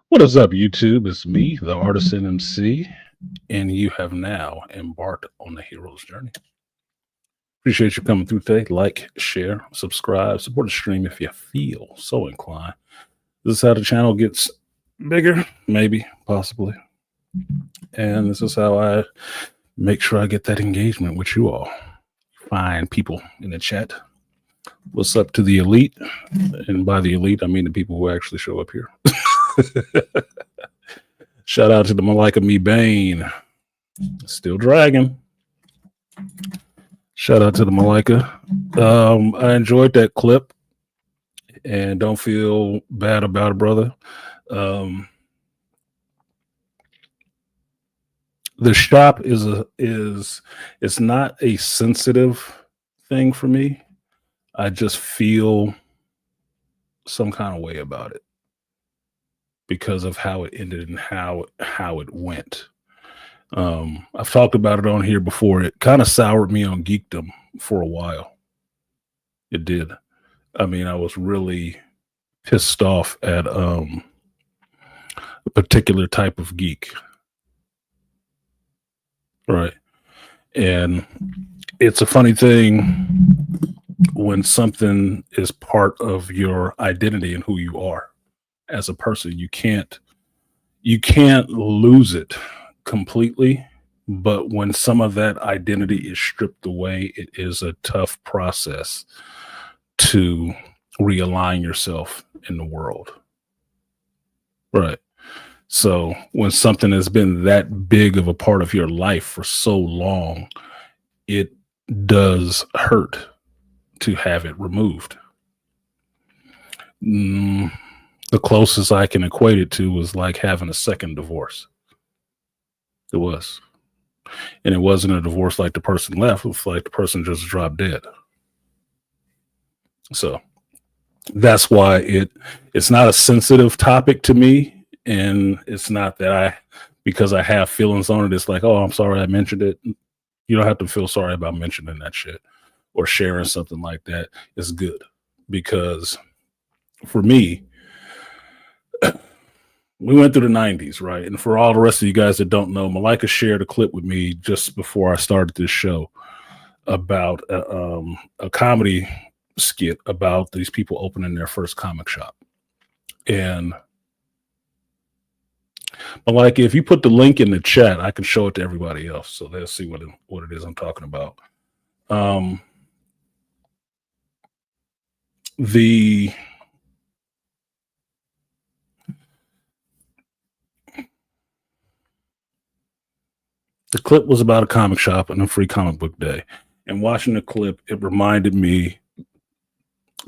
What is up, YouTube? It's me, the Artisan MC, and you have now embarked on the hero's journey. Appreciate you coming through today. Like, share, subscribe, support the stream if you feel so inclined. This is how the channel gets bigger, maybe, possibly. And this is how I make sure I get that engagement with you all. Fine people in the chat. What's up to the elite? And by the elite, I mean the people who actually show up here. Shout out to the Malika Me Bane. Still dragging. Shout out to the Malika. I enjoyed that clip and don't feel bad about it, brother. The shop it's not a sensitive thing for me. I just feel some kind of way about it because of how it ended and how it went. I've talked about it on here before. It kind of soured me on geekdom for a while. It did. I mean, I was really pissed off at a particular type of geek. Right. And it's a funny thing when something is part of your identity and who you are as a person. You can't lose it completely, but when some of that identity is stripped away, it is a tough process to realign yourself in the world. Right. So when something has been that big of a part of your life for so long, it does hurt to have it removed. The closest I can equate it to was like having a second divorce. It was. And it wasn't a divorce like the person left. It was like the person just dropped dead. So that's why it's not a sensitive topic to me. And it's not that because I have feelings on it, it's like, oh, I'm sorry I mentioned it. You don't have to feel sorry about mentioning that shit or sharing something like that. It's good because for me, we went through the 90s, right? And for all the rest of you guys that don't know, Malika shared a clip with me just before I started this show about a comedy skit about these people opening their first comic shop. And Malika, if you put the link in the chat, I can show it to everybody else so they'll see what it is I'm talking about. The clip was about a comic shop and a free comic book day. And watching the clip, it reminded me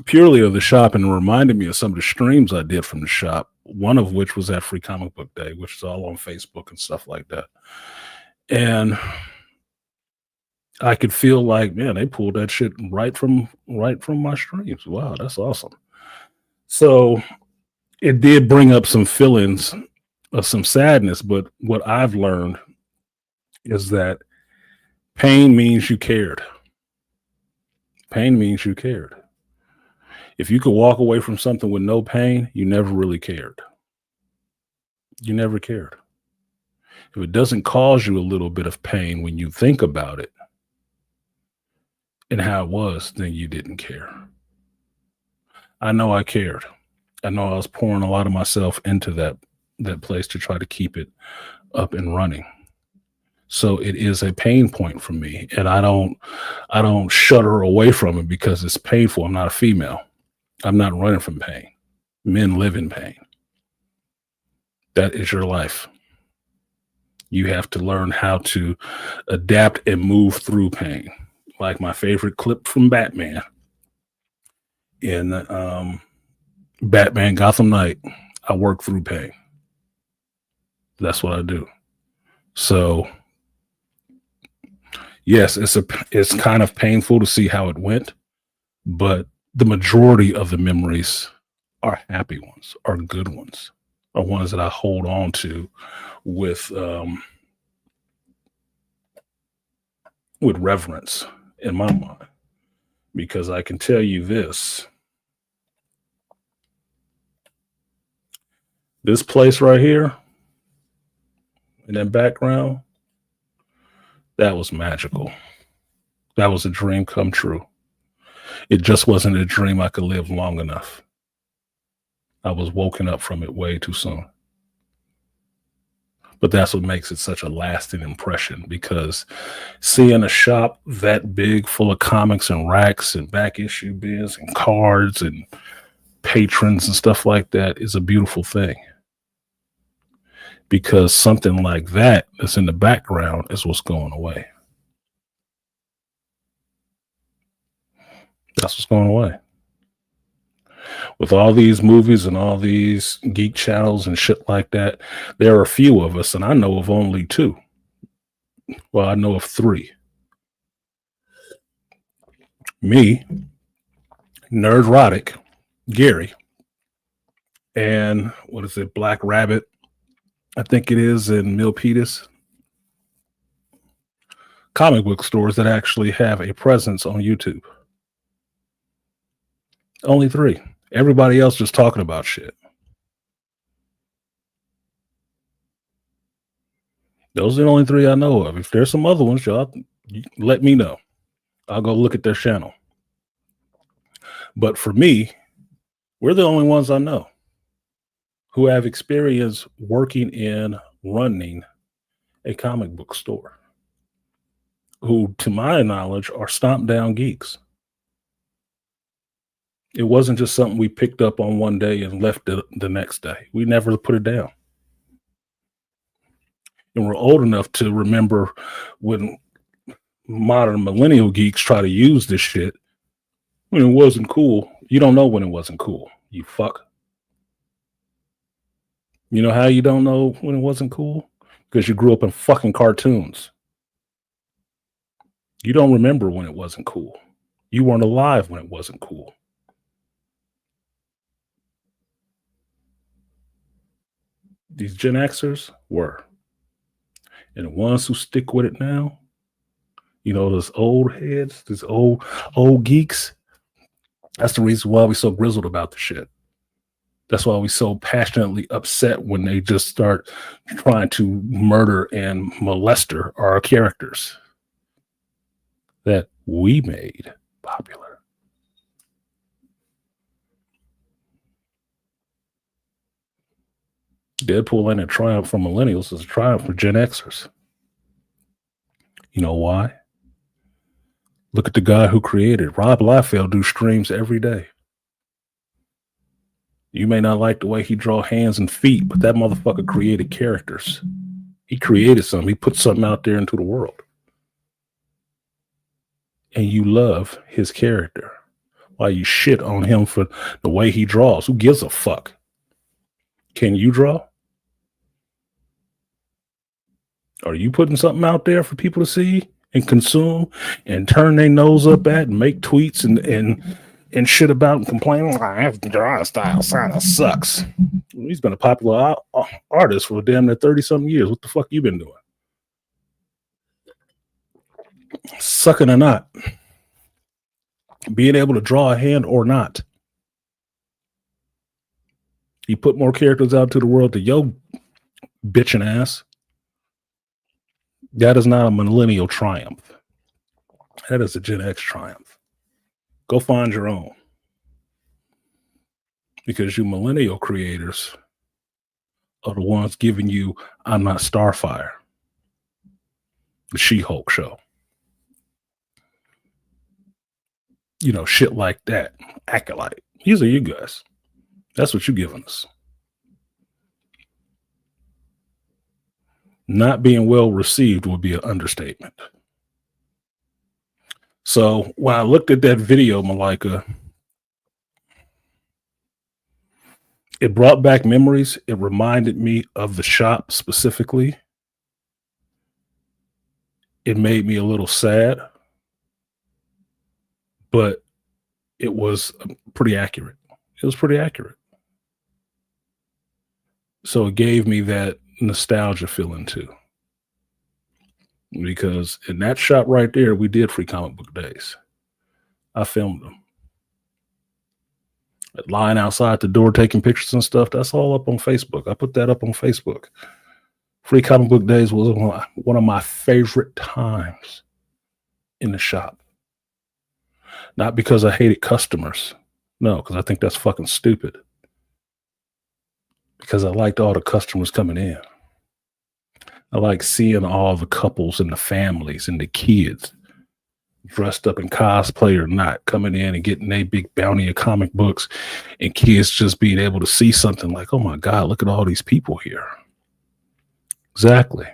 purely of the shop and it reminded me of some of the streams I did from the shop, one of which was that free comic book day, which is all on Facebook and stuff like that. And I could feel like, man, they pulled that shit right from my streams. Wow, that's awesome. So it did bring up some feelings of some sadness, but what I've learned is that pain means you cared. Pain means you cared. If you could walk away from something with no pain, you never really cared. You never cared. If it doesn't cause you a little bit of pain when you think about it and how it was, then you didn't care. I know I cared. I know I was pouring a lot of myself into that place to try to keep it up and running. So it is a pain point for me, and I don't shudder away from it because it's painful. I'm not a female. I'm not running from pain. Men live in pain. That is your life. You have to learn how to adapt and move through pain. Like my favorite clip from Batman in Batman Gotham Knight, I work through pain. That's what I do. So yes, it's kind of painful to see how it went, but the majority of the memories are happy ones, are good ones, are ones that I hold on to with reverence in my mind. Because I can tell you this, This place right here in that background, that was magical. That was a dream come true. It just wasn't a dream I could live long enough. I was woken up from it way too soon. But that's what makes it such a lasting impression, because seeing a shop that big full of comics and racks and back issue bins and cards and patrons and stuff like that is a beautiful thing, because something like that that's in the background is what's going away. That's what's going away. With all these movies and all these geek channels and shit like that, there are a few of us, and I know of only two. Well, I know of three. Me, Nerdrotic, Gary, and what is it, Black Rabbit, I think it is, in Milpitas. Comic book stores that actually have a presence on YouTube. Only three. Everybody else just talking about shit. Those are the only three I know of. If there's some other ones, y'all let me know. I'll go look at their channel. But for me, we're the only ones I know who have experience working in running a comic book store, who, to my knowledge, are stomped down geeks. It wasn't just something we picked up on one day and left the next day. We never put it down. And we're old enough to remember when modern millennial geeks try to use this shit when it wasn't cool. You don't know when it wasn't cool, you fuck. You know how you don't know when it wasn't cool? Because you grew up in fucking cartoons. You don't remember when it wasn't cool. You weren't alive when it wasn't cool. These Gen Xers were. And the ones who stick with it now, you know, those old heads, these old geeks, that's the reason why we're so grizzled about the shit. That's why we're so passionately upset when they just start trying to murder and molester our characters that we made popular. Deadpool ain't a triumph for millennials, it's a triumph for Gen Xers. You know why? Look at the guy who created Rob Liefeld. Do streams every day. You may not like the way he draw hands and feet, but that motherfucker created characters. He created something. He put something out there into the world. And you love his character while you shit on him for the way he draws. Who gives a fuck? Can you draw? Are you putting something out there for people to see and consume and turn their nose up at and make tweets and shit about and complain? I have to draw style kind of sucks. He's been a popular artist for damn near 30-something years. What the fuck you been doing? Sucking or not. Being able to draw a hand or not. You put more characters out to the world to yo bitching ass. That is not a millennial triumph. That is a Gen X triumph. Go find your own. Because you millennial creators are the ones giving you I'm Not Starfire, the She-Hulk show. You know, shit like that. Acolyte. These are you guys. That's what you're giving us. Not being well received would be an understatement. So when I looked at that video, Malika, it brought back memories. It reminded me of the shop specifically. It made me a little sad, but it was pretty accurate. It was pretty accurate. So it gave me that nostalgia feeling too. Because in that shop right there, we did free comic book days. I filmed them. Lying outside the door taking pictures and stuff, that's all up on Facebook. I put that up on Facebook. Free Comic Book Days was one of my favorite times in the shop. Not because I hated customers. No, because I think that's fucking stupid. Because I liked all the customers coming in. I like seeing all the couples and the families and the kids dressed up in cosplay or not, coming in and getting a big bounty of comic books, and kids just being able to see something like, oh my God, look at all these people here. Exactly.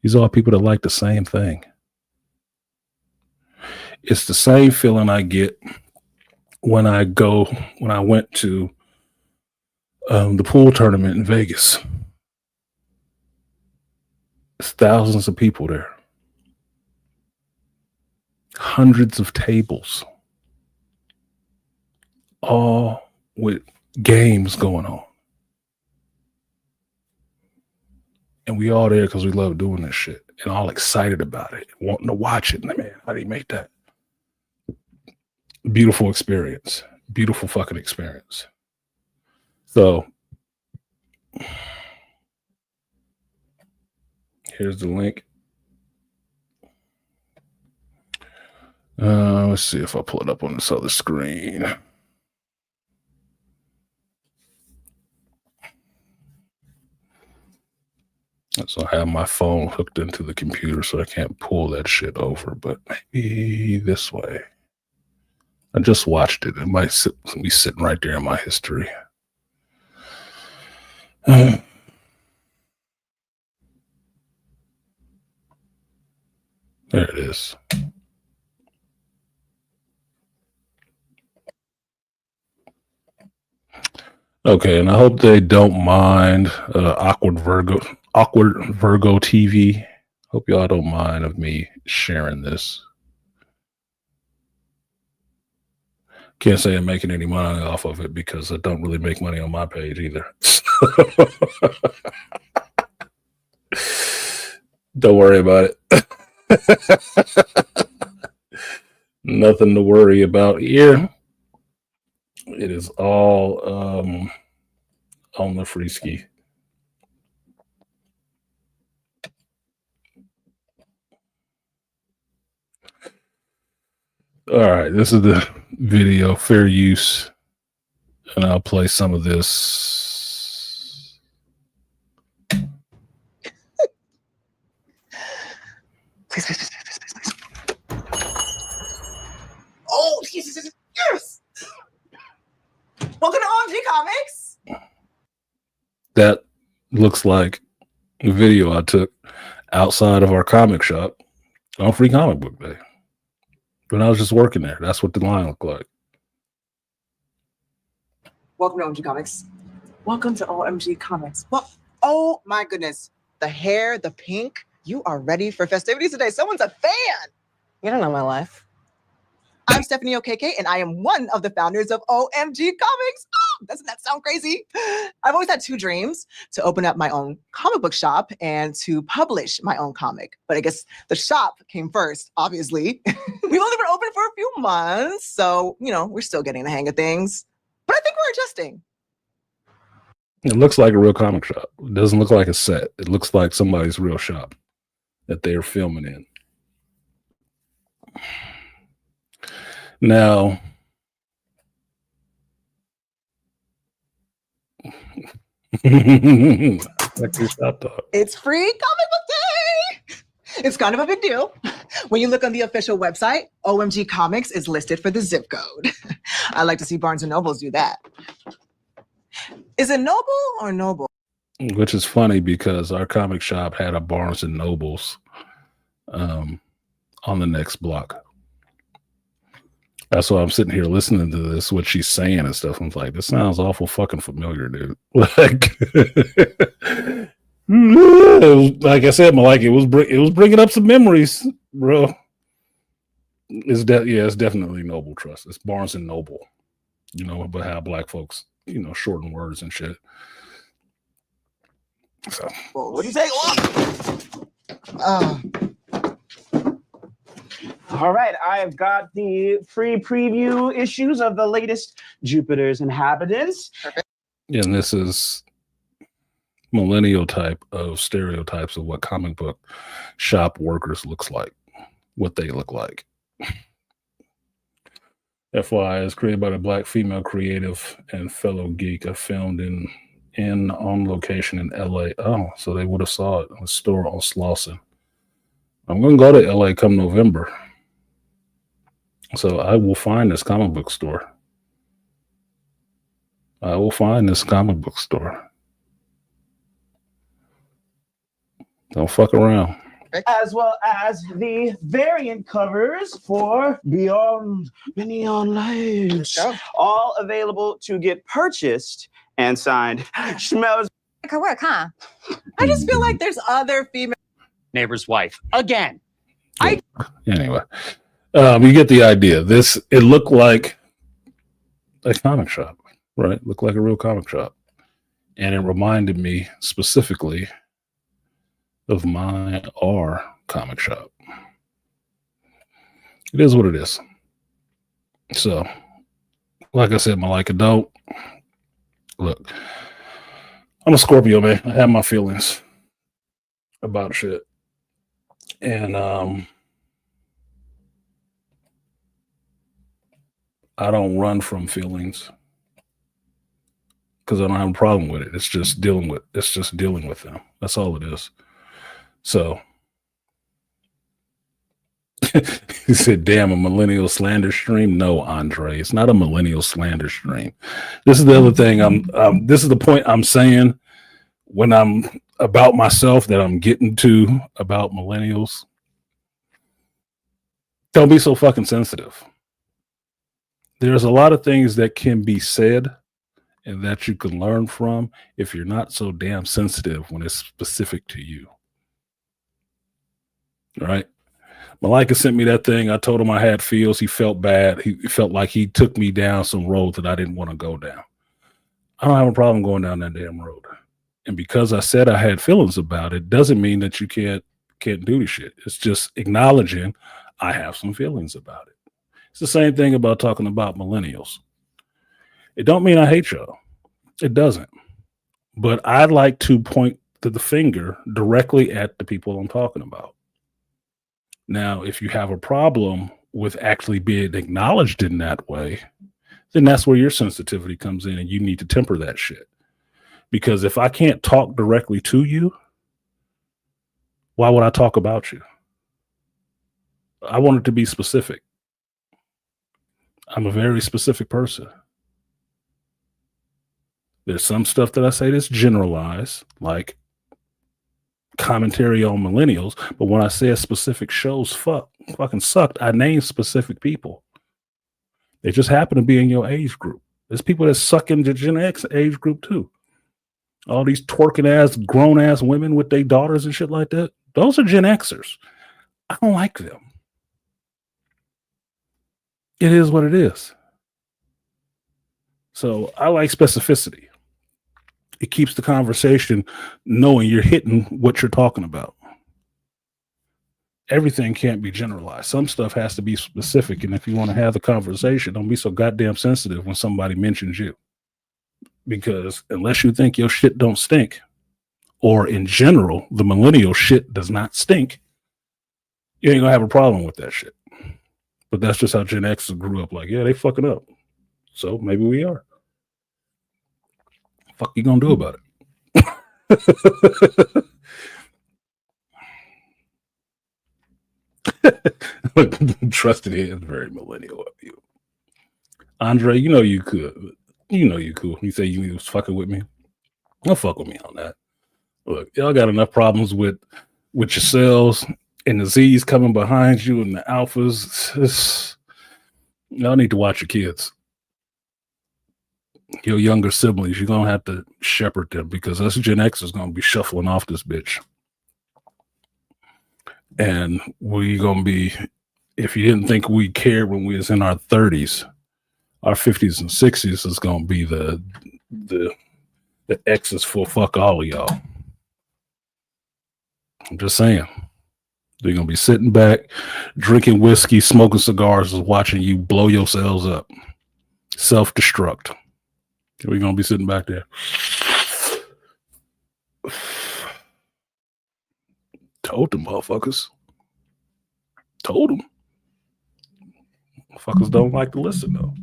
These are all people that like the same thing. It's the same feeling I get when I went to the pool tournament in Vegas. There's thousands of people there. Hundreds of tables. All with games going on. And we all there because we love doing this shit and all excited about it, wanting to watch it. Man, how do you make that? Beautiful experience. Beautiful fucking experience. So here's the link. Let's see if I pull it up on this other screen. So I have my phone hooked into the computer, so I can't pull that shit over, but maybe this way. I just watched it. It might be sitting right there in my history. There it is. Okay, and I hope they don't mind awkward Virgo TV. Hope y'all don't mind of me sharing this. Can't say I'm making any money off of it because I don't really make money on my page either. Don't worry about it. Nothing to worry about here. It is all on the free ski. All right, this is the video, fair use, and I'll play some of this. Please. Oh, Jesus, yes! Welcome to OMG Comics. That looks like a video I took outside of our comic shop on Free Comic Book Day. When I was just working there, that's what the line looked like. Welcome to OMG Comics. Welcome to OMG Comics. Well, oh my goodness. The hair, the pink. You are ready for festivities today. Someone's a fan. You don't know my life. I'm Stephanie OKK, and I am one of the founders of OMG Comics. Oh, doesn't that sound crazy? I've always had two dreams: to open up my own comic book shop and to publish my own comic. But I guess the shop came first, obviously. We've only been open for a few months, so, we're still getting the hang of things. But I think we're adjusting. It looks like a real comic shop. It doesn't look like a set. It looks like somebody's real shop that they're filming in. Now, it's free comic book day. It's kind of a big deal. When you look on the official website, OMG Comics is listed for the zip code. I like to see Barnes and Nobles do that. Is it Noble or Noble? Which is funny because our comic shop had a Barnes and Nobles on the next block. That's why I'm sitting here listening to this, what she's saying and stuff. I'm like, this sounds awful fucking familiar, dude. Like I said, Malika, it was bringing up some memories, bro. It's definitely Noble Trust. It's Barnes and Noble, but how black folks, shorten words and shit. So, well, what do you say? All right, I've got the free preview issues of the latest Jupiter's Inhabitants. And this is millennial type of stereotypes of what comic book shop workers looks like, what they look like. FYI, is created by the Black female creative and fellow geek. I filmed in on location in LA. Oh, so they would have saw it in the store on Slauson. I'm going to go to LA come November. So I will find this comic book store. I will find this comic book store. Don't fuck around. As well as the variant covers for Beyond Neon Lights. All available to get purchased and signed. Smells Could work, huh? I just feel like there's other female Neighbor's wife again. Anyway, you get the idea. It looked like a comic shop, right? Looked like a real comic shop. And it reminded me specifically of my R comic shop. It is what it is. So, like I said, Malika, don't look. I'm a Scorpio, man. I have my feelings about shit. And I don't run from feelings because I don't have a problem with it. It's just dealing with them. That's all it is. So he said, damn, a millennial slander stream? No, Andre, it's not a millennial slander stream. This is the other thing. This is the point I'm saying when I'm about myself that I'm getting to about millennials. Don't be so fucking sensitive. There's a lot of things that can be said and that you can learn from if you're not so damn sensitive when it's specific to you. Right? Malika sent me that thing. I told him I had feels. He felt bad. He felt like he took me down some road that I didn't want to go down. I don't have a problem going down that damn road. And because I said I had feelings about it, doesn't mean that you can't do the shit. It's just acknowledging I have some feelings about it. It's the same thing about talking about millennials. It don't mean I hate y'all. It doesn't. But I'd like to point to the finger directly at the people I'm talking about. Now, if you have a problem with actually being acknowledged in that way, then that's where your sensitivity comes in and you need to temper that shit. Because if I can't talk directly to you, why would I talk about you? I want it to be specific. I'm a very specific person. There's some stuff that I say that's generalized, like commentary on millennials, but when I say a specific shows fucking sucked, I name specific people. They just happen to be in your age group. There's people that suck in the Gen X age group too. All these twerking ass, grown ass women with their daughters and shit like that. Those are Gen Xers. I don't like them. It is what it is. So I like specificity. It keeps the conversation knowing you're hitting what you're talking about. Everything can't be generalized. Some stuff has to be specific. And if you want to have the conversation, don't be so goddamn sensitive when somebody mentions you. Because unless you think your shit don't stink, or in general, the millennial shit does not stink, you ain't gonna have a problem with that shit. But that's just how Gen X grew up. Like, yeah, they fucking up. So maybe we are. Fuck you gonna do about it? Trusted is very millennial of you. Andre, you know you could. You know you cool. You say you was fucking with me. Don't fuck with me on that. Look, y'all got enough problems with yourselves and the Z's coming behind you and the alphas. Y'all need to watch your kids. Your younger siblings, you're gonna have to shepherd them because us Gen X is gonna be shuffling off this bitch. And we gonna be, if you didn't think we cared when we was in our 30s, our 50s and 60s is gonna be the X's for fuck all of y'all. I'm just saying. They're going to be sitting back, drinking whiskey, smoking cigars, and watching you blow yourselves up. Self-destruct. We're going to be sitting back there. Told them motherfuckers. Told them. Motherfuckers don't like to listen, though.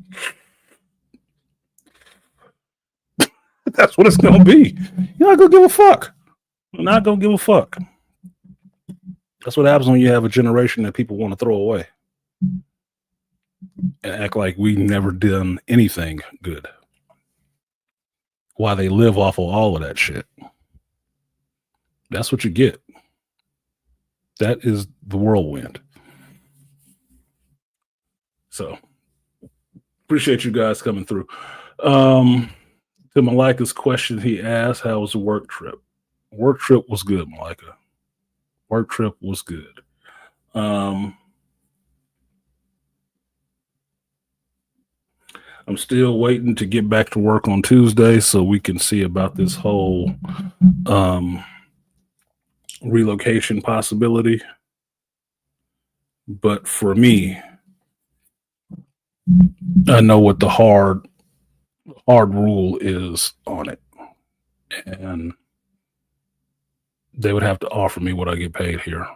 That's what it's going to be. You're not going to give a fuck. You're not going to give a fuck. That's what happens when you have a generation that people want to throw away and act like we never done anything good while they live off of all of that shit. That's what you get. That is the whirlwind. So appreciate you guys coming through. To Malika's question, he asked, how was the work trip? Work trip was good, Malika. Work trip was good. I'm still waiting to get back to work on Tuesday so we can see about this whole relocation possibility. But for me, I know what the hard rule is on it. And they would have to offer me what I get paid here.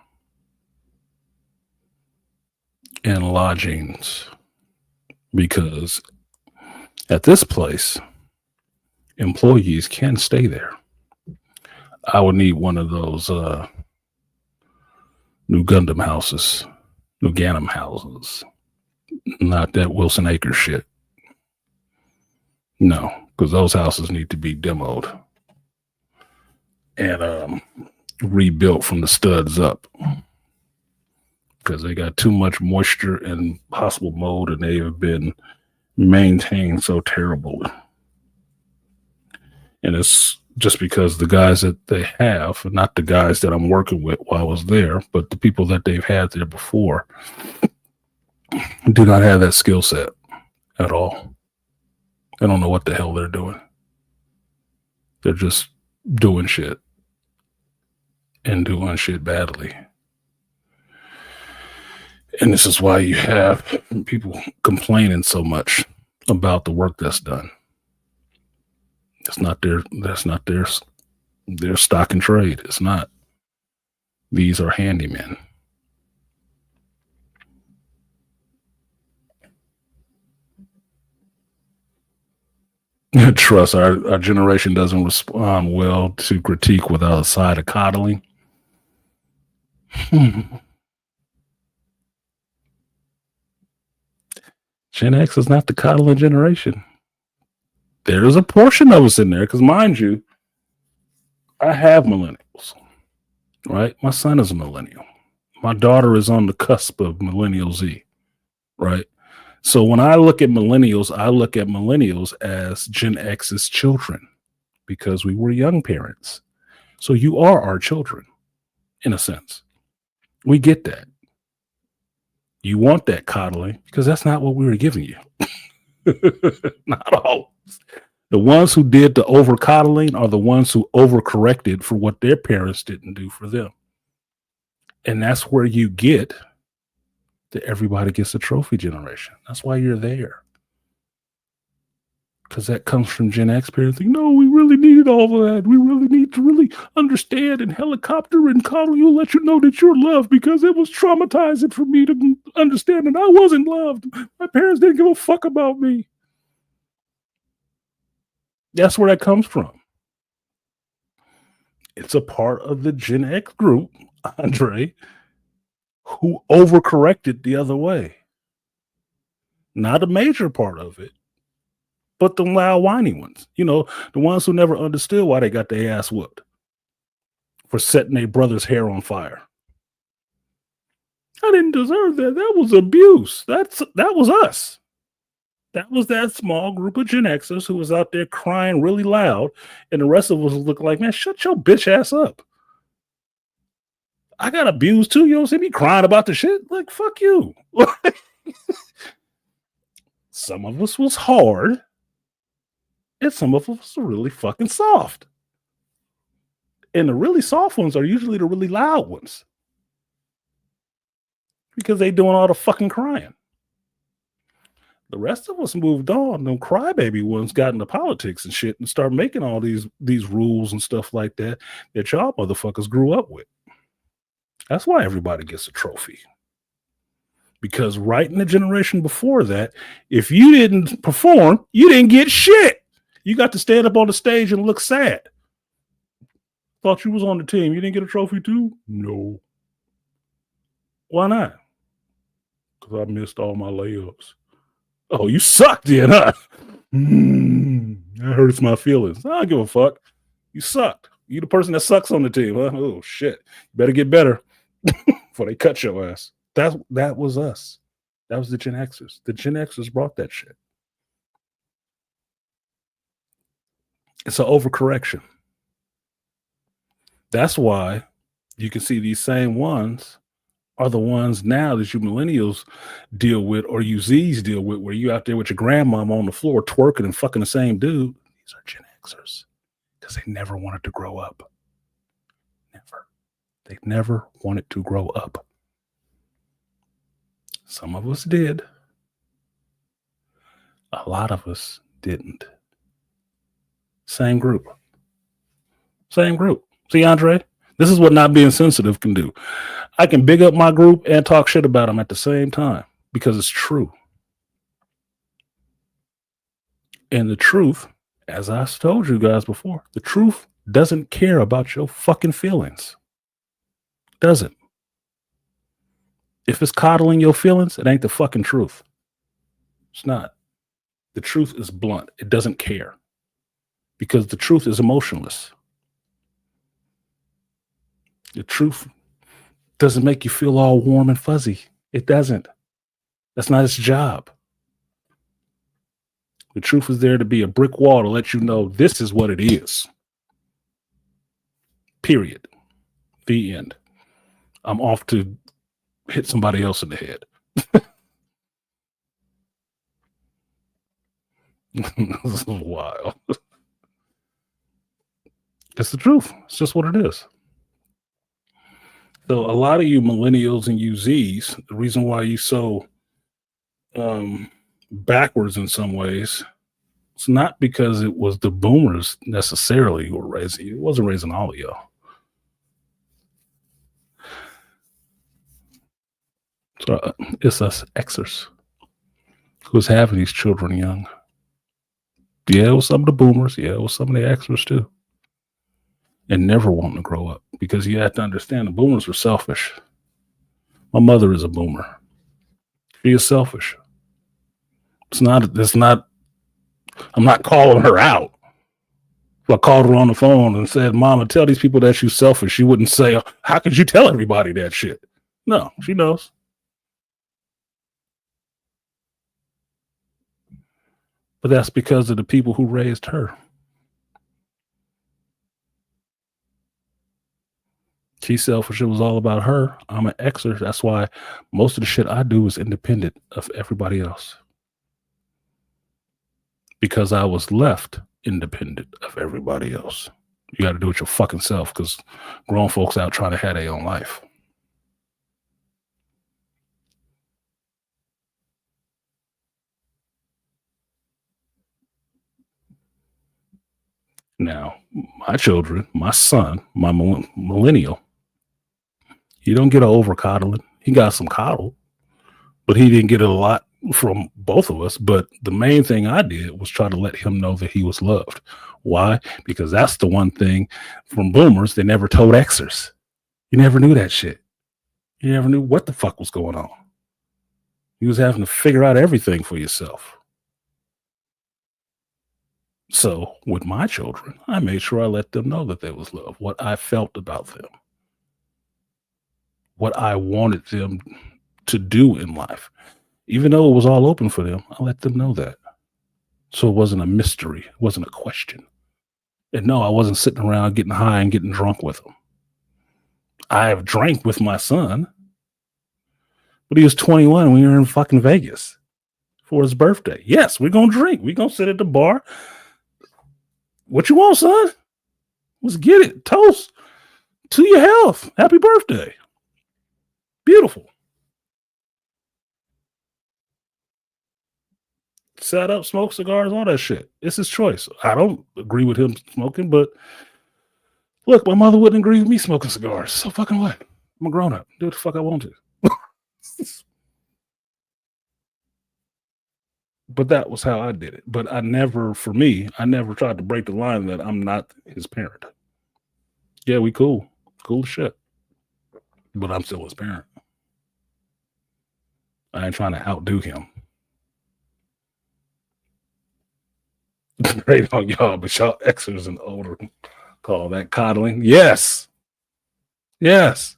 And lodgings. Because at this place, employees can stay there. I would need one of those New Gundam houses, New Ganem houses. Not that Wilson Acres shit. No, because those houses need to be demoed and rebuilt from the studs up because they got too much moisture and possible mold, and they have been maintained so terribly. And it's just because the guys that they have, not the guys that I'm working with while I was there, but the people that they've had there before, do not have that skill set at all. I don't know what the hell they're doing. They're just doing shit and doing shit badly. And this is why you have people complaining so much about the work that's done. That's not their stock and trade. It's not. These are handymen. Trust, our generation doesn't respond well to critique without a side of coddling. Gen X is not the coddling generation. There's a portion of us in there, because mind you, I have millennials, right? My son is a millennial. My daughter is on the cusp of Millennial Z, right? So when I look at millennials as Gen X's children because we were young parents. So you are our children, in a sense. We get that. You want that coddling because that's not what we were giving you. Not all. The ones who did the over coddling are the ones who overcorrected for what their parents didn't do for them. And that's where you get that everybody gets a trophy generation. That's why you're there. Because that comes from Gen X parents thinking, no, we really needed all of that. We really need to really understand and helicopter and coddle you, let you know that you're loved, because it was traumatizing for me to understand that I wasn't loved. My parents didn't give a fuck about me. That's where that comes from. It's a part of the Gen X group, Andre, who overcorrected the other way. Not a major part of it, but the loud, whiny ones. You know, the ones who never understood why they got their ass whooped for setting their brother's hair on fire. I didn't deserve that. That was abuse. That was us. That was that small group of Gen Xers who was out there crying really loud, and the rest of us look like, man, shut your bitch ass up. I got abused too. You don't see me crying about the shit? Like, fuck you. Some of us was hard, and some of us are really fucking soft. And the really soft ones are usually the really loud ones. because they doing all the fucking crying. The rest of us moved on. Them crybaby ones got into politics and shit and start making all these rules and stuff like that y'all motherfuckers grew up with. That's why everybody gets a trophy. Because right in the generation before that, if you didn't perform, you didn't get shit. You got to stand up on the stage and look sad. Thought you was on the team. You didn't get a trophy too? No. Why not? Because I missed all my layups. Oh, you sucked then, huh? That hurts my feelings. I don't give a fuck. You sucked. You the person that sucks on the team, huh? Oh, shit. You better get better before they cut your ass. That was us. That was the Gen Xers. The Gen Xers brought that shit. It's an overcorrection. That's why you can see these same ones are the ones now that you millennials deal with or you Zs deal with, where you out there with your grandmama on the floor twerking and fucking the same dude. These are Gen Xers because they never wanted to grow up. Never. They never wanted to grow up. Some of us did. A lot of us didn't. Same group. Same group. See, Andre, this is what not being sensitive can do. I can big up my group and talk shit about them at the same time because it's true. And the truth, as I told you guys before, the truth doesn't care about your fucking feelings. Doesn't. If it's coddling your feelings, it ain't the fucking truth. It's not. The truth is blunt. It doesn't care. Because the truth is emotionless. The truth doesn't make you feel all warm and fuzzy. It doesn't. That's not its job. The truth is there to be a brick wall to let you know this is what it is. Period. The end. I'm off to hit somebody else in the head. This is wild. It's the truth. It's just what it is. So a lot of you millennials and you Zs, the reason why you so backwards in some ways, it's not because it was the boomers necessarily who were raising you. It wasn't raising all of y'all. So it's us Xers who's having these children young. Yeah, it was some of the boomers. Yeah, it was some of the Xers too. And never wanting to grow up because you have to understand the boomers were selfish. My mother is a boomer. She is selfish. I'm not calling her out. If I called her on the phone and said, Mama, tell these people that you're selfish, she wouldn't say, how could you tell everybody that shit? No, she knows. But that's because of the people who raised her. She's selfish. It was all about her. I'm an Xer. That's why most of the shit I do is independent of everybody else. Because I was left independent of everybody else. You got to do it your fucking self because grown folks out trying to have their own life. Now, my children, my son, my millennial, he don't get an over coddling. He got some coddle, but he didn't get it a lot from both of us. But the main thing I did was try to let him know that he was loved. Why? Because that's the one thing from boomers they never told Xers. You never knew that shit. You never knew what the fuck was going on. You was having to figure out everything for yourself. So with my children, I made sure I let them know that there was love, what I felt about them, what I wanted them to do in life. Even though it was all open for them, I let them know that. So it wasn't a mystery. It wasn't a question. And no, I wasn't sitting around getting high and getting drunk with them. I have drank with my son, but he was 21 when we were in fucking Vegas for his birthday. Yes, we're going to drink. We're going to sit at the bar. What you want, son? Let's get it. Toast to your health. Happy birthday. Beautiful. sat up, smoked cigars, all that shit. It's his choice. I don't agree with him smoking, but look, my mother wouldn't agree with me smoking cigars. So fucking what? I'm a grown up. Do what the fuck I want to. But that was how I did it. But I never tried to break the line that I'm not his parent. Yeah, we cool. Cool as shit. But I'm still his parent. I ain't trying to outdo him. Great on y'all, but y'all Xers and older call that coddling. Yes. Yes.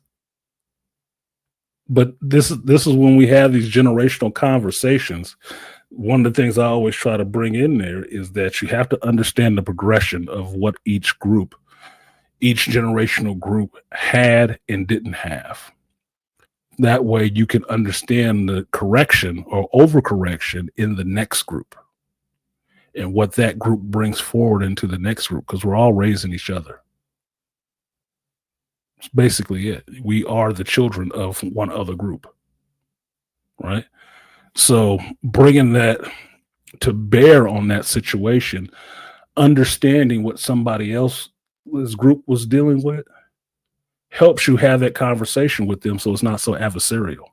But this is when we have these generational conversations. One of the things I always try to bring in there is that you have to understand the progression of what each generational group had and didn't have. That way you can understand the correction or overcorrection in the next group and what that group brings forward into the next group, because we're all raising each other. It's basically it. We are the children of one other group, right? So bringing that to bear on that situation, understanding what somebody else's group was dealing with, helps you have that conversation with them so it's not so adversarial.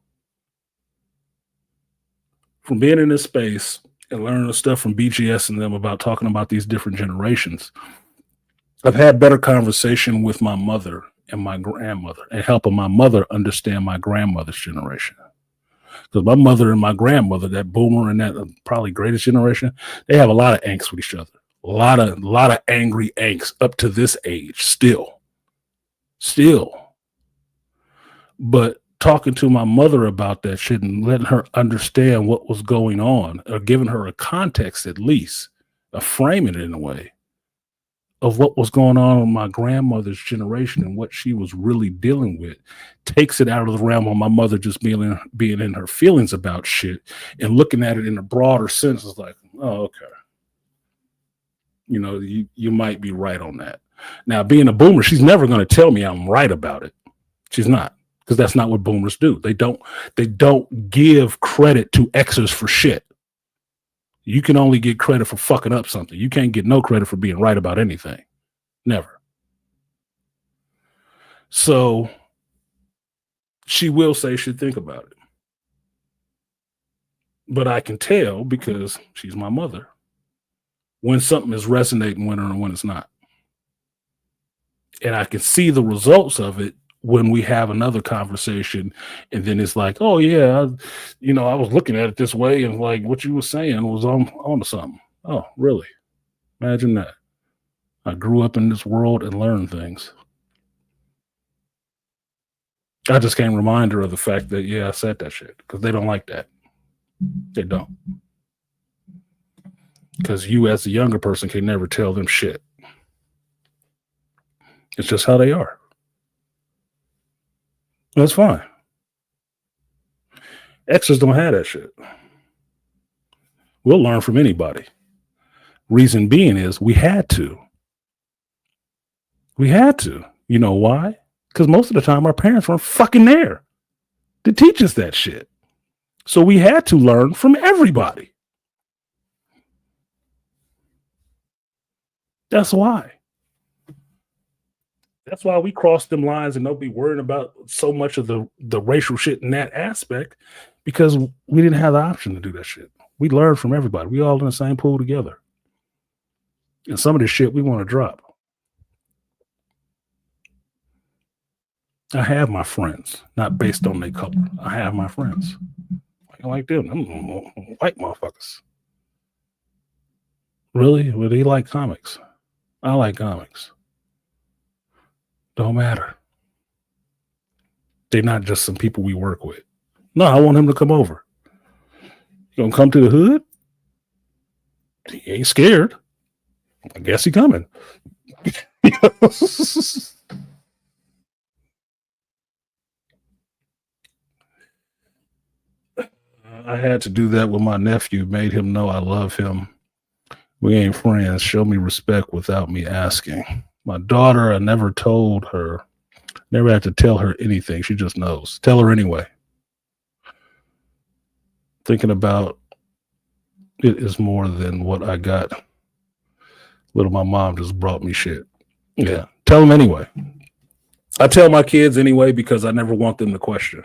From being in this space and learning the stuff from BGS and them about talking about these different generations, I've had better conversation with my mother and my grandmother and helping my mother understand my grandmother's generation. Because my mother and my grandmother, that boomer and that probably greatest generation, they have a lot of angst with each other. A lot of angry angst up to this age still. But talking to my mother about that shit and letting her understand what was going on, or giving her a context at least, or framing it in a way of what was going on in my grandmother's generation and what she was really dealing with, takes it out of the realm of my mother just being in her feelings about shit and looking at it in a broader sense. Is like, oh, okay. You know, you might be right on that. Now, being a boomer, she's never going to tell me I'm right about it. She's not, because that's not what boomers do. They don't give credit to Xers for shit. You can only get credit for fucking up something. You can't get no credit for being right about anything. Never. So she will say she'd think about it. But I can tell, because she's my mother, when something is resonating with her and when it's not. And I can see the results of it when we have another conversation, and then it's like, oh yeah, I was looking at it this way, and like what you were saying was on to something. Oh, really? Imagine that. I grew up in this world and learned things. I just can't remind her of the fact that, yeah, I said that shit, because they don't like that. They don't. Because you as a younger person can never tell them shit. It's just how they are. That's fine. Xers don't have that shit. We'll learn from anybody. Reason being is we had to. We had to. You know why? Because most of the time our parents weren't fucking there to teach us that shit. So we had to learn from everybody. That's why. That's why we cross them lines and don't be worrying about so much of the racial shit in that aspect, because we didn't have the option to do that shit. We learned from everybody. We all in the same pool together. And some of this shit we want to drop. I have my friends, not based on their color. I have my friends. I like them. I'm white motherfuckers. Really? Well, they like comics. I like comics. Don't matter. They're not just some people we work with. No, I want him to come over. You gonna come to the hood? He ain't scared. I guess he coming. I had to do that with my nephew, made him know I love him. We ain't friends. Show me respect without me asking. My daughter, I never told her, never had to tell her anything. She just knows. Tell her anyway. Thinking about It is more than what I got. Little my mom just brought me shit. Yeah. Tell them anyway. I tell my kids anyway because I never want them to question.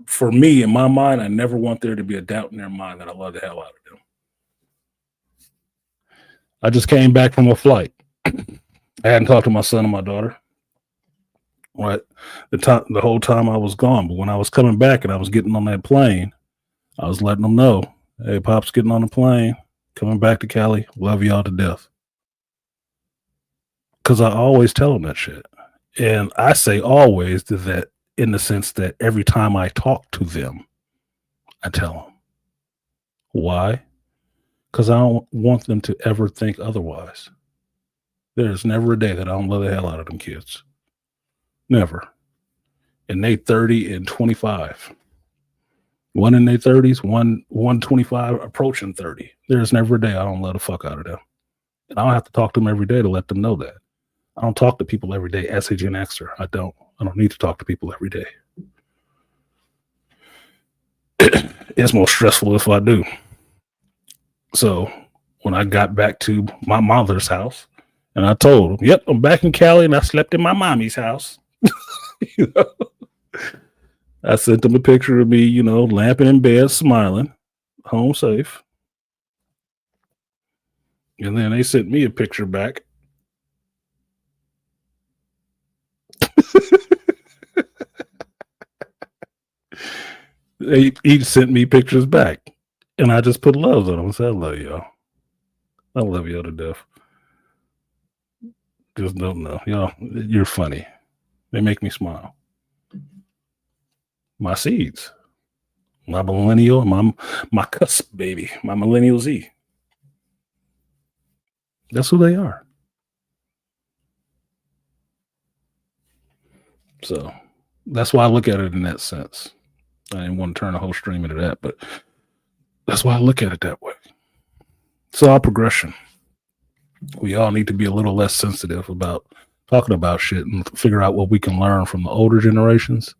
For me, in my mind, I never want there to be a doubt in their mind that I love the hell out of them. I just came back from a flight. I hadn't talked to my son and my daughter. Right. The whole time I was gone. But when I was coming back and I was getting on that plane, I was letting them know, hey, Pop's getting on the plane, coming back to Cali. Love y'all to death. Because I always tell them that shit. And I say always that in the sense that every time I talk to them, I tell them. Why? Because I don't want them to ever think otherwise. There's never a day that I don't love the hell out of them kids. Never. And they 30 and 25. One in their 30s, one 25, approaching 30. There's never a day I don't love the fuck out of them. And I don't have to talk to them every day to let them know that. I don't talk to people every day as a Gen Xer. I don't need to talk to people every day. It's more stressful if I do. So when I got back to my mother's house, and I told them, yep, I'm back in Cali and I slept in my mommy's house. You know? I sent them a picture of me, lamping in bed, smiling, home safe. And then they sent me a picture back. They each sent me pictures back. And I just put loves on them and said, I love y'all. I love y'all to death. Just don't know. Y'all, you're funny. They make me smile. My seeds. My millennial, my cusp baby. My millennial Z. That's who they are. So that's why I look at it in that sense. I didn't want to turn the whole stream into that, but that's why I look at it that way. So our progression. We all need to be a little less sensitive about talking about shit and figure out what we can learn from the older generations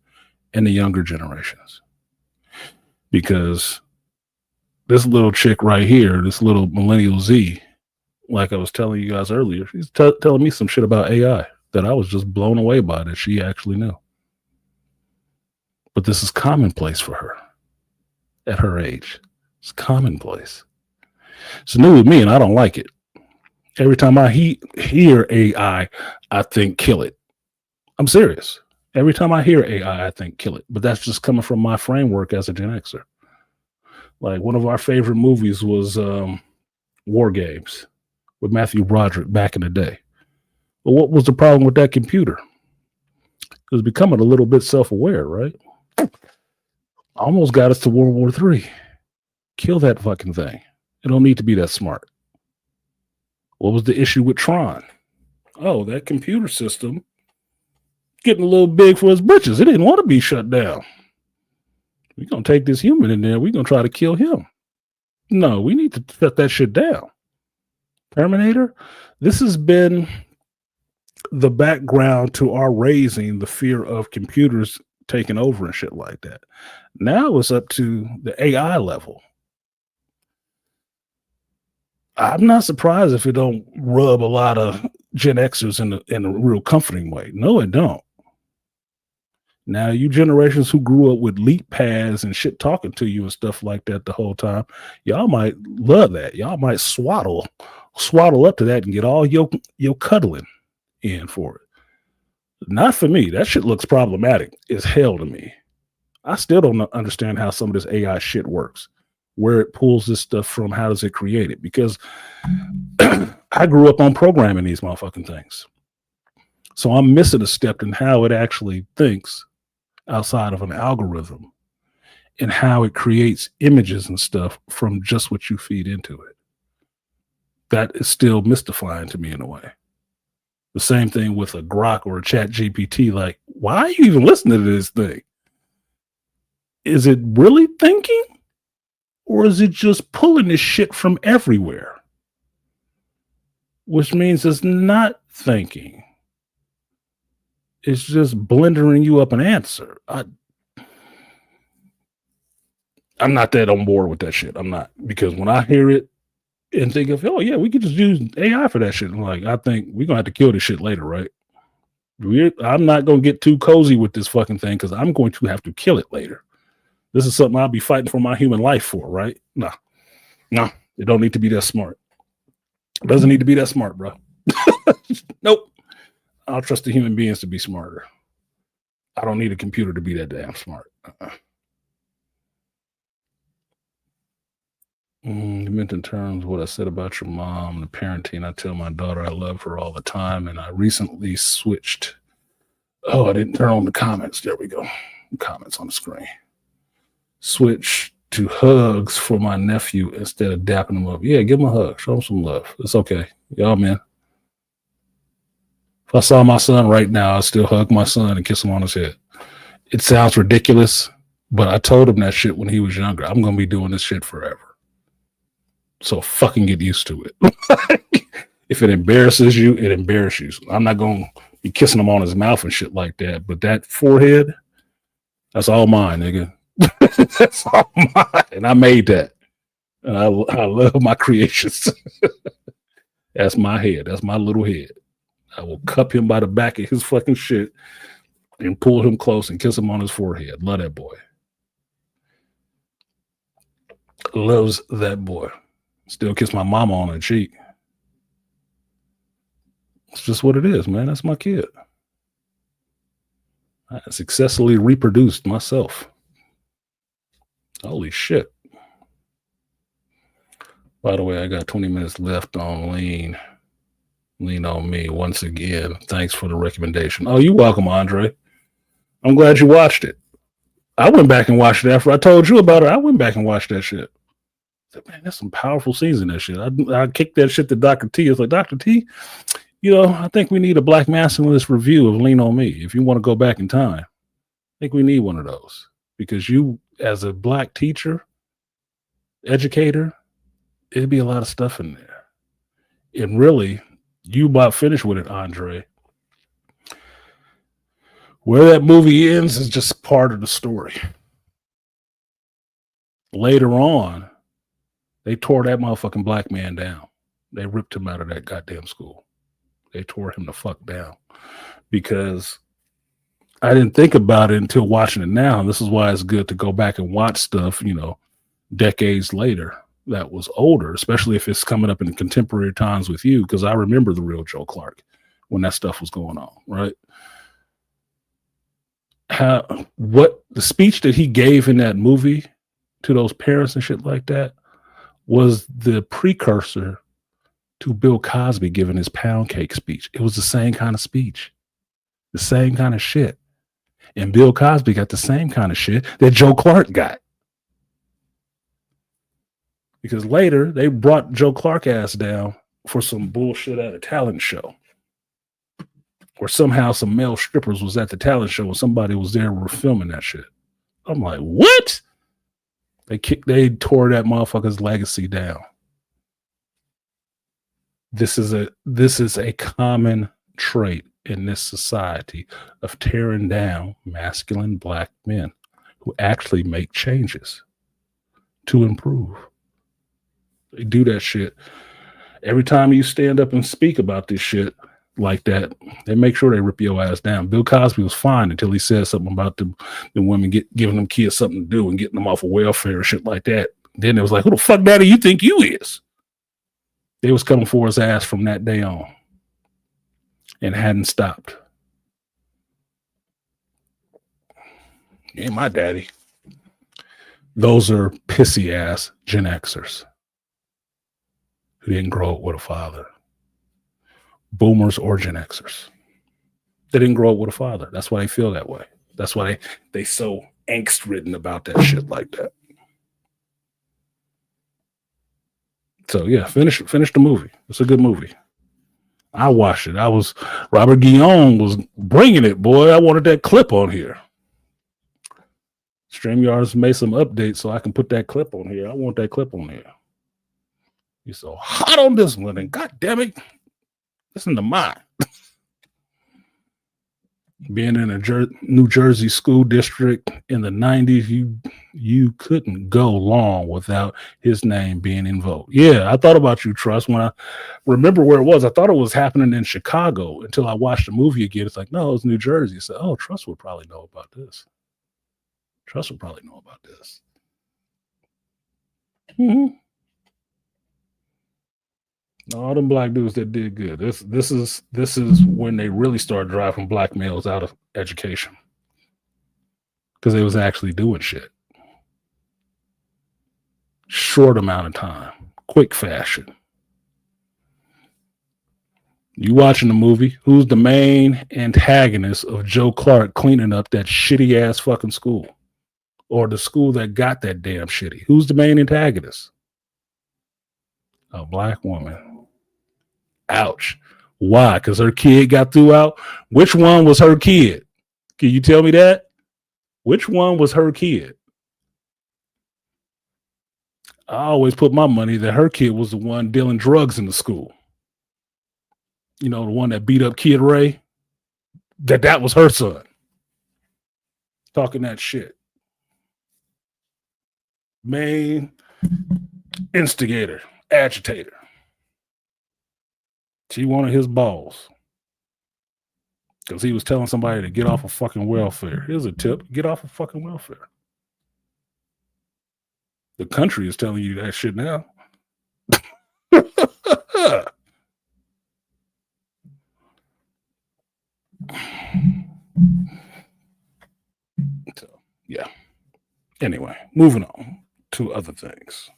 and the younger generations. Because this little chick right here, this little millennial Z, like I was telling you guys earlier, she's telling me some shit about AI that I was just blown away by that she actually knew. But this is commonplace for her at her age. It's commonplace. It's new with me and I don't like it. Every time I hear AI, I think kill it. I'm serious. Every time I hear AI, I think kill it. But that's just coming from my framework as a Gen Xer. Like one of our favorite movies was War Games with Matthew Broderick back in the day. But what was the problem with that computer? It was becoming a little bit self-aware, right? Almost got us to World War III. Kill that fucking thing. It don't need to be that smart. What was the issue with Tron? Oh, that computer system getting a little big for his britches. It didn't want to be shut down. We're going to take this human in there. We're going to try to kill him. No, we need to shut that shit down. Terminator, this has been the background to our raising the fear of computers taking over and shit like that. Now it's up to the AI level. I'm not surprised if it don't rub a lot of Gen Xers in a real comforting way. No, it don't. Now, you generations who grew up with leap pads and shit talking to you and stuff like that the whole time, y'all might love that. Y'all might swaddle up to that and get all your cuddling in for it. Not for me. That shit looks problematic as hell to me. I still don't understand how some of this AI shit works. Where it pulls this stuff from, how does it create it? Because I grew up on programming these motherfucking things. So I'm missing a step in how it actually thinks outside of an algorithm and how it creates images and stuff from just what you feed into it. That is still mystifying to me in a way. The same thing with a Grok or a Chat GPT. Like, why are you even listening to this thing? Is it really thinking? Or is it just pulling this shit from everywhere? Which means it's not thinking. It's just blendering you up an answer. I'm not that on board with that shit. I'm not, because when I hear it and think of, oh yeah, we could just use AI for that shit. I'm like, I think we're gonna have to kill this shit later, right? I'm not gonna get too cozy with this fucking thing because I'm going to have to kill it later. This is something I'll be fighting for my human life for, right? No, it don't need to be that smart. It doesn't need to be that smart, bro. Nope. I'll trust the human beings to be smarter. I don't need a computer to be that damn smart. You meant in terms of what I said about your mom and the parenting. I tell my daughter I love her all the time, and I recently switched. Oh, I didn't turn on the comments. There we go. Comments on the screen. Switch to hugs for my nephew instead of dapping him up. Yeah, give him a hug. Show him some love. It's okay. Y'all, man. If I saw my son right now, I'd still hug my son and kiss him on his head. It sounds ridiculous, but I told him that shit when he was younger. I'm going to be doing this shit forever. So fucking get used to it. If it embarrasses you, it embarrasses you. I'm not going to be kissing him on his mouth and shit like that. But that forehead, that's all mine, nigga. That's all mine. And I made that. And I love my creations. That's my head. That's my little head. I will cup him by the back of his fucking shit and pull him close and kiss him on his forehead. Love that boy. Loves that boy. Still kiss my mama on her cheek. It's just what it is, man. That's my kid. I successfully reproduced myself. Holy shit. By the way, I got 20 minutes left on Lean on Me. Once again, thanks for the recommendation. Oh, you're welcome, Andre. I'm glad you watched it. I went back and watched it after I told you about it. I went back and watched that shit. I said, man, that's some powerful scenes in that shit. I kicked that shit to Dr. T. It's like, Dr. T, I think we need a Black Masculinist review of Lean on Me. If you want to go back in time, I think we need one of those. Because you, as a Black teacher, educator, it'd be a lot of stuff in there. And really, you about finished with it, Andre. Where that movie ends is just part of the story. Later on, they tore that motherfucking black man down. They ripped him out of that goddamn school. They tore him the fuck down. Because I didn't think about it until watching it now. And this is why it's good to go back and watch stuff, decades later that was older, especially if it's coming up in contemporary times with you, because I remember the real Joe Clark when that stuff was going on, right? What the speech that he gave in that movie to those parents and shit like that was the precursor to Bill Cosby giving his pound cake speech. It was the same kind of speech, the same kind of shit. And Bill Cosby got the same kind of shit that Joe Clark got. Because later they brought Joe Clark ass down for some bullshit at a talent show. Or somehow some male strippers was at the talent show and somebody was there were filming that shit. I'm like, what? They tore that motherfucker's legacy down. This is a common trait in this society of tearing down masculine black men who actually make changes to improve. They do that shit. Every time you stand up and speak about this shit like that, they make sure they rip your ass down. Bill Cosby was fine until he said something about the women giving them kids something to do and getting them off of welfare and shit like that. Then it was like, who the fuck daddy you think you is? They was coming for his ass from that day on and hadn't stopped. Ain't my daddy. Those are pissy ass Gen Xers who didn't grow up with a father. Boomers or Gen Xers. They didn't grow up with a father. That's why they feel that way. That's why they so angst-ridden about that shit like that. So yeah, finish the movie. It's a good movie. I watched it. Robert Guillaume was bringing it, boy. I wanted that clip on here. StreamYard's made some updates so I can put that clip on here. I want that clip on here. You're so hot on this one, and god damn it, listen to mine. Being in a New Jersey school district in the 90s, you couldn't go long without his name being invoked. Yeah, I thought about you, Trust, when I remember where it was. I thought it was happening in Chicago until I watched the movie again. It's like, no, it's New Jersey. So, oh, Trust would probably know about this. Trust would probably know about this. Mm-hmm. All them black dudes that did good. This is when they really started driving black males out of education because they was actually doing shit. Short amount of time, quick fashion. You watching the movie? Who's the main antagonist of Joe Clark cleaning up that shitty ass fucking school, or the school that got that damn shitty? Who's the main antagonist? A black woman. Ouch. Why? Because her kid got threw out? Which one was her kid? Can you tell me that? Which one was her kid? I always put my money that her kid was the one dealing drugs in the school. You know, the one that beat up Kid Ray? That was her son. Talking that shit. Main instigator, agitator. She wanted his balls because he was telling somebody to get off of fucking welfare. Here's a tip: get off of fucking welfare. The country is telling you that shit now. So, yeah. Anyway, moving on to other things.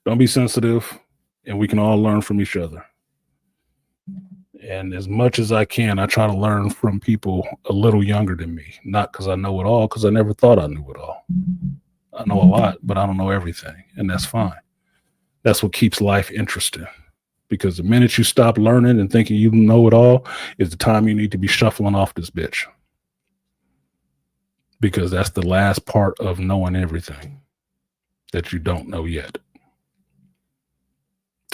Don't be sensitive, and we can all learn from each other. And as much as I can, I try to learn from people a little younger than me. Not because I know it all, because I never thought I knew it all. I know a lot, but I don't know everything, and that's fine. That's what keeps life interesting. Because the minute you stop learning and thinking you know it all is the time you need to be shuffling off this bitch. Because that's the last part of knowing everything that you don't know yet.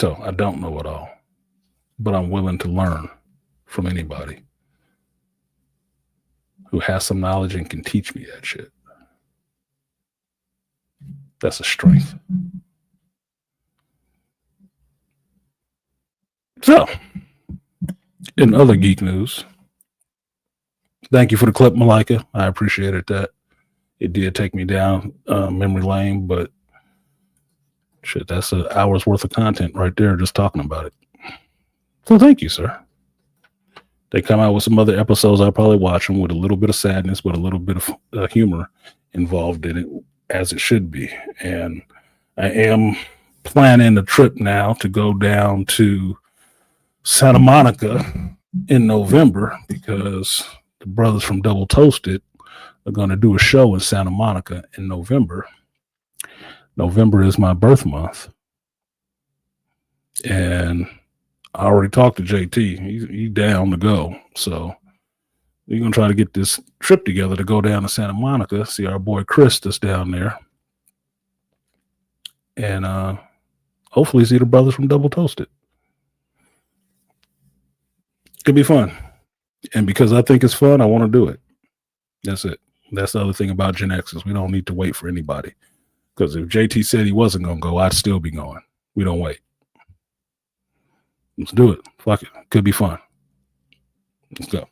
So I don't know it all, but I'm willing to learn from anybody who has some knowledge and can teach me that shit. That's a strength. So, in other geek news, thank you for the clip, Malika. I appreciated that. It did take me down memory lane, but shit, that's an hour's worth of content right there just talking about it. So thank you, sir. They come out with some other episodes. I'll probably watch them with a little bit of sadness, but a little bit of humor involved in it, as it should be. And I am planning a trip now to go down to Santa Monica in November because the brothers from Double Toasted are going to do a show in Santa Monica in November. November is my birth month. And I already talked to JT. He's down to go. So we're going to try to get this trip together to go down to Santa Monica, see our boy Chris that's down there. And hopefully see the brothers from Double Toasted. Could be fun. And because I think it's fun, I want to do it. That's it. That's the other thing about Gen X's. We don't need to wait for anybody. Because if JT said he wasn't going to go, I'd still be going. We don't wait. Let's do it. Fuck it. Could be fun. Let's go.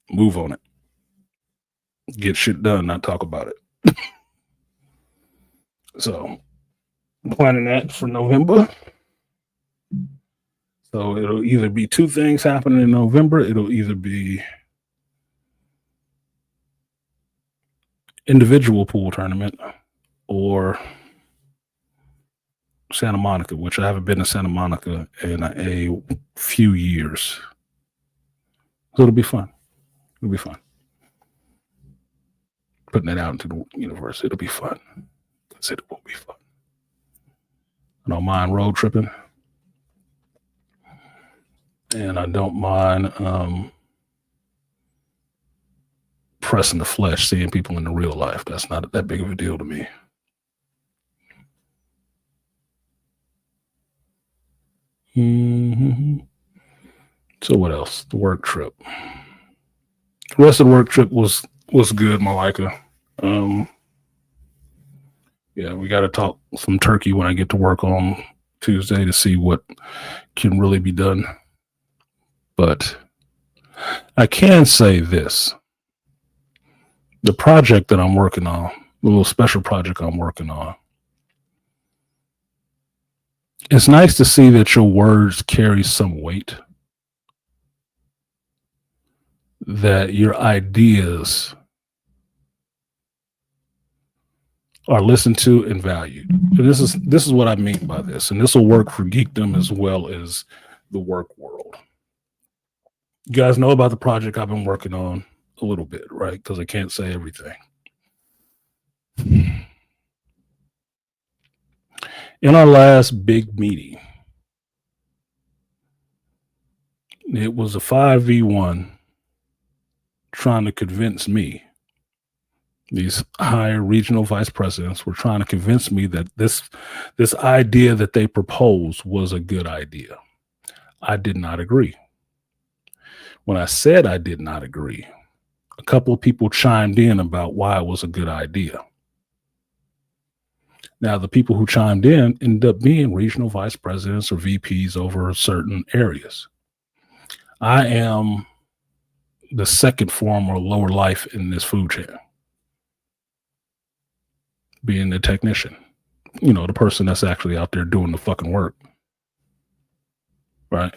Move on it. Get shit done, not talk about it. So, planning that for November. So, it'll either be two things happening in November. It'll either be individual pool tournament or Santa Monica, which I haven't been to Santa Monica in a few years. So it'll be fun. It'll be fun. Putting it out into the universe, it'll be fun. I said it will be fun. I don't mind road tripping. And I don't mind pressing the flesh, seeing people in the real life. That's not that big of a deal to me. Mm-hmm. So what else? The work trip. The rest of the work trip was good, Malika. Yeah, we got to talk some turkey when I get to work on Tuesday to see what can really be done. But I can say this. The project that I'm working on, the little special project I'm working on, it's nice to see that your words carry some weight, that your ideas are listened to and valued. And this is what I mean by this, and this will work for geekdom as well as the work world. You guys know about the project I've been working on a little bit, right? Because I can't say everything. In our last big meeting, it was a 5v1 trying to convince me. These higher regional vice presidents were trying to convince me that this idea that they proposed was a good idea. I did not agree. When I said I did not agree, a couple of people chimed in about why it was a good idea. Now, the people who chimed in ended up being regional vice presidents or VPs over certain areas. I am the second form or lower life in this food chain, being the technician, the person that's actually out there doing the fucking work, right?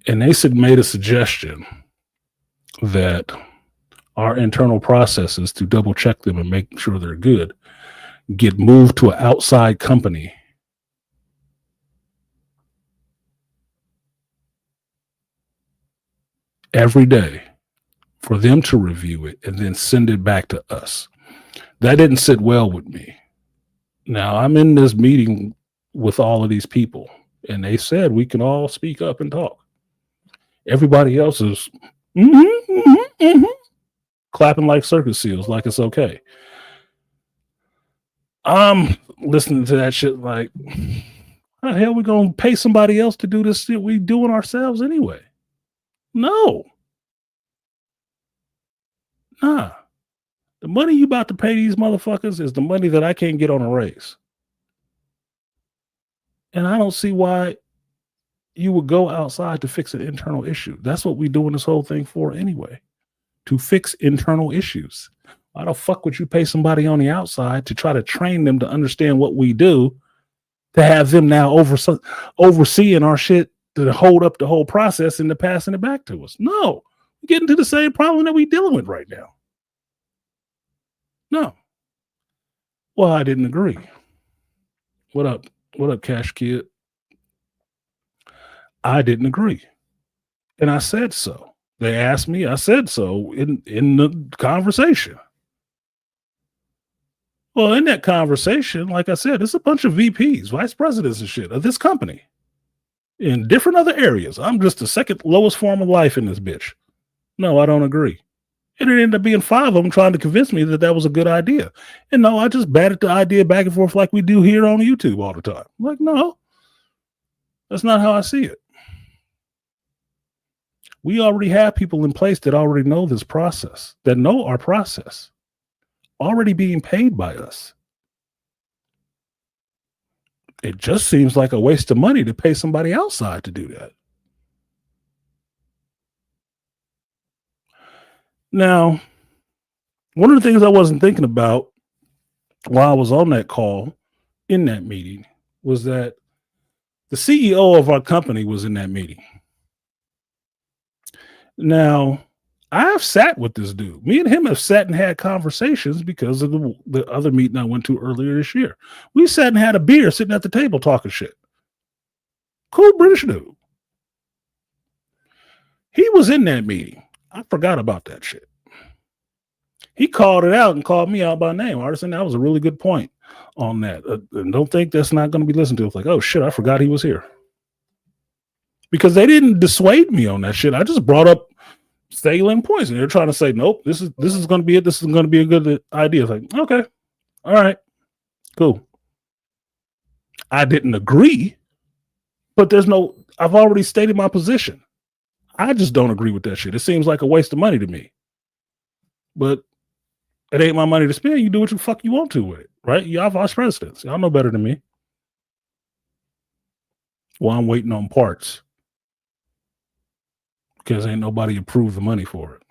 And they made a suggestion that our internal processes to double check them and make sure they're good get moved to an outside company every day for them to review it and then send it back to us. That didn't sit well with me. Now, I'm in this meeting with all of these people, and they said we can all speak up and talk. Everybody else is clapping like circus seals, like it's okay. I'm listening to that shit like, how the hell we gonna pay somebody else to do this shit we doing ourselves anyway? No. Nah. The money you about to pay these motherfuckers is the money that I can't get on a raise. And I don't see why you would go outside to fix an internal issue. That's what we doing this whole thing for anyway, to fix internal issues. Why the fuck would you pay somebody on the outside to try to train them to understand what we do, to have them now overseeing our shit to hold up the whole process and to passing it back to us? No, we're getting to the same problem that we're dealing with right now. No. Well, I didn't agree. What up? What up, Cash Kid? I didn't agree. And I said so. They asked me, I said so in the conversation. Well, in that conversation, like I said, it's a bunch of VPs, vice presidents and shit of this company in different other areas. I'm just the second lowest form of life in this bitch. No, I don't agree. And it ended up being 5 of them trying to convince me that that was a good idea. And no, I just batted the idea back and forth like we do here on YouTube all the time. I'm like, no, that's not how I see it. We already have people in place that already know this process, that know our process, already being paid by us. It just seems like a waste of money to pay somebody outside to do that. Now, one of the things I wasn't thinking about while I was on that call in that meeting was that the CEO of our company was in that meeting. Now, I've sat with this dude. Me and him have sat and had conversations because of the other meeting I went to earlier this year. We sat and had a beer sitting at the table talking shit. Cool British dude. He was in that meeting. I forgot about that shit. He called it out and called me out by name. Artisan, that was a really good point on that. And don't think that's not going to be listened to. It's like, oh shit, I forgot he was here. Because they didn't dissuade me on that shit. I just brought up salient points, and they're trying to say, nope, this is going to be it. This is going to be a good idea. It's like, okay, all right, cool. I didn't agree, but I've already stated my position. I just don't agree with that shit. It seems like a waste of money to me. But it ain't my money to spend. You do what the fuck you want to with it, right? Y'all vice presidents. Y'all know better than me. Well, I'm waiting on parts because ain't nobody approved the money for it.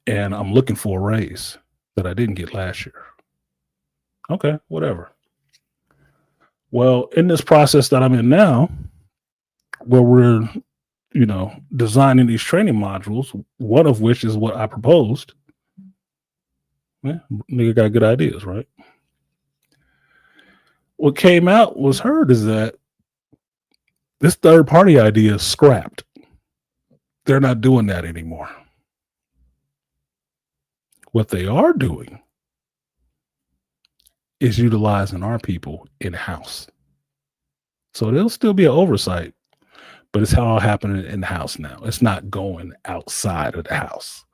And I'm looking for a raise that I didn't get last year. Okay, whatever. Well, in this process that I'm in now, where we're, designing these training modules, one of which is what I proposed. Yeah, nigga got good ideas, right? What came out was heard is that this third party idea is scrapped. They're not doing that anymore. What they are doing is utilizing our people in-house. So there'll still be an oversight, but it's all happening in-house now. It's not going outside of the house.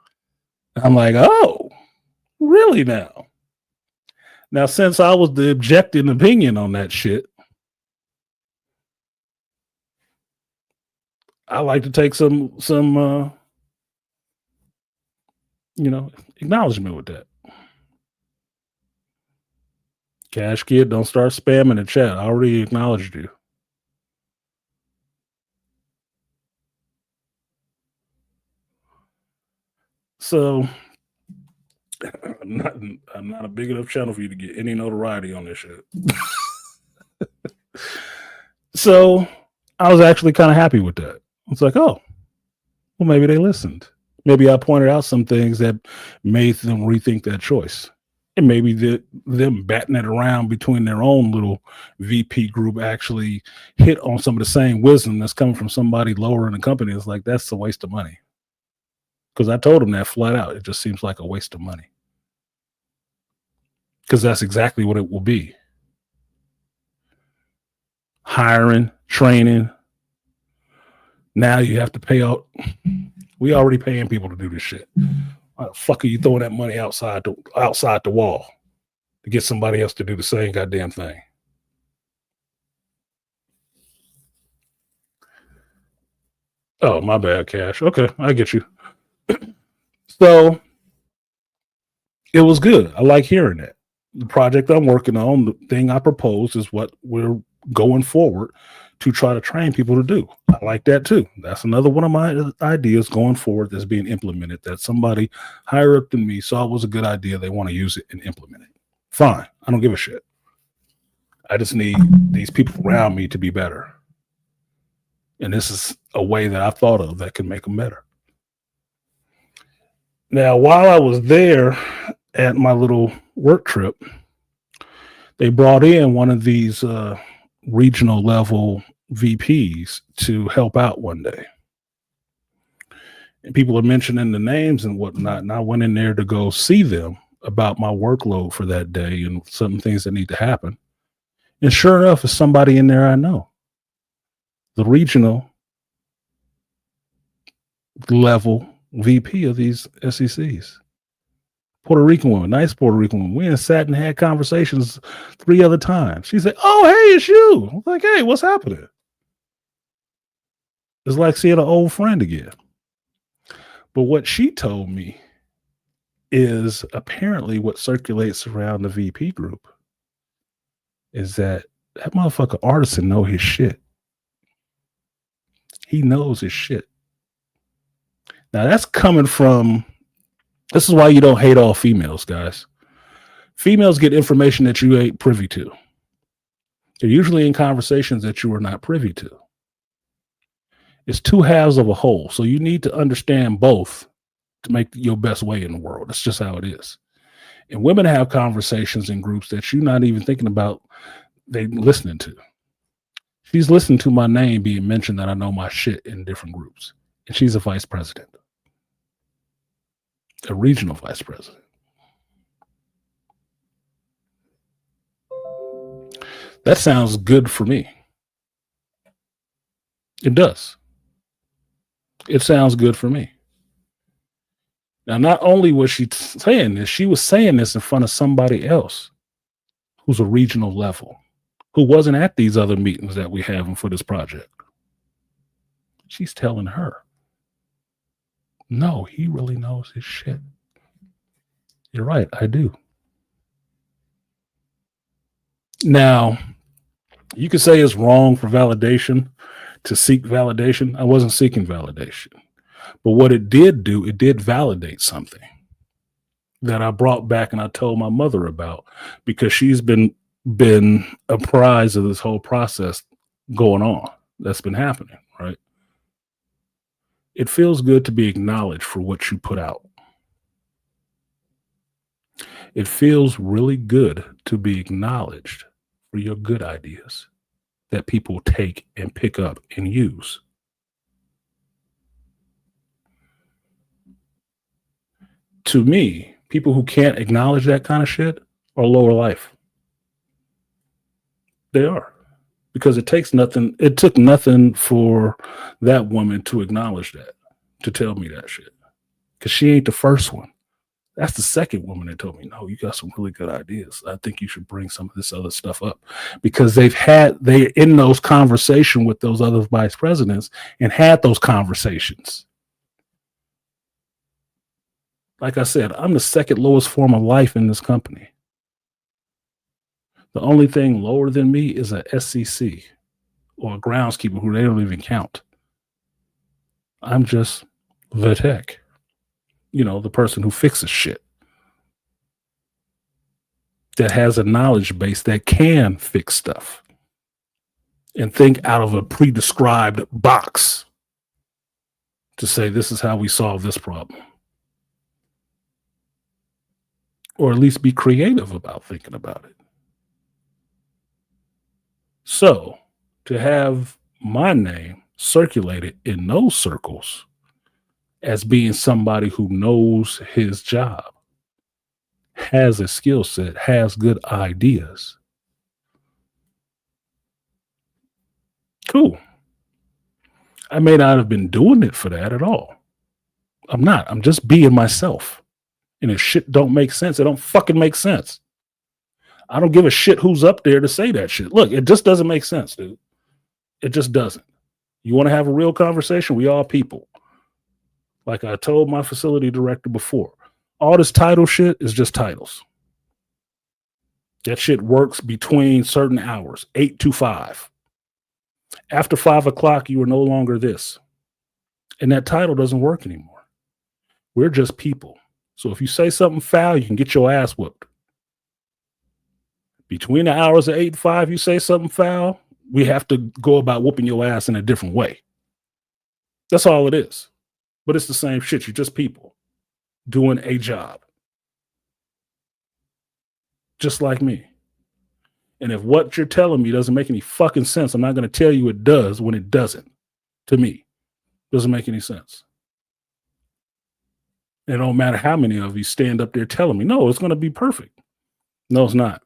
I'm like, oh, really now? Now, since I was the objecting opinion on that shit, I like to take some acknowledgement with that. Cash Kid, don't start spamming the chat. I already acknowledged you. So I'm not a big enough channel for you to get any notoriety on this shit. So I was actually kind of happy with that. It's like, oh, well, maybe they listened. Maybe I pointed out some things that made them rethink that choice. And maybe them batting it around between their own little VP group actually hit on some of the same wisdom that's coming from somebody lower in the company. It's like, that's a waste of money. Because I told them that flat out. It just seems like a waste of money. Because that's exactly what it will be. Hiring, training. Now you have to pay out. We already paying people to do this shit. Why the fuck are you throwing that money outside the wall to get somebody else to do the same goddamn thing? Oh, my bad, Cash. Okay, I get you. So it was good. I like hearing that. The project I'm working on, the thing I proposed, is what we're going forward to try to train people to do. I like that too. That's another one of my ideas going forward that's being implemented, that somebody higher up than me saw it was a good idea. They want to use it and implement it. Fine. I don't give a shit. I just need these people around me to be better. And this is a way that I've thought of that can make them better. Now, while I was there at my little work trip, they brought in one of these regional level VPs to help out one day. And people are mentioning the names and whatnot. And I went in there to go see them about my workload for that day and some things that need to happen. And sure enough, it's somebody in there I know. The regional level VP of these SECs. Puerto Rican woman, nice Puerto Rican woman. We sat and had conversations 3 other times. She said, "Oh, hey, it's you." I'm like, "Hey, what's happening?" It's like seeing an old friend again. But what she told me is apparently what circulates around the VP group is that motherfucker artisan know his shit. He knows his shit. Now that's coming from, this is why you don't hate all females, guys. Females get information that you ain't privy to. They're usually in conversations that you are not privy to. It's 2 halves of a whole. So you need to understand both to make your best way in the world. That's just how it is. And women have conversations in groups that you're not even thinking about they listening to. She's listened to my name being mentioned that I know my shit in different groups. And she's a vice president. A regional vice president. That sounds good for me. It does. It sounds good for me. Now, not only was she saying this, she was saying this in front of somebody else who's a regional level, who wasn't at these other meetings that we have for this project. She's telling her, no, he really knows his shit. You're right, I do. Now, you could say it's wrong for validation to seek validation. I wasn't seeking validation. But what it did do, it did validate something that I brought back and I told my mother about, because she's been apprised of this whole process going on that's been happening, right? It feels good to be acknowledged for what you put out. It feels really good to be acknowledged for your good ideas that people take and pick up and use. To me, people who can't acknowledge that kind of shit are lower life. They are. Because it took nothing for that woman to acknowledge that, to tell me that shit. Because she ain't the first one. That's the second woman that told me, no, you got some really good ideas. I think you should bring some of this other stuff up. Because they're in those conversations with those other vice presidents and had those conversations. Like I said, I'm the second lowest form of life in this company. The only thing lower than me is a SCC or a groundskeeper who they don't even count. I'm just the tech. The person who fixes shit. That has a knowledge base that can fix stuff. And think out of a pre-described box to say, this is how we solve this problem. Or at least be creative about thinking about it. So, to have my name circulated in those circles as being somebody who knows his job, has a skill set, has good ideas. Cool. I may not have been doing it for that at all. I'm not. I'm just being myself. And if shit don't make sense, it don't fucking make sense. I don't give a shit who's up there to say that shit. Look, it just doesn't make sense, dude. It just doesn't. You want to have a real conversation? We all people. Like I told my facility director before, all this title shit is just titles. That shit works between certain hours, 8 to 5. After 5 o'clock, you are no longer this. And that title doesn't work anymore. We're just people. So if you say something foul, you can get your ass whooped. Between the hours of 8 and 5, you say something foul, we have to go about whooping your ass in a different way. That's all it is. But it's the same shit. You're just people doing a job. Just like me. And if what you're telling me doesn't make any fucking sense, I'm not going to tell you it does when it doesn't. To me, it doesn't make any sense. It don't matter how many of you stand up there telling me, no, it's going to be perfect. No, it's not.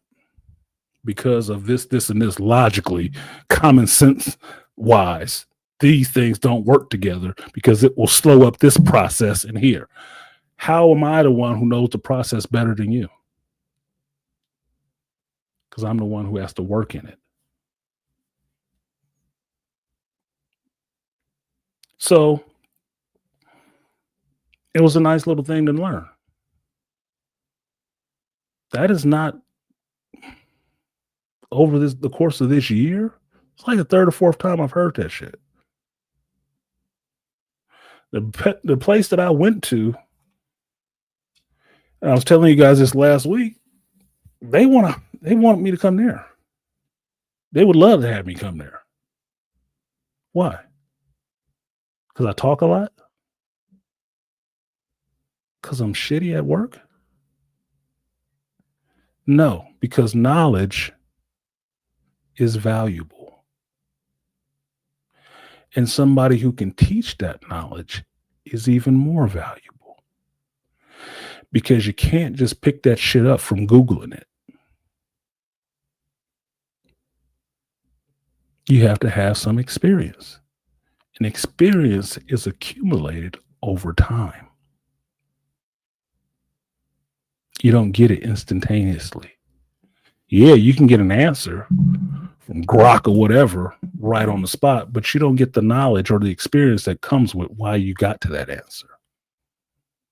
Because of this, and this logically, common sense wise, these things don't work together because it will slow up this process in here. How am I the one who knows the process better than you? Because I'm the one who has to work in it. So it was a nice little thing to learn. That is not over the course of this year. It's like the third or fourth time I've heard that shit. The place that I went to, and I was telling you guys this last week, they want me to come there. They would love to have me come there. Why? Because I talk a lot? Because I'm shitty at work? No, because knowledge is valuable. And somebody who can teach that knowledge is even more valuable. Because you can't just pick that shit up from Googling it. You have to have some experience. And experience is accumulated over time. You don't get it instantaneously. Yeah, you can get an answer from Grok or whatever right on the spot, but you don't get the knowledge or the experience that comes with why you got to that answer.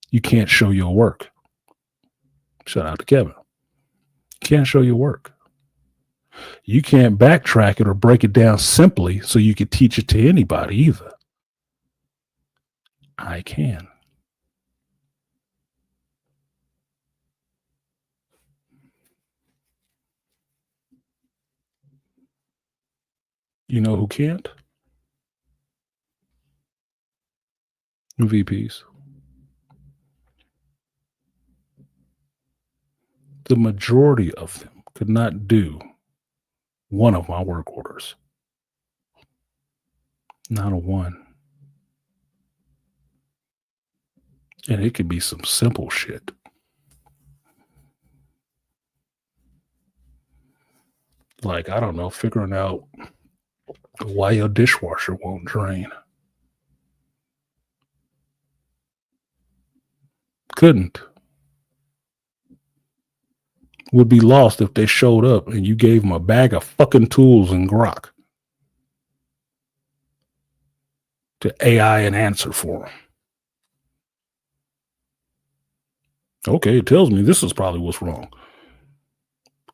You can't show your work. Shout out to Kevin. Can't show your work. You can't backtrack it or break it down simply so you can teach it to anybody either. I can. You know who can't? VPs. The majority of them could not do one of my work orders. Not a one. And it could be some simple shit. Like, I don't know, figuring out why your dishwasher won't drain. Couldn't. Would be lost if they showed up and you gave them a bag of fucking tools and grok to AI an answer for them. Okay, it tells me this is probably what's wrong.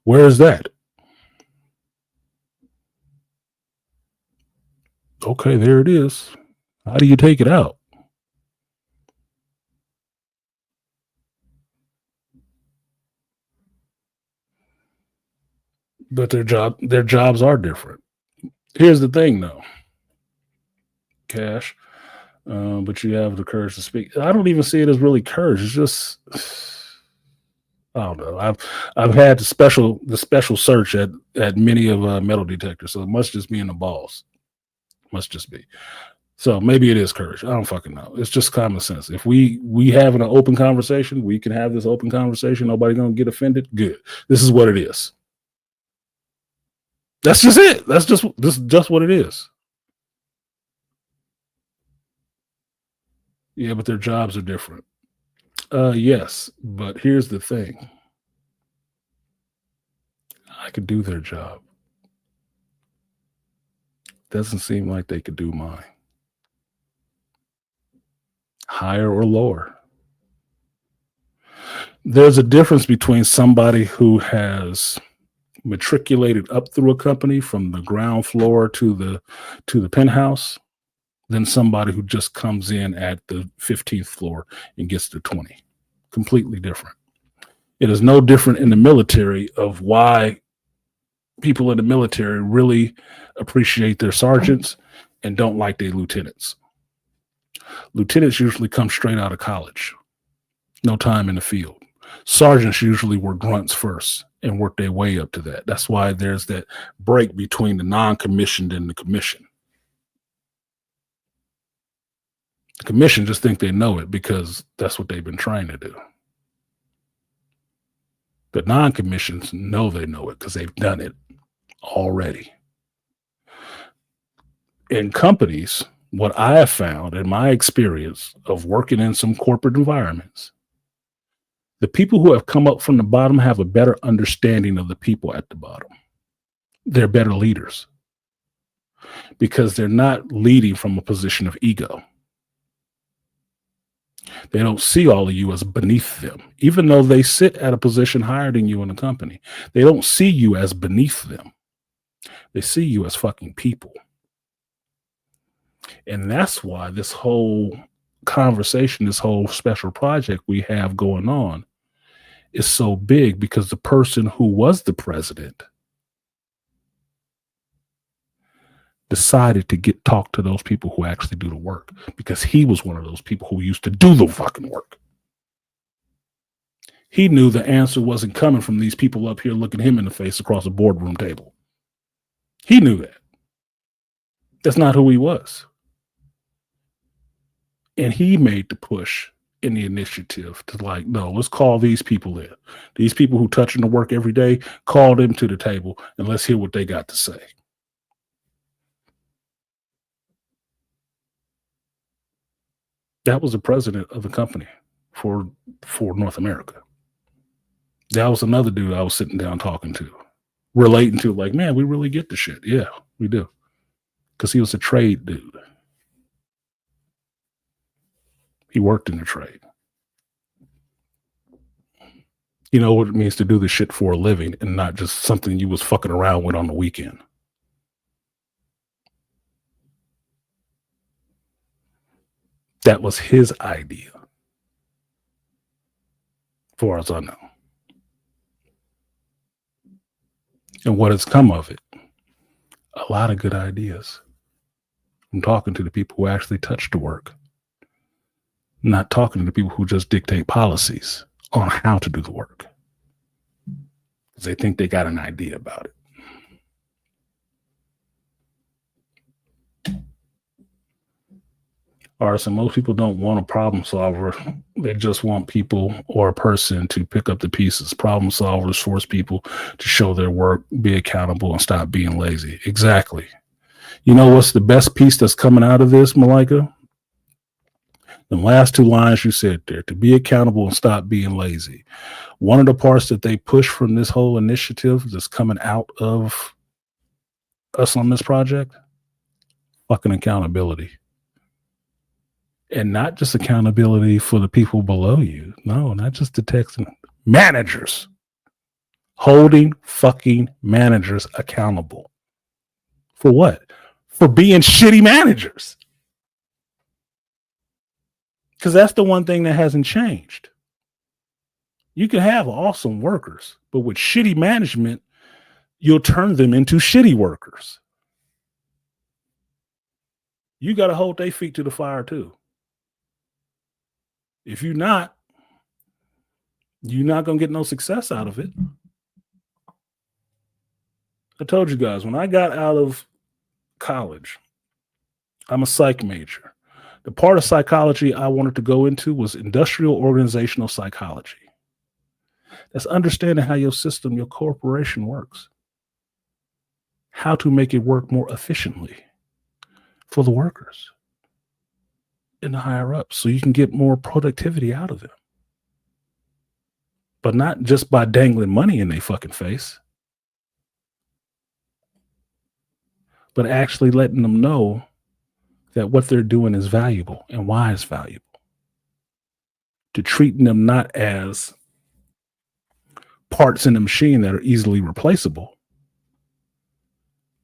Where is that? Okay, there it is. How do you take it out? But their jobs are different. Here's the thing, though, Cash. But you have the courage to speak. I don't even see it as really courage. It's just, I don't know. I've had the special search at many of metal detectors, so it must just be in the balls. Must just be. So maybe it is courage. I don't fucking know. It's just common sense. If we having an open conversation, we can have this open conversation. Nobody gonna get offended. Good. This is what it is. That's just it. This is just what it is. Yeah, but their jobs are different. Yes, but here's the thing. I could do their job. Doesn't seem like they could do mine. Higher or lower. There's a difference between somebody who has matriculated up through a company from the ground floor to the penthouse than somebody who just comes in at the 15th floor and gets to 20. Completely different. It is no different in the military of why people in the military really appreciate their sergeants and don't like their lieutenants. Lieutenants usually come straight out of college. No time in the field. Sergeants usually were grunts first and work their way up to that. That's why there's that break between the non-commissioned and the commissioned. The commission just think they know it because that's what they've been trying to do. The non-commissions know they know it because they've done it already. In companies, what I have found in my experience of working in some corporate environments, the people who have come up from the bottom have a better understanding of the people at the bottom. They're better leaders because they're not leading from a position of ego. They don't see all of you as beneath them, even though they sit at a position higher than you in the company. They don't see you as beneath them. They see you as fucking people. And that's why this whole conversation, this whole special project we have going on is so big, because the person who was the president decided to talk to those people who actually do the work, because he was one of those people who used to do the fucking work. He knew the answer wasn't coming from these people up here looking him in the face across a boardroom table. He knew that. That's not who he was. And he made the push in the initiative to like, no, let's call these people in. These people who touching the work every day, call them to the table and let's hear what they got to say. That was the president of the company for North America. That was another dude I was sitting down talking to, relating to, like, man, we really get the shit. Yeah, we do. because he was a trade dude. He worked in the trade. You know what it means to do this shit for a living and not just something you was fucking around with on the weekend. That was his idea, as far as I know. And what has come of it? A lot of good ideas. I'm talking to the people who actually touch the work, not talking to the people who just dictate policies on how to do the work. Because they think they got an idea about it. All right, so most people don't want a problem solver. They just want people or a person to pick up the pieces. Problem solvers force people to show their work, be accountable, and stop being lazy. Exactly. You know what's the best piece that's coming out of this, Malika? The last two lines you said there, to be accountable and stop being lazy. One of the parts that they push from this whole initiative that's coming out of us on this project, fucking accountability. And not just accountability for the people below you. No, not just the text. Managers. Holding fucking managers accountable. For what? For being shitty managers. Because that's the one thing that hasn't changed. You can have awesome workers, but with shitty management, you'll turn them into shitty workers. You got to hold their feet to the fire too. If you're not going to get no success out of it. I told you guys, when I got out of college, I'm a psych major. The part of psychology I wanted to go into was industrial organizational psychology. That's understanding how your system, your corporation works. How to make it work more efficiently for the workers and the higher ups so you can get more productivity out of them. But not just by dangling money in their fucking face, but actually letting them know that what they're doing is valuable and why it's valuable. To treating them not as parts in the machine that are easily replaceable,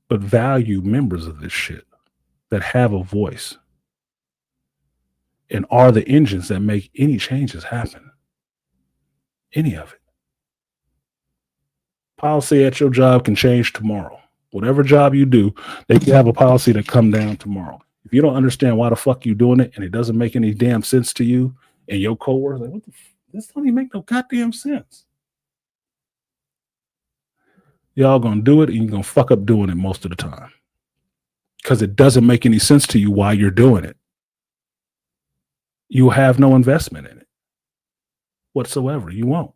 but value members of this shit that have a voice and are the engines that make any changes happen. Any of it. Policy at your job can change tomorrow. Whatever job you do, they can have a policy that come down tomorrow. If you don't understand why the fuck you doing it and it doesn't make any damn sense to you and your coworkers, like, this don't even make no goddamn sense. Y'all gonna do it and you're gonna fuck up doing it most of the time. Because it doesn't make any sense to you why you're doing it. You have no investment in it whatsoever. You won't.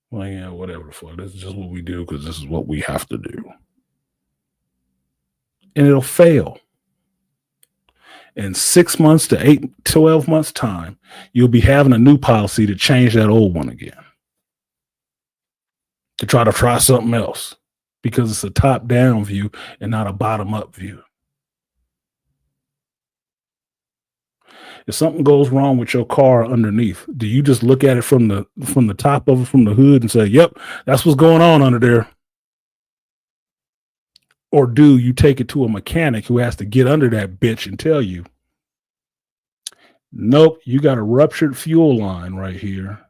Well, yeah, whatever the fuck. This is just what we do because this is what we have to do. And it'll fail. In 6 months to 12 months time, you'll be having a new policy to change that old one again. To try something else because it's a top-down view and not a bottom-up view. If something goes wrong with your car underneath, do you just look at it from the top of it, from the hood, and say, "Yep, that's what's going on under there"? Or do you take it to a mechanic who has to get under that bitch and tell you, "Nope, you got a ruptured fuel line right here,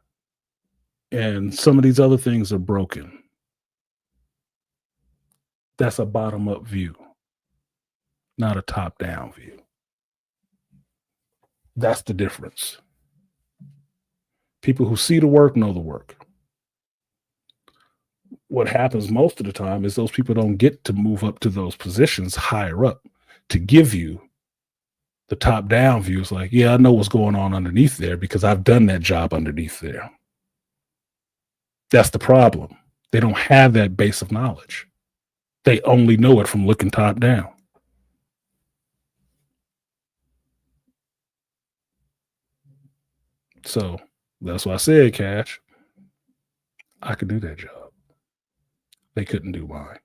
and some of these other things are broken"? That's a bottom-up view, not a top-down view. That's the difference. People who see the work know the work. What happens most of the time is those people don't get to move up to those positions higher up to give you the top-down view. It's like, yeah, I know what's going on underneath there because I've done that job underneath there. That's the problem. They don't have that base of knowledge. They only know it from looking top down. So that's why I said, Cash, I could do that job. They couldn't do mine.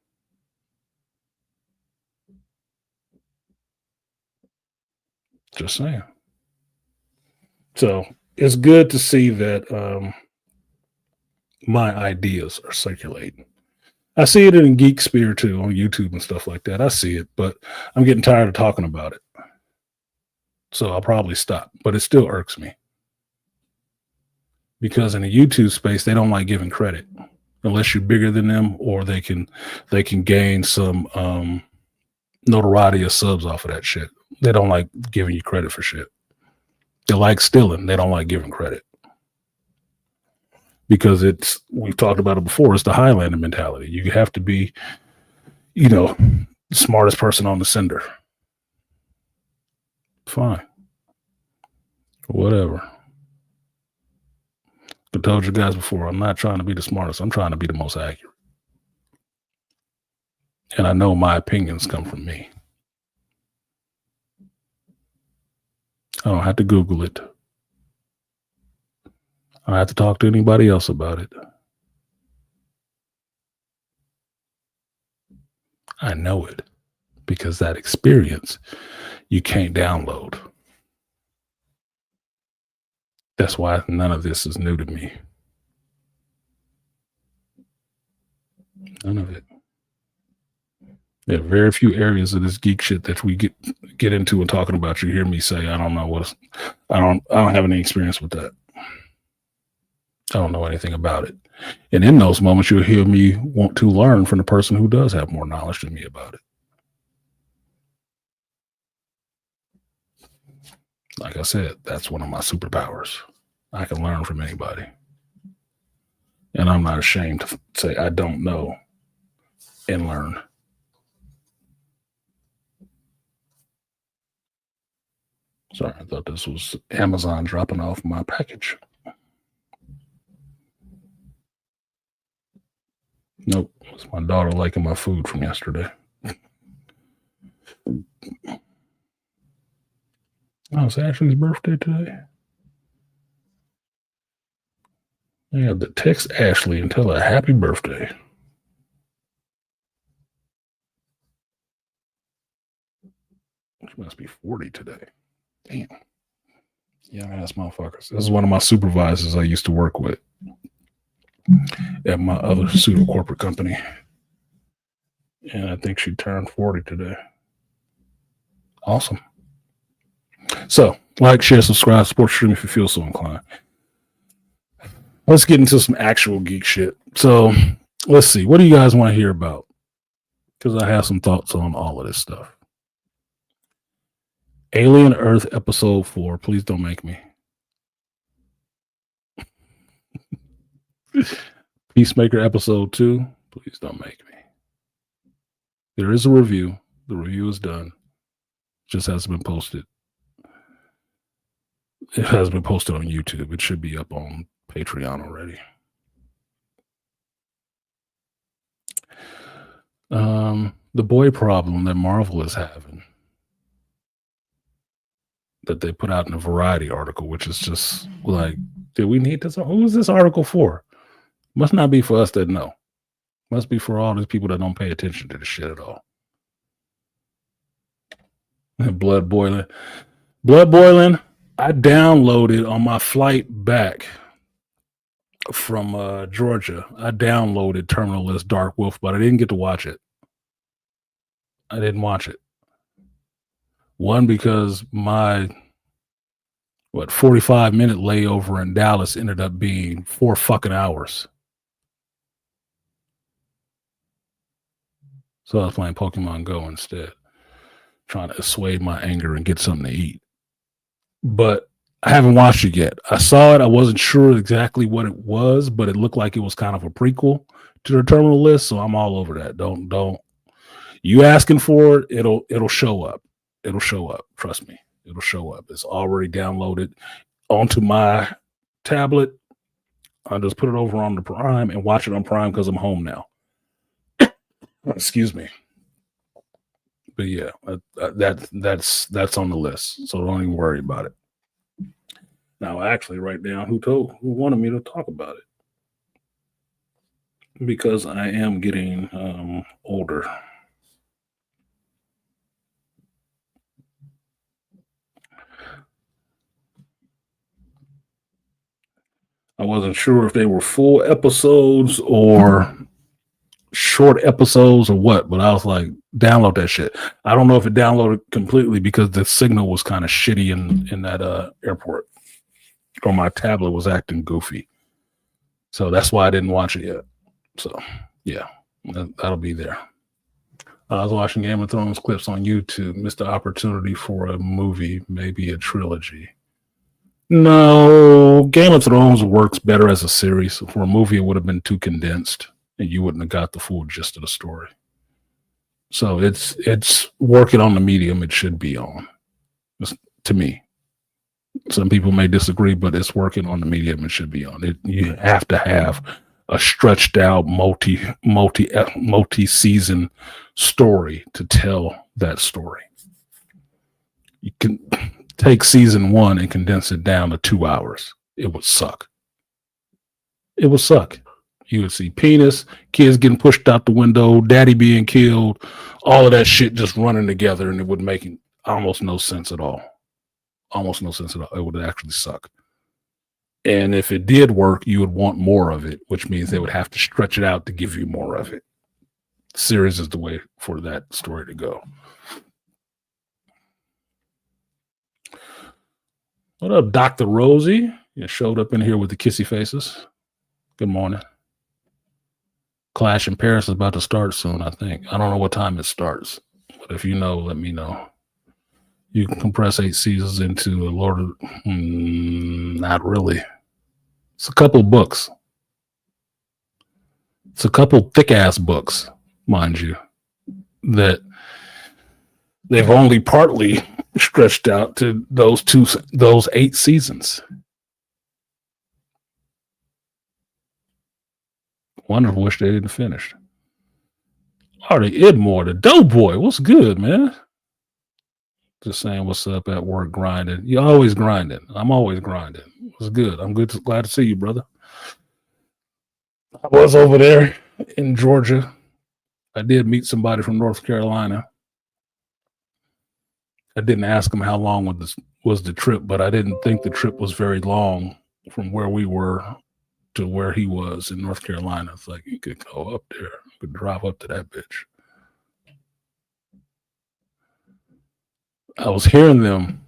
Just saying. So it's good to see that my ideas are circulating. I see it in Geek Spear too on YouTube and stuff like that. I see it, but I'm getting tired of talking about it. So I'll probably stop, but it still irks me. Because in the YouTube space, they don't like giving credit unless you're bigger than them, or they can gain some notoriety or subs off of that shit. They don't like giving you credit for shit. They like stealing. They don't like giving credit. Because we've talked about it before, it's the Highlander mentality. You have to be, the smartest person on the sender. Fine. Whatever. I told you guys before, I'm not trying to be the smartest. I'm trying to be the most accurate. And I know my opinions come from me. I don't have to Google it. I don't have to talk to anybody else about it. I know it because that experience you can't download. That's why none of this is new to me. None of it. There are very few areas of this geek shit that we get into and talking about. You hear me say, I don't know I don't have any experience with that. I don't know anything about it. And in those moments, you'll hear me want to learn from the person who does have more knowledge than me about it. Like I said, that's one of my superpowers. I can learn from anybody. And I'm not ashamed to say I don't know and learn. Sorry, I thought this was Amazon dropping off my package. Nope, it's my daughter liking my food from yesterday. Oh, it's Ashley's birthday today. I have to text Ashley and tell her happy birthday. She must be 40 today. Damn. Young ass motherfuckers. This is one of my supervisors I used to work with at my other pseudo corporate company. And I think she turned 40 today. Awesome. So, like, share, subscribe, support stream if you feel so inclined. Let's get into some actual geek shit. So, let's see. What do you guys want to hear about? Because I have some thoughts on all of this stuff. Alien Earth Episode 4. Please don't make me. Peacemaker Episode 2. Please don't make me. There is a review. The review is done. Just hasn't been posted. It has been posted on YouTube. It should be up on Patreon already. The boy problem that Marvel is having, that they put out in a Variety article, which is just like, did we need this? Who is this article for? Must not be for us that know. Must be for all these people that don't pay attention to the shit at all. Blood boiling. I downloaded on my flight back from Georgia. I downloaded Terminal List Dark Wolf, but I didn't get to watch it. I didn't watch it. One, because my 45-minute layover in Dallas ended up being 4 fucking hours. So I was playing Pokemon Go instead, trying to assuage my anger and get something to eat. But I haven't watched it yet. I saw it. I wasn't sure exactly what it was, but it looked like it was kind of a prequel to the Terminal List. So I'm all over that. Don't you asking for it? It'll show up. It'll show up. Trust me. It'll show up. It's already downloaded onto my tablet. I just put it over on the Prime and watch it on Prime because I'm home now. Excuse me. But yeah, that's on the list. So don't even worry about it. Now, I actually write down who wanted me to talk about it, because I am getting older. I wasn't sure if they were full episodes or short episodes or what, but I was like, download that shit. I don't know if it downloaded completely because the signal was kind of shitty in that airport, or my tablet was acting goofy. So that's why I didn't watch it yet. So yeah, that'll be there. I was watching Game of Thrones clips on YouTube. Missed the opportunity for a movie, maybe a trilogy. No, Game of Thrones works better as a series. For a movie, it would have been too condensed, and you wouldn't have got the full gist of the story. So it's working on the medium it should be on, to me. Some people may disagree, but it's working on the medium it should be on. You have to have a stretched out multi-season story to tell that story. You can take season 1 and condense it down to 2 hours. It would suck. It would suck. You would see penis, kids getting pushed out the window, daddy being killed, all of that shit just running together, and it would make almost no sense at all. Almost no sense at all. It would actually suck. And if it did work, you would want more of it, which means they would have to stretch it out to give you more of it. Series is the way for that story to go. What up, Dr. Rosie? You showed up in here with the kissy faces. Good morning. Clash in Paris is about to start soon, I think. I don't know what time it starts, but if you know, let me know. You can compress 8 seasons into a Lord of... not really. It's a couple books. It's a couple thick-ass books, mind you, that they've only partly stretched out to those 8 seasons. Wonder wish they didn't finish. Artie Idmore, the Doughboy. What's good, man? Just saying what's up at work grinding. You're always grinding. I'm always grinding. What's good? I'm glad to see you, brother. I was over there in Georgia. I did meet somebody from North Carolina. I didn't ask him how long was the trip, but I didn't think the trip was very long from where we were to where he was in North Carolina. It's like, you could go up there. You could drive up to that bitch. I was hearing them.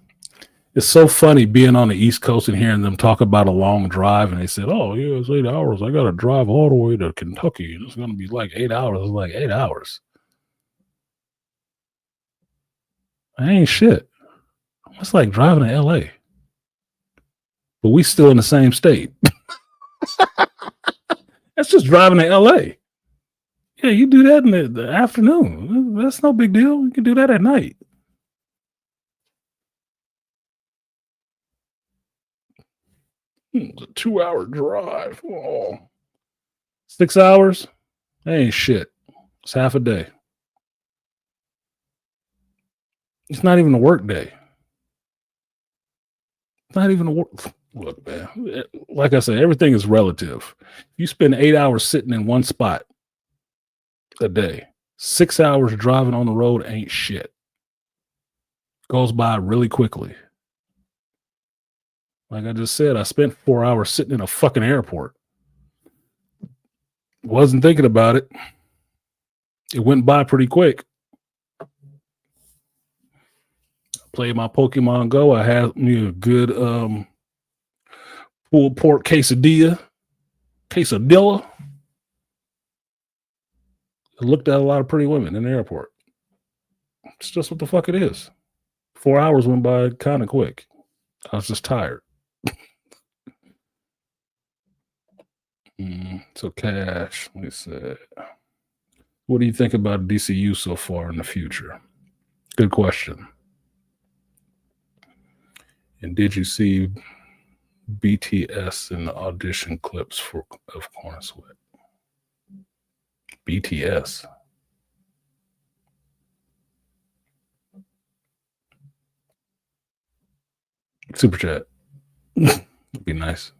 It's so funny being on the East Coast and hearing them talk about a long drive. And they said, oh, yeah, it's 8 hours. I got to drive all the way to Kentucky. And it's going to be like 8 hours. It's like 8 hours. I ain't shit. It's like driving to LA. But we still in the same state. That's just driving to LA. Yeah, you do that in the afternoon. That's no big deal. You can do that at night. It's a 2-hour drive. Oh. 6 hours? That ain't shit. It's half a day. It's not even a work day. It's not even a work. Look, man. Like I said, everything is relative. You spend 8 hours sitting in one spot a day. 6 hours driving on the road ain't shit. Goes by really quickly. Like I just said, I spent 4 hours sitting in a fucking airport. Wasn't thinking about it. It went by pretty quick. Played my Pokemon Go. I had me a good pulled pork quesadilla. I looked at a lot of pretty women in the airport. It's just what the fuck it is. 4 hours went by kind of quick. I was just tired. So Cash, let me see. What do you think about DCU so far in the future? Good question. And did you see BTS in the audition clips of Corner Sweat? BTS. Super chat. It'd be nice.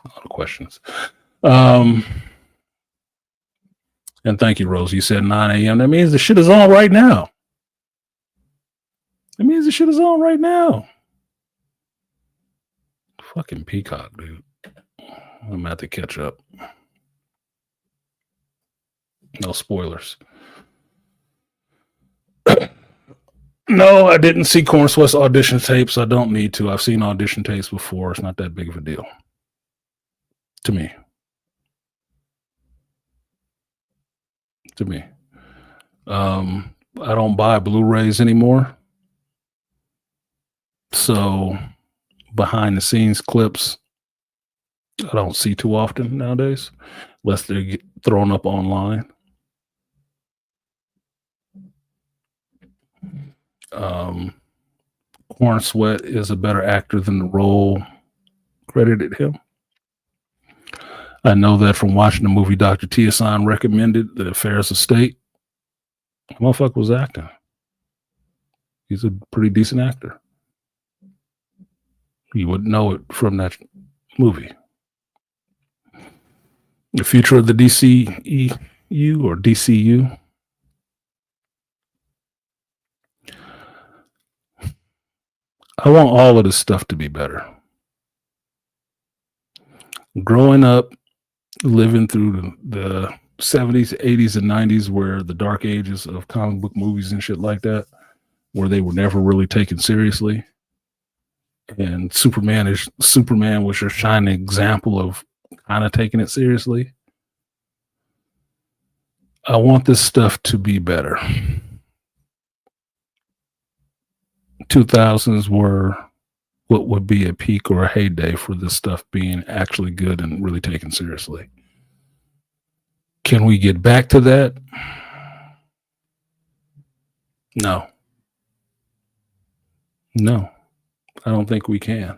A lot of questions. And thank you, Rose. You said 9 a.m. That means the shit is on right now. It means the shit is on right now. Fucking Peacock, dude. I'm gonna have to catch up. No spoilers. No, I didn't see Corn Sweat's audition tapes. I don't need to. I've seen audition tapes before. It's not that big of a deal to me. I don't buy Blu-rays anymore. So behind the scenes clips, I don't see too often nowadays, unless they get thrown up online. Corn Sweat is a better actor than the role credited him. I know that from watching the movie Dr. Tiasan recommended, The Affairs of State. The motherfucker was acting. He's a pretty decent actor. You would know it from that movie. The future of the DCEU or DCU. I want all of this stuff to be better. Growing up, living through the 70s, 80s, and 90s, where the dark ages of comic book movies and shit like that, where they were never really taken seriously. And Superman was your shining example of kind of taking it seriously. I want this stuff to be better. 2000s were what would be a peak or a heyday for this stuff being actually good and really taken seriously. Can we get back to that? No, I don't think we can.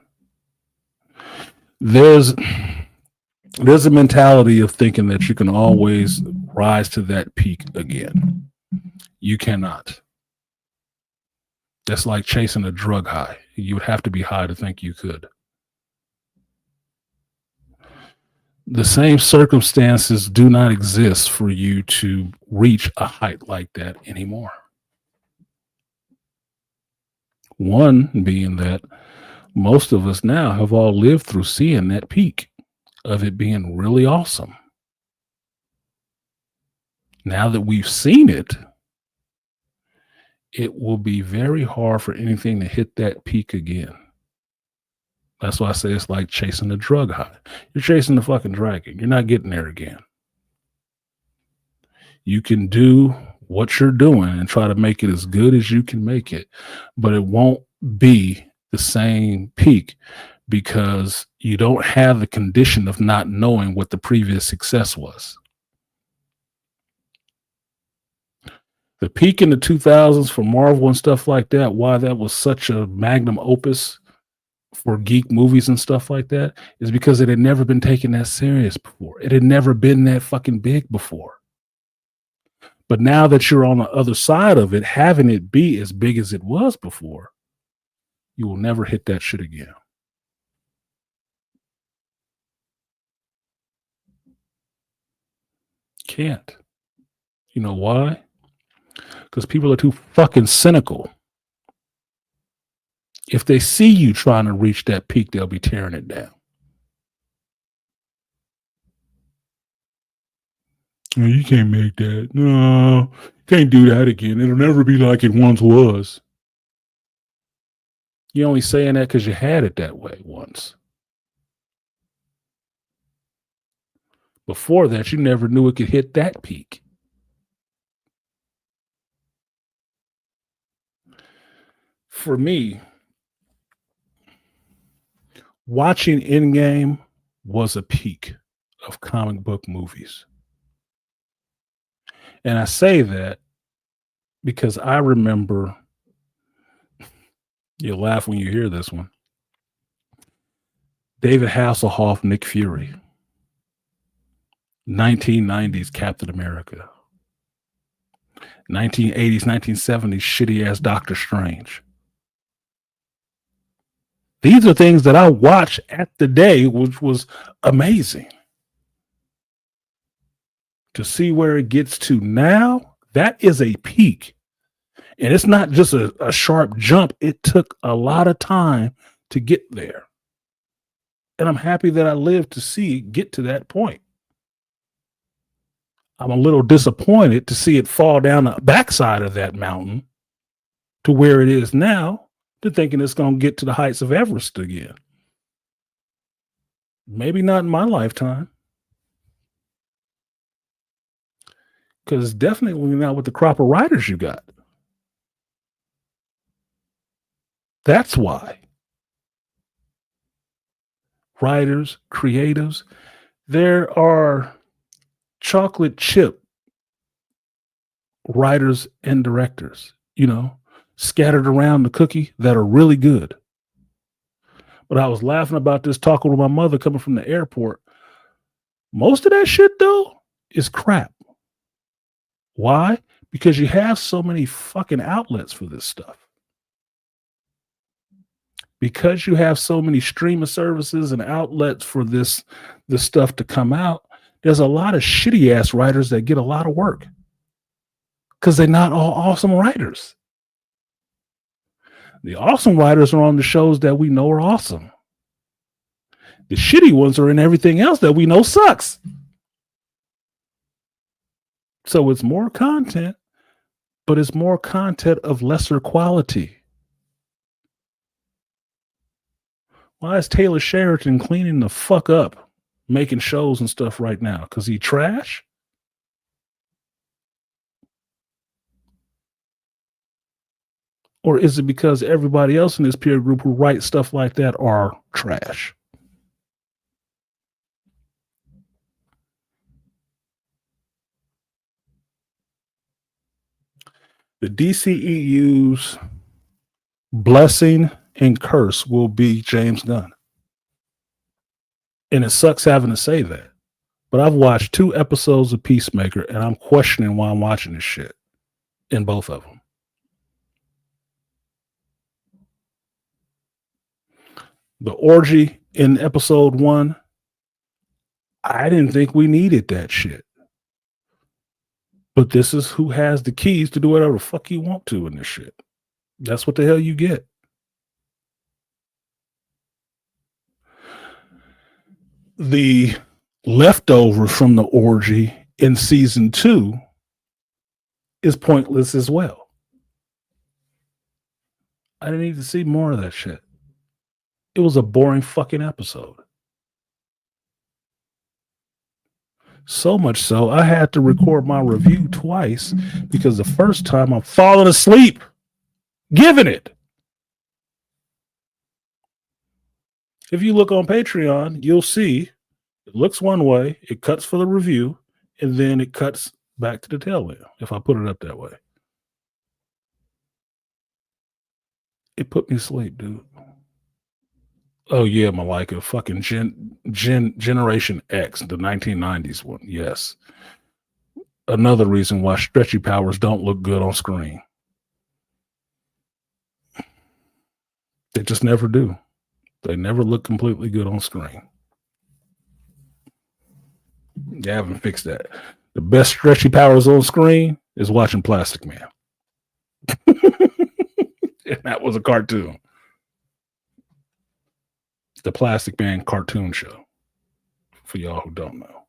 There's a mentality of thinking that you can always rise to that peak again. You cannot. That's like chasing a drug high. You would have to be high to think you could. The same circumstances do not exist for you to reach a height like that anymore. One being that most of us now have all lived through seeing that peak of it being really awesome. Now that we've seen it, it will be very hard for anything to hit that peak again. That's why I say it's like chasing a drug high. You're chasing the fucking dragon. You're not getting there again. You can do what you're doing and try to make it as good as you can make it, but it won't be the same peak because you don't have the condition of not knowing what the previous success was. The peak in the 2000s for Marvel and stuff like that, why that was such a magnum opus for geek movies and stuff like that, is because it had never been taken that serious before. It had never been that fucking big before. But now that you're on the other side of it, having it be as big as it was before, you will never hit that shit again. Can't. You know why? Because people are too fucking cynical. If they see you trying to reach that peak, they'll be tearing it down. Oh, you can't make that. No, can't do that again. It'll never be like it once was. You're only saying that because you had it that way once. Before that, you never knew it could hit that peak. For me, watching Endgame was a peak of comic book movies. And I say that because I remember, you'll laugh when you hear this one, David Hasselhoff, Nick Fury, 1990s Captain America, 1980s, 1970s shitty-ass Doctor Strange. These are things that I watched at the day, which was amazing. To see where it gets to now, that is a peak. And it's not just a sharp jump. It took a lot of time to get there. And I'm happy that I lived to see it get to that point. I'm a little disappointed to see it fall down the backside of that mountain to where it is now, to thinking it's going to get to the heights of Everest again. Maybe not in my lifetime. Because definitely not with the crop of writers you got. That's why. Writers, creatives, there are chocolate chip writers and directors, scattered around the cookie that are really good. But I was laughing about this talking with my mother coming from the airport. Most of that shit, though, is crap. Why? Because you have so many fucking outlets for this stuff. Because you have so many streaming services and outlets for this stuff to come out, there's a lot of shitty ass writers that get a lot of work. Because they're not all awesome writers. The awesome writers are on the shows that we know are awesome. The shitty ones are in everything else that we know sucks. So it's more content, but it's more content of lesser quality. Why is Taylor Sheridan cleaning the fuck up, making shows and stuff right now? Because he trash? Or is it because everybody else in this peer group who write stuff like that are trash? The DCEU's blessing and curse will be James Gunn. And it sucks having to say that. But I've watched 2 episodes of Peacemaker, and I'm questioning why I'm watching this shit in both of them. The orgy in episode 1, I didn't think we needed that shit. But this is who has the keys to do whatever the fuck you want to in this shit. That's what the hell you get. The leftover from the orgy in season 2 is pointless as well. I didn't need to see more of that shit. It was a boring fucking episode. So much so, I had to record my review twice because the first time I'm falling asleep giving it. If you look on Patreon, you'll see it looks one way, it cuts for the review, and then it cuts back to the tail end if I put it up that way. It put me to sleep, dude. Oh yeah, Malika, fucking Generation X, the 1990s one. Yes. Another reason why stretchy powers don't look good on screen. They just never do. They never look completely good on screen. They haven't fixed that. The best stretchy powers on screen is watching Plastic Man. And that was a cartoon. The Plastic Man cartoon show, for y'all who don't know.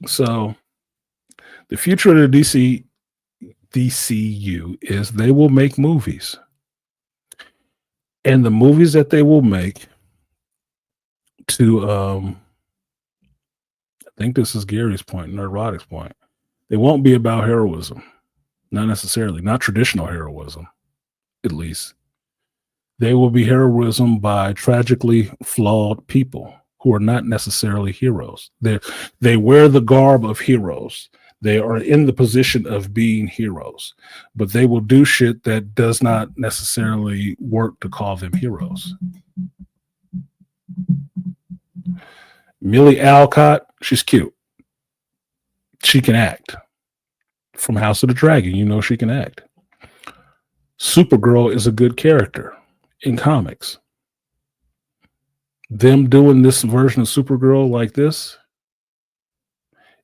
So the future of the DCU is they will make movies. And the movies that they will make to I think this is Gary's point, Nerdrotic's point. They won't be about heroism. Not necessarily. Not traditional heroism, at least. They will be heroism by tragically flawed people who are not necessarily heroes. They wear the garb of heroes. They are in the position of being heroes, but they will do shit that does not necessarily work to call them heroes. Millie Alcott, she's cute. She can act. From House of the Dragon, you know she can act. Supergirl is a good character in comics. Them doing this version of Supergirl like this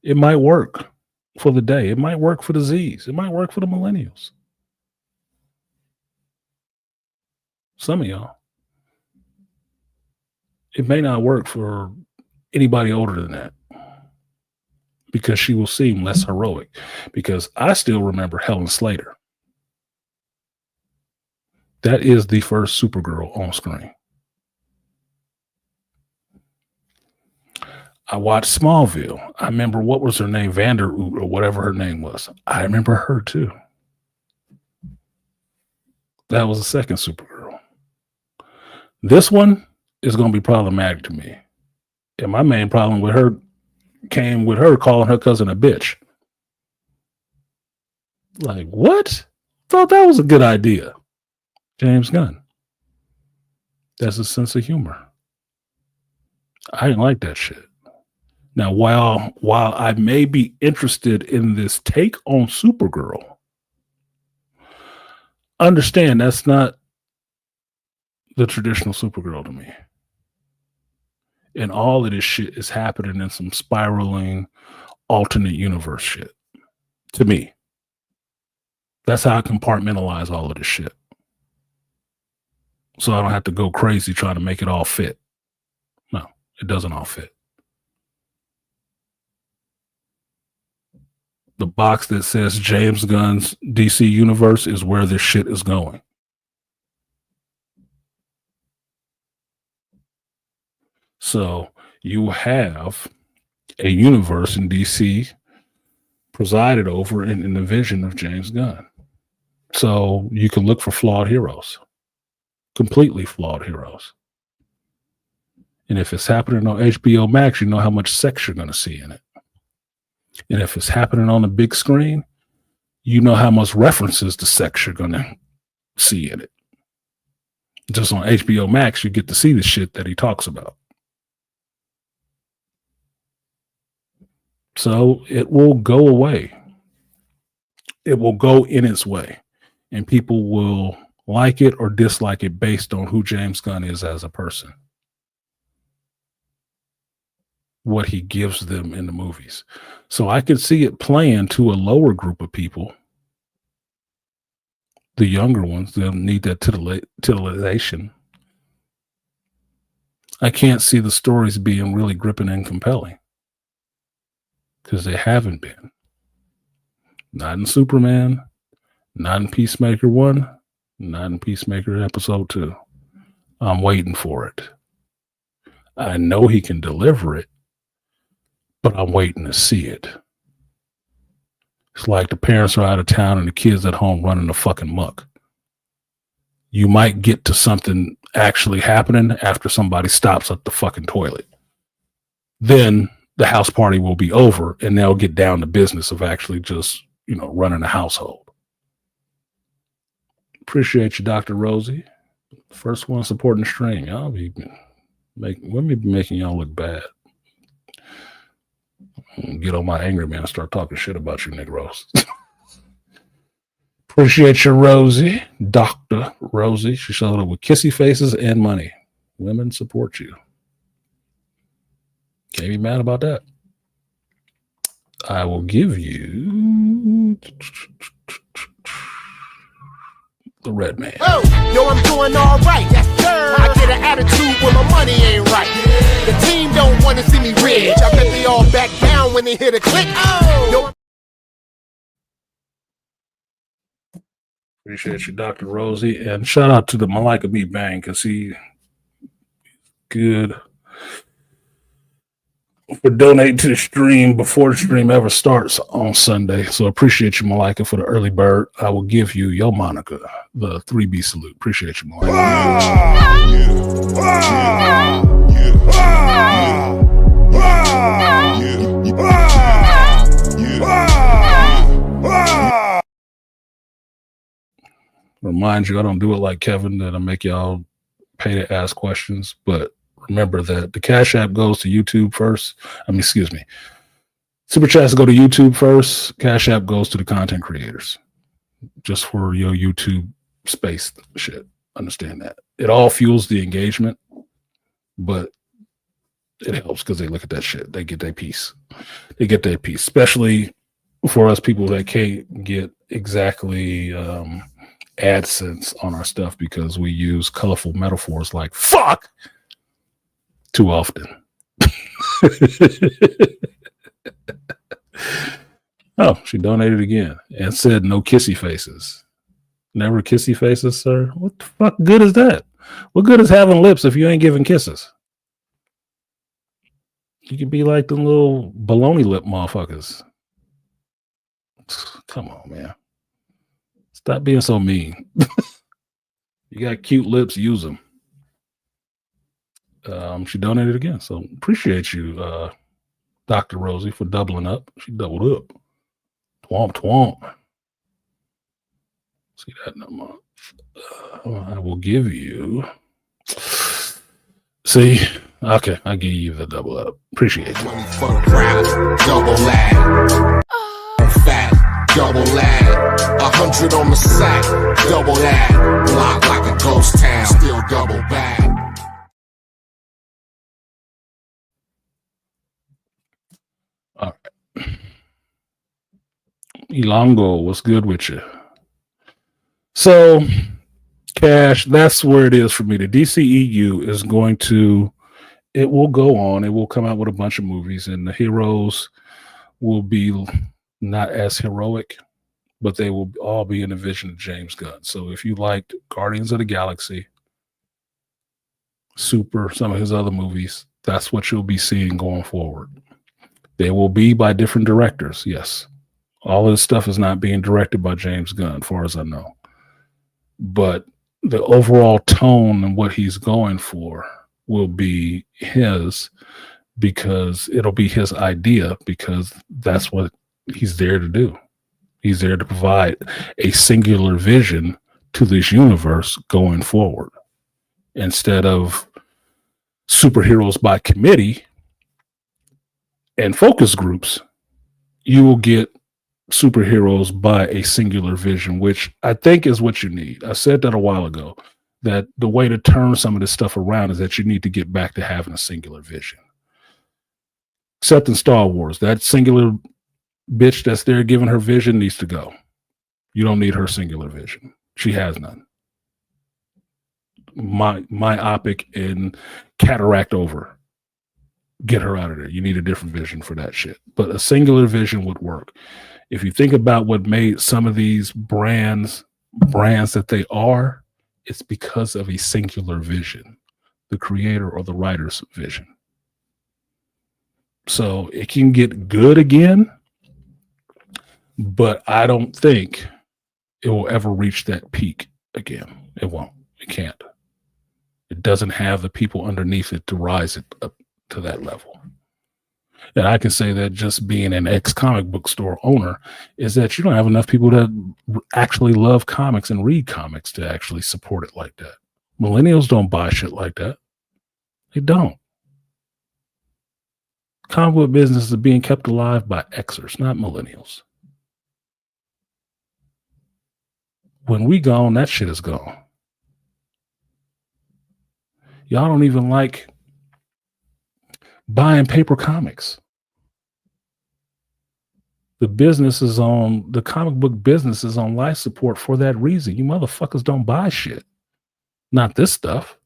It might work for the day. It might work for the Z's. It might work for the millennials. Some of y'all. It may not work for anybody older than that because she will seem less heroic. Because I still remember Helen Slater. That is the first Supergirl on screen. I watched Smallville. I remember what was her name, Vanderoot or whatever her name was. I remember her too. That was the second Supergirl. This one is going to be problematic to me. And my main problem with her came with her calling her cousin a bitch. Like, what? Thought that was a good idea. James Gunn. That's a sense of humor. I didn't like that shit. Now, while I may be interested in this take on Supergirl, understand that's not the traditional Supergirl to me. And all of this shit is happening in some spiraling alternate universe shit. To me. That's how I compartmentalize all of this shit. So I don't have to go crazy trying to make it all fit. No, it doesn't all fit. The box that says James Gunn's DC Universe is where this shit is going. So you have a universe in DC presided over in the vision of James Gunn. So you can look for flawed heroes, completely flawed heroes. And if it's happening on HBO Max, you know how much sex you're going to see in it. And if it's happening on the big screen, you know how much references to sex you're going to see in it. Just on HBO Max, you get to see the shit that he talks about. So it will go away. It will go in its way. And people will like it or dislike it based on who James Gunn is as a person. What he gives them in the movies. So I could see it playing to a lower group of people. The younger ones, they'll need that titillation. I can't see the stories being really gripping and compelling. Because they haven't been. Not in Superman, not in Peacemaker 1, not in Peacemaker Episode 2. I'm waiting for it. I know he can deliver it, but I'm waiting to see it. It's like the parents are out of town and the kids at home running the fucking muck. You might get to something actually happening after somebody stops at the fucking toilet. Then the house party will be over and they'll get down to business of actually just, running a household. Appreciate you, Dr. Rosie. First one supporting the stream. Y'all be making y'all look bad. Get on my angry man and start talking shit about you, Negroes. Appreciate you, Rosie. Dr. Rosie. She showed up with kissy faces and money. Women support you. Can't be mad about that. I will give you the red man. Oh, yo, I'm doing all right. Yes, sir. I get an attitude when my money ain't right. The team don't want to see me rich. I bet they all back down when they hear the click. Oh, yo. Appreciate you, Dr. Rosie. And shout out to the Malika B. Bang because he good for donating to the stream before the stream ever starts on Sunday. So appreciate you, Malika, for the early bird. I will give you your Monica, the 3B salute. Appreciate you, Malika. Remind you, I don't do it like Kevin, that I make y'all pay to ask questions, but remember that the Cash App goes to YouTube first. Super Chats go to YouTube first. Cash App goes to the content creators. Just for your YouTube space shit. Understand that. It all fuels the engagement, but it helps because they look at that shit. They get their piece. They get their piece, especially for us people that can't get exactly AdSense on our stuff because we use colorful metaphors like fuck too often. Oh, she donated again and said no kissy faces. Never kissy faces, sir. What the fuck good is that? What good is having lips if you ain't giving kisses? You could be like the little baloney lip motherfuckers. Come on, man. Stop being so mean. You got cute lips, use them. She donated again, so appreciate you, Dr. Rosie, for doubling up. She doubled up. Twomp, twomp. See that number? I will give you. See, okay, I give you the double up. Appreciate you. Money for the crowd, double lag. Fat, double lag. 100 on the sack, double lag. Block like a ghost town, still double bag. All right. Elongo, what's good with you? So, Cash, that's where it is for me. The DCEU is going to, it will go on. It will come out with a bunch of movies, and the heroes will be not as heroic, but they will all be in the vision of James Gunn. So if you liked Guardians of the Galaxy, Super, some of his other movies, that's what you'll be seeing going forward. They will be by different directors, yes. All of this stuff is not being directed by James Gunn, as far as I know. But the overall tone and what he's going for will be his, because it'll be his idea, because that's what he's there to do. He's there to provide a singular vision to this universe going forward. Instead of superheroes by committee and focus groups, you will get superheroes by a singular vision, which I think is what you need. I said that a while ago, that the way to turn some of this stuff around is that you need to get back to having a singular vision. Except in Star Wars, that singular bitch that's there giving her vision needs to go. You don't need her singular vision. She has none. Myopic and cataract over. Get her out of there. You need a different vision for that shit. But a singular vision would work. If you think about what made some of these brands that they are, it's because of a singular vision, the creator or the writer's vision. So it can get good again, but I don't think it will ever reach that peak again. It won't. It can't. It doesn't have the people underneath it to rise it up to that level. And I can say that just being an ex-comic book store owner is that you don't have enough people that actually love comics and read comics to actually support it like that. Millennials don't buy shit like that. They don't. Comic book business is being kept alive by Xers, not millennials. When we gone, that shit is gone. Y'all don't even like buying paper comics. The comic book business is on life support for that reason. You motherfuckers don't buy shit. Not this stuff.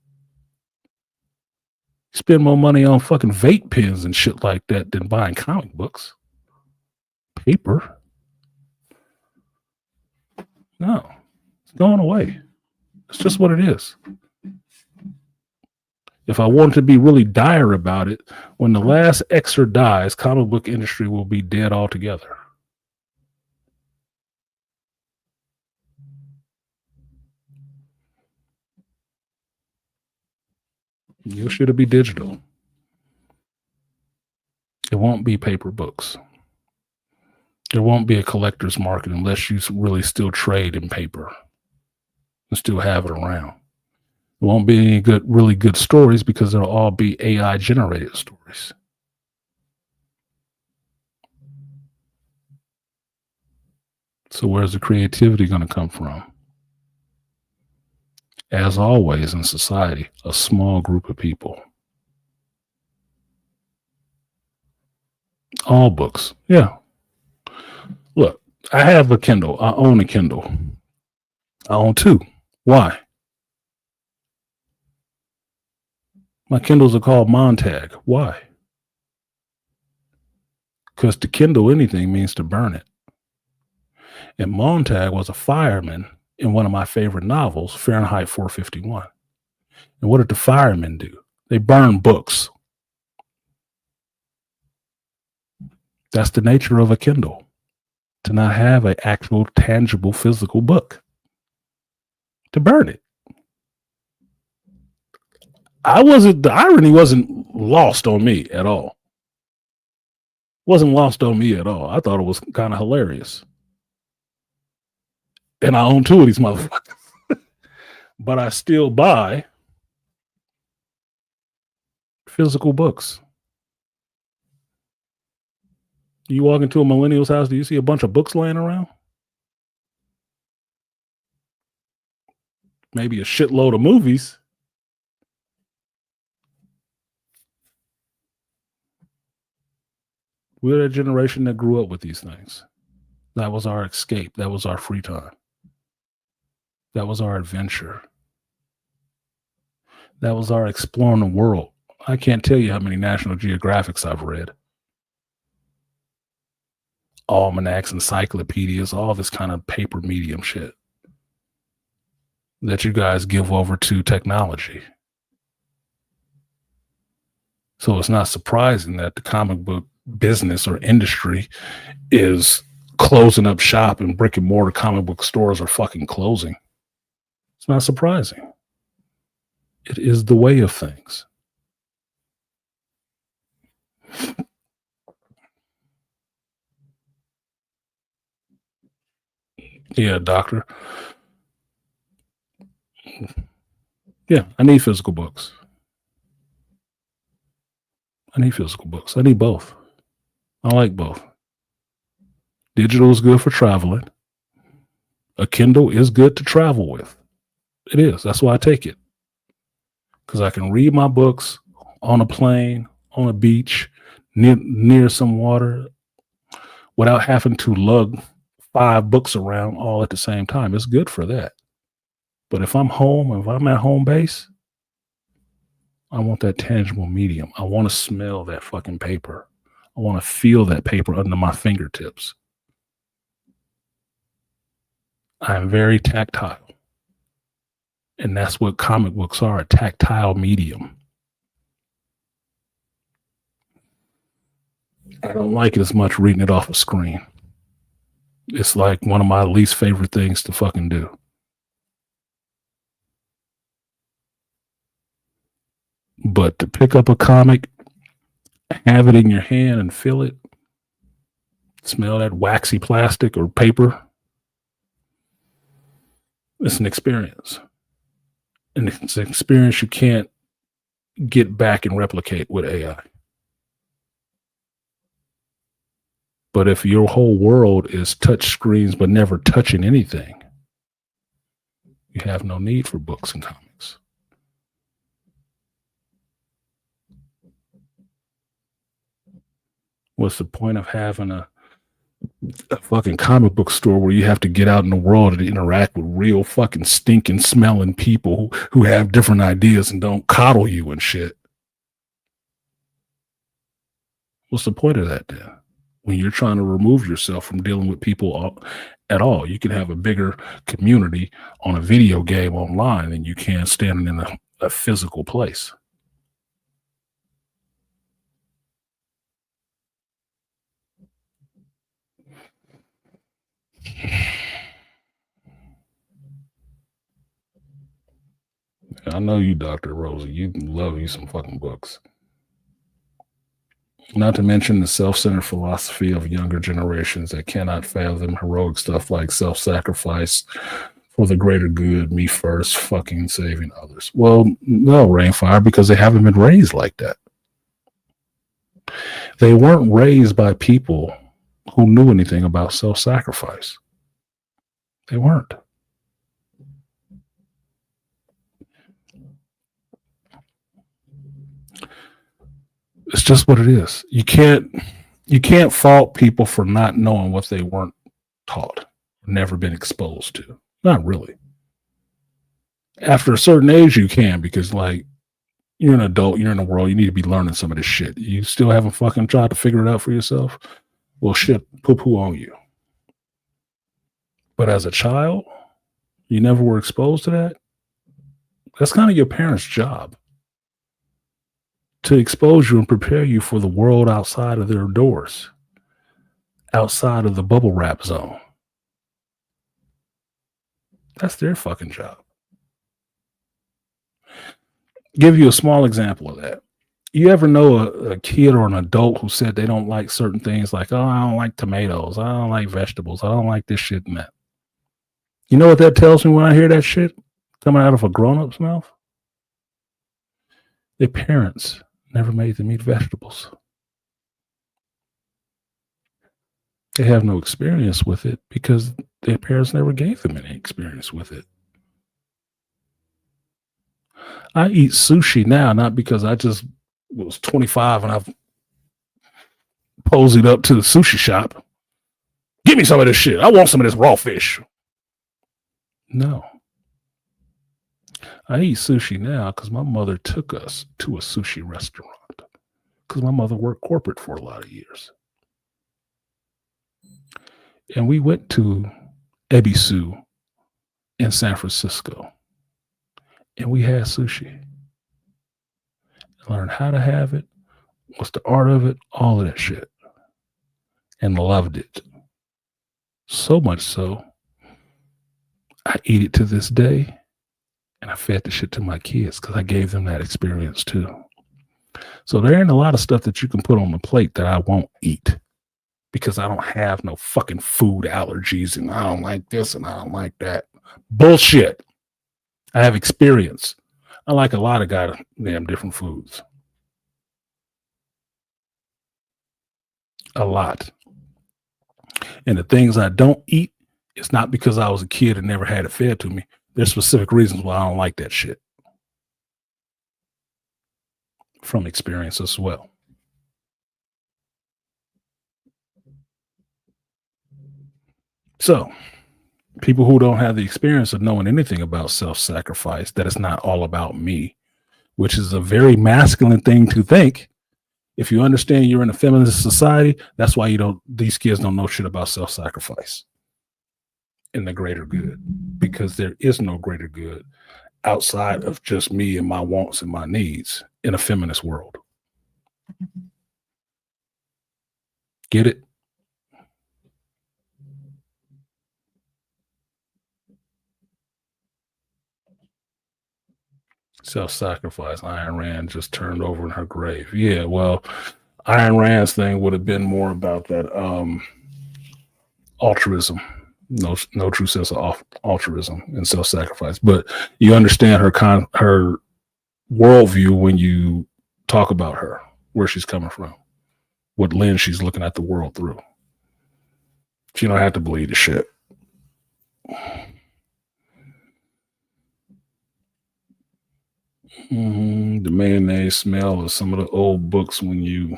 Spend more money on fucking vape pens and shit like that than buying comic books. Paper. No. It's going away. It's just what it is. If I wanted to be really dire about it, when the last Xer dies, comic book industry will be dead altogether. You should be digital. It won't be paper books. There won't be a collector's market unless you really still trade in paper and still have it around. There won't be any really good stories because they'll all be AI generated stories. So where's the creativity going to come from? As always in society, a small group of people. All books. Yeah. Look, I have a Kindle. I own a Kindle. I own two. Why? My Kindles are called Montag. Why? Because to kindle anything means to burn it. And Montag was a fireman in one of my favorite novels, Fahrenheit 451. And what did the firemen do? They burn books. That's the nature of a Kindle, to not have an actual tangible physical book, to burn it. The irony wasn't lost on me at all. Wasn't lost on me at all. I thought it was kind of hilarious. And I own two of these motherfuckers. But I still buy physical books. You walk into a millennial's house, do you see a bunch of books laying around? Maybe a shitload of movies. We're that generation that grew up with these things. That was our escape. That was our free time. That was our adventure. That was our exploring the world. I can't tell you how many National Geographics I've read. Almanacs, encyclopedias, all this kind of paper medium shit that you guys give over to technology. So it's not surprising that the comic book business or industry is closing up shop and brick and mortar comic book stores are fucking closing. It's not surprising. It is the way of things. Yeah, doctor. Yeah, I need physical books. I need physical books. I need both. I like both. Digital is good for traveling. A Kindle is good to travel with. It is. That's why I take it. Because I can read my books on a plane, on a beach, near some water, without having to lug 5 books around all at the same time. It's good for that. But if I'm home, if I'm at home base, I want that tangible medium. I want to smell that fucking paper. I want to feel that paper under my fingertips. I'm very tactile. And that's what comic books are, a tactile medium. I don't like it as much reading it off a screen. It's like one of my least favorite things to fucking do. But to pick up a comic, have it in your hand and feel it, smell that waxy plastic or paper, it's an experience. And it's an experience you can't get back and replicate with AI. But if your whole world is touch screens but never touching anything, you have no need for books and comics. What's the point of having a fucking comic book store where you have to get out in the world and interact with real fucking stinking smelling people who have different ideas and don't coddle you and shit? What's the point of that then? When you're trying to remove yourself from dealing with people at all, you can have a bigger community on a video game online than you can standing in a physical place. I know you, Dr. Rosie. You love you some fucking books. Not to mention the self-centered philosophy of younger generations that cannot fathom heroic stuff like self-sacrifice for the greater good, me first, fucking saving others. Well, no, Rainfire, because they haven't been raised like that. They weren't raised by people who knew anything about self-sacrifice. They weren't. It's just what it is. You can't You can't fault people for not knowing what they weren't taught, never been exposed to. Not really. After a certain age, you can, because like you're an adult, you're in the world, you need to be learning some of this shit. You still haven't fucking tried to figure it out for yourself? Well, shit, poo-poo on you. But as a child, you never were exposed to that. That's kind of your parents' job, to expose you and prepare you for the world outside of their doors, outside of the bubble wrap zone. That's their fucking job. Give you a small example of that. You ever know a kid or an adult who said they don't like certain things, like, oh, I don't like tomatoes, I don't like vegetables, I don't like this shit and that. You know what that tells me when I hear that shit coming out of a grown-up's mouth? Their parents never made them eat vegetables. They have no experience with it because their parents never gave them any experience with it. I eat sushi now, not because I just was 25 and I've posed up to the sushi shop. Give me some of this shit. I want some of this raw fish. No. I eat sushi now because my mother took us to a sushi restaurant, because my mother worked corporate for a lot of years. And we went to Ebisu in San Francisco, and we had sushi. Learned how to have it, what's the art of it, all of that shit. And loved it. So much so, I eat it to this day, and I fed the shit to my kids because I gave them that experience too. So there ain't a lot of stuff that you can put on the plate that I won't eat, because I don't have no fucking food allergies and I don't like this and I don't like that. Bullshit. I have experience. I like a lot of goddamn different foods. A lot. And the things I don't eat, it's not because I was a kid and never had it fed to me. There's specific reasons why I don't like that shit. From experience as well. So, people who don't have the experience of knowing anything about self-sacrifice, that it's not all about me, which is a very masculine thing to think. If you understand you're in a feminist society, that's why these kids don't know shit about self-sacrifice and the greater good, because there is no greater good outside of just me and my wants and my needs in a feminist world. Get it? Self-sacrifice. Ayn Rand just turned over in her grave. Yeah, well, Ayn Rand's thing would have been more about that altruism. No true sense of altruism and self-sacrifice. But you understand her worldview when you talk about her, where she's coming from, what lens she's looking at the world through. She don't have to believe the shit. The mayonnaise smell of some of the old books when you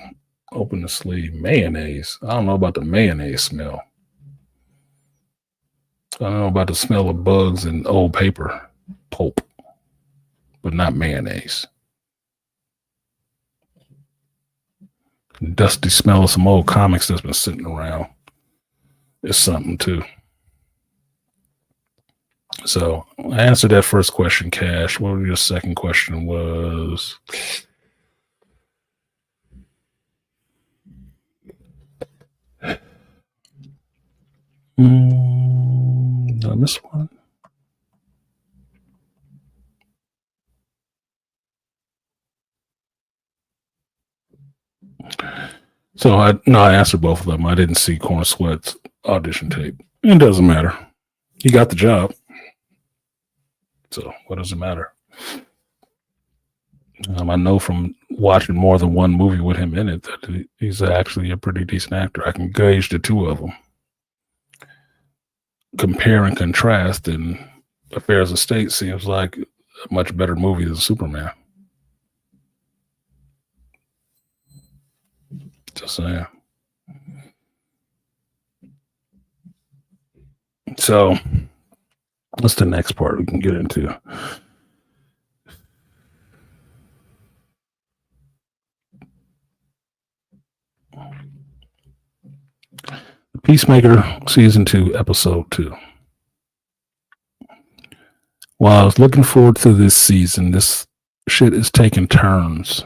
open the sleeve. Mayonnaise. I don't know about the mayonnaise smell. I don't know about the smell of bugs and old paper pulp, but not mayonnaise. Dusty smell of some old comics that's been sitting around is something too. So I answered that first question, Cash. What your second question was? Did I miss one? So I answered both of them. I didn't see Corn Sweat's audition tape. It doesn't matter. He got the job. So what does it matter? I know from watching more than one movie with him in it that he's actually a pretty decent actor. I can gauge the two of them. Compare and contrast, and Affairs of State seems like a much better movie than Superman. Just saying. So what's the next part we can get into? Peacemaker season 2, episode 2. While I was looking forward to this season, this shit is taking turns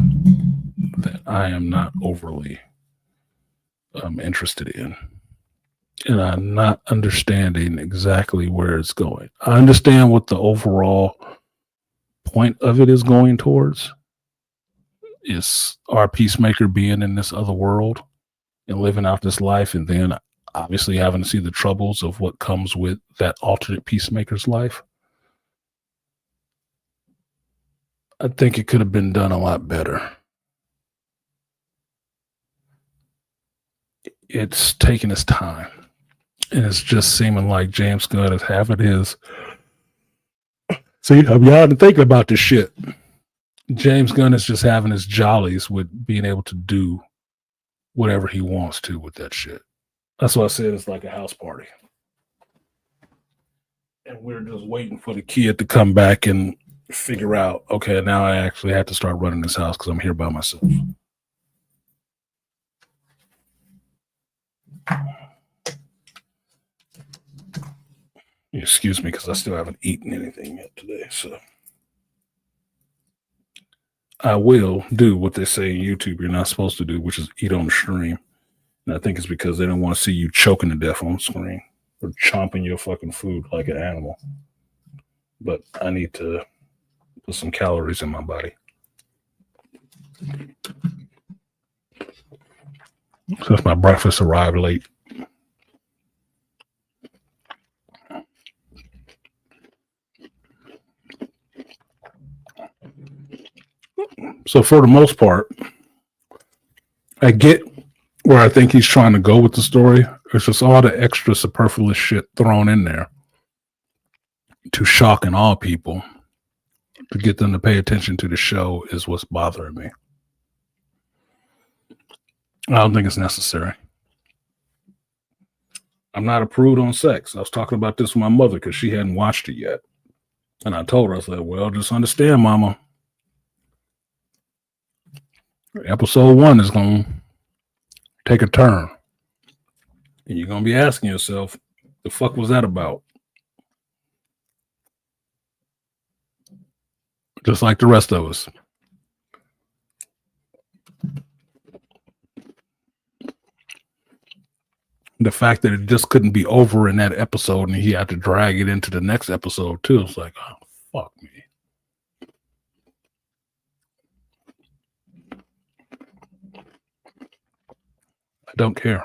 that I am not overly interested in. And I'm not understanding exactly where it's going. I understand what the overall point of it is going towards. Is our Peacemaker being in this other world and living out this life, and then obviously having to see the troubles of what comes with that alternate Peacemaker's life. I think it could have been done a lot better. It's taking its time. And it's just seeming like James Gunn is having his... See, y'all been thinking about this shit. James Gunn is just having his jollies with being able to do whatever he wants to with that shit. That's why I said it's like a house party. And we're just waiting for the kid to come back and figure out, okay, now I actually have to start running this house because I'm here by myself. Excuse me, because I still haven't eaten anything yet today. So I will do what they say in YouTube you're not supposed to do, which is eat on the stream. And I think it's because they don't want to see you choking to death on the screen or chomping your fucking food like an animal. But I need to put some calories in my body. So if my breakfast arrived late. So for the most part, I get where I think he's trying to go with the story. It's just all the extra superfluous shit thrown in there to shock and awe people, to get them to pay attention to the show is what's bothering me. I don't think it's necessary. I'm not a prude on sex. I was talking about this with my mother because she hadn't watched it yet. And I told her, I said, well, just understand, Mama. Episode 1 is going to take a turn. And you're going to be asking yourself, the fuck was that about? Just like the rest of us. The fact that it just couldn't be over in that episode and he had to drag it into the next episode too. It's like, oh, fuck me. I don't care.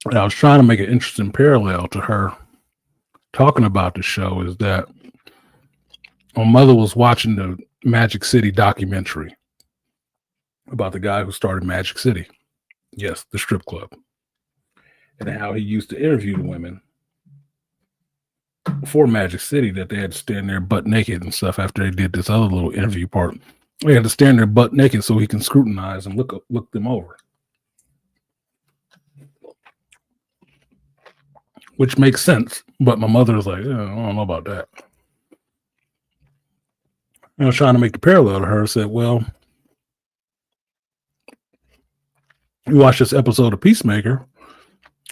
And I was trying to make an interesting parallel to her talking about the show is that my mother was watching the Magic City documentary about the guy who started Magic City. Yes, the strip club. And how he used to interview the women for Magic City, that they had to stand there butt naked and stuff after they did this other little interview part. They had to stand there butt naked so he can scrutinize and look them over. Which makes sense. But my mother was like, I don't know about that. I was trying to make the parallel to her. I said, well, you watch this episode of Peacemaker,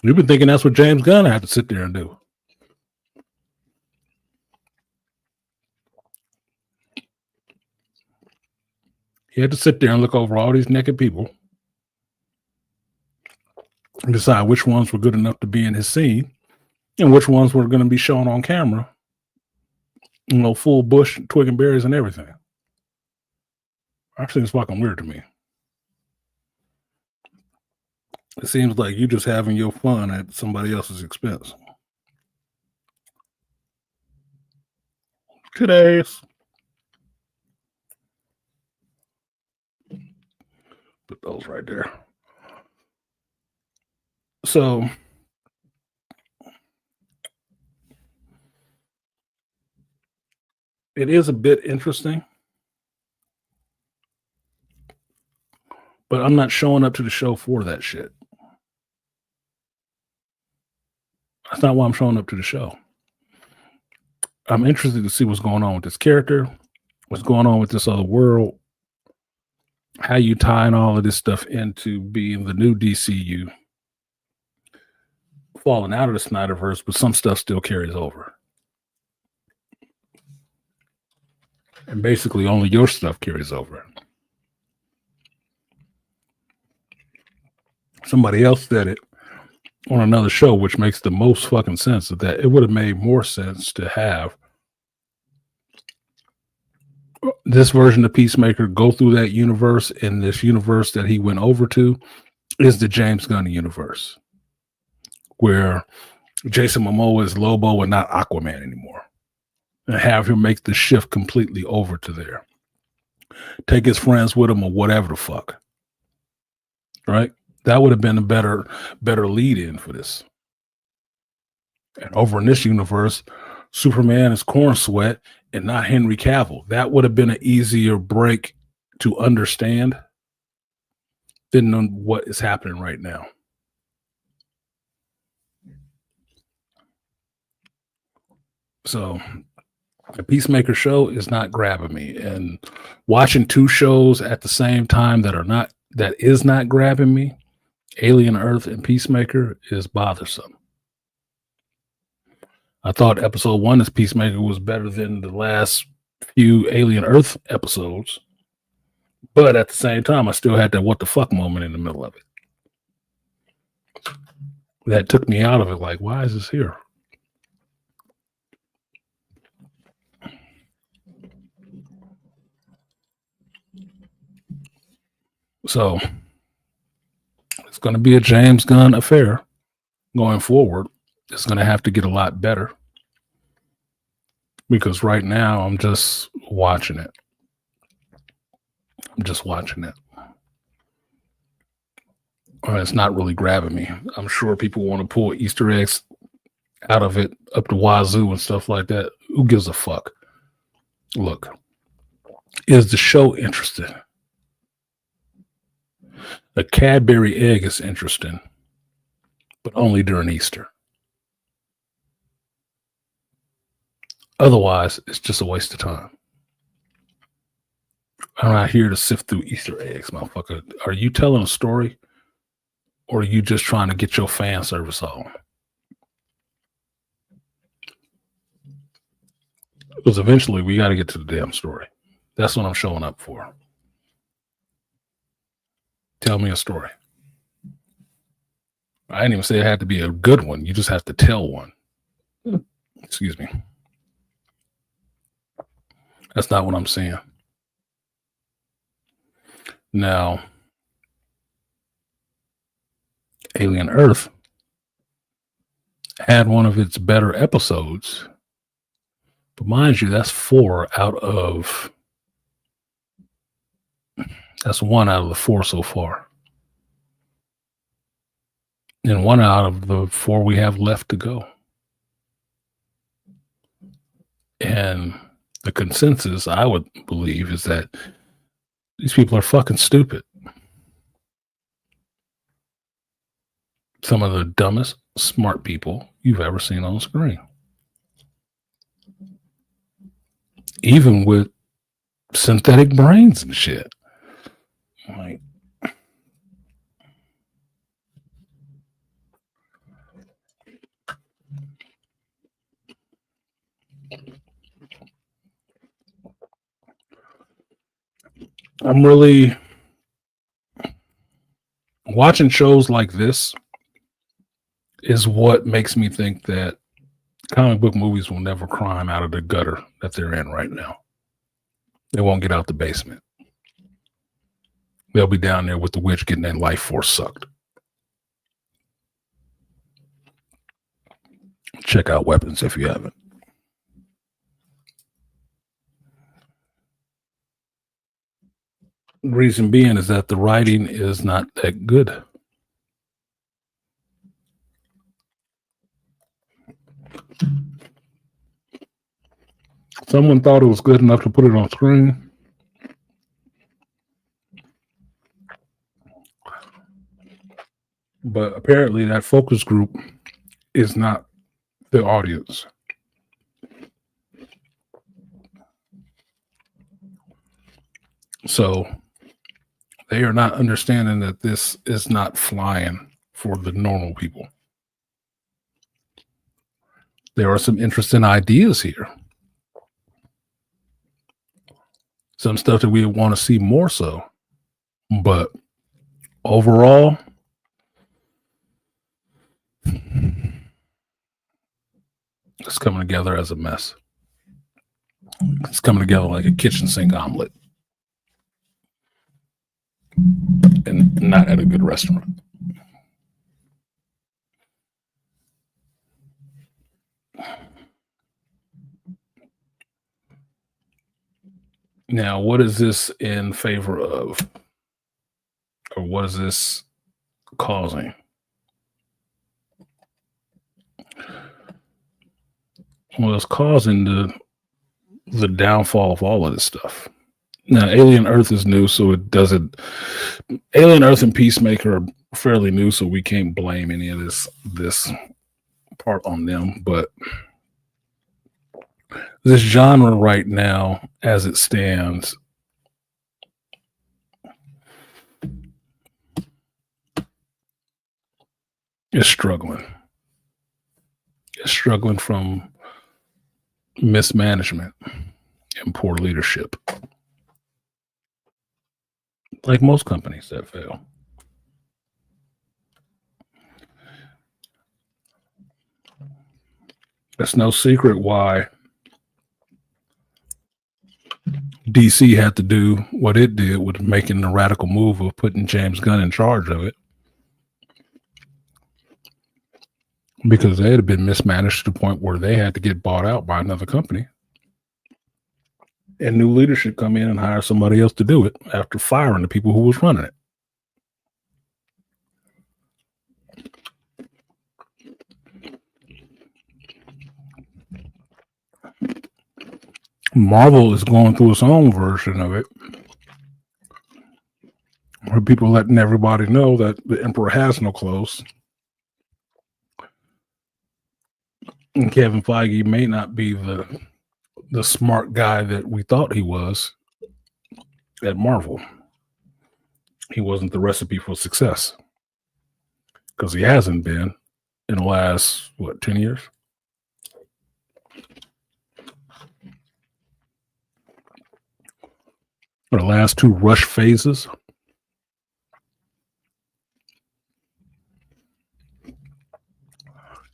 you've been thinking that's what James Gunn had to sit there and do. He had to sit there and look over all these naked people and decide which ones were good enough to be in his scene and which ones were going to be shown on camera. You know, full bush, twig and berries and everything. Actually, it's fucking weird to me. It seems like you just having your fun at somebody else's expense. Today's. Put those right there. So it is a bit interesting, but I'm not showing up to the show for that shit. That's not why I'm showing up to the show. I'm interested to see what's going on with this character, what's going on with this other world, how you tying all of this stuff into being the new DCU, falling out of the Snyderverse, but some stuff still carries over. And basically only your stuff carries over. Somebody else said it on another show, which makes the most fucking sense, that it would have made more sense to have this version of Peacemaker go through that universe, and this universe that he went over to is the James Gunn universe, where Jason Momoa is Lobo and not Aquaman anymore, and have him make the shift completely over to there. Take his friends with him or whatever the fuck. Right? That would have been a better lead in for this. And over in this universe, Superman is Corn Sweat and not Henry Cavill. That would have been an easier break to understand than what is happening right now. So the Peacemaker show is not grabbing me, and watching two shows at the same time that is not grabbing me, Alien Earth and Peacemaker, is bothersome. I thought episode 1 of Peacemaker was better than the last few Alien Earth episodes, but at the same time, I still had that what the fuck moment in the middle of it. That took me out of it. Like, why is this here? So it's going to be a James Gunn affair going forward. It's going to have to get a lot better, because right now I'm just watching it. It's not really grabbing me. I'm sure people want to pull Easter eggs out of it up to wazoo and stuff like that. Who gives a fuck? Look, is the show interesting? A Cadbury egg is interesting, but only during Easter. Otherwise, it's just a waste of time. I'm not here to sift through Easter eggs, motherfucker. Are you telling a story, or are you just trying to get your fan service on? Because eventually we got to get to the damn story. That's what I'm showing up for. Tell me a story. I didn't even say it had to be a good one. You just have to tell one. Excuse me. That's not what I'm saying. Now, Alien Earth had one of its better episodes, but mind you, that's 1 out of the 4 so far. And 1 out of the 4 we have left to go. And the consensus, I would believe, is that these people are fucking stupid. Some of the dumbest, smart people you've ever seen on screen. Even with synthetic brains and shit. Like, I'm really watching shows like this is what makes me think that comic book movies will never climb out of the gutter that they're in right now. They won't get out the basement. They'll be down there with the witch getting their life force sucked. Check out Weapons if you haven't. Reason being is that the writing is not that good. Someone thought it was good enough to put it on screen. But apparently that focus group is not the audience. So they are not understanding that this is not flying for the normal people. There are some interesting ideas here. Some stuff that we want to see more so. But overall, it's coming together as a mess. It's coming together like a kitchen sink omelet. And not at a good restaurant. Now, what is this in favor of? Or what is this causing? Well, it's causing the downfall of all of this stuff. Now, Alien Earth is new, so it doesn't. Alien Earth and Peacemaker are fairly new, so we can't blame any of this part on them. But this genre right now, as it stands, is struggling. It's struggling from mismanagement and poor leadership. Like most companies that fail. It's no secret why DC had to do what it did with making the radical move of putting James Gunn in charge of it. Because they had been mismanaged to the point where they had to get bought out by another company. And new leadership come in and hire somebody else to do it after firing the people who was running it. Marvel is going through its own version of it, where people letting everybody know that the Emperor has no clothes. And Kevin Feige may not be the smart guy that we thought he was at Marvel. He wasn't the recipe for success. Because he hasn't been in the last, 10 years? Or the last two rush phases?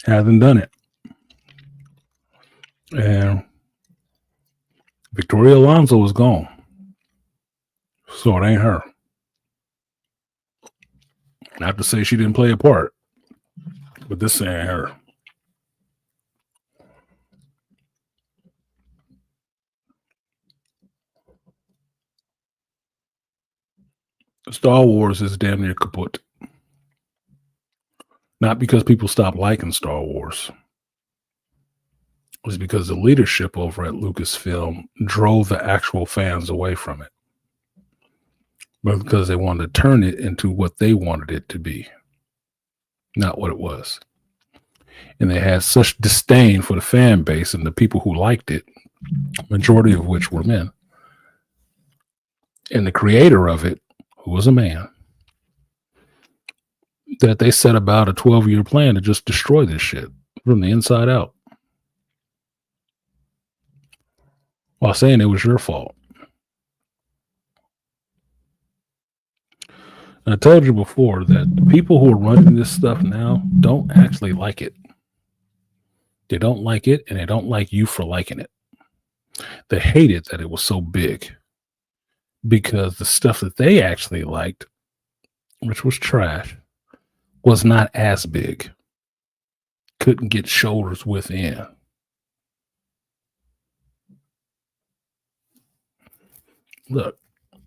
Hasn't done it. And Victoria Alonso is gone. So it ain't her. Not to say she didn't play a part, but this ain't her. Star Wars is damn near kaput. Not because people stopped liking Star Wars. It was because the leadership over at Lucasfilm drove the actual fans away from it. But because they wanted to turn it into what they wanted it to be, not what it was. And they had such disdain for the fan base and the people who liked it, majority of which were men. And the creator of it, who was a man, that they set about a 12-year plan to just destroy this shit from the inside out. While saying it was your fault. And I told you before that the people who are running this stuff now don't actually like it. They don't like it, and they don't like you for liking it. They hated that it was so big. Because the stuff that they actually liked, which was trash, was not as big. Couldn't get shoulders within. Look,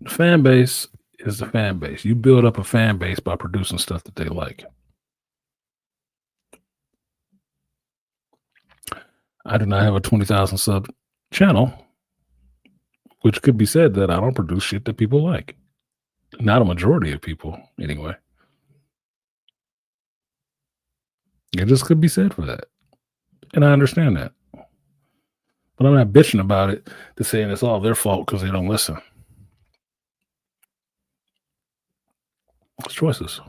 the fan base is the fan base. You build up a fan base by producing stuff that they like. I do not have a 20,000 sub channel, which could be said that I don't produce shit that people like. Not a majority of people, anyway. It just could be said for that. And I understand that. But I'm not bitching about it to saying it's all their fault because they don't listen. It's choices.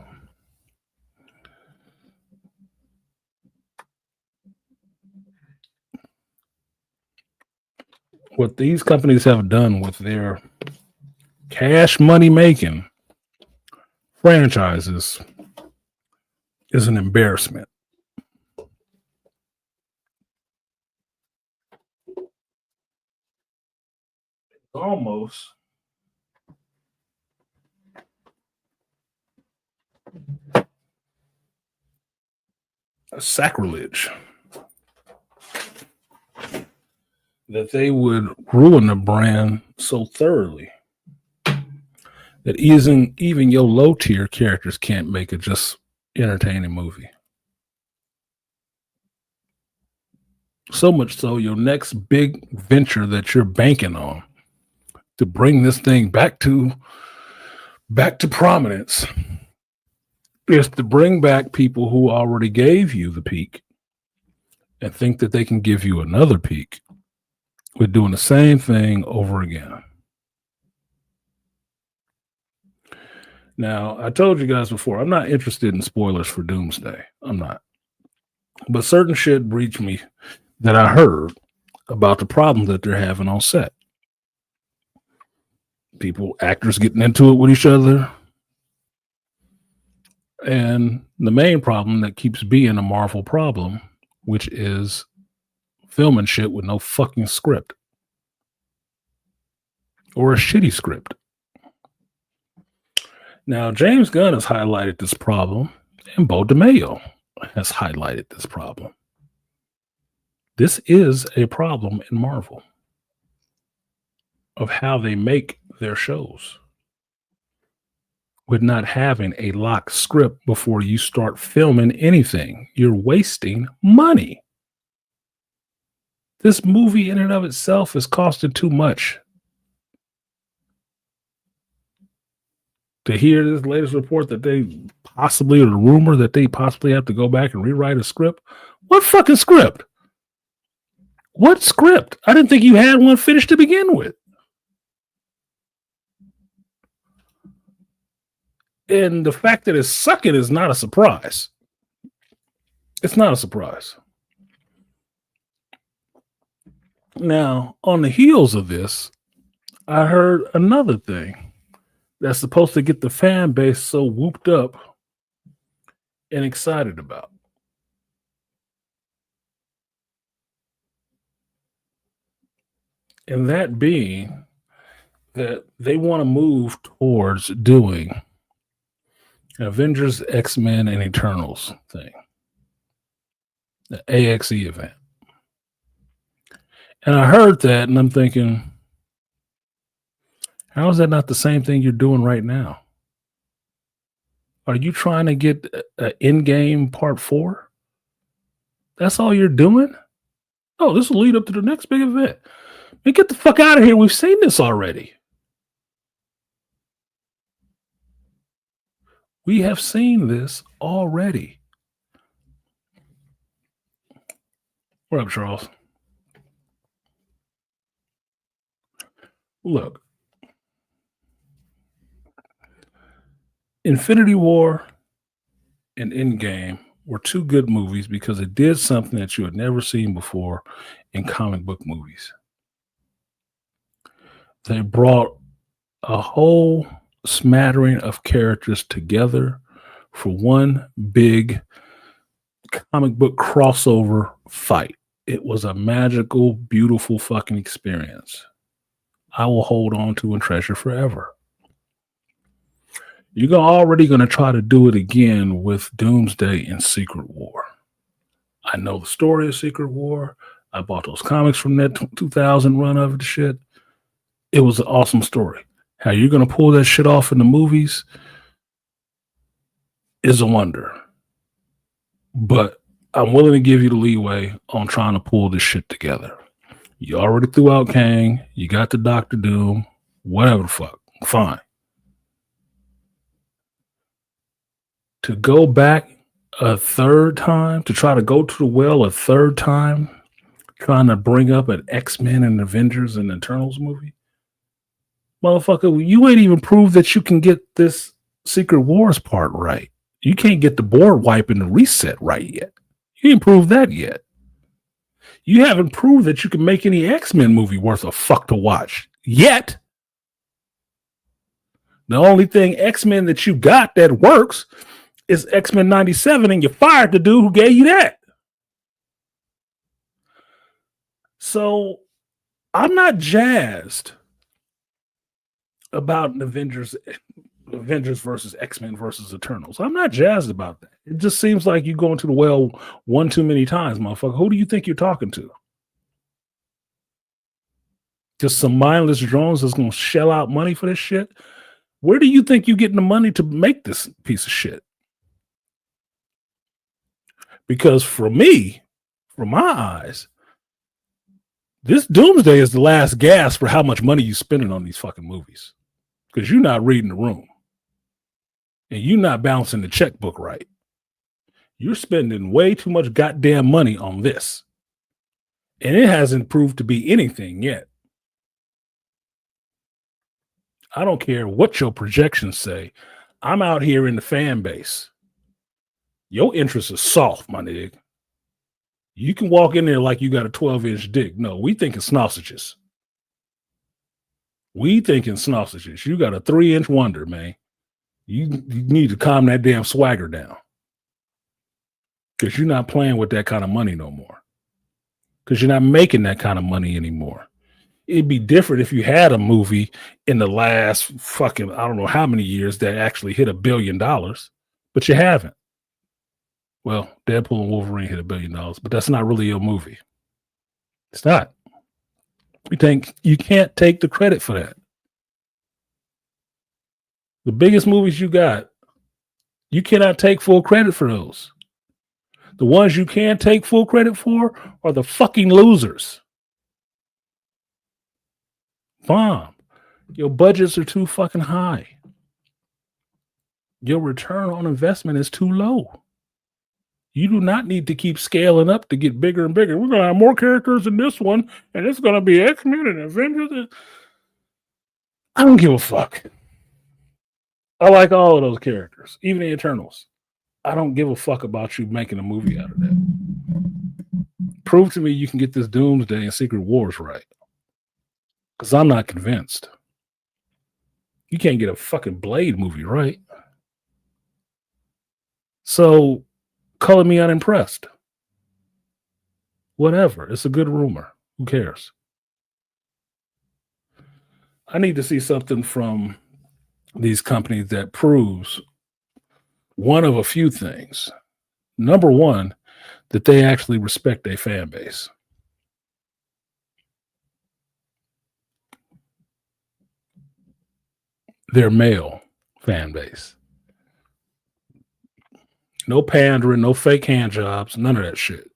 What these companies have done with their cash money making franchises is an embarrassment. Almost a sacrilege that they would ruin the brand so thoroughly that even your low tier characters can't make a just entertaining movie. So much so, your next big venture that you're banking on to bring this thing back to prominence is to bring back people who already gave you the peak and think that they can give you another peak with doing the same thing over again. Now, I told you guys before, I'm not interested in spoilers for Doomsday. I'm not. But certain shit reached me that I heard about the problems that they're having on set. Actors getting into it with each other. And the main problem that keeps being a Marvel problem, which is filming shit with no fucking script. Or a shitty script. Now, James Gunn has highlighted this problem, and Bo DeMayo has highlighted this problem. This is a problem in Marvel of how they make their shows with not having a locked script before you start filming anything. You're wasting money. This movie in and of itself is costing too much. To hear this latest report that they possibly, or the rumor that they possibly have to go back and rewrite a script. What fucking script? What script? I didn't think you had one finished to begin with. And the fact that it's sucking is not a surprise. It's not a surprise. Now, on the heels of this, I heard another thing that's supposed to get the fan base so whooped up and excited about. And that being that they want to move towards doing Avengers, X-Men, and Eternals thing. The AXE event. And I heard that and I'm thinking, how is that not the same thing you're doing right now? Are you trying to get an Endgame Part 4? That's all you're doing? Oh, this will lead up to the next big event. Man, get the fuck out of here. We've seen this already. We have seen this already. What up, Charles? Look. Infinity War and Endgame were two good movies because it did something that you had never seen before in comic book movies. They brought a whole smattering of characters together for one big comic book crossover fight. It was a magical, beautiful fucking experience. I will hold on to and treasure forever. You're already going to try to do it again with Doomsday and Secret War. I know the story of Secret War. I bought those comics from that 2000 run of the shit. It was an awesome story. How you're going to pull that shit off in the movies is a wonder. But I'm willing to give you the leeway on trying to pull this shit together. You already threw out Kang. You got the Doctor Doom. Whatever the fuck. Fine. To go back a third time, to try to go to the well a third time, trying to bring up an X-Men and Avengers and Eternals movie? Motherfucker, you ain't even proved that you can get this Secret Wars part right. You can't get the board wipe and the reset right yet. You ain't proved that yet. You haven't proved that you can make any X-Men movie worth a fuck to watch yet. The only thing X-Men that you got that works is X-Men 97, and you fired the dude who gave you that. So I'm not jazzed about an Avengers versus X-Men versus Eternals. I'm not jazzed about that. It just seems like you're going to the well one too many times, motherfucker. Who do you think you're talking to? Just some mindless drones that's going to shell out money for this shit? Where do you think you're getting the money to make this piece of shit? Because for me, from my eyes, this Doomsday is the last gasp for how much money you're spending on these fucking movies. Because you're not reading the room. And you're not balancing the checkbook right. You're spending way too much goddamn money on this. And it hasn't proved to be anything yet. I don't care what your projections say. I'm out here in the fan base. Your interests are soft, my nigga. You can walk in there like you got a 12-inch dick. No, we thinking sausages. We thinking sausages. You got a 3-inch wonder, man. You need to calm that damn swagger down. Because you're not playing with that kind of money no more. Because you're not making that kind of money anymore. It'd be different if you had a movie in the last fucking, I don't know how many years that actually hit $1 billion, but you haven't. Well, Deadpool and Wolverine hit $1 billion, but that's not really your movie. It's not. You can't take the credit for that. The biggest movies you got, you cannot take full credit for those. The ones you can take full credit for are the fucking losers. Bomb. Your budgets are too fucking high. Your return on investment is too low. You do not need to keep scaling up to get bigger and bigger. We're going to have more characters in this one, and it's going to be X-Men and Avengers. I don't give a fuck. I like all of those characters, even the Eternals. I don't give a fuck about you making a movie out of that. Prove to me you can get this Doomsday and Secret Wars right. Because I'm not convinced. You can't get a fucking Blade movie right. So, color me unimpressed. Whatever. It's a good rumor. Who cares? I need to see something from these companies that proves one of a few things. Number one, that they actually respect their fan base. Their male fan base. No pandering, no fake hand jobs, none of that shit.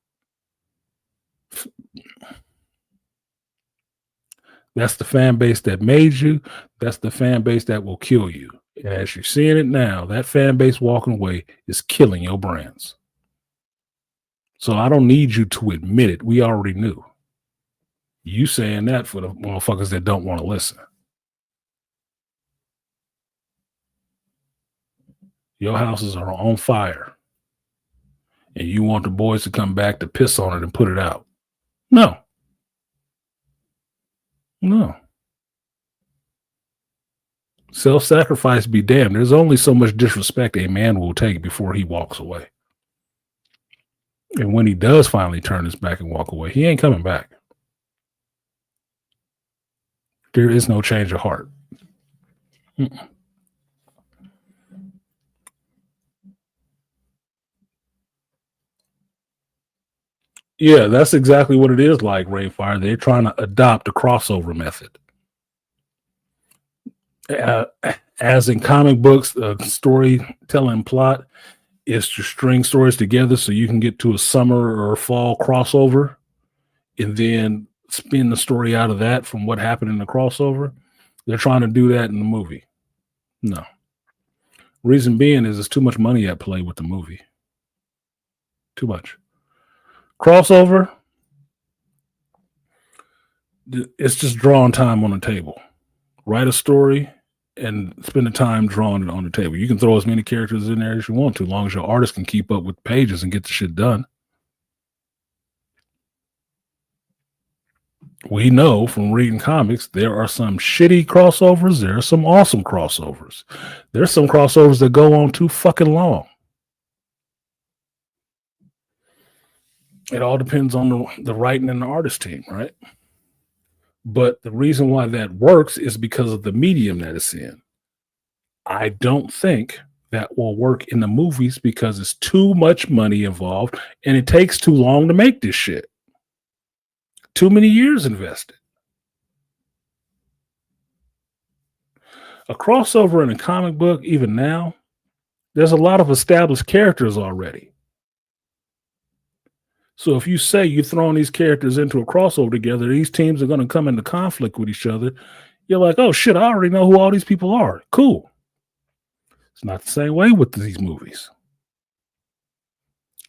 That's the fan base that made you. That's the fan base that will kill you. And as you're seeing it now, that fan base walking away is killing your brands. So I don't need you to admit it. We already knew. You saying that for the motherfuckers that don't want to listen. Your houses are on fire. And you want the boys to come back to piss on it and put it out. No. No. Self-sacrifice be damned. There's only so much disrespect a man will take before he walks away. And when he does finally turn his back and walk away, he ain't coming back. There is no change of heart. Mm-mm. Yeah, that's exactly what it is like, Rayfire. They're trying to adopt a crossover method. As in comic books, storytelling plot is to string stories together so you can get to a summer or fall crossover and then spin the story out of that from what happened in the crossover. They're trying to do that in the movie. No. Reason being is there's too much money at play with the movie. Too much. Crossover, it's just drawing time on the table. Write a story and spend the time drawing it on the table. You can throw as many characters in there as you want to, as long as your artist can keep up with pages and get the shit done. We know from reading comics, there are some shitty crossovers. There are some awesome crossovers. There's some crossovers that go on too fucking long. It all depends on the writing and the artist team, right? But the reason why that works is because of the medium that it's in. I don't think that will work in the movies because it's too much money involved and it takes too long to make this shit. Too many years invested. A crossover in a comic book, even now, there's a lot of established characters already. So if you say you're throwing these characters into a crossover together, these teams are going to come into conflict with each other. You're like, oh shit, I already know who all these people are. Cool. It's not the same way with these movies.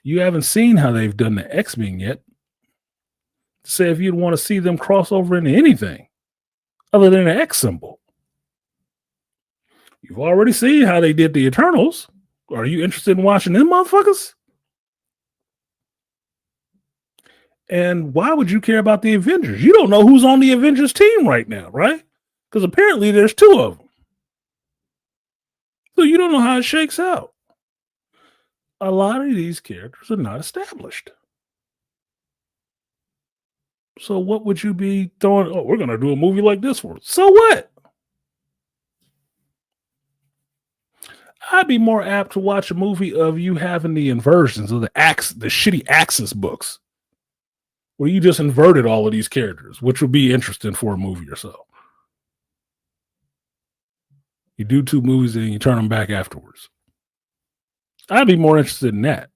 You haven't seen how they've done the X-Men yet. Say if you'd want to see them cross over into anything other than an X symbol. You've already seen how they did the Eternals. Are you interested in watching them motherfuckers? And why would you care about the Avengers? You don't know who's on the Avengers team right now, right? Because apparently there's two of them. So you don't know how it shakes out. A lot of these characters are not established. So what would you be throwing? Oh, we're going to do a movie like this for. So what? I'd be more apt to watch a movie of you having the inversions of the shitty Axis books, where you just inverted all of these characters, which would be interesting for a movie or so. You do 2 movies and you turn them back afterwards. I'd be more interested in that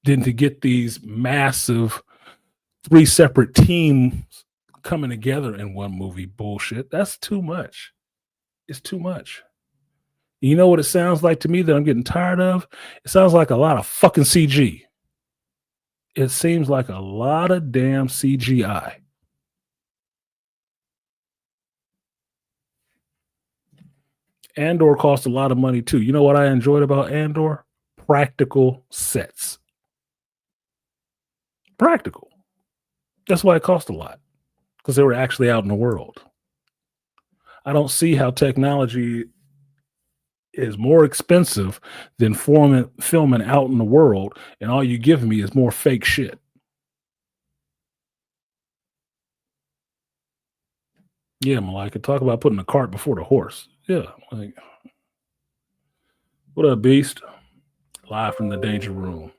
than to get these massive 3 separate teams coming together in one movie bullshit. That's too much. It's too much. You know what it sounds like to me that I'm getting tired of? It sounds like a lot of fucking CG. It seems like a lot of damn CGI. Andor cost a lot of money too. You know what I enjoyed about Andor? Practical sets. Practical. That's why it cost a lot. Because they were actually out in the world. I don't see how technology is more expensive than filming out in the world, and all you give me is more fake shit. Yeah, Malika, talk about putting the cart before the horse. Yeah, like, what up, Beast? Live from the Danger Room.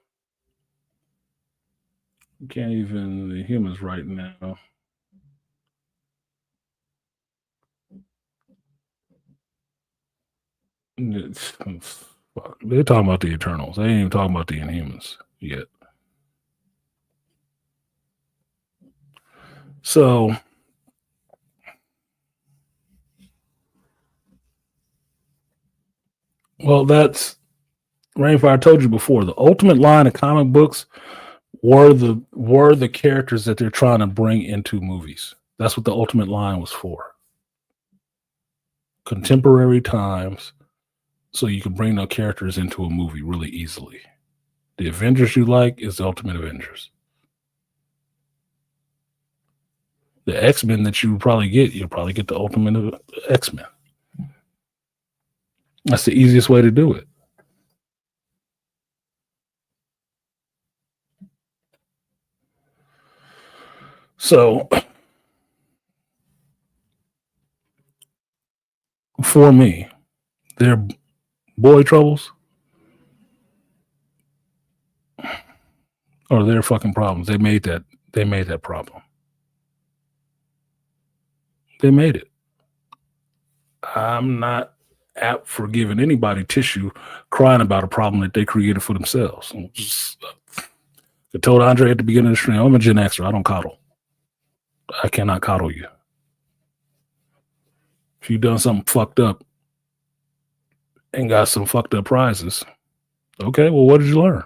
Can't even the humans right now. They're talking about the Eternals. They ain't even talking about the Inhumans yet. So well, that's Rainfire. I told you before, the ultimate line of comic books were the characters that they're trying to bring into movies. That's what the ultimate line was for. Contemporary times, so you can bring those characters into a movie really easily. The Avengers you like is the Ultimate Avengers. The X-Men that you'll probably get the Ultimate X-Men. That's the easiest way to do it. So, for me, they're boy troubles or their fucking problems. They made that problem. They made it. I'm not apt for giving anybody tissue crying about a problem that they created for themselves. I told Andre at the beginning of the stream, I'm a Gen Xer. I don't coddle. I cannot coddle you. If you've done something fucked up and got some fucked up prizes, Okay, well, what did you learn?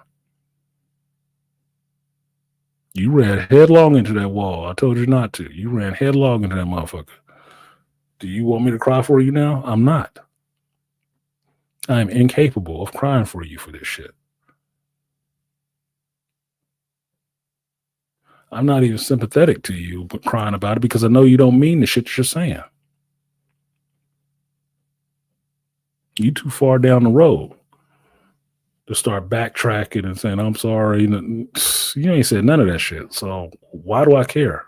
You ran headlong into that wall. I told you not to. You ran headlong into that motherfucker. Do you want me to cry for you now? I'm not. I am incapable of crying for you for this shit. I'm not even sympathetic to you but crying about it because I know you don't mean the shit you're saying. You too far down the road to start backtracking and saying, I'm sorry. You ain't said none of that shit. So why do I care?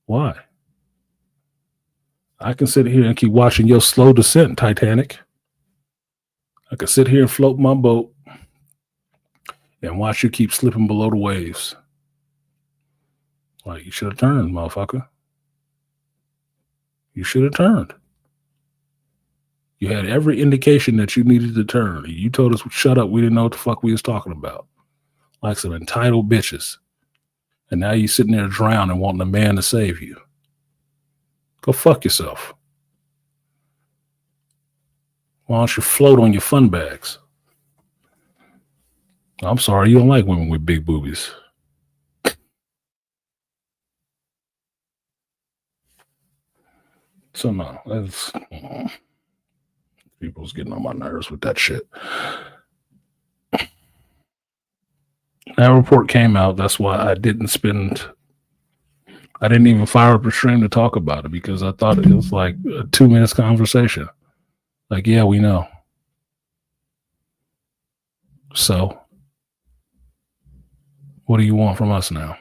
Why? I can sit here and keep watching your slow descent, Titanic. I can sit here and float my boat and watch you keep slipping below the waves. Like, you should have turned, motherfucker. You should have turned. You had every indication that you needed to turn. You told us, shut up, we didn't know what the fuck we was talking about. Like some entitled bitches. And now you sitting there drowning, wanting a man to save you. Go fuck yourself. Why don't you float on your fun bags? I'm sorry, you don't like women with big boobies. So no, that's people's getting on my nerves with that shit. That report came out. That's why I didn't even fire up a stream to talk about it because I thought it was like a 2 minutes conversation. Like, yeah, we know. So, what do you want from us now?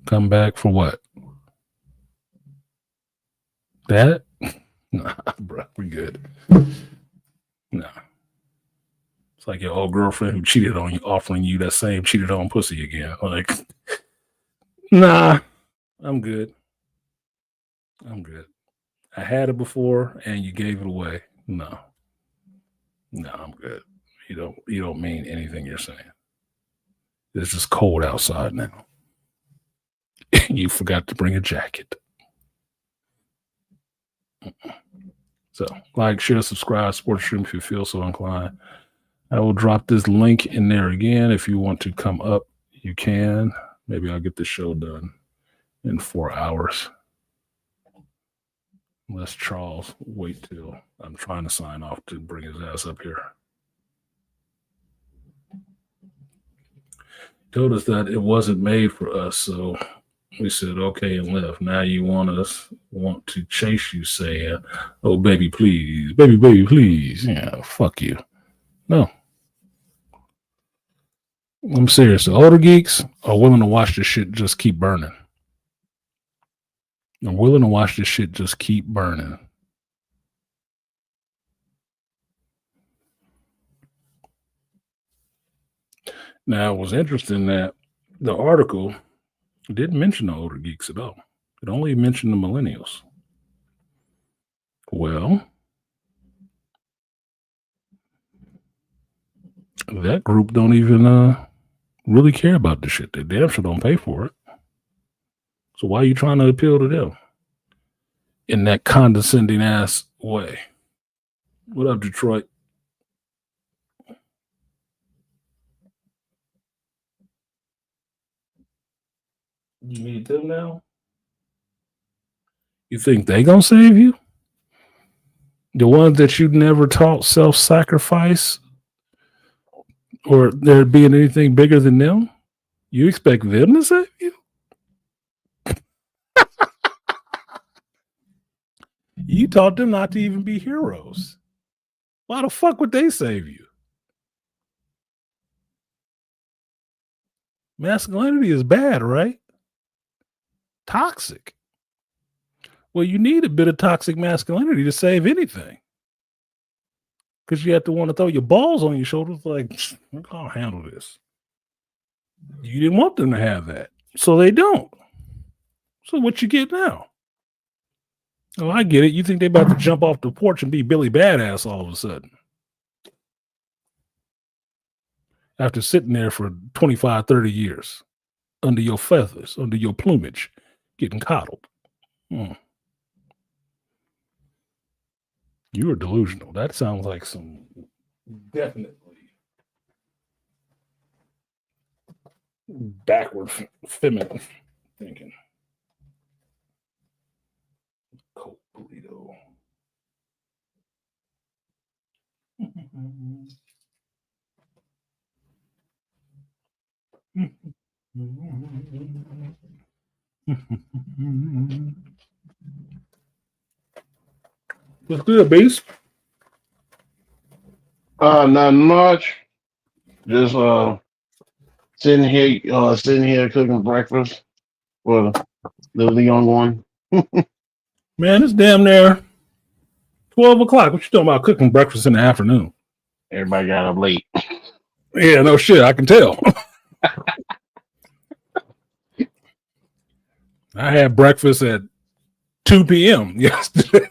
Come back for what? That? Nah, bro, we good. Nah. It's like your old girlfriend who cheated on you, offering you that same cheated on pussy again. Like, nah, I'm good. I'm good. I had it before and you gave it away. No, I'm good. You don't mean anything you're saying. It's just cold outside now. You forgot to bring a jacket. So, like, share, subscribe, support the stream if you feel so inclined. I will drop this link in there again. If you want to come up, you can. Maybe I'll get the show done in 4 hours. Unless Charles wait till I'm trying to sign off to bring his ass up here. Told us that it wasn't made for us, so we said okay and left. Now you want to chase you saying, oh baby please, baby please. Yeah, fuck you. No. I'm serious. The older geeks are willing to watch this shit just keep burning. I'm willing to watch this shit just keep burning. Now, it was interesting that the article didn't mention the older geeks at all. It only mentioned the millennials. Well, that group don't even really care about this shit. They damn sure don't pay for it. So why are you trying to appeal to them in that condescending ass way? What up, Detroit? You need them now? You think they gonna save you? The ones that you never taught self-sacrifice or there being anything bigger than them? You expect them to save you? You taught them not to even be heroes. Why the fuck would they save you? Masculinity is bad, right? Toxic. Well, you need a bit of toxic masculinity to save anything. Because you have to want to throw your balls on your shoulders like, I'll handle this. You didn't want them to have that. So they don't. So what you get now? Oh, I get it. You think they're about to jump off the porch and be Billy Badass all of a sudden. After sitting there for 25, 30 years. Under your feathers, under your plumage, getting coddled. You are delusional. That sounds like some definitely backward feminine thinking. Cold burrito. What's good, Beast? Not much. Just sitting here cooking breakfast for the young one. Man, it's damn near 12 o'clock. What you talking about cooking breakfast in the afternoon? Everybody got up late. Yeah, no shit. I can tell. I had breakfast at 2 p.m. yesterday.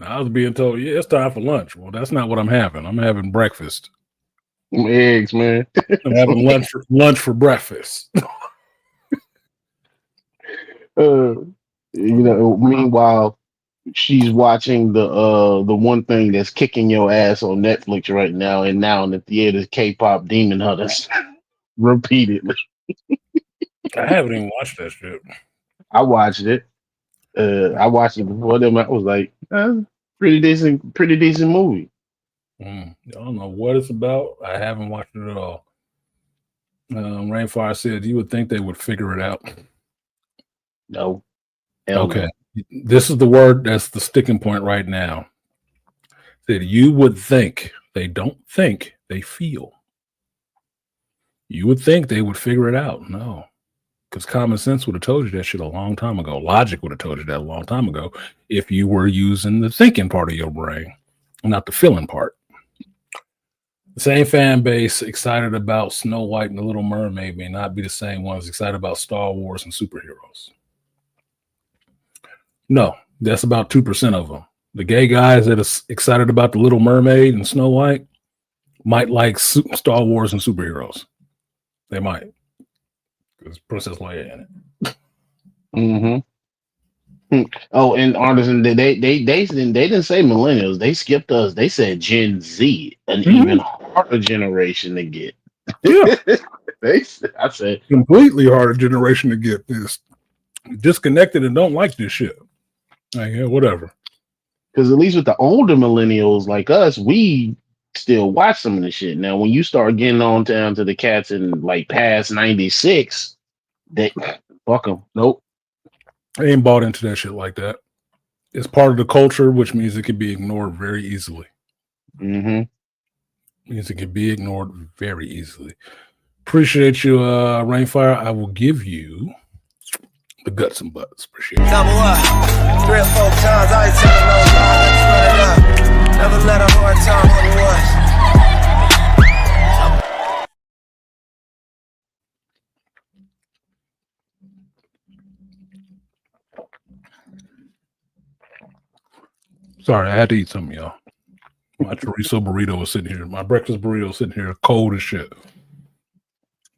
I was being told, yeah, it's time for lunch. Well, that's not what I'm having. I'm having breakfast. Some eggs, man. I'm having lunch for breakfast. Meanwhile, she's watching the one thing that's kicking your ass on Netflix right now, and now in the theaters, K-pop Demon Hunters, repeatedly. I haven't even watched that shit. I watched it. I watched it before them. I was like, pretty decent movie. I don't know what it's about. I haven't watched it at all. Rainfire said you would think they would figure it out. No. Hell Okay. no. This is the word that's the sticking point right now. That you would think, they don't think, they feel. You would think they would figure it out. No. Because common sense would have told you that shit a long time ago. Logic would have told you that a long time ago if you were using the thinking part of your brain, not the feeling part. The same fan base excited about Snow White and the Little Mermaid may not be the same ones excited about Star Wars and superheroes. No, that's about 2% of them. The gay guys that are excited about the Little Mermaid and Snow White might like Star Wars and superheroes. They might. Because Princess Leia in it. Mm-hmm. Oh, and artisan, they didn't say millennials. They skipped us. They said Gen Z, an even harder generation to get. Yeah. I said completely harder generation to get this disconnected and don't like this shit. Like, yeah, whatever. Because at least with the older millennials like us, we still watch some of the shit. Now, when you start getting on down to the cats in like past 96, they fuck them. Nope. I ain't bought into that shit like that. It's part of the culture, which means it can be ignored very easily. Mm-hmm. Means it can be ignored very easily. Appreciate you, Rainfire. I will give you the guts and butts. Appreciate it. Double up, 3 or 4 times. I ain't telling no lie, I just run it up. Never let a hard time on the once. Sorry, I had to eat something, y'all. My chorizo burrito was sitting here. My breakfast burrito was sitting here cold as shit.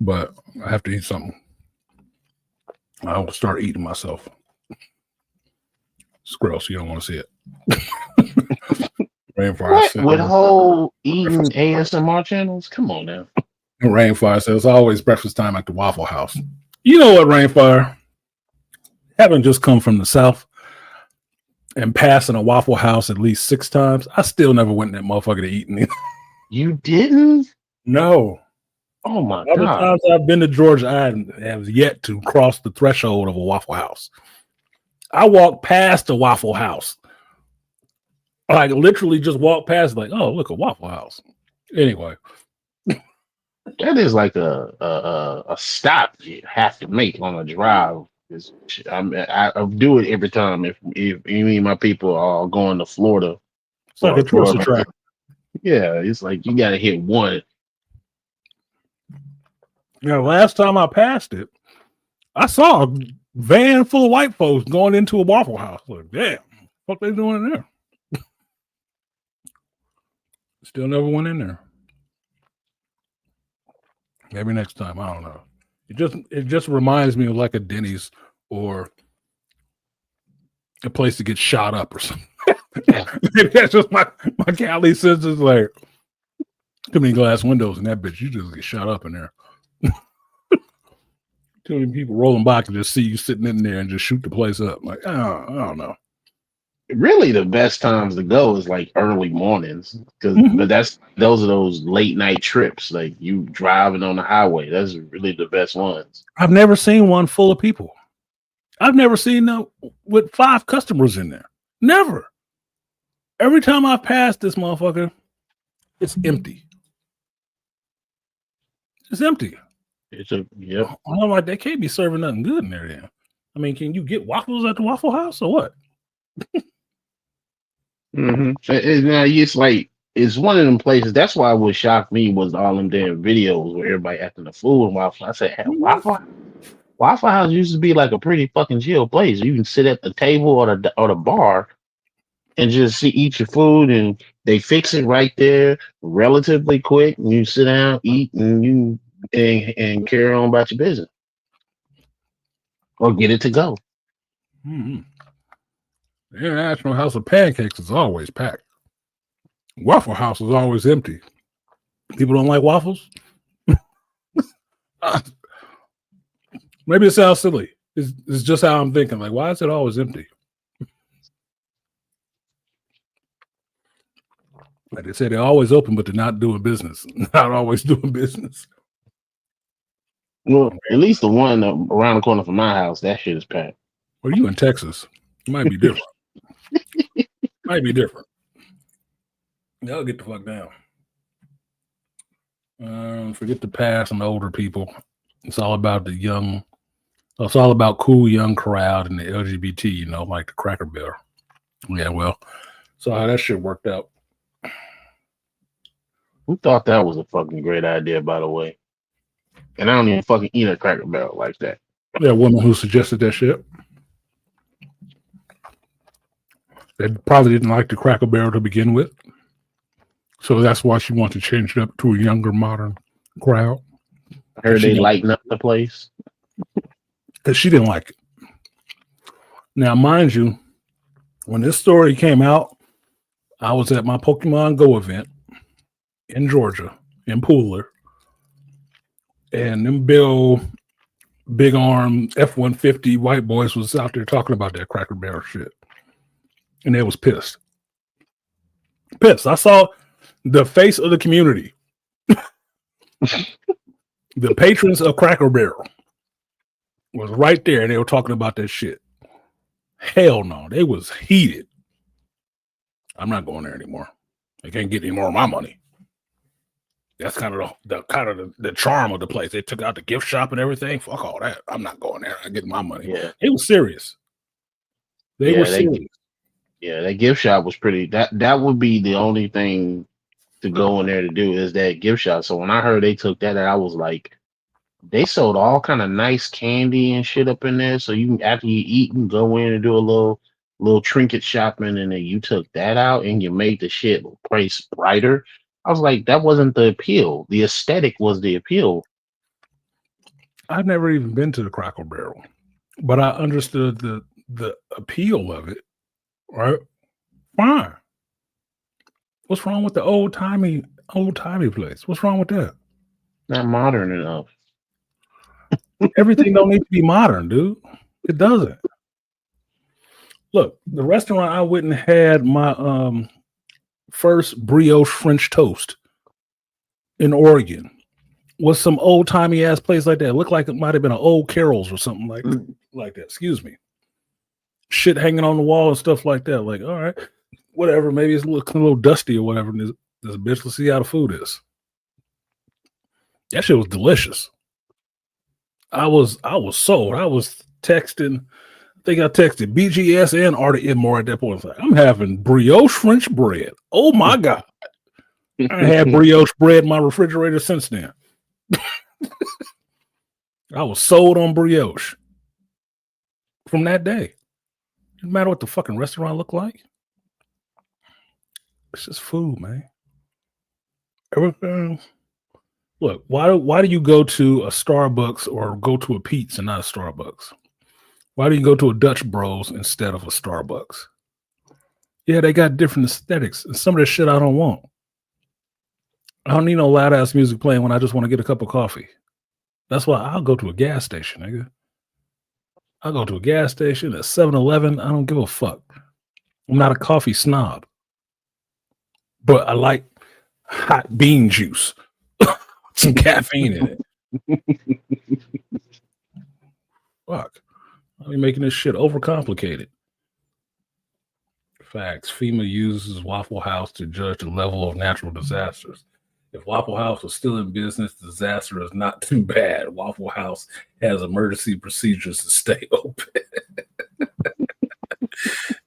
But I have to eat something. I will start eating myself. It's gross. You don't want to see it. Rainfire With whole eating ASMR channels? Come on now. Rainfire says it's always breakfast time at the Waffle House. You know what, Rainfire? Having just come from the South and passing a Waffle House at least 6 times, I still never went in that motherfucker to eat anything. You didn't? No. Oh my All the God. times I've been to Georgia, I have yet to cross the threshold of a Waffle House. I walked past a Waffle House. Like literally just walked past, like, oh, look, a Waffle House. Anyway. That is like a stop you have to make on a drive. I do it every time if any of my people are going to Florida. It's like a tourist attraction. Yeah, it's like you got to hit one. Yeah, last time I passed it, I saw a van full of white folks going into a Waffle House. Like, damn, what they doing in there? Still never went in there. Maybe next time. I don't know. It just reminds me of like a Denny's or a place to get shot up or something. That's just my Cali sisters like too many glass windows in that bitch. You just get shot up in there. Too many people rolling by can just see you sitting in there and just shoot the place up. Like, oh, I don't know. Really, the best times to go is like early mornings, but those are those late night trips. Like you driving on the highway. That's really the best ones. I've never seen one full of people. I've never seen them with 5 customers in there. Never. Every time I pass this motherfucker, it's empty. It's empty. Yep. I'm like, they can't be serving nothing good in there. Then. I mean, can you get waffles at the Waffle House or what? It's like it's one of them places. That's why what shocked me was all them damn videos where everybody acting the fool and Waffle. I said, hey, Waffle House used to be like a pretty fucking chill place. You can sit at the table or the bar and just eat your food, and they fix it right there relatively quick. And you sit down, eat, and and carry on about your business, or get it to go. Mm-hmm. The International House of Pancakes is always packed. Waffle House is always empty. People don't like waffles. Maybe it sounds silly. It's just how I'm thinking. Like, why is it always empty? Like they say, they're always open, but they're not doing business. Not always doing business. Well, at least the one around the corner from my house, that shit is packed. Well, you in Texas. It might be different. Might be different. Y'all get the fuck down. Forget the past and the older people. It's all about the young. It's all about cool young crowd and the LGBT, like the Cracker Barrel. Yeah, well, so how that shit worked out. Who thought that was a fucking great idea, by the way? And I don't even fucking eat a Cracker Barrel like that. That woman who suggested that shit. They probably didn't like the Cracker Barrel to begin with. So that's why she wanted to change it up to a younger, modern crowd. I heard they lighten up the place. Because she didn't like it. Now, mind you, when this story came out, I was at my Pokemon Go event in Georgia, in Pooler. And them big arm F-150 white boys was out there talking about that Cracker Barrel shit. And they was pissed. Pissed. I saw the face of the community. The patrons of Cracker Barrel was right there, and they were talking about that shit. Hell no. They was heated. I'm not going there anymore. They can't get any more of my money. That's kind of the charm of the place. They took out the gift shop and everything. Fuck all that. I'm not going there. I get my money. Yeah. It was serious. They were serious. Yeah, that gift shop was pretty. That would be the only thing to go in there to do is that gift shop. So when I heard they took that, I was like, they sold all kind of nice candy and shit up in there. So you can, after you eat, you can go in and do a little trinket shopping, and then you took that out and you made the shit price brighter. I was like, that wasn't the appeal. The aesthetic was the appeal. I've never even been to the Cracker Barrel, but I understood the appeal of it. Right? Fine. What's wrong with the old timey place? What's wrong with that? Not modern enough. Everything don't need to be modern, dude. It doesn't. Look, the restaurant I went and had my first brioche French toast in Oregon was some old timey ass place like that. It looked like it might have been an old Carol's or something like that. Excuse me. Shit hanging on the wall and stuff like that. Like, all right, whatever. Maybe it's a little dusty or whatever. And this bitch, let's see how the food is. That shit was delicious. I was sold. I was texting. I think I texted BGS and Artie Inmore at that point. Like, I'm having brioche French bread. Oh my God. I had brioche bread in my refrigerator since then. I was sold on brioche from that day. Doesn't matter what the fucking restaurant looked like. It's just food, man. Everything. Look, why do you go to a Starbucks or go to a Pete's and not a Starbucks? Why do you go to a Dutch Bros instead of a Starbucks? Yeah, they got different aesthetics. And some of the shit I don't want. I don't need no loud ass music playing when I just want to get a cup of coffee. That's why I'll go to a gas station, nigga. I'll go to a gas station, a 7-Eleven. I don't give a fuck. I'm not a coffee snob. But I like hot bean juice. Some caffeine in it. Fuck. I'm making this shit overcomplicated. Facts. FEMA uses Waffle House to judge the level of natural disasters. If Waffle House was still in business, the disaster is not too bad. Waffle House has emergency procedures to stay open.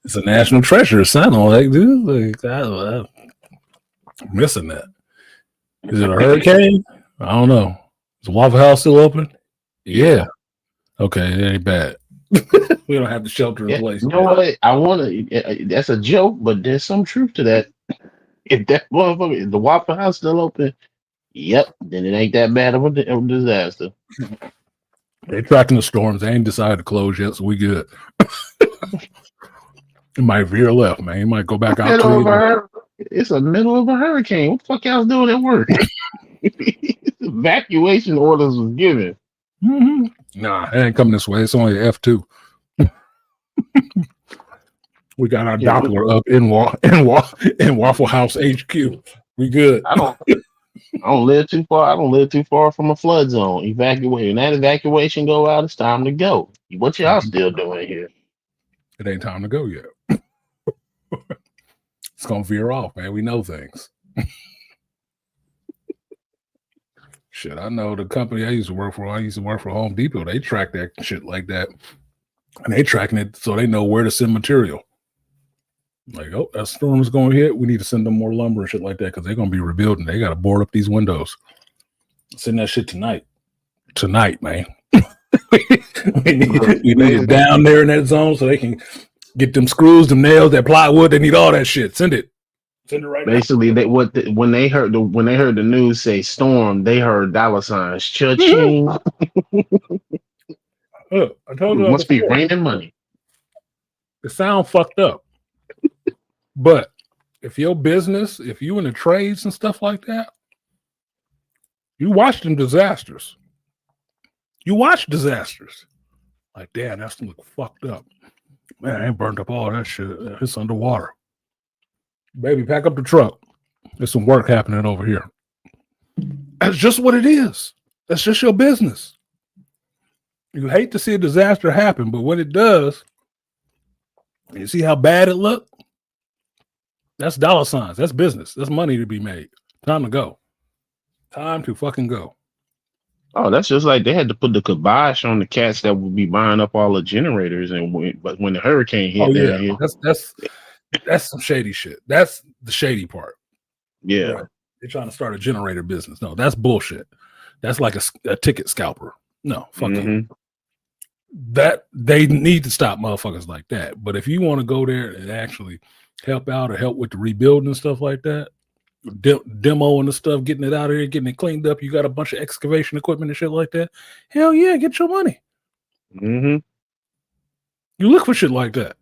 It's a national treasure. Son, like, dude, I'm missing that. Is it a hurricane? I don't know. Is Waffle House still open? Yeah. Okay, it ain't bad. We don't have the shelter in place. You know what? I want to. That's a joke, but there's some truth to that. If that motherfucker, if the Waffle House still open, yep, then it ain't that bad of a disaster. They're tracking the storms. They ain't decided to close yet, so we good. It might veer left, man. It might go back out to it's the middle of a hurricane. What the fuck y'all doing at work? Evacuation orders was given. Mm-hmm. Nah, it ain't coming this way. It's only F2. We got our Doppler up in Waffle House HQ. We good. I don't live too far. I don't live too far from a flood zone. Evacuate. When that evacuation go out, it's time to go. What y'all still doing here? It ain't time to go yet. It's gonna veer off, man. We know things. Shit, I know the company I used to work for. I used to work for Home Depot. They track that shit like that, and they tracking it so they know where to send material. Like, oh, that storm is going to hit. We need to send them more lumber and shit like that because they're going to be rebuilding. They got to board up these windows. Send that shit tonight. Tonight, man. we need it down there in that zone so they can get them screws, them nails, that plywood. They need all that shit. Send it. Send it right Basically, now. When they heard the news say storm, they heard dollar signs. Cha-ching. I told you it must be raining money. It sounds fucked up. But if your business, if you in the trades and stuff like that, you watch them disasters. You watch disasters. Like, damn, that's look fucked up. Man, I ain't burnt up all that shit. It's underwater. Baby, pack up the truck. There's some work happening over here. That's just what it is. That's just your business. You hate to see a disaster happen, but when it does, you see how bad it looked? That's dollar signs. That's business. That's money to be made. Time to go. Time to fucking go. Oh, that's just like they had to put the kibosh on the cats that would be buying up all the generators, but when the hurricane hit, down here, that's some shady shit. That's the shady part. Yeah, right. They're trying to start a generator business. No, that's bullshit. That's like a ticket scalper. No, fuck you. That they need to stop motherfuckers like that. But if you want to go there and actually help out or help with the rebuilding and stuff like that, demo and the stuff, getting it out of here, getting it cleaned up, you got a bunch of excavation equipment and shit like that, hell yeah, get your money. You look for shit like that.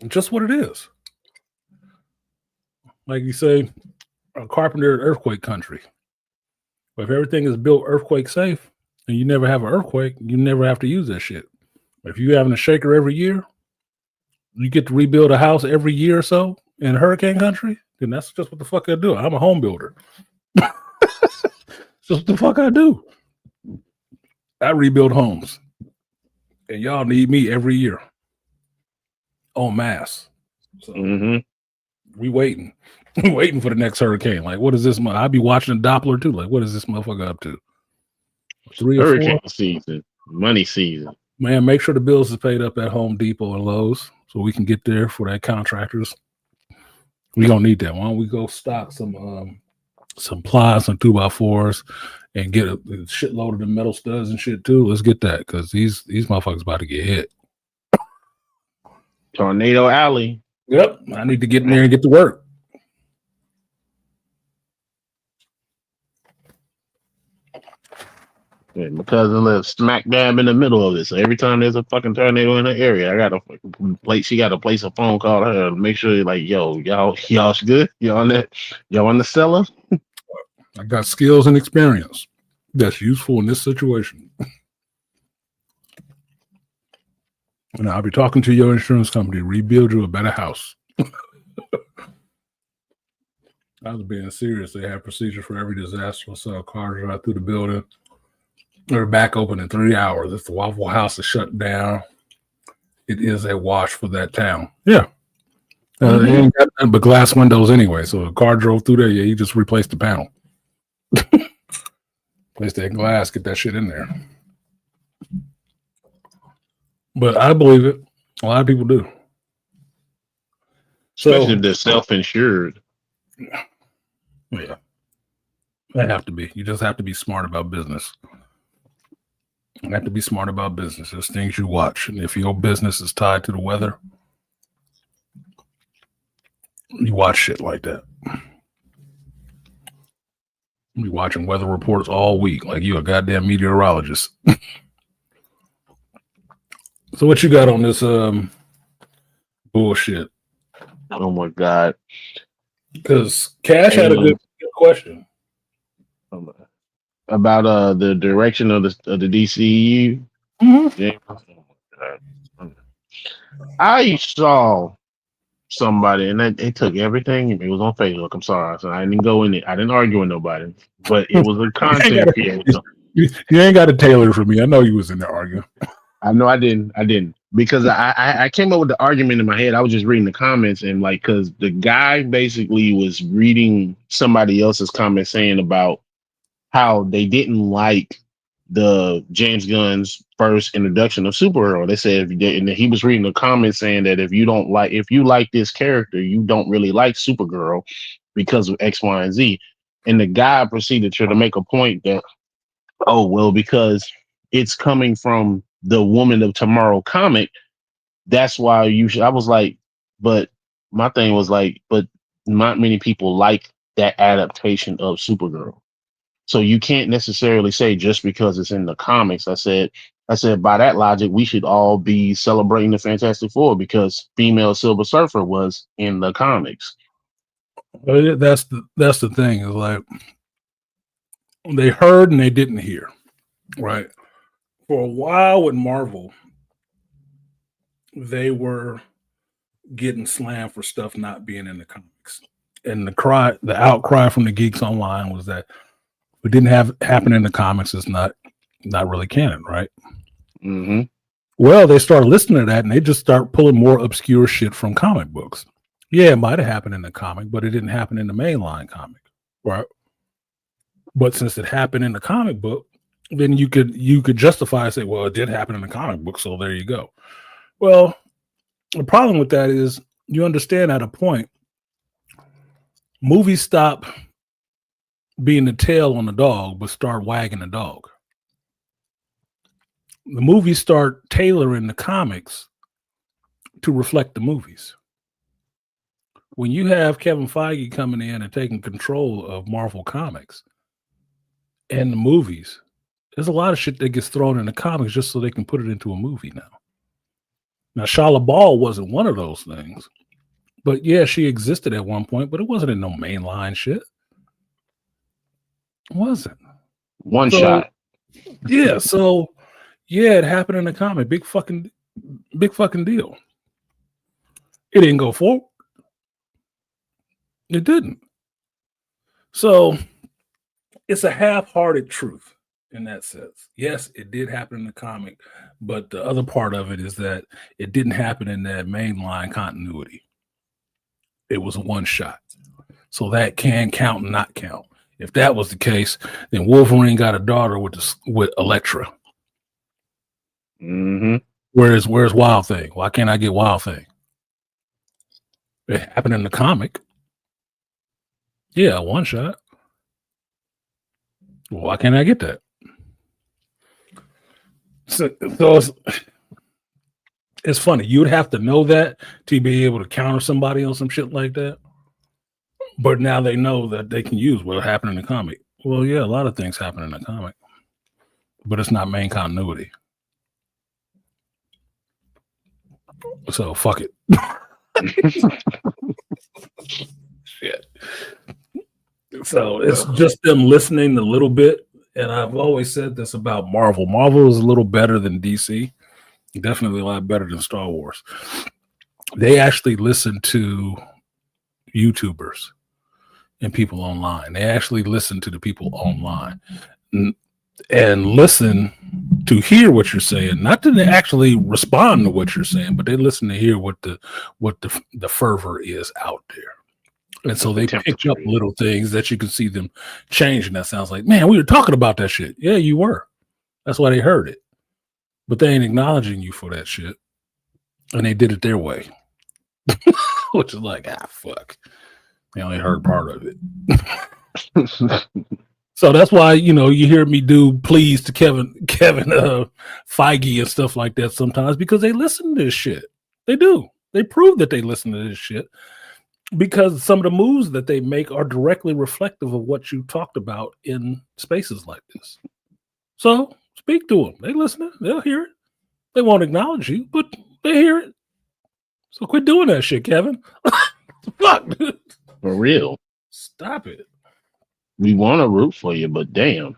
Just what it is. Like you say, a carpenter earthquake country. But if everything is built earthquake safe and you never have an earthquake, you never have to use that shit. If you having a shaker every year, you get to rebuild a house every year or so in hurricane country, then that's just what the fuck I do. I'm a home builder. That's what the fuck I do. I rebuild homes. And y'all need me every year. En masse. So we waiting. We waiting for the next hurricane. Like, what is this? I'll be watching the Doppler too. Like, what is this motherfucker up to? 3 or 4? Hurricane season. Money season. Man, make sure the bills is paid up at Home Depot and Lowe's so we can get there for that contractors. We don't need that. Why don't we go stock some plies, some 2x4s, and get a shitload of the metal studs and shit too. Let's get that because these motherfuckers about to get hit. Tornado Alley. Yep, I need to get in there and get to work. Yeah, my cousin lives smack dab in the middle of it. So every time there's a fucking tornado in the area, I got to place. She got to place a phone call to her to make sure, like, yo, y'all good? Y'all on that? Y'all on the cellar? I got skills and experience that's useful in this situation. And I'll be talking to your insurance company to rebuild you a better house. I was being serious. They have procedures for every disaster. So cars drive through the building. They're back open in 3 hours. If the Waffle House is shut down, it is a wash for that town. Yeah. They ain't got nothing but glass windows anyway. So a car drove through there. Yeah, you just replaced the panel. Place that glass, get that shit in there. But I believe it. A lot of people do. Especially if they're self-insured. Yeah. They have to be. You just have to be smart about business. You have to be smart about business. There's things you watch. And if your business is tied to the weather, you watch shit like that. You be watching weather reports all week like you a goddamn meteorologist. So what you got on this bullshit? Oh my God. Because Cash had a good question. About the direction of the DCU. I saw somebody, and they took everything. It was on Facebook. I'm sorry, so I didn't go in it. I didn't argue with nobody, but it was a content creator. You ain't got a tailor for me. I know you was in there arguing. I know I didn't because I came up with the argument in my head. I was just reading the comments and like because the guy basically was reading somebody else's comment saying about how they didn't like the James Gunn's first introduction of Supergirl. They said and he was reading the comments saying that if you like this character, you don't really like Supergirl because of X, Y, and Z. And the guy proceeded to make a point that, oh, well, because it's coming from the Woman of Tomorrow comic, that's why you should. I was like, but my thing was like, but not many people like that adaptation of Supergirl. So you can't necessarily say just because it's in the comics. I said by that logic, we should all be celebrating the Fantastic Four because female Silver Surfer was in the comics. That's the thing. Is like they heard and they didn't hear, right? For a while with Marvel, they were getting slammed for stuff not being in the comics, and the outcry from the geeks online was that it didn't happen in the comics. It's not really canon, right? Mm-hmm. Well, they started listening to that, and they just start pulling more obscure shit from comic books. Yeah, it might have happened in the comic, but it didn't happen in the mainline comic, right? But since it happened in the comic book, then you could justify and say, well, it did happen in the comic book, so there you go. Well, the problem with that is you understand at a point, movies stop being the tail on the dog, but start wagging the dog. The movies start tailoring the comics to reflect the movies. When you have Kevin Feige coming in and taking control of Marvel Comics and the movies, there's a lot of shit that gets thrown in the comics just so they can put it into a movie now. Now, Shia LaBeouf wasn't one of those things. But yeah, she existed at one point, but it wasn't in no mainline shit. It wasn't. One shot. Yeah, so yeah, it happened in the comic. Big fucking deal. It didn't go forward. It didn't. So it's a half-hearted truth in that sense. Yes, it did happen in the comic, but the other part of it is that it didn't happen in that mainline continuity. It was a one shot. So that can count and not count. If that was the case, then Wolverine got a daughter with Elektra. Mm-hmm. Where's Wild Thing? Why can't I get Wild Thing? It happened in the comic. Yeah, one shot. Well, why can't I get that? So it's funny. You would have to know that to be able to counter somebody on some shit like that. But now they know that they can use what happened in the comic. Well, yeah, a lot of things happen in the comic. but it's not main continuity. So fuck it. Shit. So it's just them listening a little bit. And I've always said this about Marvel. Marvel is a little better than DC. Definitely a lot better than Star Wars. They actually listen to YouTubers and people online. They actually listen to the people online and listen to hear what you're saying, not to actually respond to what you're saying, but they listen to hear what the fervor is out there. And so they pick up little things that you can see them changing. That sounds like, man, we were talking about that shit. Yeah, you were. That's why they heard it. But they ain't acknowledging you for that shit. And they did it their way. Which is like, fuck. They only heard part of it. So that's why, you hear me do please to Kevin Feige and stuff like that sometimes, because they listen to this shit. They do. They prove that they listen to this shit. Because some of the moves that they make are directly reflective of what you talked about in spaces like this. So speak to them. They listen. They'll hear it. They won't acknowledge you, but they hear it. So quit doing that shit, Kevin. Fuck, dude. For real. Stop it. We want to root for you, but damn.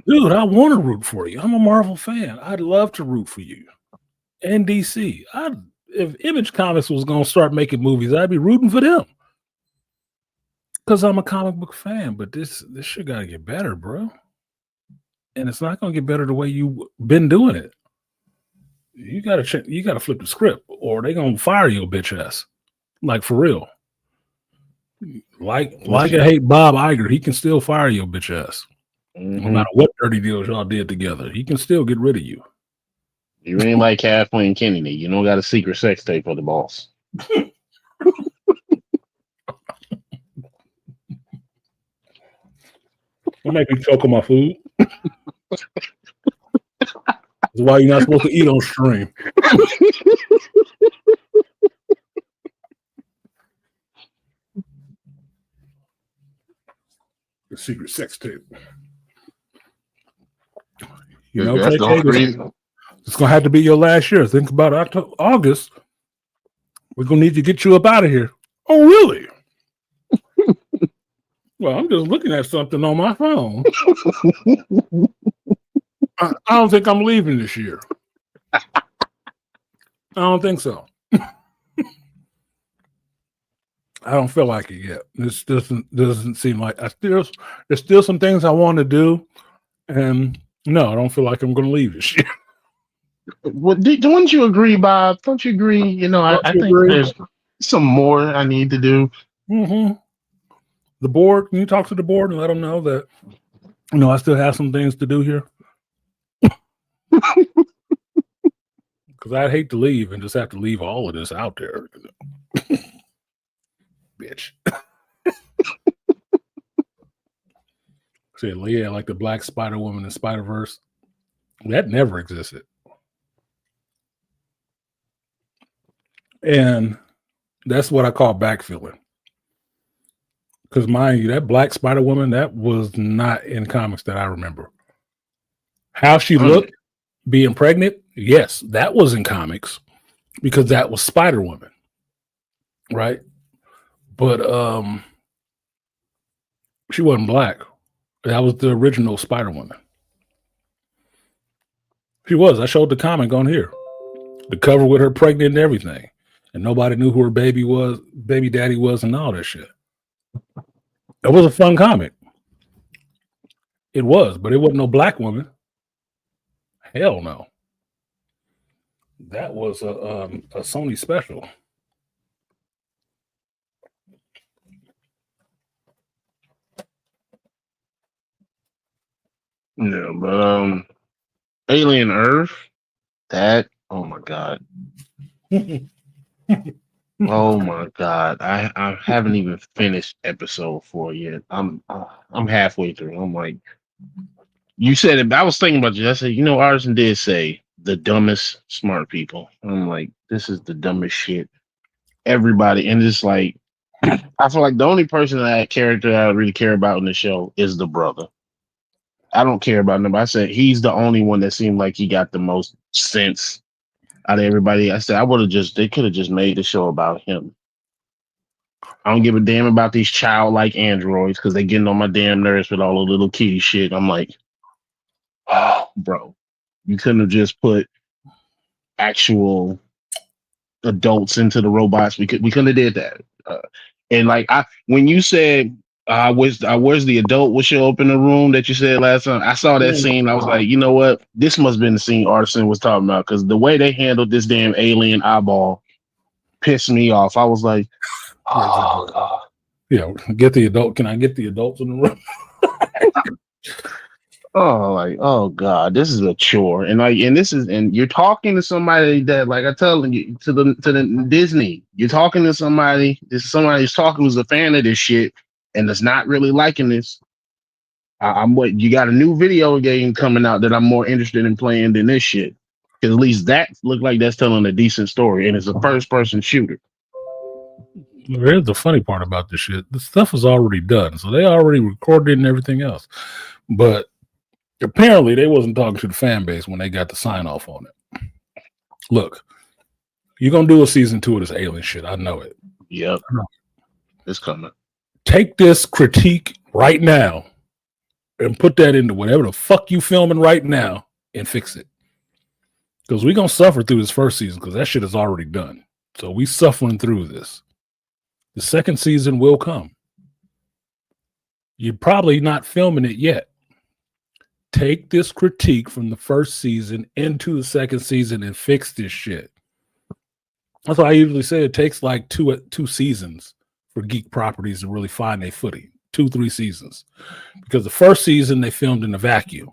Dude, I want to root for you. I'm a Marvel fan. I'd love to root for you. And DC. If Image Comics was going to start making movies, I'd be rooting for them. Because I'm a comic book fan. But this shit got to get better, bro. And it's not going to get better the way you've been doing it. You got to flip the script, or they're going to fire your bitch ass. Like, for real. Like I hate Bob Iger, he can still fire your bitch ass. No matter what dirty deals y'all did together, he can still get rid of you. You ain't like Kathleen Kennedy. You don't got a secret sex tape for the boss. I make me choke on my food. That's why you're not supposed to eat on stream. The secret sex tape. KK, it's gonna have to be your last year. Think about August. We're gonna need to get you up out of here. Oh, really? Well, I'm just looking at something on my phone. I don't think I'm leaving this year. I don't think so. I don't feel like it yet. This doesn't seem like there's still some things I want to do, and no, I don't feel like I'm going to leave this year. Well, don't you agree, Bob? Don't you agree? I think there's some more I need to do. Mm-hmm. The board, can you talk to the board and let them know that I still have some things to do here? Because I'd hate to leave and just have to leave all of this out there. Bitch. Said, yeah, like the Black Spider Woman in Spider-Verse. That never existed. And that's what I call backfilling. Because mind you, that Black Spider Woman, that was not in comics that I remember. How she looked, being pregnant, yes, that was in comics because that was Spider Woman, right? But she wasn't black. That was the original Spider Woman. She was. I showed the comic on here, the cover with her pregnant and everything, and nobody knew who her baby daddy was, and all that shit. It was a fun comic. It was, but it wasn't no black woman. Hell no. That was a Sony special. Yeah, but Alien Earth, that, oh my god. Oh my god. I haven't even finished episode 4 yet. I'm halfway through. I'm like, you said it, I was thinking about you. I said, Artisan did say the dumbest smart people. I'm like, this is the dumbest shit. Everybody, and it's like, I feel like the only person that character I really care about in the show is the brother. I don't care about him. I said he's the only one that seemed like he got the most sense out of everybody. I said they could have just made the show about him. I don't give a damn about these childlike androids because they getting on my damn nerves with all the little kitty shit. I'm like, oh, bro, you couldn't have just put actual adults into the robots. We couldn't have did that. And like when you said I was the adult would show up in the room that you said last time. I saw that scene. I was like, you know what? This must have been the scene Artisan was talking about because the way they handled this damn alien eyeball pissed me off. I was like, oh god. Yeah, get the adult. Can I get the adults in the room? Oh god, this is a chore. And you're talking to somebody that, like I tell you, to the Disney, you're talking to somebody. This is somebody who's talking who's a fan of this shit and is not really liking this. You got a new video game coming out that I'm more interested in playing than this shit. Because at least that looked like that's telling a decent story, and it's a first-person shooter. Here's the funny part about this shit. The stuff is already done, so they already recorded and everything else. But apparently, they wasn't talking to the fan base when they got the sign off on it. Look, you're gonna do a season 2 of this alien shit. I know it. Yep, it's coming. Take this critique right now and put that into whatever the fuck you filming right now and fix it. Because we're gonna suffer through this first season because that shit is already done. So we suffering through this. The second season will come. You're probably not filming it yet. Take this critique from the first season into the second season and fix this shit. That's why I usually say it takes like two seasons for geek properties to really find their footing. 2-3 seasons. Because the first season they filmed in a vacuum.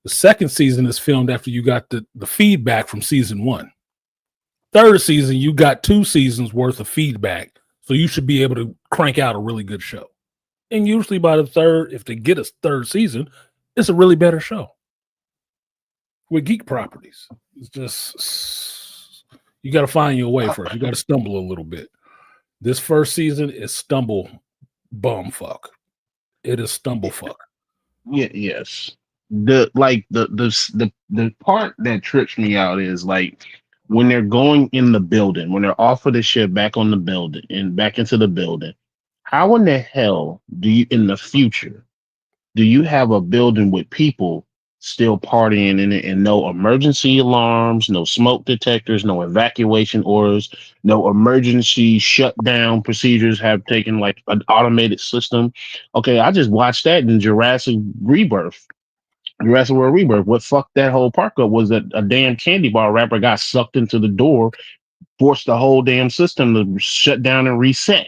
The second season is filmed after you got the feedback from season 1. Third season, you got 2 seasons worth of feedback. So you should be able to crank out a really good show. And usually by the third, if they get a third season, it's a really better show. With geek properties, it's just, you got to find your way first. You got to stumble a little bit. This first season is stumble bumfuck. It is stumble fuck. Yeah, yes. The part that trips me out is like when they're going in the building, when they're off of the ship back on the building and back into the building. How in the hell do you, in the future, do you have a building with people still partying in it and no emergency alarms, no smoke detectors, no evacuation orders, no emergency shutdown procedures have taken like an automated system? Okay, I just watched that in Jurassic World Rebirth. What fucked that whole park up was that a damn candy bar wrapper got sucked into the door, forced the whole damn system to shut down and reset.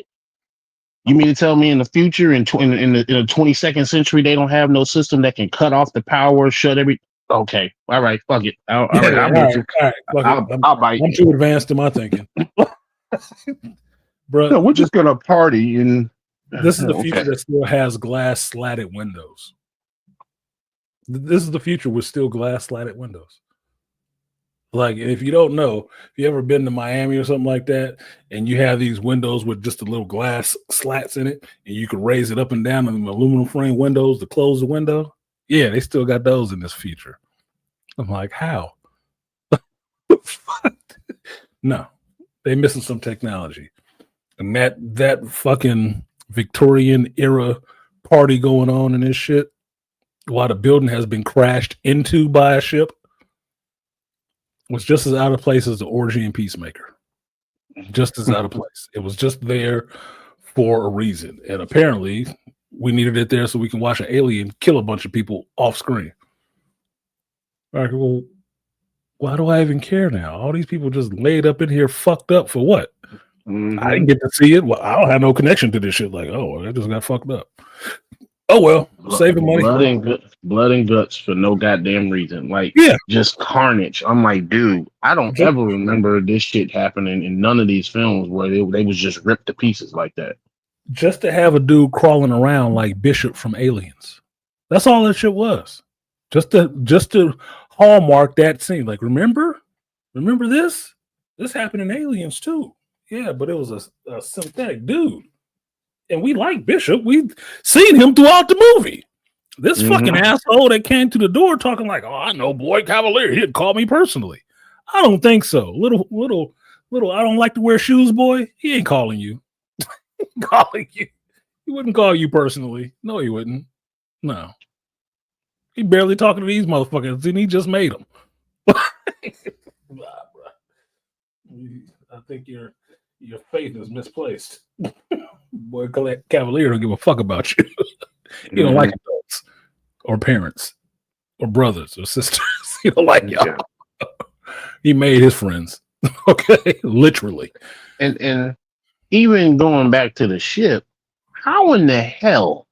You mean to tell me in the future, in the 22nd century, they don't have no system that can cut off the power, shut every? Okay, all right, fuck it. All right, I'll bite. I'm too advanced in my thinking, bro. No, we're just gonna party, and this is the future that still has glass slatted windows. This is the future with still glass slatted windows. Like, if you don't know, if you ever been to Miami or something like that, and you have these windows with just a little glass slats in it, and you can raise it up and down in the aluminum frame windows to close the window. Yeah, they still got those in this feature. I'm like, how? No, they missing some technology. And that fucking Victorian era party going on in this shit, while the building has been crashed into by a ship, was just as out of place as the orgy in Peacemaker. Just as out of place. It was just there for a reason. And apparently we needed it there so we can watch an alien kill a bunch of people off screen. Like, well, why do I even care now? All these people just laid up in here fucked up for what? Mm-hmm. I didn't get to see it. Well, I don't have no connection to this shit. Like, oh, I just got fucked up. Oh well, saving money. Blood and guts for no goddamn reason. Like, just carnage. I'm like, dude, I don't ever remember this shit happening in none of these films where they was just ripped to pieces like that. Just to have a dude crawling around like Bishop from Aliens. That's all that shit was. Just to hallmark that scene. Like, remember this? This happened in Aliens too. Yeah, but it was a synthetic dude. And we like Bishop. We've seen him throughout the movie. This fucking asshole that came to the door talking like, "Oh, I know Boy Cavalier. He'd call me personally." I don't think so. Little. I don't like to wear shoes, boy. He ain't calling you. Calling you. He wouldn't call you personally. No, he wouldn't. No. He barely talking to these motherfuckers, and he just made them. I think your faith is misplaced. Boy Cavalier don't give a fuck about you. You don't like adults or parents or brothers or sisters. You don't like y'all. He made his friends. Okay, literally. And even going back to the ship, how in the hell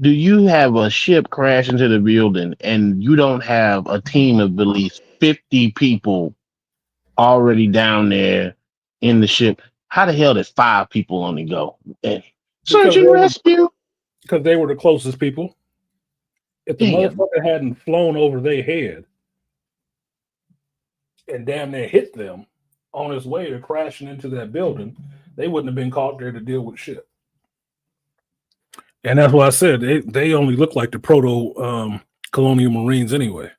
do you have a ship crash into the building and you don't have a team of at least 50 people already down there in the ship? How the hell did 5 people only go? Search and rescue? Because they were the closest people. If the motherfucker hadn't flown over their head and damn near hit them on his way to crashing into that building, they wouldn't have been caught there to deal with shit. And that's why I said they only look like the proto colonial Marines anyway.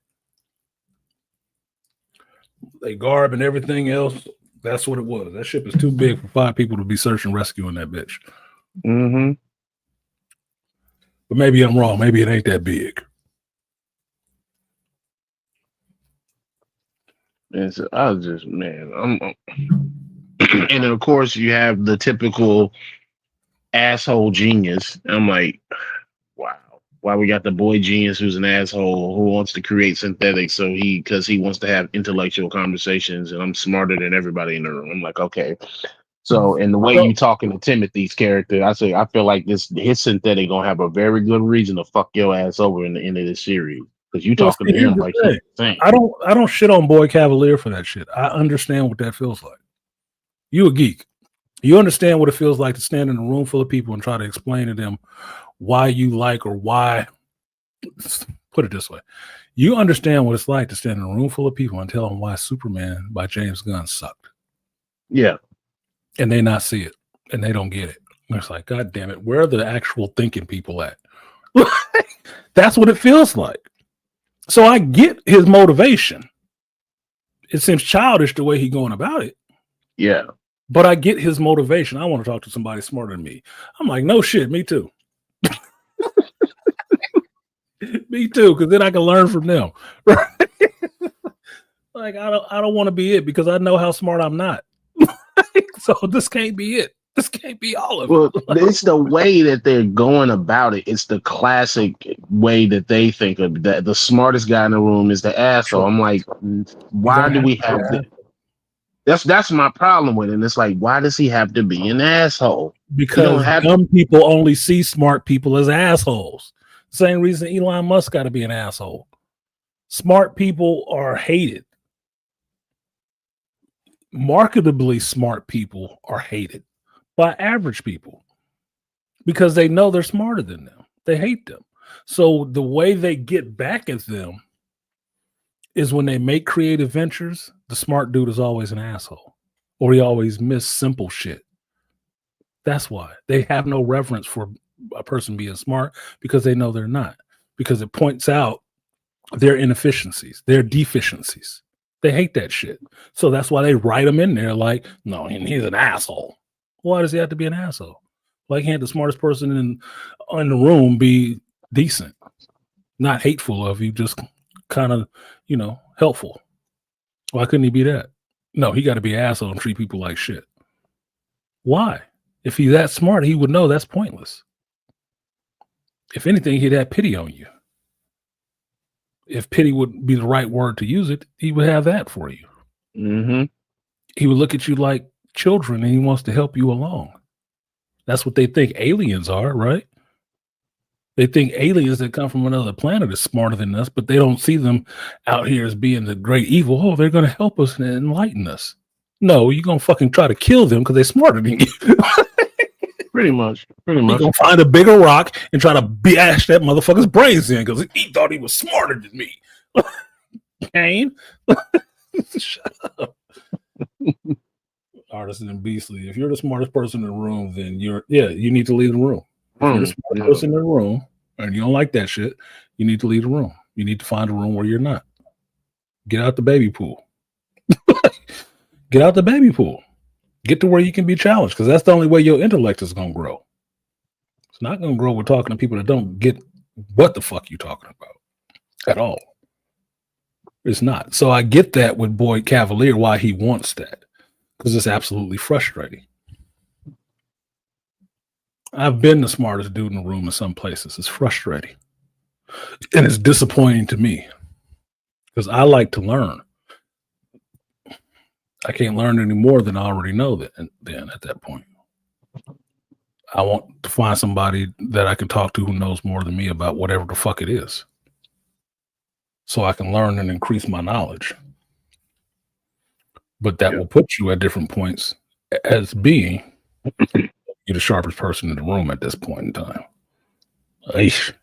They garb and everything else. That's what it was. That ship is too big for 5 people to be search and rescuing that bitch. Mm-hmm. But maybe I'm wrong. Maybe it ain't that big. And so I was just, man, and then of course you have the typical asshole genius. I'm like, wow, why we got the boy genius who's an asshole who wants to create synthetics because he wants to have intellectual conversations, and I'm smarter than everybody in the room. I'm like, okay. So, and the way you talking to Timothy's character, I feel like his synthetic gonna have a very good reason to fuck your ass over in the end of this series. Because you talking to him like I don't shit on Boy Cavalier for that shit. I understand what that feels like. You a geek. You understand what it feels like to stand in a room full of people and try to explain to them why you like or why. Put it this way. You understand what it's like to stand in a room full of people and tell them why Superman by James Gunn sucked. Yeah. And they not see it. And they don't get it. And it's like, God damn it. Where are the actual thinking people at? That's what it feels like. So I get his motivation. It seems childish the way he's going about it. Yeah. But I get his motivation. I want to talk to somebody smarter than me. I'm like, no shit, me too. Me too, because then I can learn from them. Right? Like I don't want to be it because I know how smart I'm not. So this can't be it. This can't be all of it. Well, it's the way that they're going about it. It's the classic way that they think of that. The smartest guy in the room is the asshole. I'm like, why do we have to? That's my problem with it. And it's like, why does he have to be an asshole? Because dumb people only see smart people as assholes. Same reason Elon Musk got to be an asshole. Smart people are hated. Marketably smart people are hated by average people because they know they're smarter than them. They hate them. So the way they get back at them is when they make creative ventures, the smart dude is always an asshole or he always miss simple shit. That's why they have no reverence for a person being smart because they know they're not, because it points out their inefficiencies, their deficiencies. They hate that shit. So that's why they write them in there like, no, he's an asshole. Why does he have to be an asshole? Why can't the smartest person in the room be decent, not hateful of you, just kind of, helpful? Why couldn't he be that? No, he got to be an asshole and treat people like shit. Why? If he's that smart, he would know that's pointless. If anything, he'd have pity on you. If pity would be the right word to use it, he would have that for you. Mm-hmm. He would look at you like children and he wants to help you along. That's what they think aliens are, right? They think aliens that come from another planet are smarter than us, but they don't see them out here as being the great evil. Oh, they're going to help us and enlighten us. No, you're going to fucking try to kill them because they're smarter than you. Pretty much. You're going to find a bigger rock and try to bash that motherfucker's brains in because he thought he was smarter than me. Kane, shut up. Artisan and Beastly. If you're the smartest person in the room, then you need to leave the room. If you're the smartest person in the room, and you don't like that shit, you need to leave the room. You need to find a room where you're not. Get out the baby pool. Get out the baby pool. Get to where you can be challenged, because that's the only way your intellect is going to grow. It's not going to grow with talking to people that don't get what the fuck you talking about at all. It's not. So I get that with Boyd Cavalier, why he wants that, because it's absolutely frustrating. I've been the smartest dude in the room in some places. It's frustrating. And it's disappointing to me, because I like to learn. I can't learn any more than I already know that. And then at that point, I want to find somebody that I can talk to who knows more than me about whatever the fuck it is, so I can learn and increase my knowledge. But that will put you at different points as being you're the sharpest person in the room at this point in time. Aish.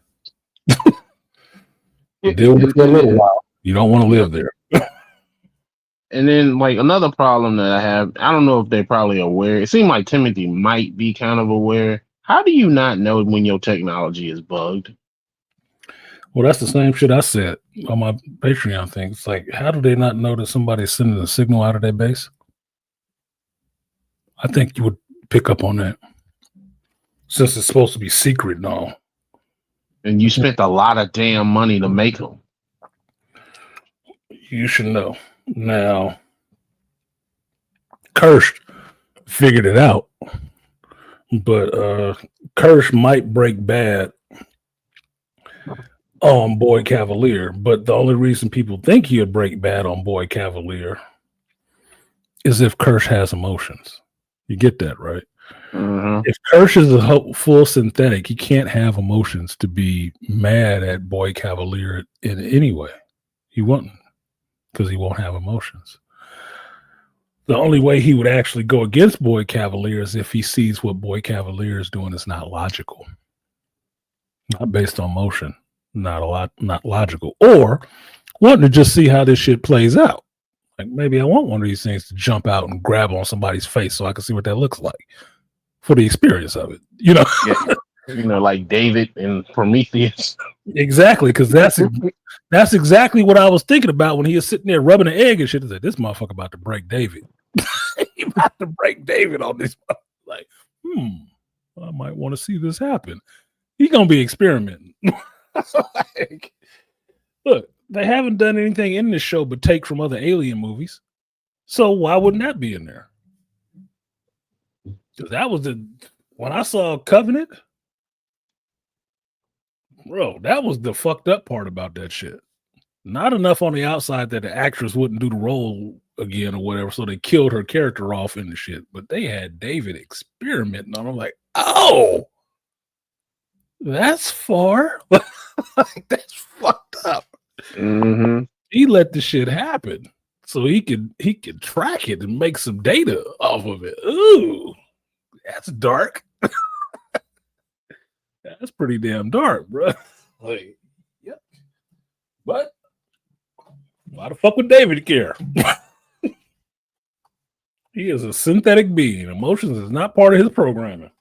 Deal with it for a little while. You don't want to live there. And then, like, another problem that I have, I don't know if they're probably aware. It seems like Timothy might be kind of aware. How do you not know when your technology is bugged? Well, that's the same shit I said on my Patreon thing. It's like, how do they not know that somebody's sending a signal out of their base? I think you would pick up on that, since it's supposed to be secret and all. And you spent a lot of damn money to make them. You should know. Now, Kirsch figured it out, but Kirsch might break bad on Boyd Cavalier, but the only reason people think he'll break bad on Boyd Cavalier is if Kirsch has emotions. You get that, right? Mm-hmm. If Kirsch is a full synthetic, he can't have emotions to be mad at Boyd Cavalier in any way. He won't, because he won't have emotions. The only way he would actually go against Boyd Cavalier is if he sees what Boyd Cavalier is doing is not logical, not based on emotion, not logical, or wanting to just see how this shit plays out. Like, maybe I want one of these things to jump out and grab on somebody's face so I can see what that looks like for the experience of it, you know. Like David and Prometheus. Exactly, because that's exactly what I was thinking about when he was sitting there rubbing an egg and shit. I said, this motherfucker about to break David. He about to break David on this. Like, I might want to see this happen. He's gonna be experimenting. Like, look, they haven't done anything in this show but take from other Alien movies, so why wouldn't that be in there? Because that was when I saw Covenant, bro, that was the fucked up part about that shit. Not enough on the outside that the actress wouldn't do the role again or whatever, so they killed her character off in the shit. But they had David experimenting on him, like, oh, that's far. Like, that's fucked up. Mm-hmm. He let the shit happen so he could track it and make some data off of it. Ooh, that's dark. That's pretty damn dark, bro. Like, yeah. But why the fuck would David care? He is a synthetic being. Emotions is not part of his programming.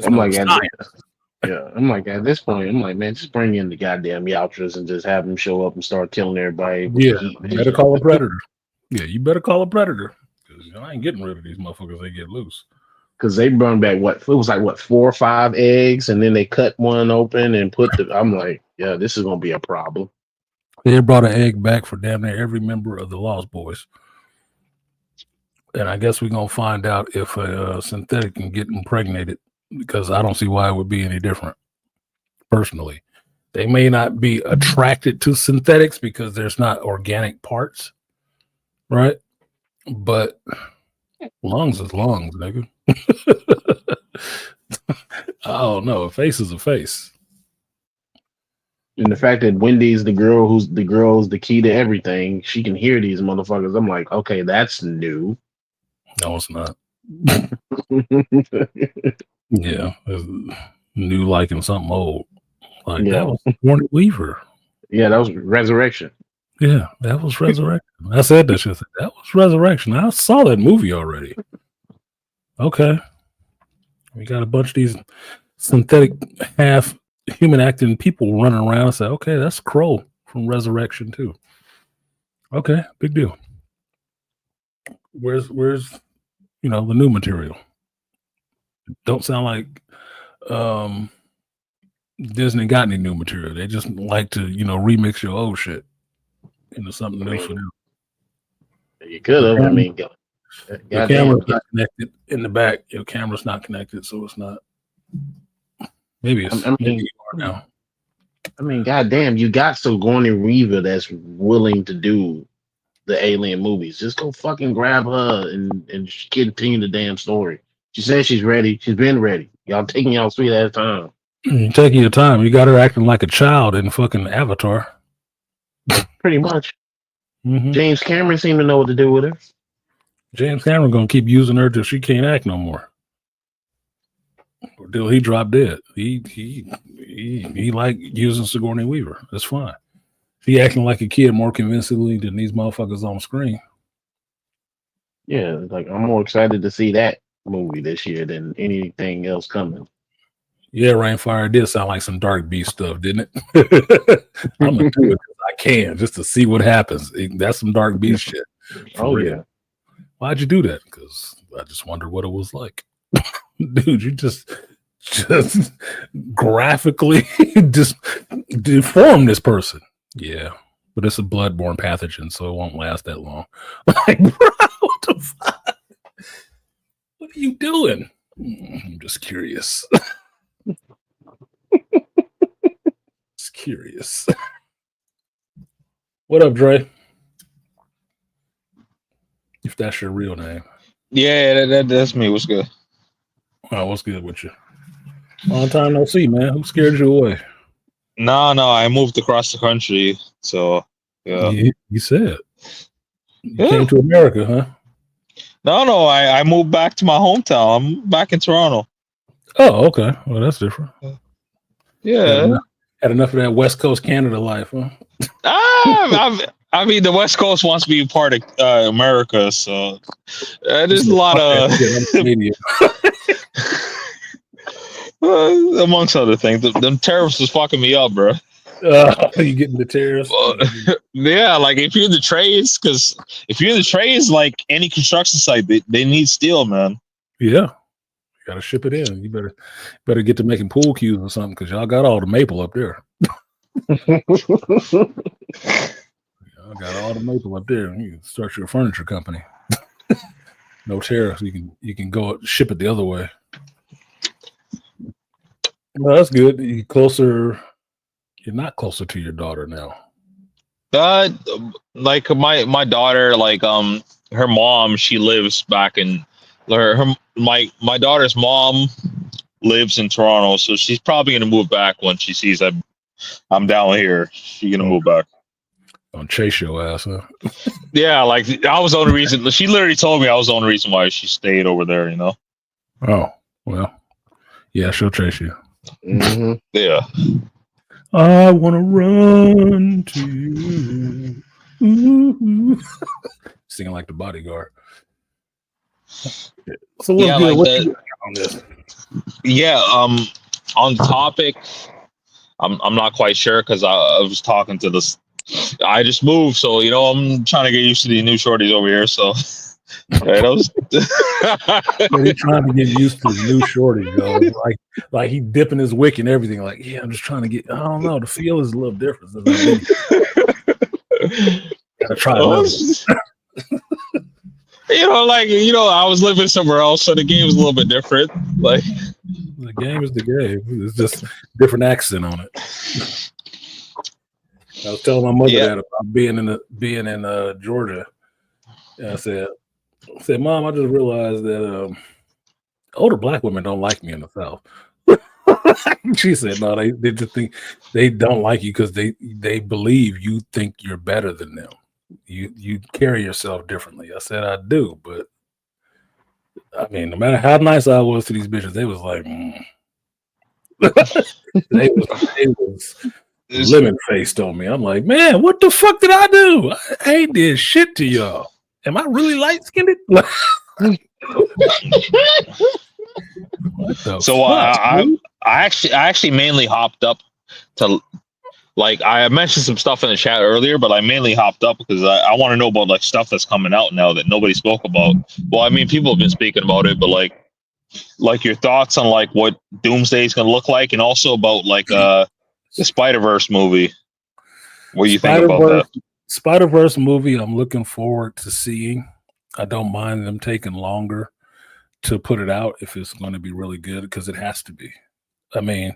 I'm like, at this point, I'm like, man, just bring in the goddamn Yautras and just have them show up and start killing everybody. Yeah, you better call a predator. Yeah, you better call a predator, because I ain't getting rid of these motherfuckers. They get loose. Because they burned back it was like 4 or 5 eggs, and then they cut one open and put I'm like, yeah, this is gonna be a problem. They brought an egg back for damn near every member of the Lost Boys. And I guess we're gonna find out if a synthetic can get impregnated, because I don't see why it would be any different. Personally, they may not be attracted to synthetics because there's not organic parts, right? But lungs is lungs, nigga. I don't know. A face is a face. And the fact that Wendy's the girl who's the key to everything, she can hear these motherfuckers. I'm like, okay, that's new. No, it's not. Yeah, it's new like in something old. Like, that was Warren Weaver. Yeah, that was Resurrection. Yeah, that was Resurrection. I said that shit. That was Resurrection. I saw that movie already. Okay. We got a bunch of these synthetic half human acting people running around and say, okay, that's Crow from Resurrection too. Okay, big deal. Where's the new material? Don't sound like Disney got any new material. They just like to, remix your old shit into something new for them. You could have. I mean, your camera's not connected in the back. Your camera's not connected, so it's not. Maybe it's maybe you are now. I mean, goddamn, you got Sigourney Weaver that's willing to do the Alien movies. Just go fucking grab her and continue the damn story. She says she's ready. She's been ready. Y'all taking y'all sweet ass time. You're taking your time. You got her acting like a child in fucking Avatar. Pretty much. Mm-hmm. James Cameron seemed to know what to do with her. James Cameron gonna keep using her till she can't act no more. Or till he dropped dead. He like using Sigourney Weaver. That's fine. He acting like a kid more convincingly than these motherfuckers on screen. Yeah, like I'm more excited to see that movie this year than anything else coming. Yeah, Rainfire did sound like some Dark Beast stuff, didn't it? I'm gonna do it because I can, just to see what happens. That's some Dark Beast shit. Oh real. Yeah. Why'd you do that? Because I just wonder what it was like. Dude, you just graphically just deform this person. Yeah, but it's a bloodborne pathogen, so it won't last that long. Like, bro, what the fuck? What are you doing? I'm just curious. Just curious. What up, Dre? If that's your real name. Yeah, that's me. What's good? Oh, what's good with you? Long time no see, man. Who scared you away? No, I moved across the country, so yeah. You said you came to America, huh? No, I moved back to my hometown. I'm back in Toronto. Oh, okay. Well, that's different. Yeah. Had enough of that West Coast Canada life, huh? I mean, the West Coast wants to be part of America, so there's a lot of amongst other things. Them terrorists is fucking me up, bro. You getting the terrorists? Yeah, like if you're in the trades, because if you're in the trades, like any construction site, they need steel, man. Yeah, you gotta ship it in. You better get to making pool cues or something, because y'all got all the maple up there. Y'all got all the maple up there. You can start your furniture company. No tariffs. You can go ship it the other way. Well, that's good. You're not closer to your daughter now. Like my daughter, like her mom, she lives back in my daughter's mom lives in Toronto, so she's probably gonna move back when she sees that I'm down here. She's gonna move back. Don't chase your ass, huh? Yeah, like I was the only reason. She literally told me I was the only reason why she stayed over there. You know. Oh well, yeah, she'll chase you. Mm-hmm. Yeah. I want to run to you. Ooh. Singing like the Bodyguard. So yeah, like on this? Yeah, on the topic, I'm not quite sure because I was talking to this. I just moved, so I'm trying to get used to these new shorties over here. So, right, He's trying to get used to the new shorties, though. Like he dipping his wick and everything. Like, yeah, I'm just trying to get. I don't know. The feel is a little different. Gotta try it. I was living somewhere else, so the game is a little bit different. Like the game is the game. It's just different accent on it. I was telling my mother that about being in Georgia. And I said, Mom, I just realized that older black women don't like me in the South. She said, no, they just think they don't like you because they believe you think you're better than them. You carry yourself differently. I said, I do, but I mean, no matter how nice I was to these bitches, they was like, they was lemon faced on me. I'm like, man, what the fuck did I do? I ain't did shit to y'all. Am I really light skinned? What the So fuck, dude? I actually mainly hopped up to, like, I mentioned some stuff in the chat earlier, but I mainly hopped up because I want to know about like stuff that's coming out now that nobody spoke about. Well, I mean, people have been speaking about it, but like your thoughts on like what Doomsday is going to look like, and also about like the Spider-Verse movie. What do you think about that? Spider-Verse movie, I'm looking forward to seeing. I don't mind them taking longer to put it out if it's going to be really good, because it has to be. I mean,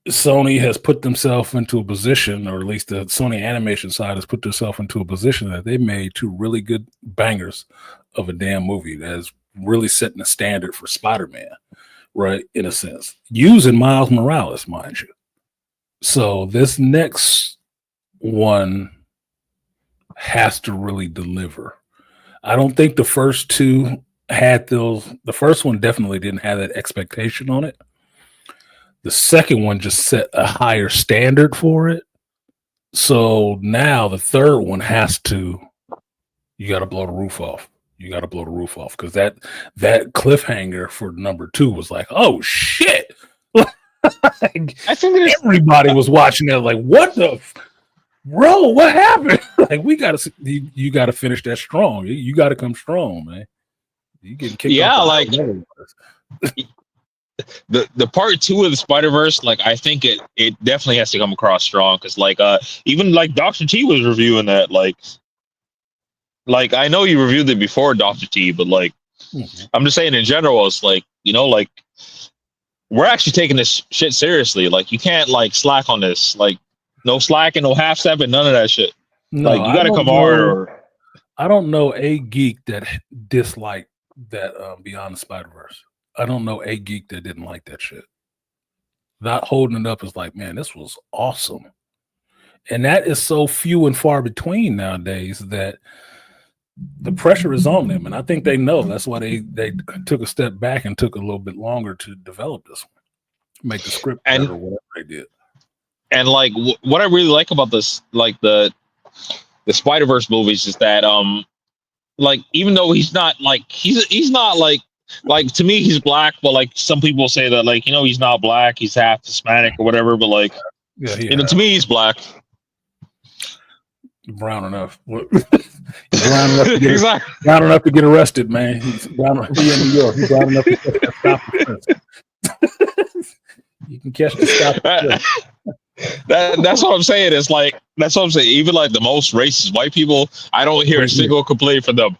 Sony has put themselves into a position, or at least the Sony animation side has put themselves into a position that they made two really good bangers of a damn movie that is really setting a standard for Spider-Man, right? In a sense, using Miles Morales, mind you. So this next one has to really deliver. I don't think the first two had those. The first one definitely didn't have that expectation on it. The second one just set a higher standard for it. So now the third one has to, you got to blow the roof off. You got to blow the roof off, because that cliffhanger for number 2 was like, oh shit. Like, I think everybody was watching that like, what the bro, what happened? Like, you got to finish that strong. You got to come strong, man. You getting kicked off. Like the part 2 of the Spider-Verse, like I think it definitely has to come across strong, because like even like Dr. T was reviewing that, like I know you reviewed it before, Dr. T, but like I'm just saying in general, it's like, you know, like we're actually taking this shit seriously. Like you can't like slack on this. Like no slacking, no half stepping, none of that shit. No, like you got to come hard. I don't know a geek that disliked that Beyond the Spider-Verse. I don't know a geek that didn't like that shit. Not holding it up is like, man, this was awesome. And that is so few and far between nowadays that the pressure is on them. And I think they know. That's why they took a step back and took a little bit longer to develop this one, make the script better, or whatever they did. And like what I really like about this, like the Spider-Verse movies, is that like even though he's not like he's not like to me he's black, but like some people say that, like, you know, he's not black, he's half Hispanic or whatever, but like, yeah, you know, to me he's black. Brown enough. Brown enough to get, exactly. Brown enough to get arrested, man. He's brown enough to be in New York. He's brown enough to stop. You can catch the stop. That's what I'm saying. It's like, that's what I'm saying. Even like the most racist white people, I don't hear a single complaint from them.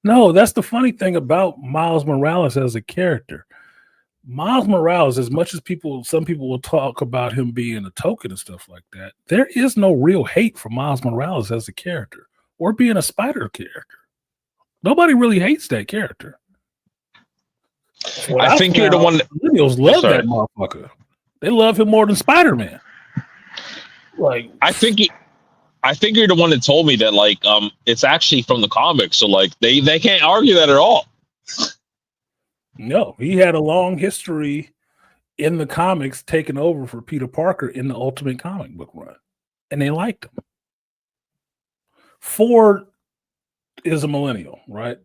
No, that's the funny thing about Miles Morales as a character. Miles Morales, as much as some people will talk about him being a token and stuff like that, there is no real hate for Miles Morales as a character or being a Spider character. Nobody really hates that character. I think you're the one that millennials love that motherfucker. They love him more than Spider-Man. Like, I think you're the one that told me that, like, it's actually from the comics, so like they can't argue that at all. No, he had a long history in the comics, taking over for Peter Parker in the Ultimate comic book run, and they liked him. Ford is a millennial, right?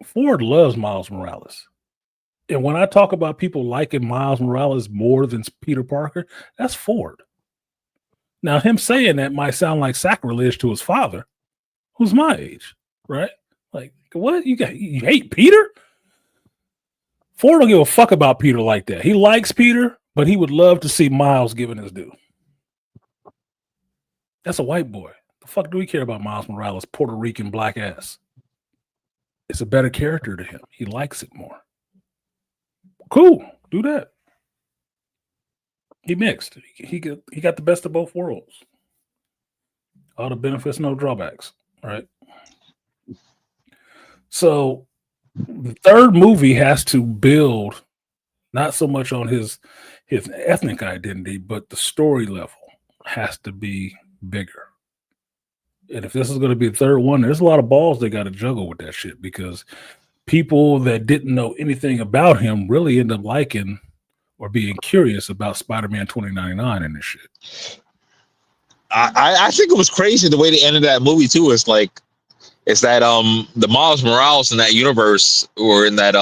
Ford loves Miles Morales. And when I talk about people liking Miles Morales more than Peter Parker, that's Ford. Now, him saying that might sound like sacrilege to his father, who's my age, right? Like, what? You hate Peter? Ford don't give a fuck about Peter like that. He likes Peter, but he would love to see Miles given his due. That's a white boy. The fuck do we care about Miles Morales, Puerto Rican black ass? It's a better character to him. He likes it more. Cool, do that. He mixed. He got the best of both worlds. All the benefits, no drawbacks. Right. So the third movie has to build not so much on his ethnic identity, but the story level has to be bigger. And if this is going to be the third one, there's a lot of balls they got to juggle with that shit, because people that didn't know anything about him really end up liking or being curious about Spider-Man 2099 and this shit. I think it was crazy the way they ended that movie too. It's like is that the Miles Morales in that universe or in that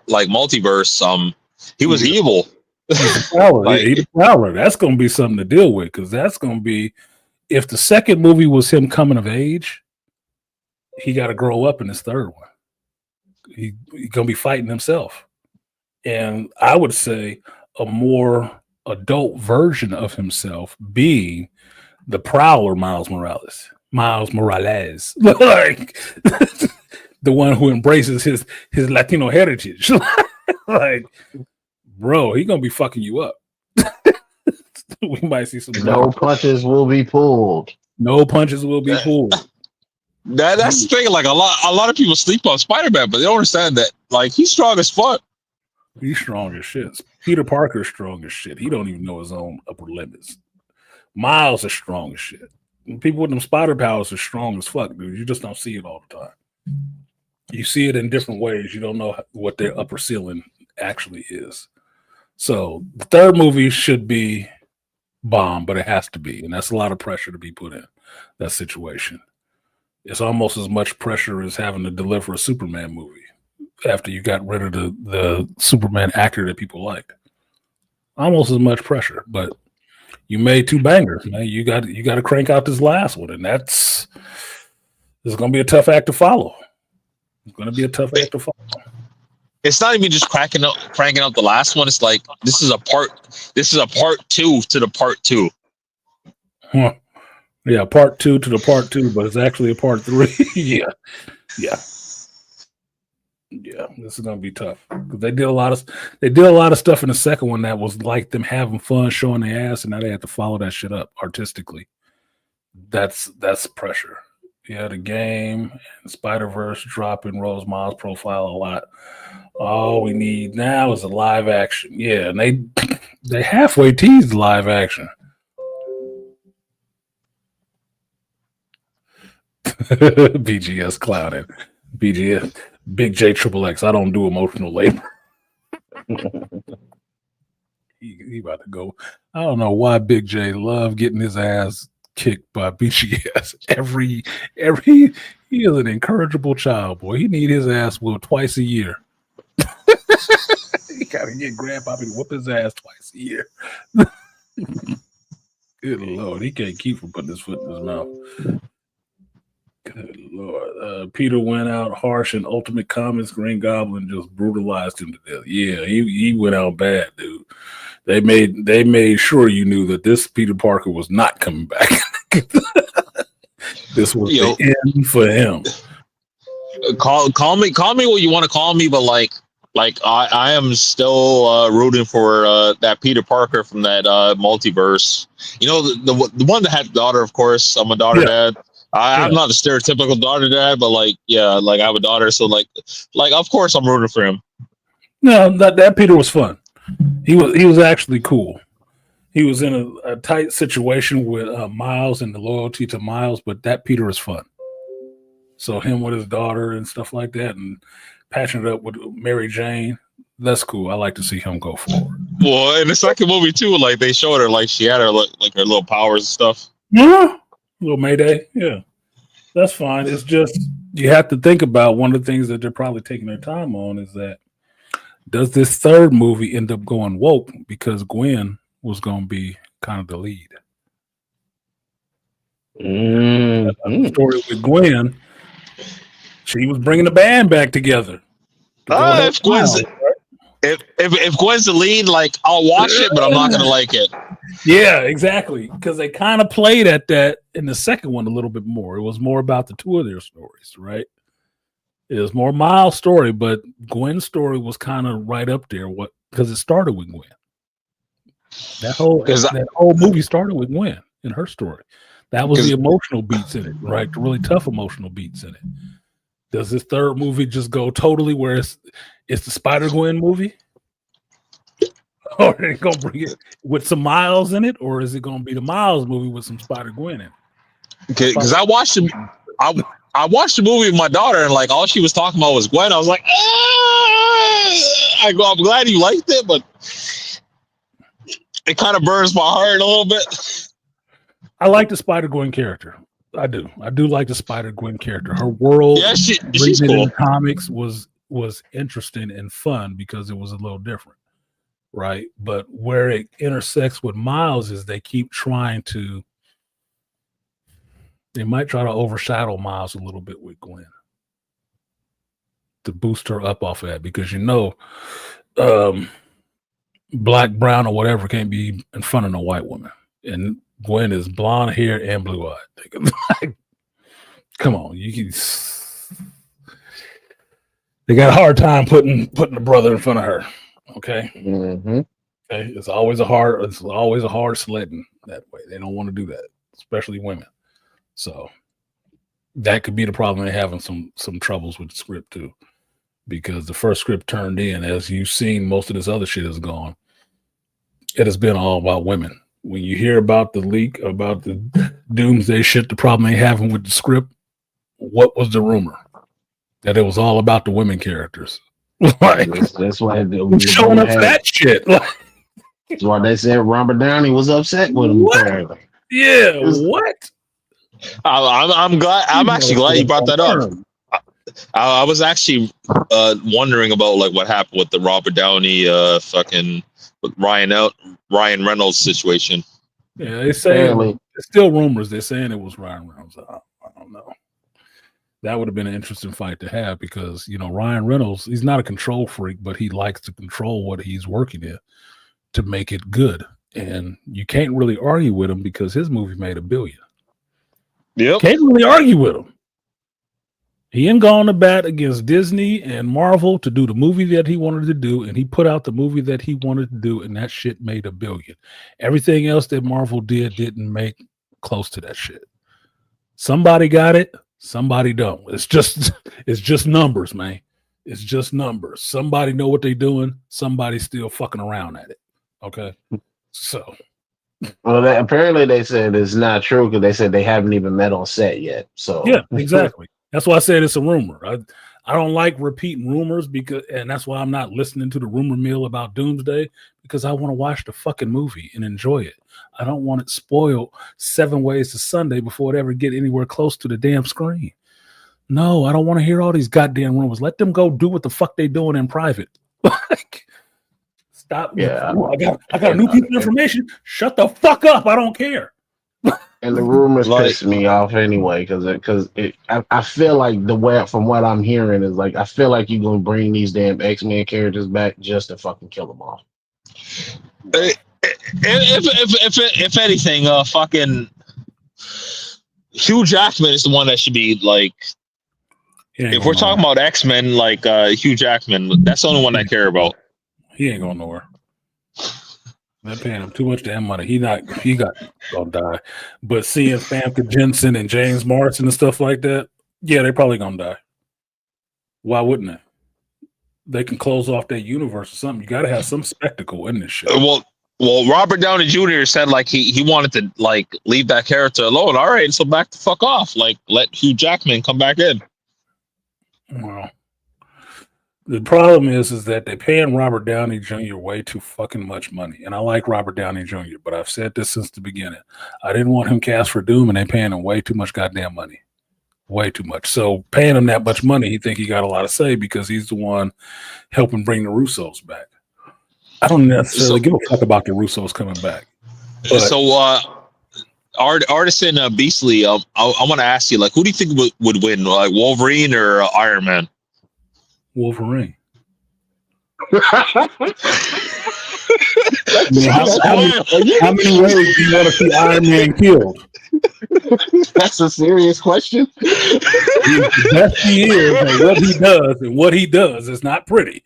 like multiverse, he was evil. He's the Prowler. Like- Yeah, he's the Prowler. That's going to be something to deal with because that's going to be, if the second movie was him coming of age, he got to grow up in this third one. He's going to be fighting himself. And I would say a more adult version of himself being the Prowler Miles Morales. Like the one who embraces his Latino heritage. Like, bro, he gonna be fucking you up. We might see some. No punches will be pulled. No punches will be pulled. That's the thing. Like a lot of people sleep on Spider-Man, but they don't understand that. Like he's strong as fuck. He's strong as shit. Peter Parker's strong as shit. He don't even know his own upper limits. Miles is strong as shit. People with them spider powers are strong as fuck, dude. You just don't see it all the time. You see it in different ways. You don't know what their upper ceiling actually is. So the third movie should be bomb, but it has to be. And that's a lot of pressure to be put in that situation. It's almost as much pressure as having to deliver a Superman movie after you got rid of the Superman actor that people liked. Almost as much pressure, but you made two bangers, man. You got to crank out this last one, and it's going to be a tough act to follow. It's going to be a tough act to follow. It's not even just cranking out the last one. It's like this is a part 2 to the part 2. Huh. Yeah, part 2 to the part 2, but it's actually a part 3. Yeah. This is gonna be tough because they did a lot of stuff in the second one that was like them having fun, showing their ass, and now they have to follow that shit up artistically. That's pressure. Yeah, the game and Spider-Verse dropping Rose Miles' profile a lot. All we need now is a live action. Yeah, and they halfway teased live action. BGS clouded. BGS Big J Triple X. I don't do emotional labor. he about to go. I don't know why Big J love getting his ass kicked by BGS. He is an incorrigible child, boy. He need his ass whooped twice a year. He gotta get Grandpappy to whoop his ass twice a year. Good Lord, he can't keep from putting his foot in his mouth. Good Lord. Peter went out harsh in Ultimate Comics. Green Goblin just brutalized him to death. Yeah, he went out bad, dude. They made sure you knew that this Peter Parker was not coming back. This was the end for him. Call me what you want to call me, but like I am still rooting for that Peter Parker from that multiverse. You know, the one that had a daughter, of course. I'm a daughter dad. I'm not a stereotypical daughter dad, but like I have a daughter, so like of course I'm rooting for him. No, that Peter was fun. He was actually cool. He was in a tight situation with Miles and the loyalty to Miles, but that Peter is fun. So him with his daughter and stuff like that, and patching it up with Mary Jane, that's cool. I like to see him go forward. Well, in the second movie too, like they showed her like she had her like her little powers and stuff. Yeah, little Mayday. Yeah, that's fine. It's just you have to think about one of the things that they're probably taking their time on is that does this third movie end up going woke because Gwen was going to be kind of the lead. The story with Gwen, she was bringing the band back together. If Gwen's the lead, like I'll watch it, but I'm not gonna like it. Yeah, exactly. Because they kind of played at that in the second one a little bit more. It was more about the two of their stories, right? It was more Miles' story, but Gwen's story was kind of right up there. Because it started with Gwen. That whole movie started with Gwen and her story. That was the emotional beats in it, right? The really tough emotional beats in it. Does this third movie just go totally where it's the Spider-Gwen movie? Or are they gonna bring it with some Miles in it, or is it gonna be the Miles movie with some Spider-Gwen in it? Because I watched the movie with my daughter, and like all she was talking about was Gwen. I was like, I'm glad you liked it, but it kind of burns my heart a little bit. I like the Spider-Gwen character. I do like the Spider-Gwen character. Her world, Yeah, she's reading it in cool. the comics was interesting and fun because it was a little different, right? But where it intersects with Miles is they might try to overshadow Miles a little bit with Gwen to boost her up off of that because black, brown, or whatever can't be in front of no white woman, and Gwen is blonde hair and blue eyed. Like, come on, they got a hard time putting the brother in front of her. Okay. Mm-hmm. Okay. It's always a hard sledding that way. They don't want to do that, especially women. So that could be the problem. They're having some troubles with the script too, because the first script turned in, as you've seen, most of this other shit is gone. It has been all about women. When you hear about the leak, about the doomsday shit, the problem they having with the script, what was the rumor? That it was all about the women characters. Like, that's why who's showing us that shit. Like, that's why they said Robert Downey was upset with him. Apparently. Yeah, what? I'm glad. I'm actually glad you brought that up. I was actually wondering about like what happened with the Robert Downey fucking with Ryan Reynolds situation. Yeah, they say it's still rumors. They're saying it was Ryan Reynolds. I don't know. That would have been an interesting fight to have because, Ryan Reynolds, he's not a control freak, but he likes to control what he's working in to make it good. And you can't really argue with him because his movie made $1 billion. Yep. Can't really argue with him. He ain't gone to bat against Disney and Marvel to do the movie that he wanted to do, and he put out the movie that he wanted to do, and that shit made $1 billion. Everything else that Marvel did didn't make close to that shit. Somebody got it, somebody don't. It's just numbers, man. It's just numbers. Somebody know what they're doing. Somebody's still fucking around at it. Okay, so. Well, apparently they said it's not true because they said they haven't even met on set yet. So yeah, exactly. That's why I said it's a rumor. I don't like repeating rumors and that's why I'm not listening to the rumor mill about Doomsday because I want to watch the fucking movie and enjoy it. I don't want it spoiled 7 ways to Sunday before it ever get anywhere close to the damn screen. No, I don't want to hear all these goddamn rumors. Let them go do what the fuck they doing in private. Like, stop. Yeah, I got new piece of information. Shut the fuck up. I don't care. And the rumors piss me off anyway because I feel like from what I'm hearing is like I feel like you're gonna bring these damn X-Men characters back just to fucking kill them all. If anything, fucking Hugh Jackman is the one that should be like. If we're talking about X-Men, like Hugh Jackman, that's the only one I care about. He ain't going nowhere. They're paying him too much damn money. He gonna die. But seeing Famke Jensen and James Marsden and stuff like that, yeah, they're probably gonna die. Why wouldn't they? They can close off that universe or something. You gotta have some spectacle in this shit. Well, Robert Downey Jr. said like he wanted to like leave that character alone. All right, so back the fuck off. Like let Hugh Jackman come back in. Well, the problem is that they're paying Robert Downey Jr. way too fucking much money. And I like Robert Downey Jr., but I've said this since the beginning. I didn't want him cast for Doom, and they're paying him way too much goddamn money. Way too much. So paying him that much money, he think he got a lot of say because he's the one helping bring the Russos back. I don't necessarily give a fuck about the Russos coming back. But, so, Artisan Beastly, I want to ask you, like, who do you think would win, like Wolverine or Iron Man? Wolverine. How many ways do you want to see Iron Man killed? That's a serious question. He's the best he is, and what he does is not pretty.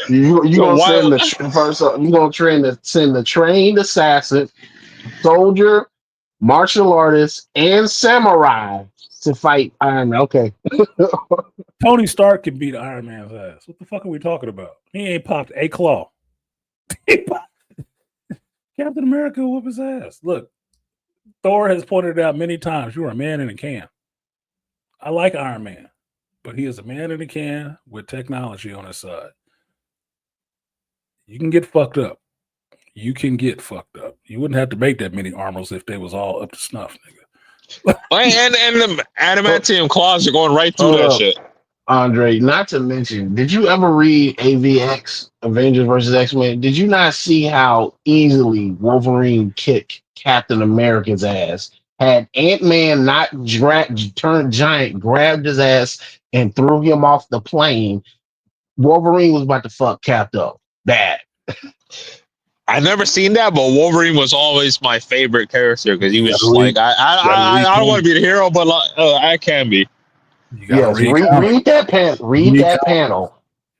You gonna send the trained assassin, soldier, martial artist, and samurai to fight Iron Man. Okay. Tony Stark can beat Iron Man's ass. What the fuck are we talking about? He ain't popped a claw. Captain America will whoop his ass. Look, Thor has pointed it out many times. You're a man in a can. I like Iron Man, but he is a man in a can with technology on his side. You can get fucked up. you can get fucked up. You wouldn't have to make that many armors if they was all up to snuff, nigga. And the adamantium claws are going right through Hold that up, shit. Andre. Not to mention, did you ever read AVX Avengers versus X-Men? Did you not see how easily Wolverine kicked Captain America's ass? Had Ant-Man not turned giant, grabbed his ass and threw him off the plane, Wolverine was about to fuck Cap up bad. I've never seen that, but Wolverine was always my favorite character because he was just read- like, I don't want to be the hero, but like, I can be. You gotta Yes, read read that panel. Read Read that panel.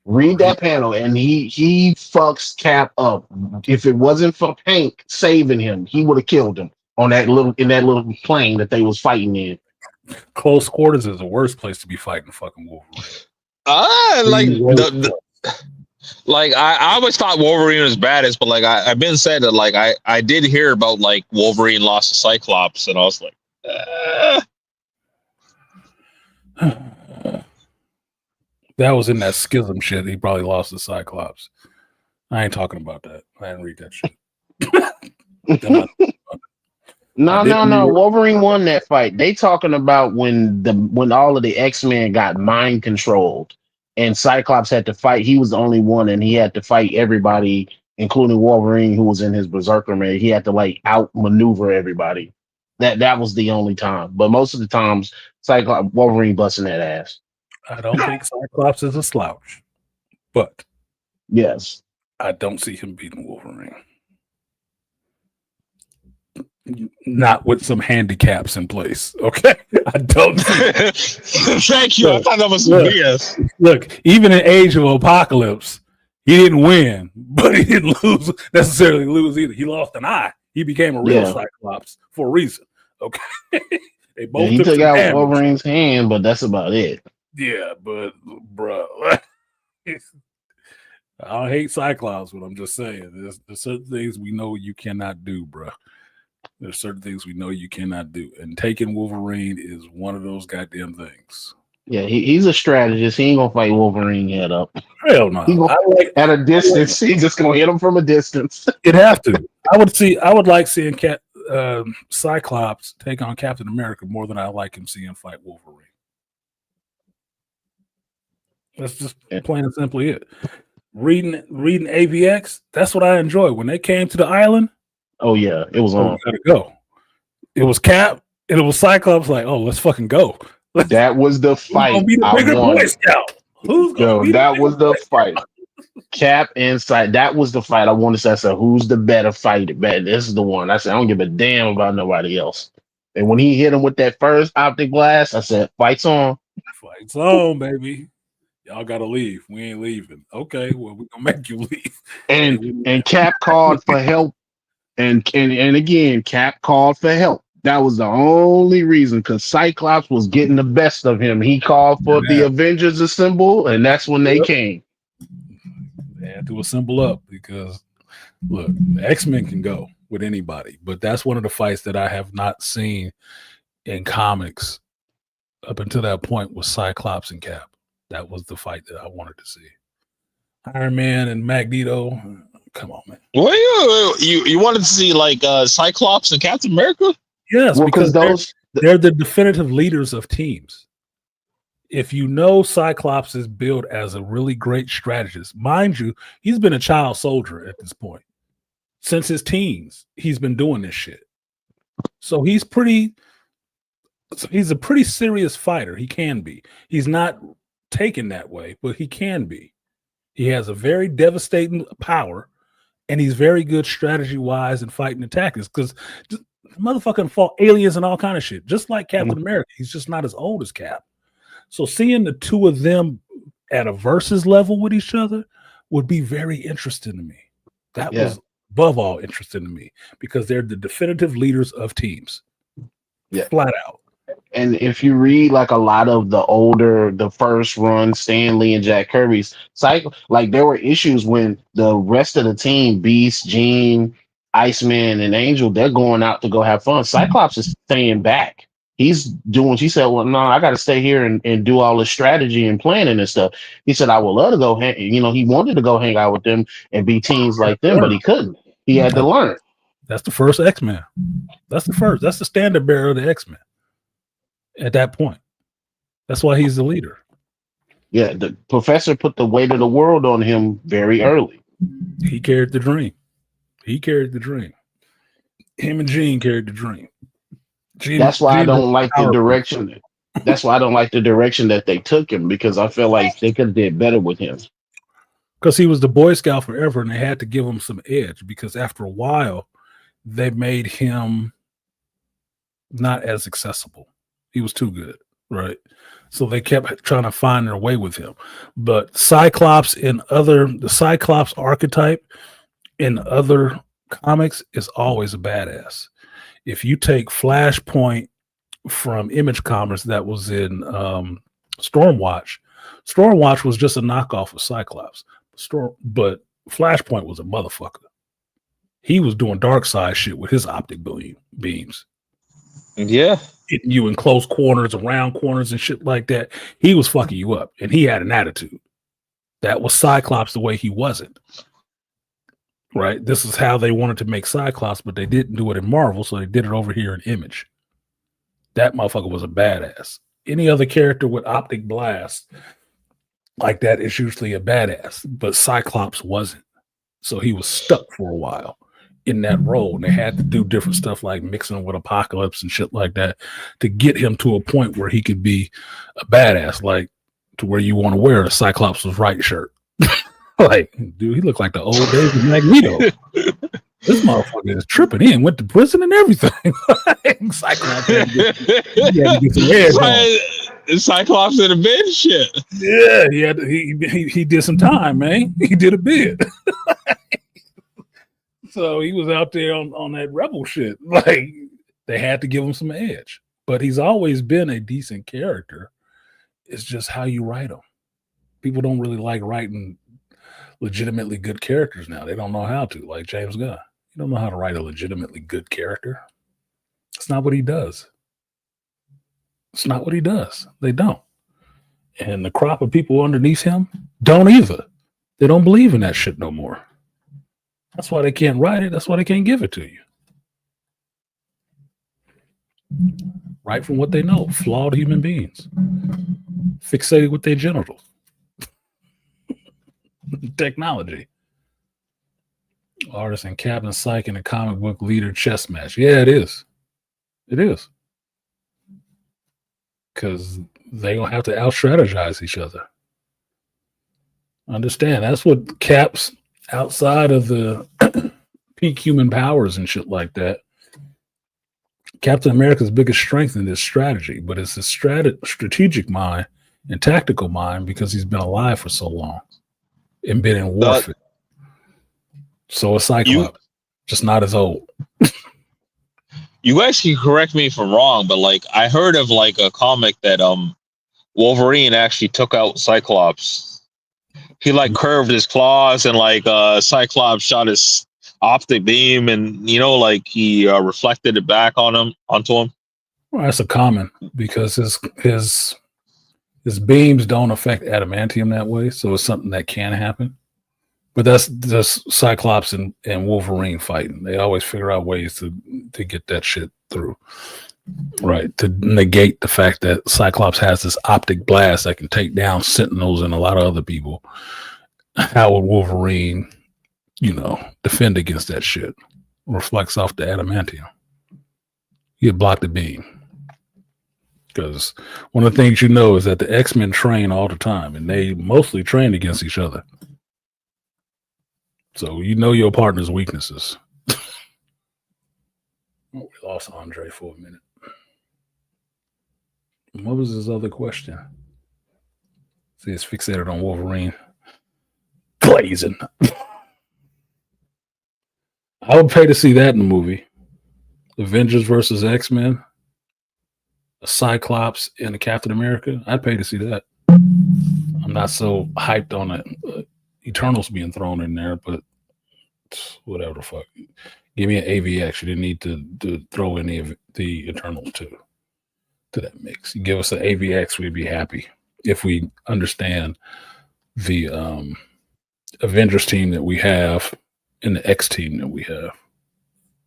Read that panel, and he fucks Cap up. If it wasn't for Hank saving him, he would have killed him on that little plane that they was fighting in. Close quarters is the worst place to be fighting fucking Wolverine. I always thought Wolverine was baddest, but like I've been said that like I did hear about like Wolverine lost to Cyclops, and I was like, That was in that schism shit. He probably lost to Cyclops. I ain't talking about that. I didn't read that shit. No. Wolverine won that fight. They talking about when all of the X-Men got mind controlled and Cyclops had to fight. He was the only one, and he had to fight everybody, including Wolverine, who was in his berserker mode. He had to like outmaneuver everybody. That was the only time. But most of the times, Wolverine busting that ass. I don't think Cyclops is a slouch, but yes, I don't see him beating Wolverine. Not with some handicaps in place. Okay, I don't. Thank you. I thought that was BS. Look, even in Age of Apocalypse, he didn't win, but he didn't necessarily lose either. He lost an eye. He became a real Cyclops for a reason. Okay, they both he took out damage. Wolverine's hand, but that's about it. Yeah, but bro, I don't hate Cyclops, but I'm just saying there's certain things we know you cannot do, bro. There's certain things we know you cannot do, and taking Wolverine is one of those goddamn things. Yeah, he's a strategist. He ain't gonna fight Wolverine head up. Hell no. At a distance, he's just gonna hit him from a distance. It'd have to. I would like seeing Cyclops take on Captain America more than I like him seeing fight Wolverine. That's just plain and simply it. Reading AVX, that's what I enjoy. When they came to the island, oh yeah, it was on. Gotta go. It was Cap and it was Cyclops. Like, oh, let's fucking go. That was the fight. That was the fight. Cap inside. That was the fight I wanted to say. I said, who's the better fighter? This is the one. I said, I don't give a damn about nobody else. And when he hit him with that first optic blast, I said, fight's on. Fight's on, baby. Y'all gotta leave. We ain't leaving. Okay, well, we're gonna make you leave. And Cap called for help. And again, Cap called for help. That was the only reason, because Cyclops was getting the best of him. He called for the Avengers to assemble, and that's when they came. They had to assemble up because, look, the X-Men can go with anybody, but that's one of the fights that I have not seen in comics up until that point was Cyclops and Cap. That was the fight that I wanted to see. Iron Man and Magneto. Come on, man. Well, you wanted to see like Cyclops and Captain America? Yes, because they're the definitive leaders of teams. If you know Cyclops is built as a really great strategist, mind you, he's been a child soldier at this point. Since his teens, he's been doing this shit. So he's a pretty serious fighter. He can be. He's not taken that way, but he can be. He has a very devastating power, and he's very good strategy-wise and fighting tactics, because motherfucking fought aliens and all kind of shit, just like Captain America. He's just not as old as Cap. So seeing the two of them at a versus level with each other would be very interesting to me. That was above all interesting to me, because they're the definitive leaders of teams. Yeah, flat out. And if you read like a lot of the first run, Stan Lee and Jack Kirby's cycle, like there were issues when the rest of the team, Beast, Jean, Iceman, and Angel, they're going out to go have fun. Cyclops is staying back. She said, well, no, I got to stay here and do all the strategy and planning and stuff. He said, I would love to go he wanted to go hang out with them and be teams like them, but he couldn't. He had to learn. That's the first X-Men. That's the first. That's the standard bearer of the X-Men. At that point, that's why he's the leader. Yeah, the professor put the weight of the world on him very early. He carried the dream. He carried the dream. Him and Jean carried the dream. That's why I don't like the direction. That's why I don't like the direction that they took him, because I feel like they could have did better with him. Because he was the Boy Scout forever, and they had to give him some edge, because after a while, they made him not as accessible. He was too good, right? So they kept trying to find their way with him. But the Cyclops archetype in other comics is always a badass. If you take Flashpoint from Image Comics that was in Stormwatch was just a knockoff of Cyclops. But Flashpoint was a motherfucker. He was doing dark side shit with his optic beams. Yeah. Hitting you in close corners, around corners, and shit like that. He was fucking you up, and he had an attitude. That was Cyclops the way he wasn't. Right? This is how they wanted to make Cyclops, but they didn't do it in Marvel, so they did it over here in Image. That motherfucker was a badass. Any other character with optic blast like that is usually a badass, but Cyclops wasn't. So he was stuck for a while in that role, and they had to do different stuff like mixing with Apocalypse and shit like that to get him to a point where he could be a badass, like to where you want to wear a Cyclops' right shirt. Like, dude, he looked like the old days of Magneto. This motherfucker is tripping. He went to prison and everything. Cyclops had to get some head on. Cyclops in a bed shit. Yeah, he did some time, man. He did a bit. So he was out there on that rebel shit. Like, they had to give him some edge. But he's always been a decent character. It's just how you write him. People don't really like writing legitimately good characters now. They don't know how to, like James Gunn. You don't know how to write a legitimately good character. It's not what he does. It's not what he does. They don't. And the crop of people underneath him don't either. They don't believe in that shit no more. That's why they can't write it. That's why they can't give it to you. Right from what they know. Flawed human beings. Fixated with their genitals. Technology. Artist and Captain Psych in a comic book leader chess match. Yeah, it is. It is. Because they gonna have to out-strategize each other. Understand, that's what Cap's outside of the peak human powers and shit like that. Captain America's biggest strength in this strategy, but it's his strategic mind and tactical mind because he's been alive for so long and been in warfare. So a Cyclops, just not as old. You guys can correct me if I'm wrong, but like I heard of like a comic that Wolverine actually took out Cyclops. He like curved his claws and like Cyclops shot his optic beam and like he reflected it back onto him. Well, that's a common because his beams don't affect adamantium that way, so it's something that can happen. But that's Cyclops and Wolverine fighting. They always figure out ways to get that shit through. Right. To negate the fact that Cyclops has this optic blast that can take down Sentinels and a lot of other people. How would Wolverine, defend against that shit? Reflects off the adamantium. You block the beam. Because one of the things is that the X-Men train all the time, and they mostly train against each other. So your partner's weaknesses. We lost Andre for a minute. What was his other question? See, it's fixated on Wolverine. Glazing. I would pay to see that in the movie. Avengers versus X-Men. A Cyclops and a Captain America. I'd pay to see that. I'm not so hyped on it. Eternals being thrown in there, but whatever the fuck. Give me an AVX. You didn't need to throw any of the Eternals to that mix. You give us an AVX, we'd be happy if we understand the Avengers team that we have in the X team that we have.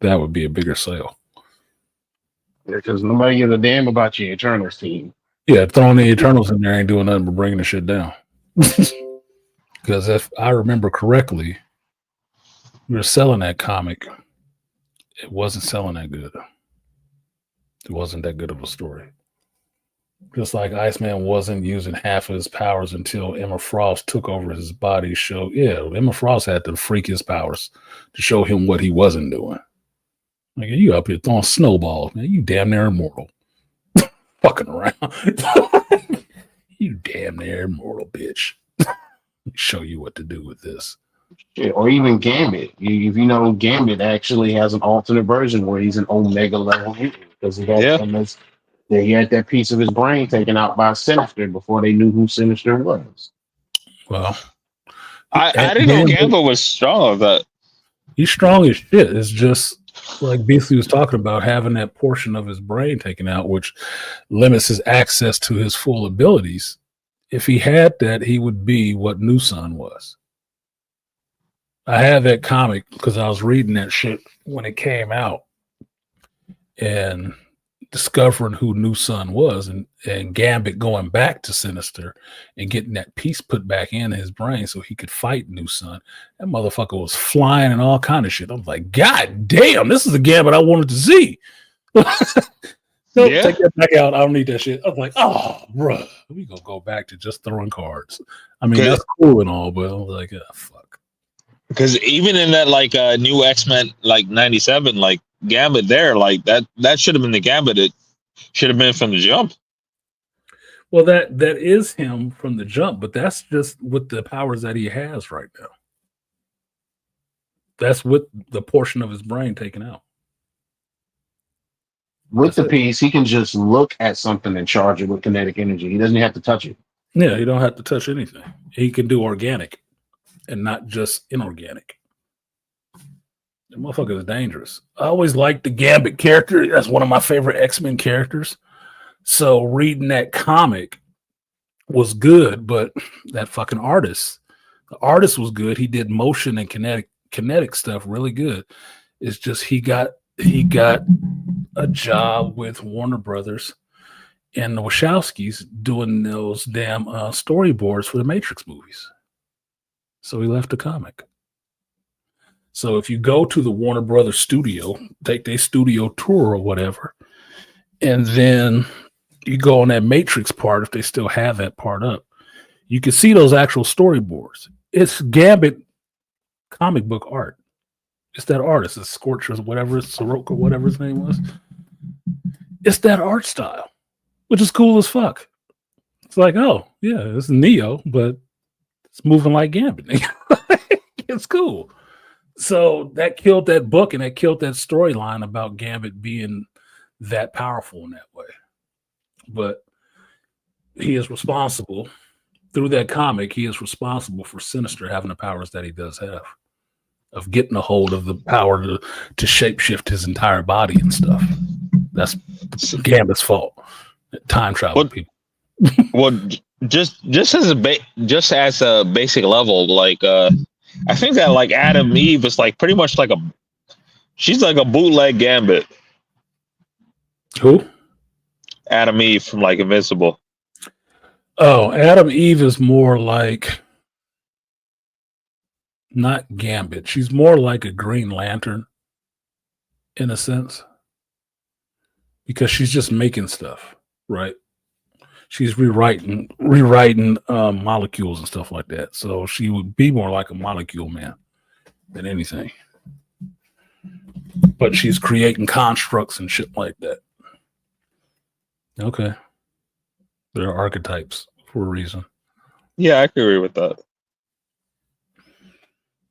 That would be a bigger sale. Because nobody gives a damn about your Eternals team. Yeah, throwing the Eternals in there ain't doing nothing but bringing the shit down. Because if I remember correctly, we were selling that comic. It wasn't selling that good. It wasn't that good of a story. Just like Iceman wasn't using half of his powers until Emma Frost took over his body. Emma Frost had the freakiest powers to show him what he wasn't doing. Like, you up here throwing snowballs, man. You damn near immortal. Fucking around. You damn near immortal, bitch. Let me show you what to do with this. Yeah, or even Gambit. If you know, Gambit actually has an alternate version where he's an Omega level mutant because he had that piece of his brain taken out by Sinister before they knew who Sinister was. Well, I didn't know Gambit was strong of that. He's strong as shit. It's just like Beasley was talking about, having that portion of his brain taken out, which limits his access to his full abilities. If he had that, he would be what New Sun was. I had that comic because I was reading that shit when it came out and discovering who New Sun was, and Gambit going back to Sinister and getting that piece put back in his brain so he could fight New Sun. That motherfucker was flying and all kind of shit. I was like, God damn, this is the Gambit I wanted to see. Take that back out. I don't need that shit. I was like, oh, bruh, we gonna go back to just throwing cards. I mean, that's cool and all, but I was like, fuck. Because even in that new X-Men 97, Gambit there, that should have been the Gambit. It should have been from the jump. Well, that is him from the jump, but that's just with the powers that he has right now. That's with the portion of his brain taken out. With the piece, he can just look at something and charge it with kinetic energy. He doesn't have to touch it. Yeah, you don't have to touch anything. He can do organic and not just inorganic. The motherfucker is dangerous. I always liked the Gambit character. That's one of my favorite X-Men characters. So reading that comic was good, but that fucking the artist was good. He did motion and kinetic stuff really good. It's just he got a job with Warner Brothers and the Wachowskis doing those damn storyboards for the Matrix movies. So he left the comic. So if you go to the Warner Brothers studio, take their studio tour or whatever, and then you go on that Matrix part, if they still have that part up, you can see those actual storyboards. It's Gambit comic book art. It's that artist, it's Scorcher, whatever, Soroka, whatever his name was. It's that art style, which is cool as fuck. It's like, oh, yeah, it's Neo, but it's moving like Gambit. It's cool. So that killed that book and that killed that storyline about Gambit being that powerful in that way. But he is responsible, through that comic, he is responsible for Sinister having the powers that he does have, of getting a hold of the power to shapeshift his entire body and stuff. That's Gambit's fault. Time travel people. Well, just as a basic level, I think that Adam Eve is pretty much she's like a bootleg Gambit. Who? Adam Eve from Invincible. Oh, Adam Eve is more like not Gambit. She's more like a Green Lantern in a sense, because she's just making stuff, right? She's rewriting molecules and stuff like that. So she would be more like a molecule man than anything. But she's creating constructs and shit like that. Okay. There are archetypes for a reason. Yeah, I can agree with that.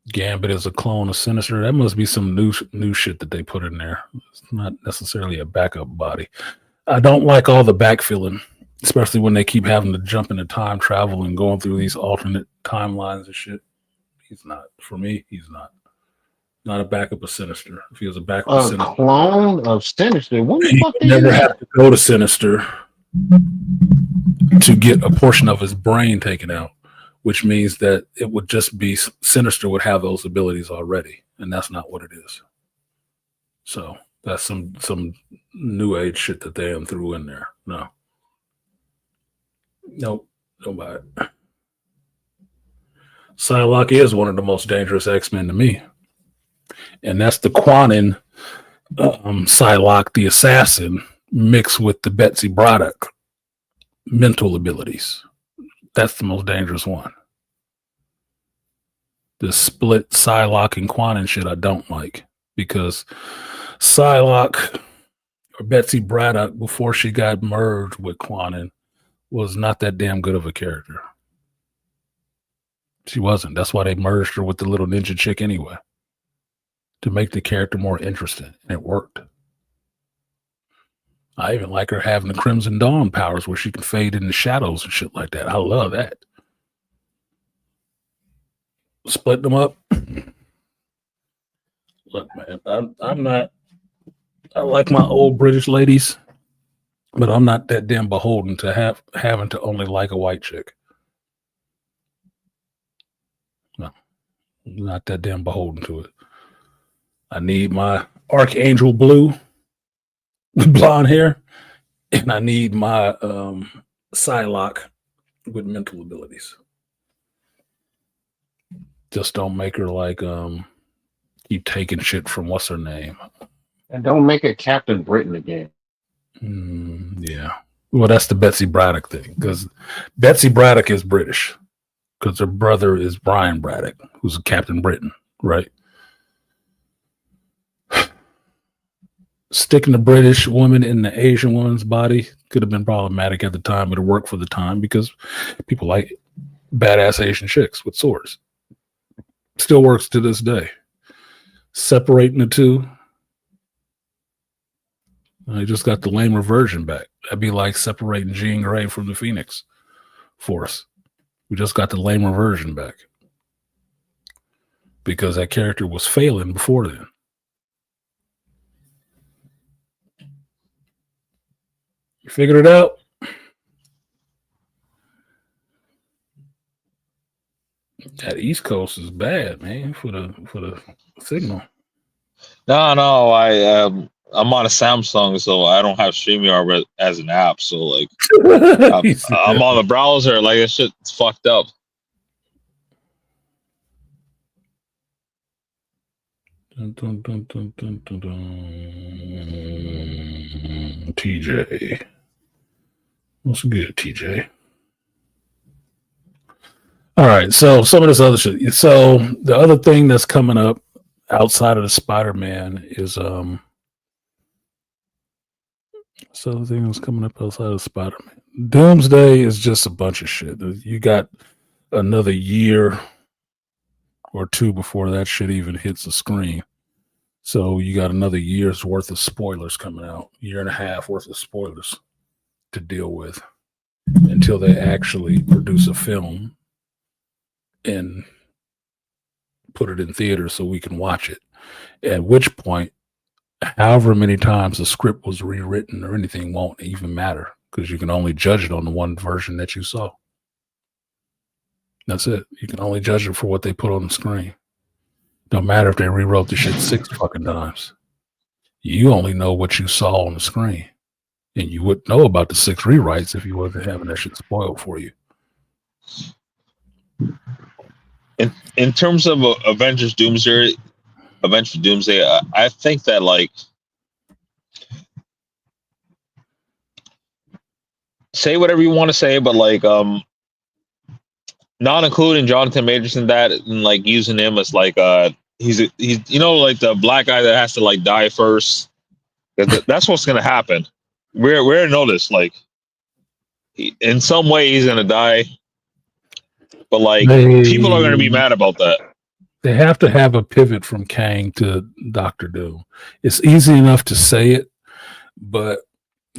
Gambit is a clone of Sinister. That must be some new shit that they put in there. It's not necessarily a backup body. I don't like all the backfilling, especially when they keep having to jump into time travel and going through these alternate timelines and shit. He's not. For me, he's not. Not a backup of Sinister. If he was a backup of Sinister. A clone of Sinister? When the fuck he never have to go to Sinister to get a portion of his brain taken out. which means that it would just be Sinister would have those abilities already, and that's not what it is. So that's some new age shit that they threw in there. No. Nope. Don't buy it. Psylocke is one of the most dangerous X-Men to me. And that's the Quanin Psylocke, the assassin, mixed with the Betsy Braddock mental abilities. That's the most dangerous one. The split Psylocke and Quanin shit I don't like, because Psylocke or Betsy Braddock, before she got merged with Quanin, was not that damn good of a character. She wasn't. That's why they merged her with the little ninja chick anyway, to make the character more interesting, and it worked. I even like her having the Crimson Dawn powers where she can fade in the shadows and shit like that. I love that. Split them up. Look, man, I'm not. I like my old British ladies, but I'm not that damn beholden to having to only like a white chick. No, I'm not that damn beholden to it. I need my Archangel Blue with blonde hair, and I need my Psylocke with mental abilities. Just don't make her like keep taking shit from what's her name. And don't make it Captain Britain again. Yeah. Well, that's the Betsy Braddock thing, because Betsy Braddock is British, because her brother is Brian Braddock, who's Captain Britain, right? Sticking the British woman in the Asian woman's body could have been problematic at the time, but it worked for the time because people like badass Asian chicks with swords. Still works to this day. Separating the two, I just got the lamer version back. That'd be like separating Jean Grey from the Phoenix Force. We just got the lamer version back because that character was failing before then. You figured it out? That East Coast is bad, man, for the signal. No, I'm on a Samsung, so I don't have StreamYard as an app. So like, I'm on the browser. Like, this shit's fucked up. TJ. What's good, TJ? All right, so some of this other shit. So the other thing that's coming up outside of the Spider-Man is so the thing that's coming up outside of Spider-Man. Doomsday is just a bunch of shit. You got another year or two before that shit even hits the screen. So you got another year's worth of spoilers coming out, year and a half worth of spoilers to deal with until they actually produce a film and put it in theaters so we can watch it. At which point, however many times the script was rewritten or anything won't even matter, because you can only judge it on the one version that you saw. That's it. You can only judge it for what they put on the screen. Don't matter if they rewrote the shit 6 fucking times. You only know what you saw on the screen. And you wouldn't know about the 6 rewrites if you wasn't having that shit spoiled for you. In terms of Avengers Doomsday, I think that, like, say whatever you want to say, but like not including Jonathan Majors in that, and like using him as like he's you know, like the black guy that has to like die first. That's what's gonna happen. We're noticed, like, in some way he's gonna die, but like people are gonna be mad about that. They have to have a pivot from Kang to Doctor Doom. It's easy enough to say it, but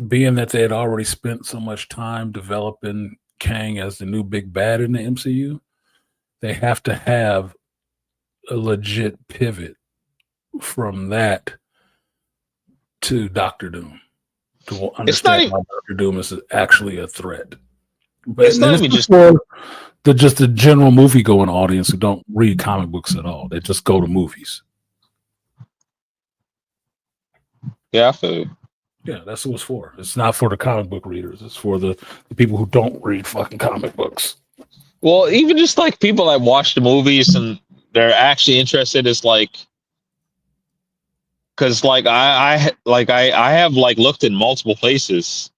being that they had already spent so much time developing Kang as the new big bad in the MCU, they have to have a legit pivot from that to Doctor Doom to understand why Doctor Doom is actually a threat. But it's not even just just the general movie going audience who don't read comic books at all. They just go to movies. Yeah, I feel you. Yeah, that's what it's for. It's not for the comic book readers. It's for the people who don't read fucking comic books. Well, even just like people that watch the movies and they're actually interested is like, because like I have like looked in multiple places,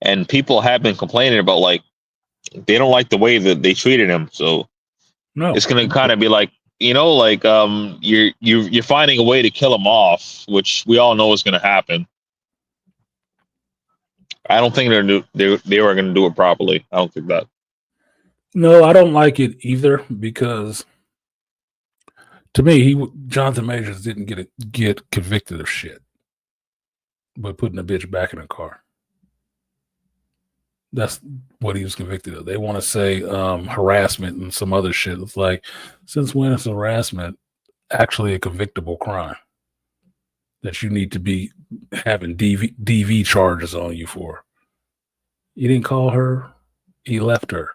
and people have been complaining about like they don't like the way that they treated him. So No, it's gonna kind of be like, like you're finding a way to kill him off, which we all know is gonna happen. I don't think they were gonna do it properly. I don't think that. no, I don't like it either because to me, Jonathan Majors didn't get convicted of shit by putting a bitch back in a car. That's what he was convicted of. They want to say harassment and some other shit. It's like, since when is harassment actually a convictable crime that you need to be having DV charges on you for? You didn't call her. He left her.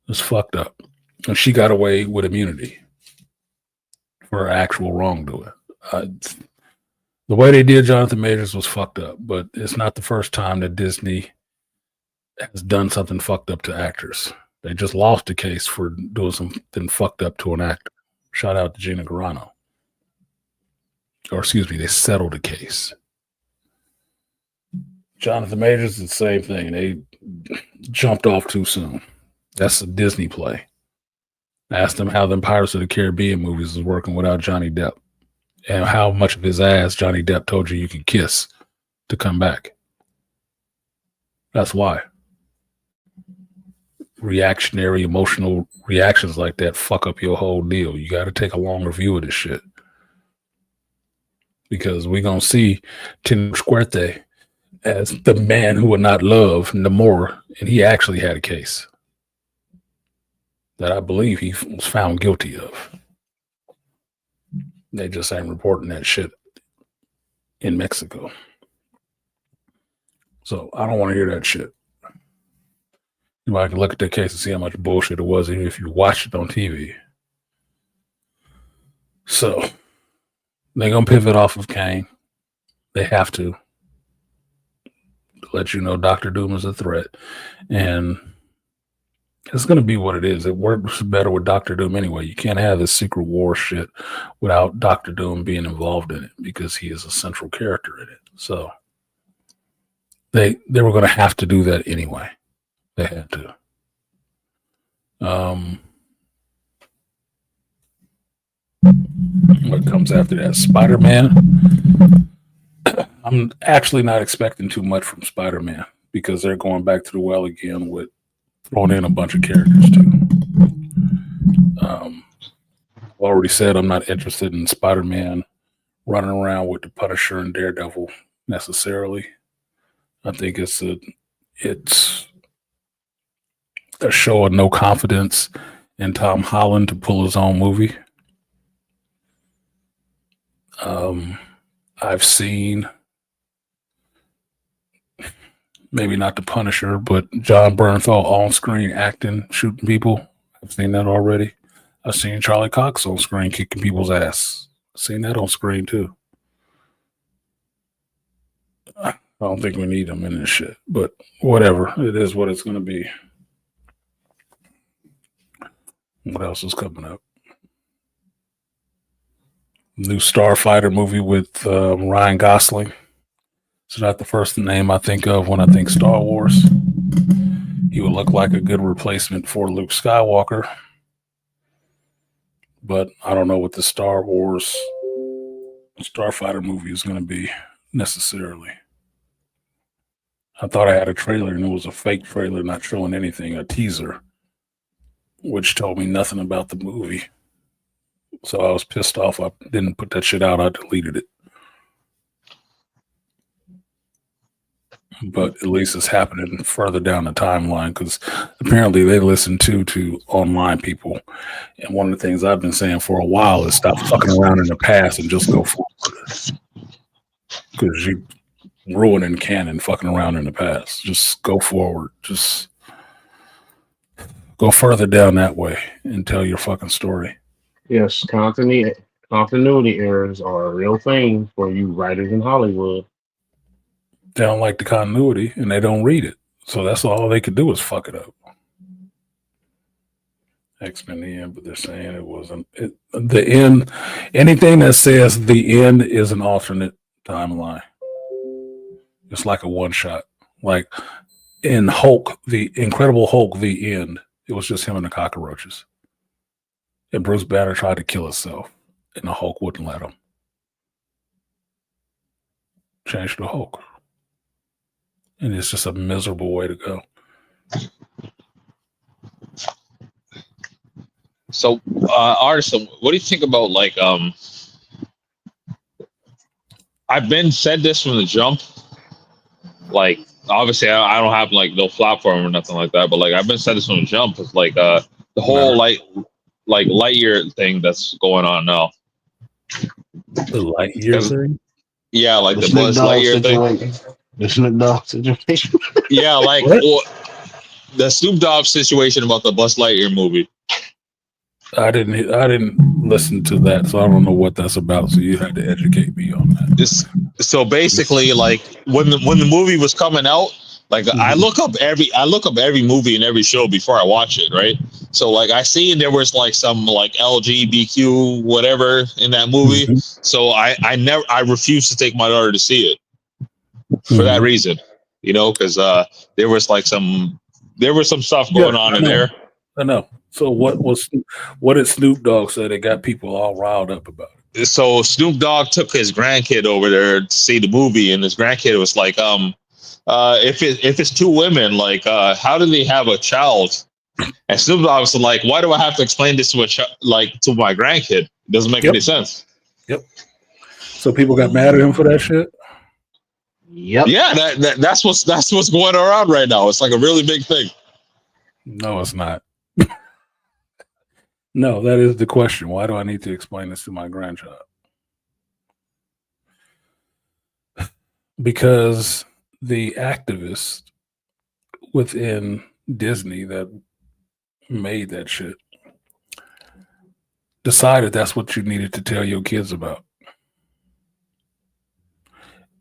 It's fucked up. And she got away with immunity for actual wrongdoing. The way they did Jonathan Majors was fucked up, but it's not the first time that Disney has done something fucked up to actors. They just lost a case for doing something fucked up to an actor. Shout out to Gina Carano. Or excuse me, they settled a case. Jonathan Majors is the same thing. They jumped off too soon. That's a Disney play. Asked them how them Pirates of the Caribbean movies is working without Johnny Depp, and how much of his ass Johnny Depp told you could kiss to come back. That's why. Reactionary, emotional reactions like that fuck up your whole deal. You got to take a longer view of this shit. Because we're going to see Tim Squerte as the man who would not love Namor, and he actually had a case that I believe he was found guilty of. They just ain't reporting that shit in Mexico. So I don't want to hear that shit. I can look at that case and see how much bullshit it was, even if you watched it on TV. So they're going to pivot off of Kane. They have to let you know Dr. Doom is a threat. And it's going to be what it is. It works better with Dr. Doom anyway. You can't have this Secret War shit without Dr. Doom being involved in it because he is a central character in it. So they were going to have to do that anyway. They had to. What comes after that? Spider-Man. I'm actually not expecting too much from Spider-Man because they're going back to the well again with throwing in a bunch of characters too. I've already said I'm not interested in Spider-Man running around with the Punisher and Daredevil necessarily. I think it's a show of no confidence in Tom Holland to pull his own movie. I've seen, maybe not the Punisher, but John Bernthal on screen acting, shooting people. I've seen that already. I've seen Charlie Cox on screen kicking people's ass. I've seen that on screen too. I don't think we need him in this shit, but whatever. It is what it's going to be. What else is coming up? New Starfighter movie with Ryan Gosling. It's not the first name I think of when I think Star Wars. He would look like a good replacement for Luke Skywalker. But I don't know what the Star Wars Starfighter movie is going to be necessarily. I thought I had a trailer and it was a fake trailer not showing anything, a teaser, which told me nothing about the movie. So I was pissed off. I didn't put that shit out. I deleted it. But at least it's happening further down the timeline because apparently they listen to online people. And one of the things I've been saying for a while is stop fucking around in the past and just go forward. Because you ruining canon fucking around in the past. Just go forward. Just Go further down that way and tell your fucking story. Yes, continuity errors are a real thing for you writers in Hollywood. They don't like the continuity and they don't read it. So that's all they could do is fuck it up. X-Men the end, but they're saying it wasn't. The end, anything that says the end is an alternate timeline. It's like a one shot. Like in Hulk, the Incredible Hulk, the end, it was just him and the cockroaches. And Bruce Banner tried to kill himself, and the Hulk wouldn't let him. Change to Hulk. And it's just a miserable way to go. So, Artisan, what do you think about like I've been said this from the jump. Like, obviously, I don't have like no platform or nothing like that, but like I've been said this from the jump. It's like the whole Lightyear thing that's going on now. The Lightyear thing? Yeah, like the Buzz Lightyear thing. The Snoop Dogg situation. Yeah, like the Snoop Dogg situation about the Buzz Lightyear movie. I didn't listen to that, so I don't know what that's about. So you had to educate me on that. So basically, like when the movie was coming out, like I look up every movie and every show before I watch it, right? So like I seen there was like some like LGBTQ whatever in that movie. So I refused to take my daughter to see it for that reason, you know, because there was some stuff going on in there. I know. So what did Snoop Dogg say that got people all riled up about it? So Snoop Dogg took his grandkid over there to see the movie, and his grandkid was like, if it's two women, like, how do they have a child? And Snoop Dogg was like, why do I have to explain this to to my grandkid? It doesn't make any sense. Yep. So people got mad at him for that shit. Yep. Yeah, that's what's going around right now. It's like a really big thing. No, it's not. No, that is the question. Why do I need to explain this to my grandchild? Because the activists within Disney that made that shit decided that's what you needed to tell your kids about.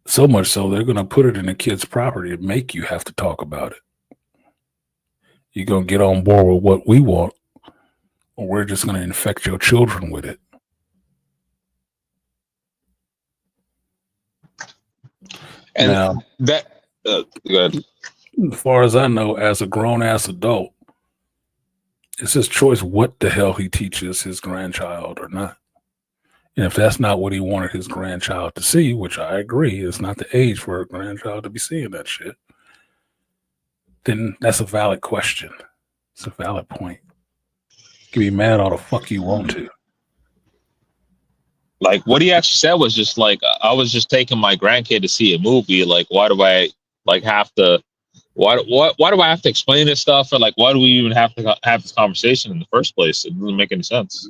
So much so they're going to put it in a kid's property and make you have to talk about it. You're going to get on board with what we want, or we're just going to infect your children with it. And now, that, go ahead. As far as I know, as a grown-ass adult, it's his choice what the hell he teaches his grandchild or not. And if that's not what he wanted his grandchild to see, which I agree, it's not the age for a grandchild to be seeing that shit, then that's a valid question. It's a valid point. You can be mad all the fuck you want to. Like what he actually said was just like, I was just taking my grandkid to see a movie. Like, why do I have to explain this stuff? Or like, why do we even have to have this conversation in the first place? It doesn't make any sense.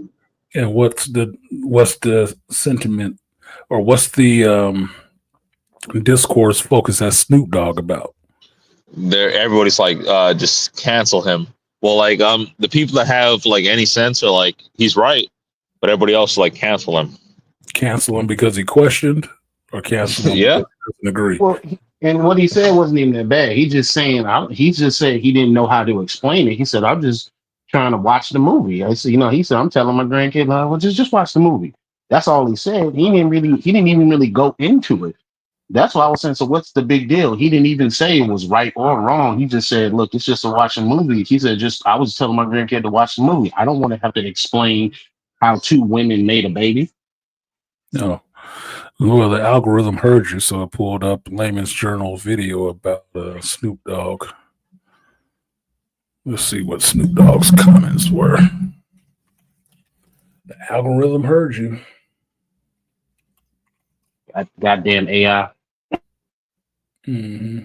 And what's the sentiment, or what's the discourse focus at Snoop Dogg about? Everybody's like, just cancel him. Well, like the people that have like any sense are like, he's right, but everybody else like cancel him. Cancel him because he questioned, or cancel him because he doesn't agree? Well, and what he said wasn't even that bad. He just said he didn't know how to explain it. He said, I'm just trying to watch the movie. I said, he said, I'm telling my grandkid, well, just watch the movie. That's all he said. He didn't even really go into it. That's why I was saying, so what's the big deal? He didn't even say it was right or wrong. He just said, look, it's just a watching movie. He said, I was telling my grandkid to watch the movie. I don't want to have to explain how two women made a baby. No. Well, the algorithm heard you, so it pulled up Layman's Journal video about Snoop Dogg. Let's see what Snoop Dogg's comments were. The algorithm heard you. Goddamn AI. Mm-hmm.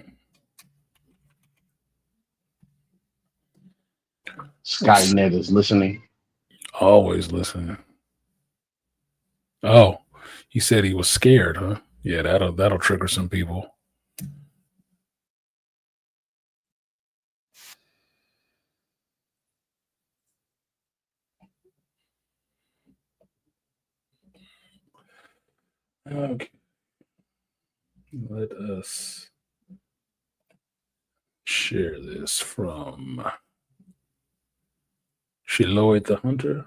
Skynet is listening. Always listening. Oh, he said he was scared, huh? Yeah, that'll trigger some people. Okay. Let us share this from Shiloh the Hunter.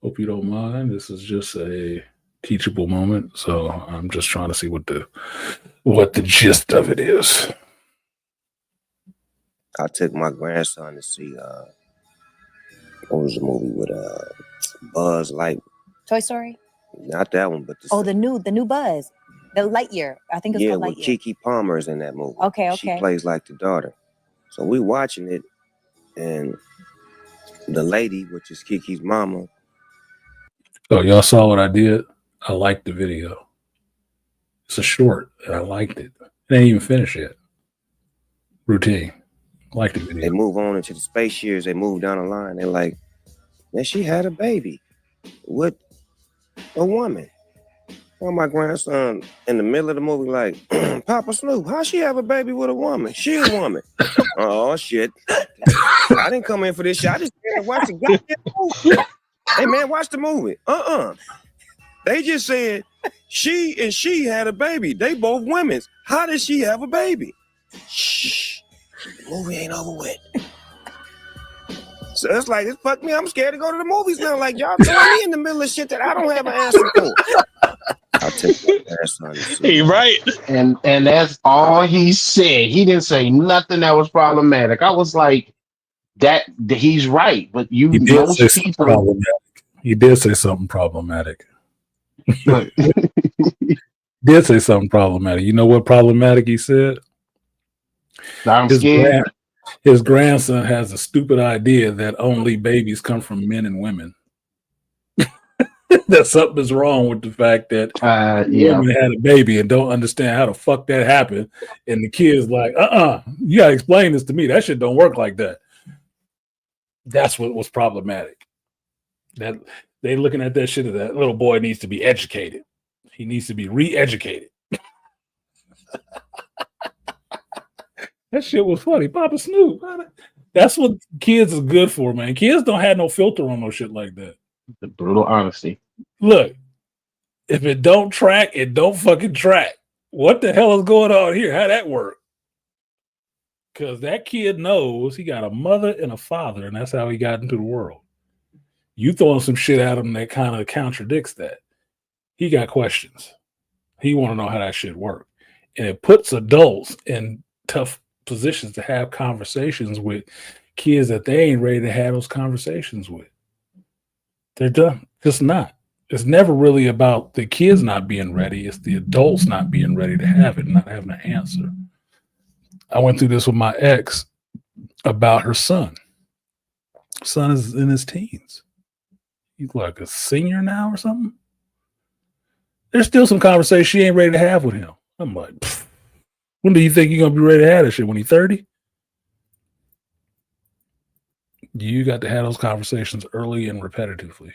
Hope you don't mind. This is just a teachable moment, so I'm just trying to see what the gist of it is. I took my grandson to see what was the movie with Buzz Light? Toy Story? Not that one, but the new Buzz. The Lightyear. I think it's called with Lightyear. Kiki Palmer is in that movie. Okay. She plays like the daughter. So we watching it, and the lady, which is Kiki's mama. So y'all saw what I did? I liked the video. It's a short, and I liked it. It ain't even finished yet. Routine. Liked the video. They move on into the space years. They move down the line. They're like, man, she had a baby with a woman. Well, my grandson in the middle of the movie, like, Papa Snoop, how she have a baby with a woman? She a woman. Oh shit! I didn't come in for this shit. I just came to watch the goddamn movie. Hey man, watch the movie. They just said she had a baby. They both women. How did she have a baby? Shh. The movie ain't over with. So it's like, it's fuck me. I'm scared to go to the movies now. Like, y'all throwing me in the middle of shit that I don't have an answer for. I'll take my grandson. Hey, right. And that's all he said. He didn't say nothing that was problematic. I was like, that he's right, but He did say something problematic. He did say something problematic. Did say something problematic. You know what problematic he said? I'm scared. His grandson has a stupid idea that only babies come from men and women. That something is wrong with the fact that women had a baby and don't understand how the fuck that happened. And the kid's like, you gotta explain this to me. That shit don't work like that. That's what was problematic. That they looking at that shit, that little boy needs to be educated. He needs to be re-educated. That shit was funny. Papa Snoop. That's what kids is good for, man. Kids don't have no filter on no shit like that. The brutal honesty. Look, if it don't track, it don't fucking track. What the hell is going on here? How that work? Because that kid knows he got a mother and a father, and that's how he got into the world. You throwing some shit at him that kind of contradicts that. He got questions. He want to know how that shit work. And it puts adults in tough positions to have conversations with kids that they ain't ready to have those conversations with. They're done. Just not. It's never really about the kids not being ready. It's the adults not being ready to have it, not having an answer. I went through this with my ex about her son. Son is in his teens. He's like a senior now or something. There's still some conversation she ain't ready to have with him. I'm like, when do you think you're going to be ready to have that shit? When he's 30? You got to have those conversations early and repetitively.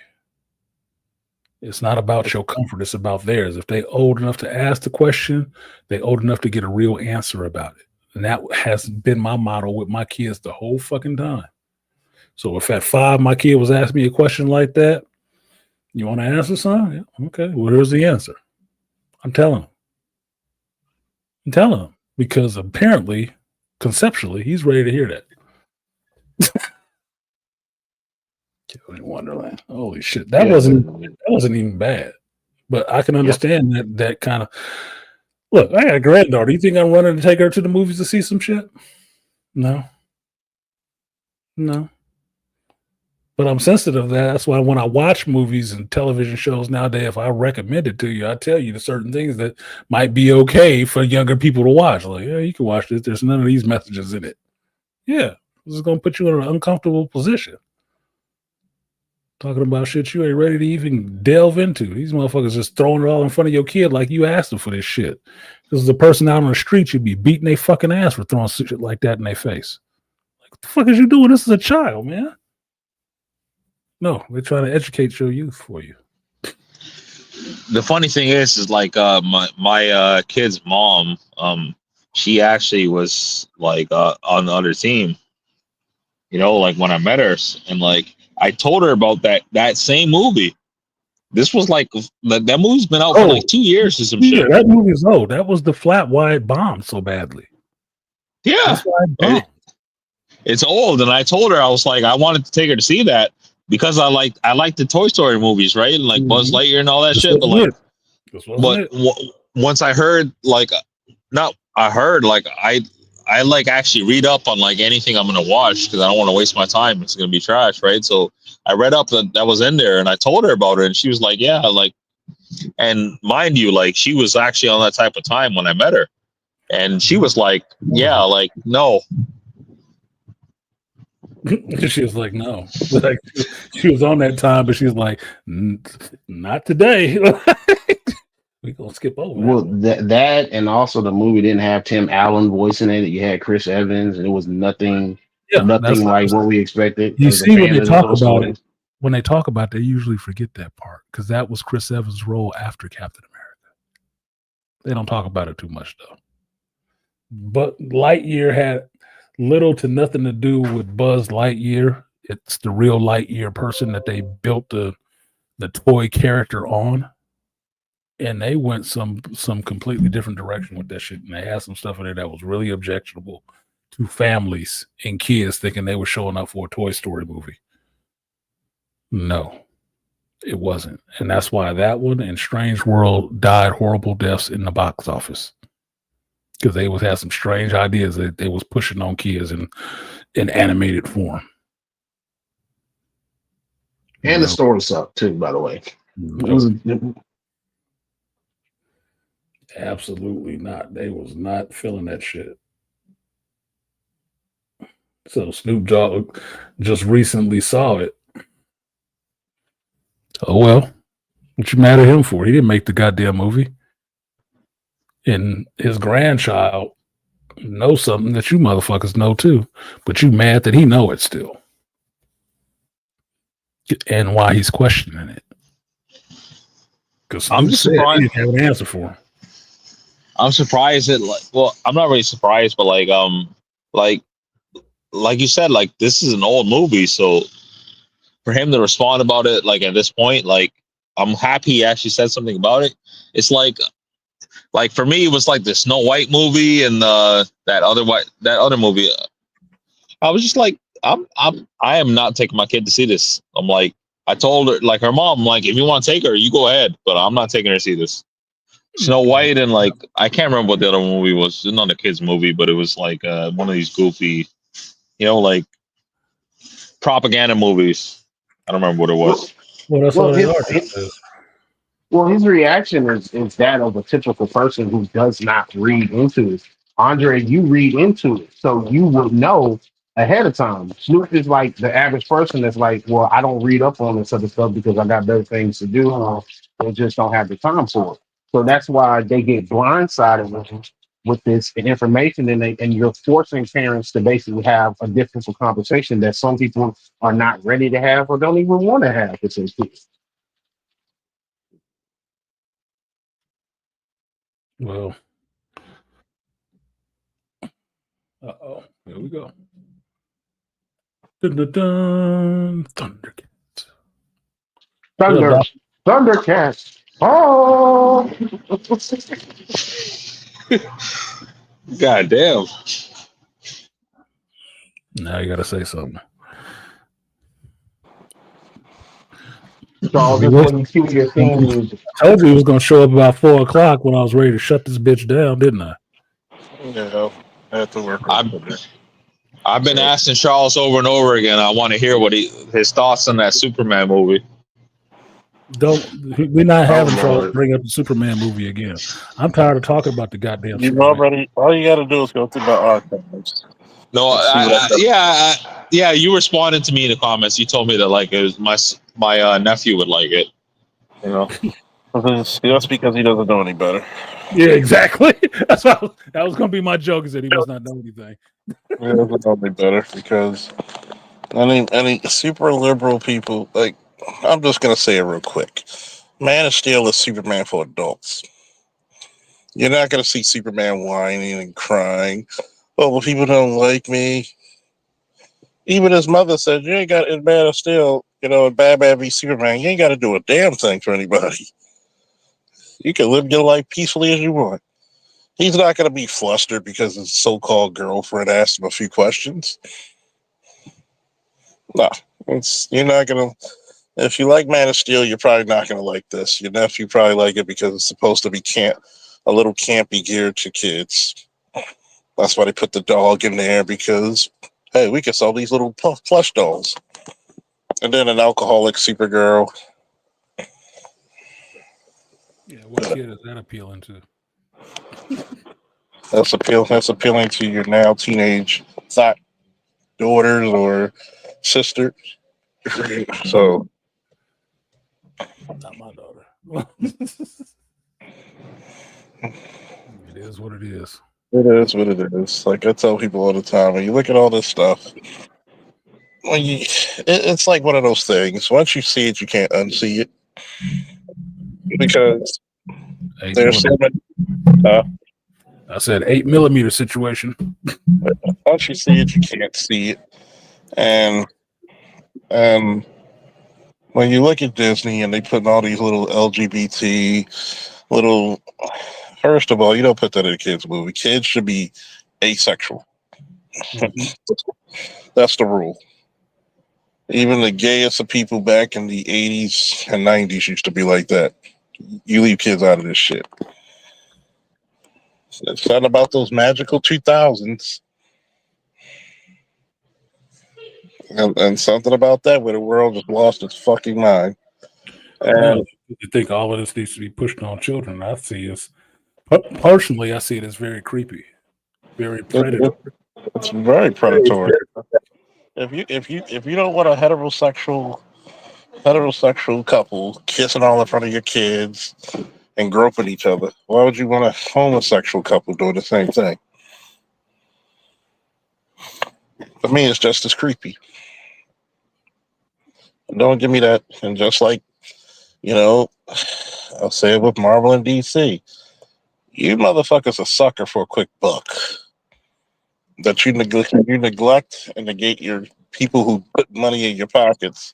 It's not about your comfort. It's about theirs. If they old enough to ask the question, they old enough to get a real answer about it. And that has been my motto with my kids the whole fucking time. So if at 5, my kid was asking me a question like that, you want to answer, son? Yeah, okay. Well, here's the answer. I'm telling him because apparently, conceptually, he's ready to hear that. Killing Wonderland. Holy shit. That wasn't even bad. But I can understand that kind of look, I got a granddaughter. You think I'm running to take her to the movies to see some shit? No. But I'm sensitive to that. That's why when I watch movies and television shows nowadays, if I recommend it to you, I tell you the certain things that might be okay for younger people to watch. Like, yeah, you can watch this. There's none of these messages in it. Yeah. This is going to put you in an uncomfortable position. Talking about shit you ain't ready to even delve into. These motherfuckers just throwing it all in front of your kid like you asked them for this shit. This is a person out on the street, you'd be beating their fucking ass for throwing shit like that in their face. Like, what the fuck is you doing? This is a child, man. No, they're trying to educate your youth for you. The funny thing is like my kid's mom, she actually was like on the other team. You know, like when I met her, and like I told her about that same movie, This was like that movie's been out for like 2 years or some Yeah, shit. that movie's old. That was the flat why it bombed so badly. Yeah, That's why it bombed. It's old, and I told her I was like I wanted to take her to see that because I like the Toy Story movies, right? And like Buzz Lightyear and all that shit. But like, once I heard like, not I heard like I like actually read up on like anything I'm gonna watch because I don't want to waste my time. It's gonna be trash, right? So I read up that was in there, and I told her about it, and she was like, "Yeah, like." And mind you, like she was actually on that type of time when I met her, and she was like, "Yeah, like no." She was like, no. Like she was on that time, but she was like, not today. We gonna skip over. Well, that and also the movie didn't have Tim Allen voicing it. You had Chris Evans, and it was nothing like what we expected. You as a see, when fan they of talk those about stories. it, when they talk about it, they usually forget that part because that was Chris Evans' role after Captain America. They don't talk about it too much though. But Lightyear had little to nothing to do with Buzz Lightyear. It's the real Lightyear person that they built the toy character on. And they went some completely different direction with that shit. And they had some stuff in there that was really objectionable to families and kids thinking they were showing up for a Toy Story movie. No, it wasn't. And that's why that one and Strange World died horrible deaths in the box office. Because they had some strange ideas that they was pushing on kids in animated form. And the story sucked too, by the way. Absolutely not. They was not feeling that shit. So Snoop Dogg just recently saw it. Oh well, what you mad at him for? He didn't make the goddamn movie. And his grandchild knows something that you motherfuckers know too, but you mad that he know it still. And why he's questioning it. Because I'm just surprised he didn't have an answer for him. I'm surprised that I'm not really surprised, but like you said, like this is an old movie, so for him to respond about it like at this point, like I'm happy he actually said something about it. It's like for me, it was like the Snow White movie and that other movie. I was just like, I am not taking my kid to see this. I'm like, I told her, like her mom, like if you want to take her, you go ahead, but I'm not taking her to see this. Snow White and like I can't remember what the other movie was. It's not a kids movie, but it was like one of these goofy, like propaganda movies. I don't remember what it was. Well, that's all they are. Well, his reaction is that of a typical person who does not read into it. Andre, you read into it, so you would know ahead of time. Snoop is like the average person that's like, well, I don't read up on this other stuff because I got better things to do, or they just don't have the time for it. So that's why they get blindsided with this information, and you're forcing parents to basically have a difficult conversation that some people are not ready to have or don't even want to have with their kids. Well, uh-oh, here we go. Dun, dun, dun. Thundercats. Oh, God damn. Now you gotta say something. Charles, when you cue your theme music. I told you he was gonna show up about 4:00 when I was ready to shut this bitch down, didn't I? Yeah, I have to work. I've been asking Charles over and over again. I want to hear what his thoughts on that Superman movie. We're not having Charles bring up the Superman movie again. I'm tired of talking about the goddamn. You've already. All you got to do is go through the archives. No, yeah. You responded to me in the comments. You told me that like it was my nephew would like it. You know, that's because he doesn't know any better. Yeah, exactly. That's why that was going to be my joke. Is that he must not know anything. He doesn't know any better because any super liberal people, like, I'm just gonna say it real quick. Man of Steel is Superman for adults. You're not gonna see Superman whining and crying. Oh, well, people don't like me. Even his mother said, "You ain't got in Man of Steel. You know, in Batman v Superman, you ain't got to do a damn thing for anybody. You can live your life peacefully as you want. He's not going to be flustered because his so-called girlfriend asked him a few questions. No, you're not going to. If you like Man of Steel, you're probably not going to like this. Your nephew probably like it because it's supposed to be a little campy, geared to kids. That's why they put the dog in there because, hey, we can sell these little plush dolls. And then an alcoholic Supergirl. Yeah, what kid is that appealing to? That's appealing to your now teenage thought daughters or sisters. So Not my daughter. It is what it is. it is what it is. Like I tell people all the time, when you look at all this stuff, it's like one of those things. Once you see it, you can't unsee it because there's so many. I said 8mm situation. Once you see it, you can't see it, and when you look at Disney and they putting all these little LGBT little. First of all, you don't put that in a kids' movie. Kids should be asexual. That's the rule. Even the gayest of people back in the 80s and 90s used to be like that. You leave kids out of this shit. It's not about those magical 2000s. And something about that where the world has lost its fucking mind. And You think all of this needs to be pushed on children? I see it. Personally, I see it as very creepy, very predatory. It's very predatory. If you don't want a heterosexual couple kissing all in front of your kids and groping each other, why would you want a homosexual couple doing the same thing? For me, it's just as creepy. Don't give me that. And just like, I'll say it with Marvel and DC. You motherfuckers are sucker for a quick buck. That you neglect and negate your people who put money in your pockets,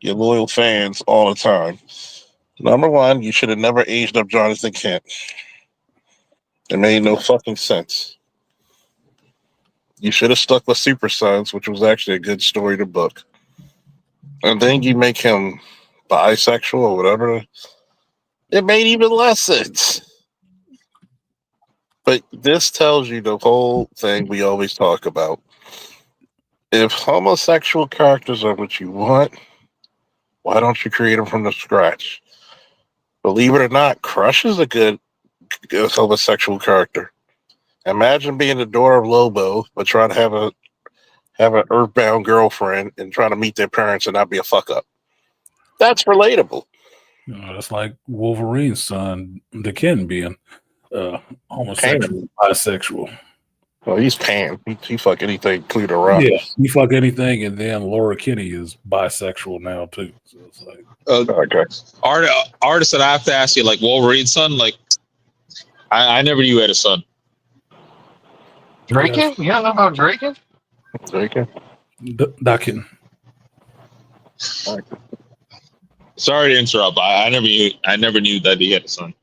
your loyal fans all the time. Number one, you should have never aged up Jonathan Kent. It made no fucking sense. You should have stuck with Super Sons, which was actually a good story to book. And then you make him bisexual or whatever. It made even less sense. But this tells you the whole thing we always talk about. If homosexual characters are what you want, why don't you create them from the scratch? Believe it or not, Crush is a good homosexual character. Imagine being the daughter of Lobo, but trying to have an earthbound girlfriend and trying to meet their parents and not be a fuck up. That's relatable. That's like Wolverine's son, the Ken, being homosexual, bisexual. Well, he's pan. He fuck anything, including a rock. Yeah, he fuck anything, and then Laura Kinney is bisexual now too. So it's like, okay. Artisan, I have to ask you, like Wolverine's son, like I never knew you had a son. Draken? You don't know about Draken? Draken. Dakin. Sorry to interrupt. I never knew that he had a son.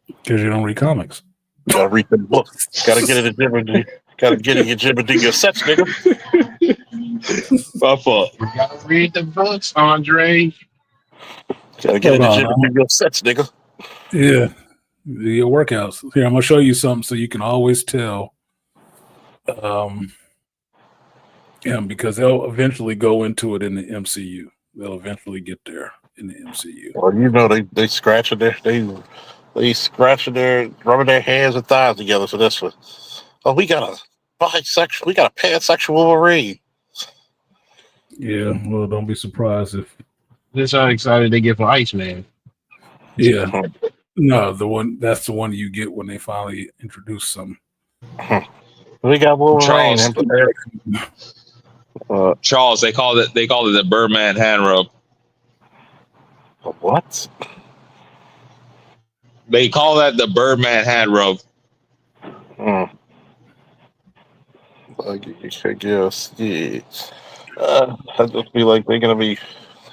Because you don't read comics. Gotta read the book. Gotta get in the gym and your gym and do your sets, nigga. My fault. You gotta read the books, Andre. Gotta get in the gym and do your sets, nigga. Yeah. Your workouts. Here, I'm gonna show you something so you can always tell. Because they'll eventually go into it in the MCU. They'll eventually get there in the MCU. Well, they scratching rubbing their hands and thighs together for this one. Oh, we got a pansexual Wolverine. Yeah, well, don't be surprised if This how excited they get for Iceman. Yeah. No, that's the one you get when they finally introduce some. We got Wolverine. Charles, they called it the Birdman hand rub. What? They call that the Birdman hand rub. I guess, yeah. I just feel like they're gonna be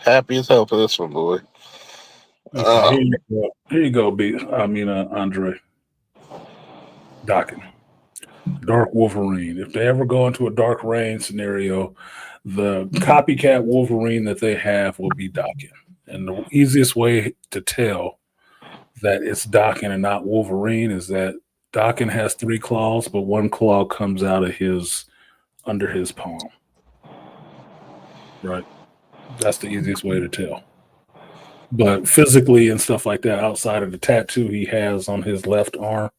Happy as hell for this one, boy. Okay, here you go, B. Andre. Docking. Dark Wolverine. If they ever go into a Dark Reign scenario, the copycat Wolverine that they have will be Docking. And the easiest way to tell that it's Docking and not Wolverine is that Docking has 3 claws, but 1 claw comes out of under his palm. Right? That's the easiest way to tell. But physically and stuff like that, outside of the tattoo he has on his left arm,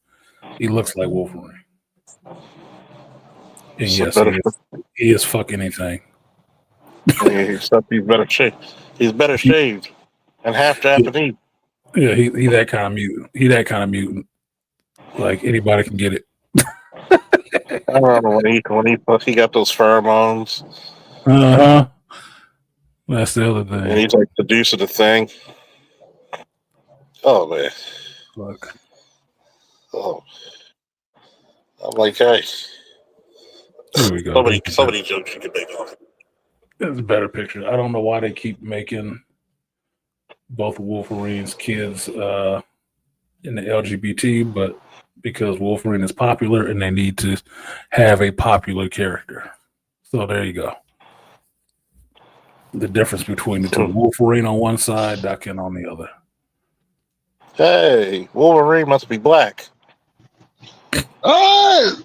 he looks like Wolverine. And yes, he is fuck anything. Except he's better shaved. He's better shaved and half Japanese. Yeah, he that kind of mutant. He that kind of mutant. Like anybody can get it. I don't know when he got those pheromones. That's the other thing. And he's like seducing the thing. Oh man. Look. Oh. I'm like, hey. Here we go. So many jokes you can make off. It's a better picture. I don't know why they keep making both Wolverine's kids in the LGBT, but because Wolverine is popular and they need to have a popular character. So there you go. The difference between the two. Wolverine on one side, Docking on the other. Hey, Wolverine must be black.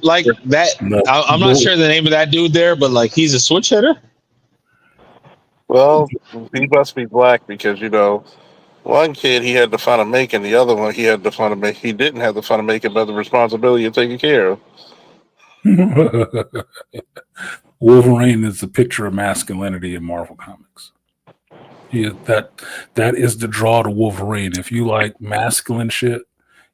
Like that. No. I'm not sure the name of that dude there, but like he's a switch hitter. Well, he must be black because one kid he had the fun of making, the other one he had the fun of making. He didn't have the fun of making, but the responsibility of taking care of. Wolverine is the picture of masculinity in Marvel Comics. That is the draw to Wolverine. If you like masculine shit,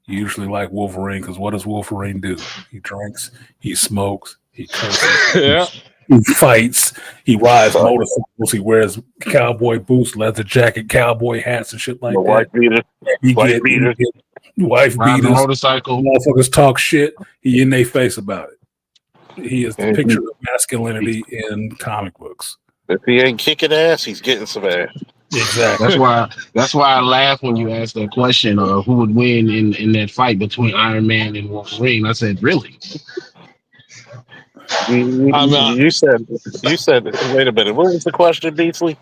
you usually like Wolverine because what does Wolverine do? He drinks, he smokes, he curses, he fights, he rides motorcycles, he wears cowboy boots, leather jacket, cowboy hats, and shit like that. Wife beater. Wife beaters, motorcycle. Motherfuckers talk shit. He in their face about it. He is the picture of masculinity in comic books. If he ain't kicking ass, he's getting some ass. Exactly. That's why I laughed when you asked that question of who would win in that fight between Iron Man and Wolverine. I said, really? You said. Wait a minute. What was the question, Beasley?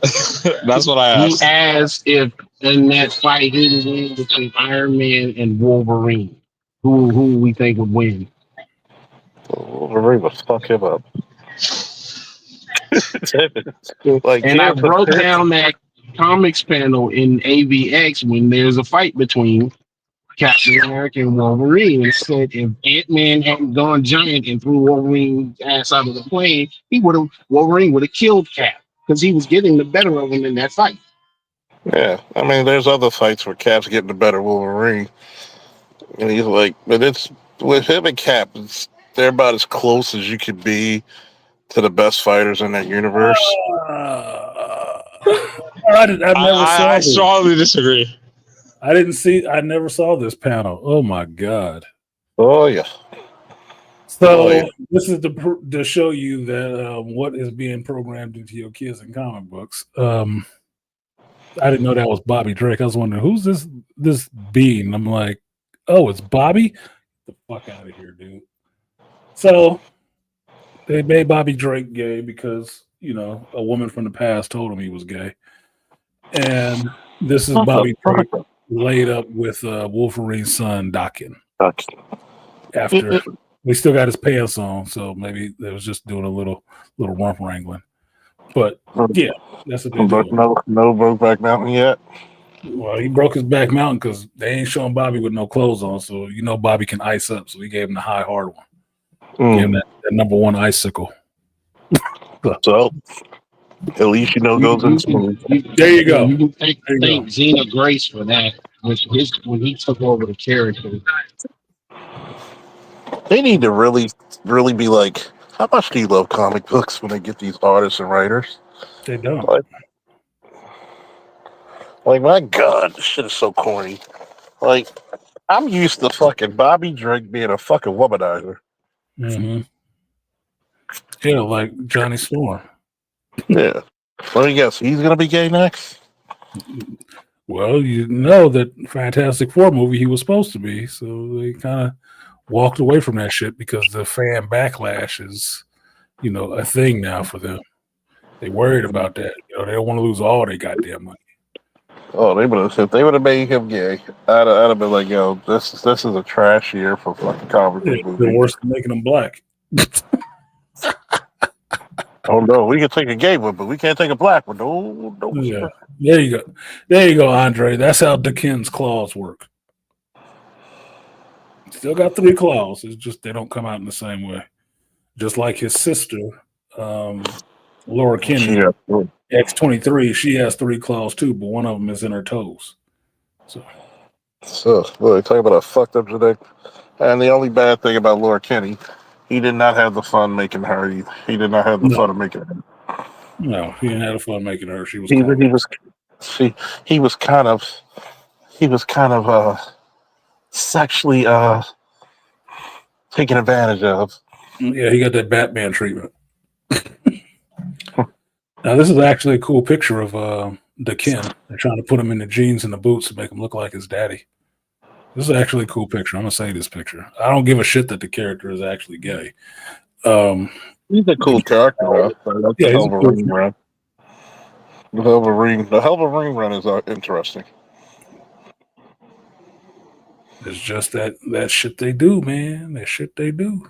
That's what I asked. He asked if in that fight who would win between Iron Man and Wolverine. Who we think would win? Wolverine would fuck him up. And I broke down that comics panel in AVX when there's a fight between Captain America and Wolverine. And said if Ant-Man hadn't gone giant and threw Wolverine's ass out of the plane, Wolverine would have killed Cap because he was getting the better of him in that fight. Yeah, I mean, there's other fights where Cap's getting the better Wolverine, and he's like, but it's with him and Cap, they're about as close as you could be to the best fighters in that universe. I strongly disagree. I never saw this panel. Oh my god. Oh yeah. So this is to show you that what is being programmed into your kids in comic books. I didn't know that was Bobby Drake. I was wondering who's this being. I'm like, oh, it's Bobby. Get the fuck out of here, dude. So they made Bobby Drake gay because a woman from the past told him he was gay, and this is Bobby Drake laid up with Wolverine's son Docking. After we still got his pants on, so maybe they was just doing a little rump wrangling. But yeah, that's what they do. No Brokeback Mountain yet. Well, he broke his back mountain because they ain't showing Bobby with no clothes on, so Bobby can ice up. So he gave him the high hard one. Gave him that number one icicle. So at least goes in smooth. There you go. You can thank Xena Grace for that when he took over the character. They need to really, really be like, how much do you love comic books when they get these artists and writers? They don't. Like my God, this shit is so corny. Like, I'm used to fucking Bobby Drake being a fucking womanizer. Mm-hmm. Yeah, like Johnny Storm. Yeah. Let me guess. He's gonna be gay next. Well, you know that Fantastic Four movie he was supposed to be, so they kind of walked away from that shit because the fan backlash is, a thing now for them. They worried about that. They don't want to lose all their goddamn money. Oh, if they would have made him gay, I'd have been like, yo, this is a trash year for fucking comic book It's movies. worse than making them black. Oh no, we can take a gay one, but we can't take a black one. No. Yeah, there you go. There you go, Andre. That's how Dickens' claws work. Still got 3 claws. It's just they don't come out in the same way. Just like his sister, Laura Kinney, X-23, she has 3 claws too, but one of them is in her toes. So, well, talking about a fucked up genetic. And the only bad thing about Laura Kinney, he did not have the fun making her. He did not have the fun of making her. No, he didn't have the fun making her. She was. He was kind of sexually taken advantage of. Yeah, he got that Batman treatment. Now, this is actually a cool picture of Ken. They're trying to put him in the jeans and the boots to make him look like his daddy. This is actually a cool picture. I'm gonna say this picture. I don't give a shit that the character is actually gay. He's a cool character. Yeah, he's a cool run. The Hell of a Ring run is interesting. It's just that shit they do, man. That shit they do.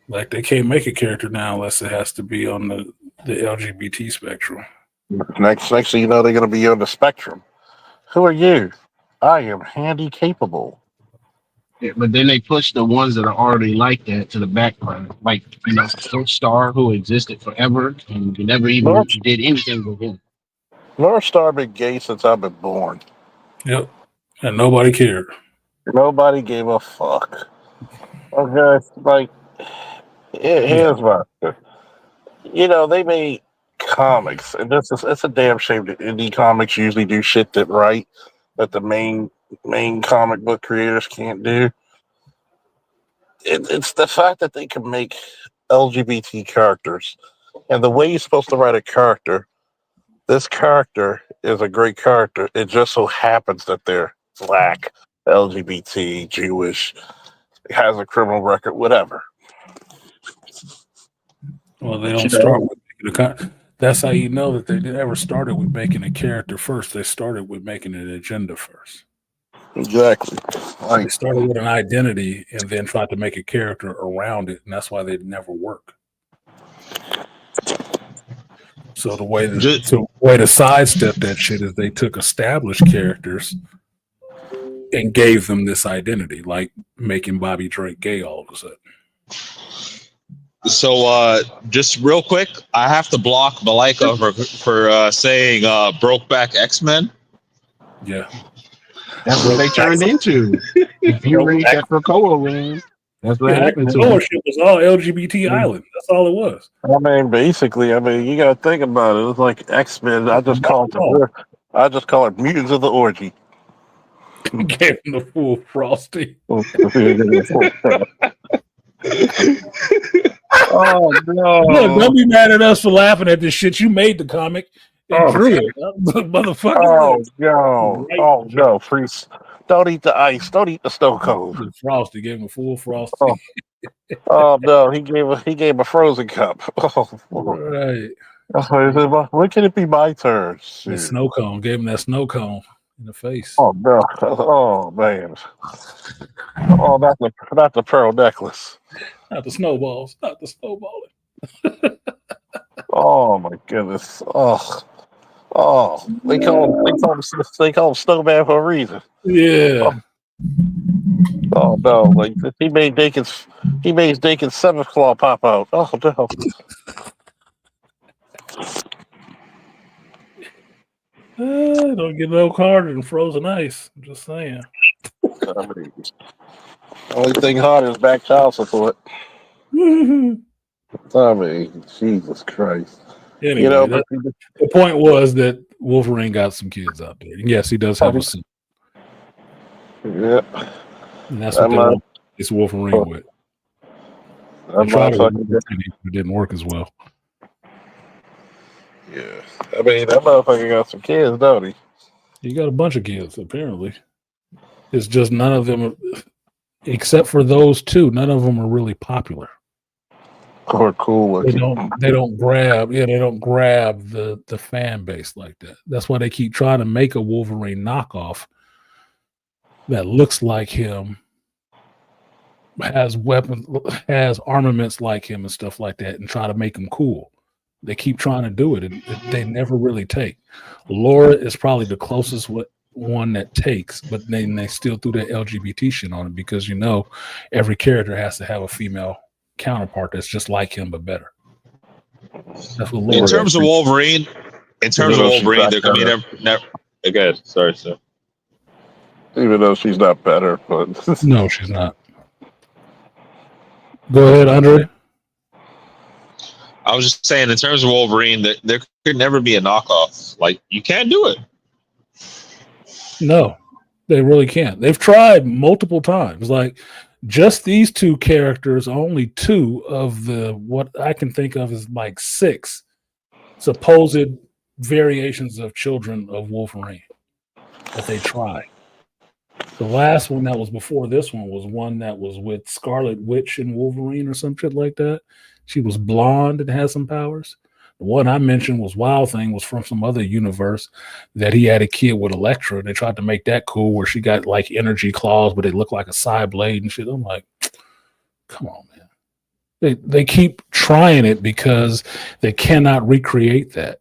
Like they can't make a character now unless it has to be on the LGBT spectrum. Next thing you know, they're going to be on the spectrum. Who are you? I am handy capable. Yeah, but then they push the ones that are already like that to the background, like North Star, who existed forever and you never even did anything with him. North Star been gay since I've been born. Yep, and nobody cared. Nobody gave a fuck. Okay, like here's my. They made comics, and it's a damn shame that indie comics usually do shit that the main comic book creators can't do. It's the fact that they can make LGBT characters, and the way you're supposed to write a character, this character is a great character. It just so happens that they're black, LGBT, Jewish, has a criminal record, whatever. Well, they don't start with making that's how you know that they never started with making a character first. They started with making an agenda first. Exactly. They started with an identity and then tried to make a character around it, and that's why they never work. So the way to sidestep that shit is they took established characters and gave them this identity, like making Bobby Drake gay all of a sudden. So, just real quick, I have to block Malika for saying Brokeback X-Men. Yeah. That's what they turned into. If you read that Krakoa ring, that's what happened to them. Shit was all LGBT Island. That's all it was. I mean, basically, you got to think about it. It's like X-Men. I just call it Mutants of the Orgy. Gave him the full Frosty. Oh no! Look, don't be mad at us for laughing at this shit. You made the comic and drew it, motherfucker. Oh no! Please, don't eat the ice. Don't eat the snow cone. The Frosty gave him a full Frosty. Oh no! He gave a frozen cup. Oh, right. When can it be my turn? The snow cone gave him that snow cone in the face. Oh no! Oh man! Oh, not the pearl necklace. Not the snowballs. Not the snowballing. Oh my goodness! Oh! They call him Snowman for a reason. Yeah. Oh no! Like he made Dakin's 7th claw pop out. Oh no! Don't get no harder than frozen ice. I'm just saying. Only thing harder is back child support. I mean, Jesus Christ. Anyway, the point was that Wolverine got some kids out there. And yes, he does have a son. Yep. And that's what they want this Wolverine with. They tried it, it didn't work as well. Yeah. I mean, that motherfucker got some kids, don't he? He got a bunch of kids, apparently. It's just none of them, except for those two, none of them are really popular. Or cool looking. They don't grab the fan base like that. That's why they keep trying to make a Wolverine knockoff that looks like him, has weapons, has armaments like him and stuff like that, and try to make him cool. They keep trying to do it, and they never really take. Laura is probably the closest one that takes, but then they still threw that LGBT shit on it because every character has to have a female counterpart that's just like him but better. That's what Laura In terms of Wolverine, they're gonna be never. Okay, sorry, sir. Even though she's not better, but no, she's not. Go ahead, Andre. I was just saying, in terms of Wolverine, that there could never be a knockoff. Like, you can't do it. No, they really can't. They've tried multiple times. Like, just these two characters, only two of the what I can think of as like 6 supposed variations of children of Wolverine that they tried. The last one that was before this one was one that was with Scarlet Witch and Wolverine or some shit like that. She was blonde and had some powers. The one I mentioned was Wild Thing, was from some other universe that he had a kid with Elektra. They tried to make that cool where she got like energy claws, but they look like a side blade and shit. I'm like, come on, man. They keep trying it because they cannot recreate that.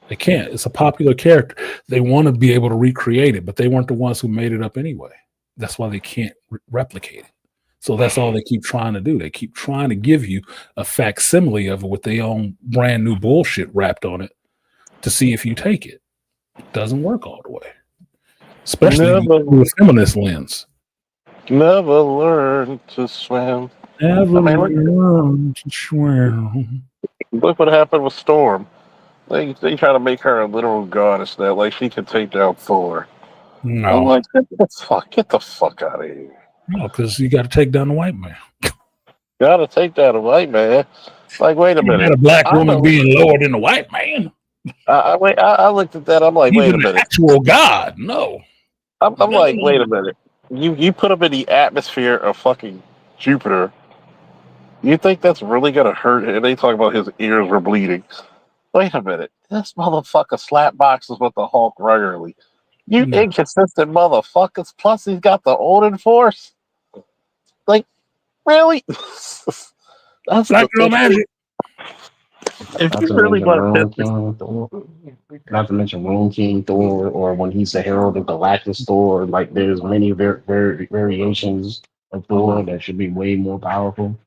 They can't. It's a popular character. They want to be able to recreate it, but they weren't the ones who made it up anyway. That's why they can't replicate it. So that's all they keep trying to do. They keep trying to give you a facsimile of it with their own brand new bullshit wrapped on it to see if you take it. It doesn't work all the way, especially through a feminist lens. Never learn to swim. Never learn to swim. Look what happened with Storm. They try to make her a literal goddess now, like she can take down Thor. No. I'm like, get the fuck out of here. No, because you got to take down the white man. Gotta take down a white man. Like, wait a minute. Got a black woman being lower than the white man. I looked at that. I'm like, He's wait a an minute. actual god. No. I'm like, wait a minute. You put him in the atmosphere of fucking Jupiter. You think that's really gonna hurt? And they talk about his ears were bleeding. Wait a minute. This motherfucker slap boxes with the Hulk regularly. You inconsistent motherfuckers. Plus, he's got the Odin Force. Like, really? That's Black girl magic. Not to mention Rune King Thor, or when he's the Herald of Galactus Thor. Like, there's many variations of Thor that should be way more powerful.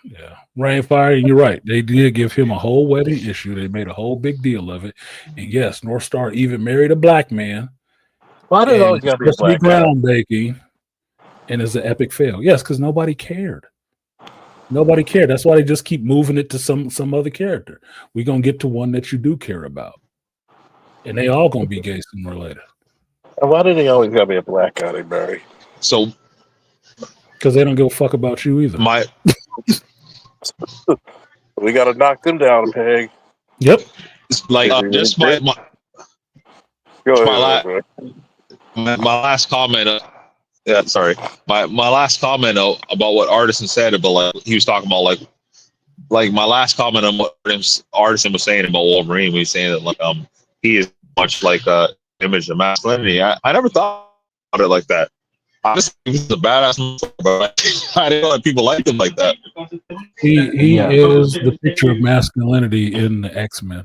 Yeah, Rainfire, you're right. They did give him a whole wedding issue. They made a whole big deal of it. And yes, North Star even married a black man. Why does it always got to be a black guy? Groundbreaking, and it's an epic fail. Yes, because nobody cared. Nobody cared. That's why they just keep moving it to some other character. We're gonna get to one that you do care about, and they all gonna be gay sooner or later. And why do they always got to be a black guy, they marry? So, because they don't give a fuck about you either. We got to knock them down a peg. Yep. Like just my last comment. My last comment about what Artisan said about, like, he was talking about like my last comment on what Artisan was saying about Wolverine. He was saying that, like, he is much like image of masculinity. I never thought about it like that. I just think he's a badass, but I didn't know that people liked him like that. He is the picture of masculinity in the X-Men.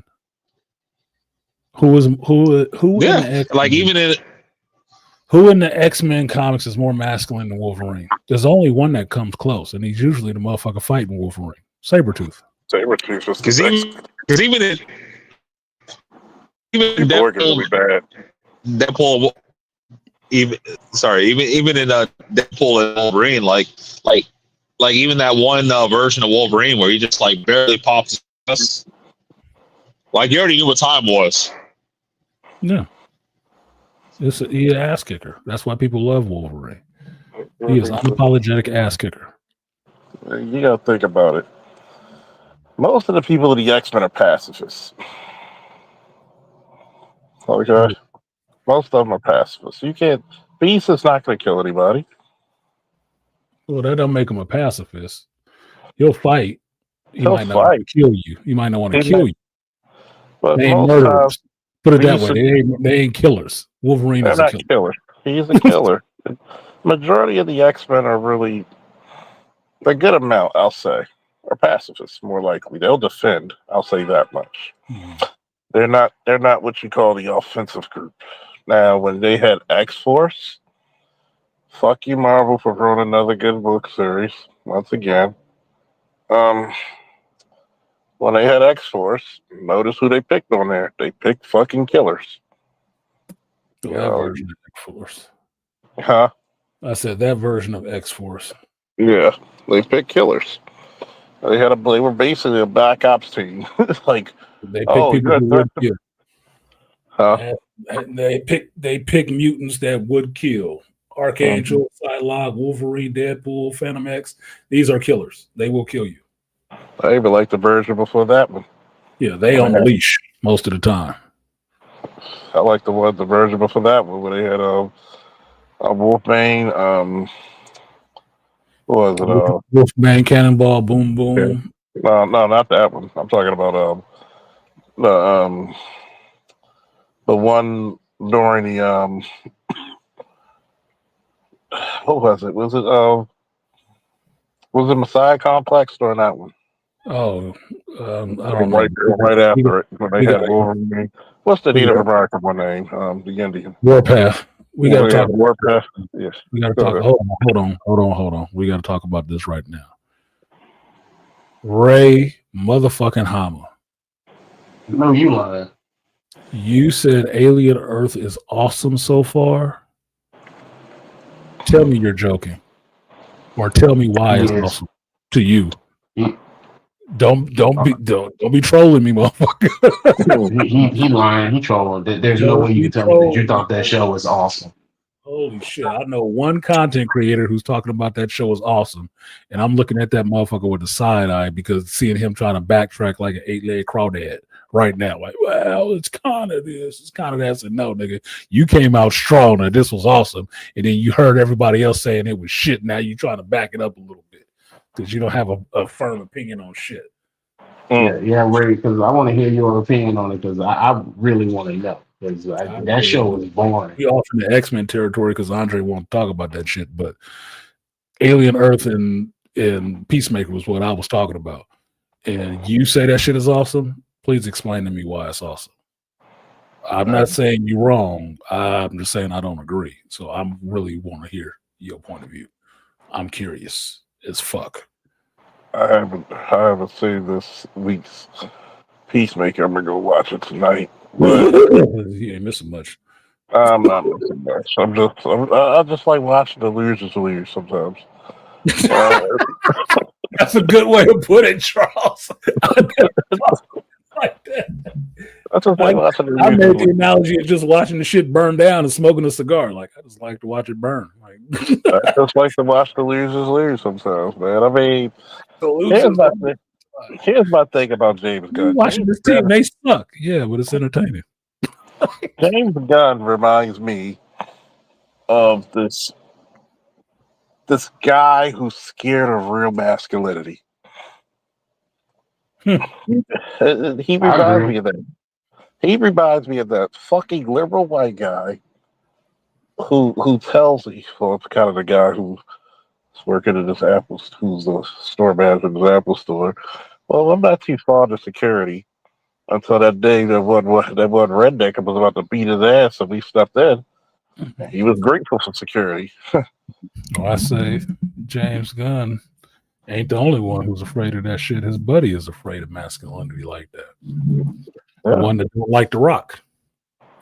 Who in the X-Men? Like, even in who in the X-Men comics is more masculine than Wolverine? There's only one that comes close, and he's usually the motherfucker fighting Wolverine. Sabretooth. Sabretooth was because even in Deadpool, even in Deadpool and Wolverine, like even that one version of Wolverine where he just like barely pops us, like, you already knew what time was. Yeah, he's an ass kicker. That's why people love Wolverine. He is unapologetic ass kicker. You gotta think about it. Most of the people of the X-Men are pacifists. Okay. Most of them are pacifists. You can't. Beast is not going to kill anybody. Well, that don't make him a pacifist. He'll fight. He He'll might not want to fight. kill you. He might not want to He kill might- you. But They ain't most times, murderers. Put it that Beast way. They ain't killers. Wolverine they're is a not killer. killers. He's a killer. Majority of the X-Men are really a good amount, I'll say, are pacifists. More likely, they'll defend. I'll say that much. They're not what you call the offensive group. Now, when they had X-Force, fuck you, Marvel, for throwing another good book series once again. When they had X-Force, notice who they picked on there. They picked fucking killers. So that version of X-Force. Huh? I said that version of X-Force. Yeah, they picked killers. They were basically a back ops team. Like, They pick people who would kill. Huh? And they pick mutants that would kill. Archangel, Psylocke, Wolverine, Deadpool, Phantom X. These are killers. They will kill you. I even like the version before that one. Yeah, they on the leash most of the time. I like the version before that one where they had a Wolfbane. What was it? Wolfman, Cannonball, Boom Boom. No, not that one. I'm talking about the one during the what was it? Was it Messiah Complex during that one? Oh, I don't know. Right after it when they had Wolverine. What's the Native American one name? The Indian. Warpath. We got to talk. Warpath. Yes. We got to talk. Hold on. We got to talk about this right now. Ray motherfucking Hama. No, you lying. You said Alien Earth is awesome so far. Tell me you're joking, or tell me why it's awesome to you. Don't be trolling me, motherfucker. he lying. He trolling. There's no way you can tell me that you thought that show was awesome. Holy shit! I know one content creator who's talking about that show is awesome, and I'm looking at that motherfucker with a side eye because seeing him trying to backtrack like an 8-legged crawdad right now, like, well, it's kind of this, it's kind of that. I said, no, nigga, you came out strong and this was awesome, and then you heard everybody else saying it was shit. Now you trying to back it up a little bit because you don't have a firm opinion on shit. Yeah, Ray, because I want to hear your opinion on it because I really want to know because that show was boring. We off in the X-Men territory because Andre won't talk about that shit, but Alien Earth and Peacemaker was what I was talking about. And you say that shit is awesome. Please explain to me why it's awesome. I'm not saying you're wrong. I'm just saying I don't agree. So I really want to hear your point of view. I'm curious as fuck. I haven't seen this week's Peacemaker. I'm gonna go watch it tonight. But you ain't missing much. I'm not missing much. I just like watching the losers lose sometimes. That's a good way to put it, Charles. Like that. I just like watching the I losers made the lose. analogy of just watching the shit burn down and smoking a cigar. Like I just like to watch it burn. Like I just like to watch the losers lose sometimes, man. I mean, here's my thing about James Gunn. Watching this team, they suck. Yeah, but it's entertaining. James Gunn reminds me of this guy who's scared of real masculinity. He reminds me of that. He reminds me of that fucking liberal white guy who tells me, well, it's kind of the guy who's working at this who's the store manager at this Apple store. Well, I'm not too fond of security until that day that one redneck was about to beat his ass and we stepped in. He was grateful for security. Well, I say James Gunn ain't the only one who's afraid of that shit. His buddy is afraid of masculinity like that. The one that don't like The Rock.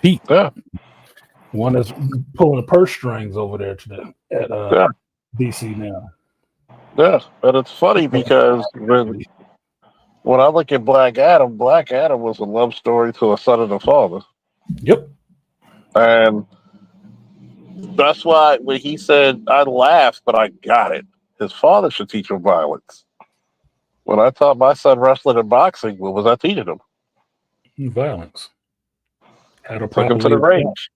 Pete. Yeah. One that's pulling the purse strings over there at DC now. Yeah, but it's funny because when I look at Black Adam was a love story to a son and a father. Yep. And that's why when he said, I laughed, but I got it. His father should teach him violence. When I taught my son wrestling and boxing, what was I teaching him? Violence. How to Took him to the properly attack. range.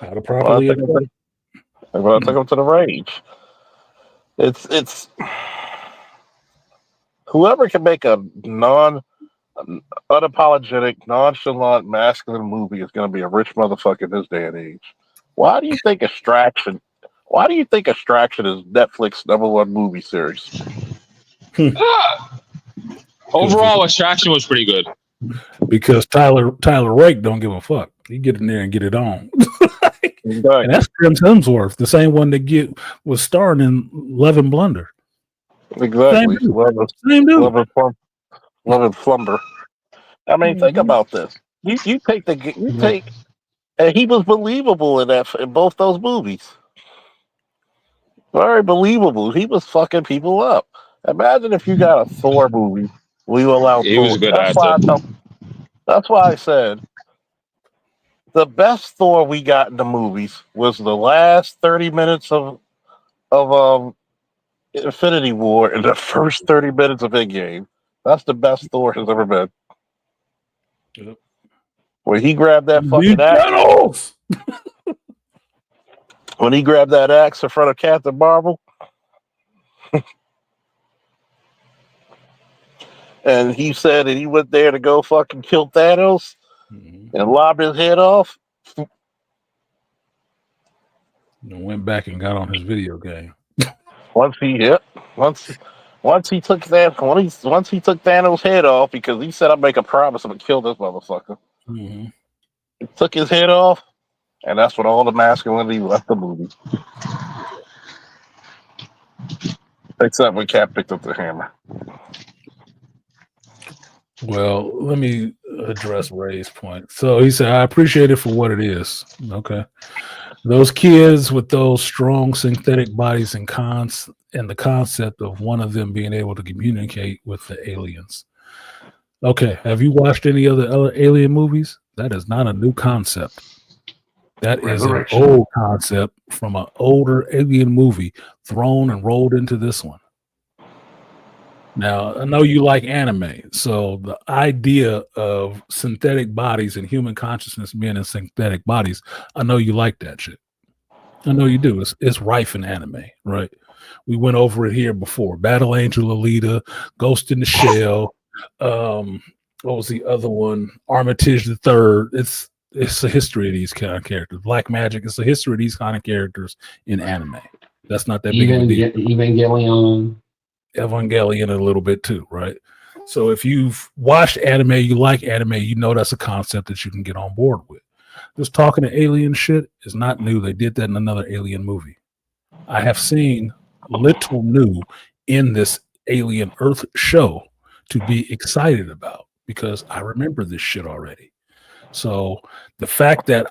How to properly attack. When I took him to the range, it's whoever can make a unapologetic, nonchalant, masculine movie is going to be a rich motherfucker in this day and age. Why do you think Extraction? Why do you think Extraction is Netflix's #1 movie series? Overall, Extraction was pretty good. Because Tyler Rake don't give a fuck. He get in there and get it on. And that's Chris Hemsworth, the same one that was starring in Love and Blunder. Exactly. Same dude. Love and Flumber. I mean, think about this. You take, and he was believable in both those movies. Very believable. He was fucking people up. Imagine if you got a Thor movie. We will allow He Thor. was a good actor. That's why I said the best Thor we got in the movies was the last 30 minutes of Infinity War and the first 30 minutes of Endgame. That's the best Thor has ever been. Yep. When he grabbed that fucking axe. When he grabbed that axe in front of Captain Marvel. And he said that he went there to go fucking kill Thanos and lobbed his head off. And went back and got on his video game. Once he took Thanos' head off, because he said, "I'll make a promise, I'm gonna kill this motherfucker." Mm-hmm. He took his head off, and that's when all the masculinity left the movie. Except when Cap picked up the hammer. Well, let me address Ray's point. So he said, I appreciate it for what it is. Okay. Those kids with those strong synthetic bodies and the concept of one of them being able to communicate with the aliens. Okay. Have you watched any other alien movies? That is not a new concept. That is an old concept from an older alien movie thrown and rolled into this one. Now, I know you like anime, so the idea of synthetic bodies and human consciousness being in synthetic bodies, I know you like that shit. I know you do. It's rife in anime, right? We went over it here before. Battle Angel Alita, Ghost in the Shell, what was the other one? Armitage the Third. It's a history of these kind of characters. Black Magic, it's a history of these kind of characters in anime. That's not that big of a deal. Evangelion a little bit too, right? So if you've watched anime, you like anime, you know that's a concept that you can get on board with. Just talking to alien shit is not new. They did that in another alien movie. I have seen little new in this Alien Earth show to be excited about because I remember this shit already. So the fact that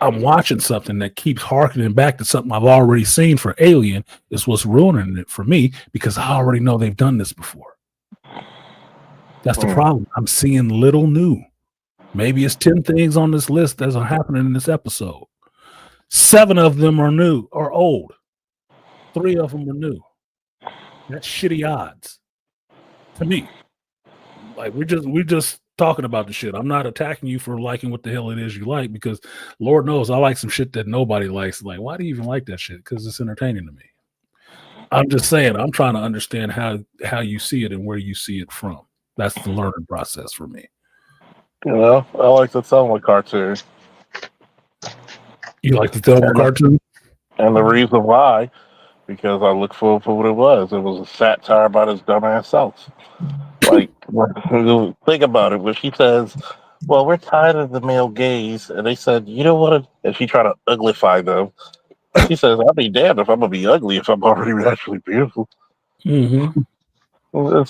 I'm watching something that keeps harkening back to something I've already seen for Alien is what's ruining it for me because I already know they've done this before. That's the problem. I'm seeing little new. Maybe it's 10 things on this list that are happening in this episode. 7 of them are new or old. 3 of them are new. That's shitty odds to me. Like we're just talking about the shit. I'm not attacking you for liking what the hell it is you like because Lord knows I like some shit that nobody likes. Like, why do you even like that shit? Because it's entertaining to me. I'm just saying, I'm trying to understand how you see it and where you see it from. That's the learning process for me. You know, I like the Thelma cartoon. You like the Thelma cartoon? And the reason why, because I look forward for what it was. It was a satire about his dumbass self. Like, think about it. When she says, well, we're tired of the male gaze. And they said, you know what? And she tried to uglify them. She says, I'll be damned if I'm going to be ugly if I'm already naturally beautiful. Mm-hmm.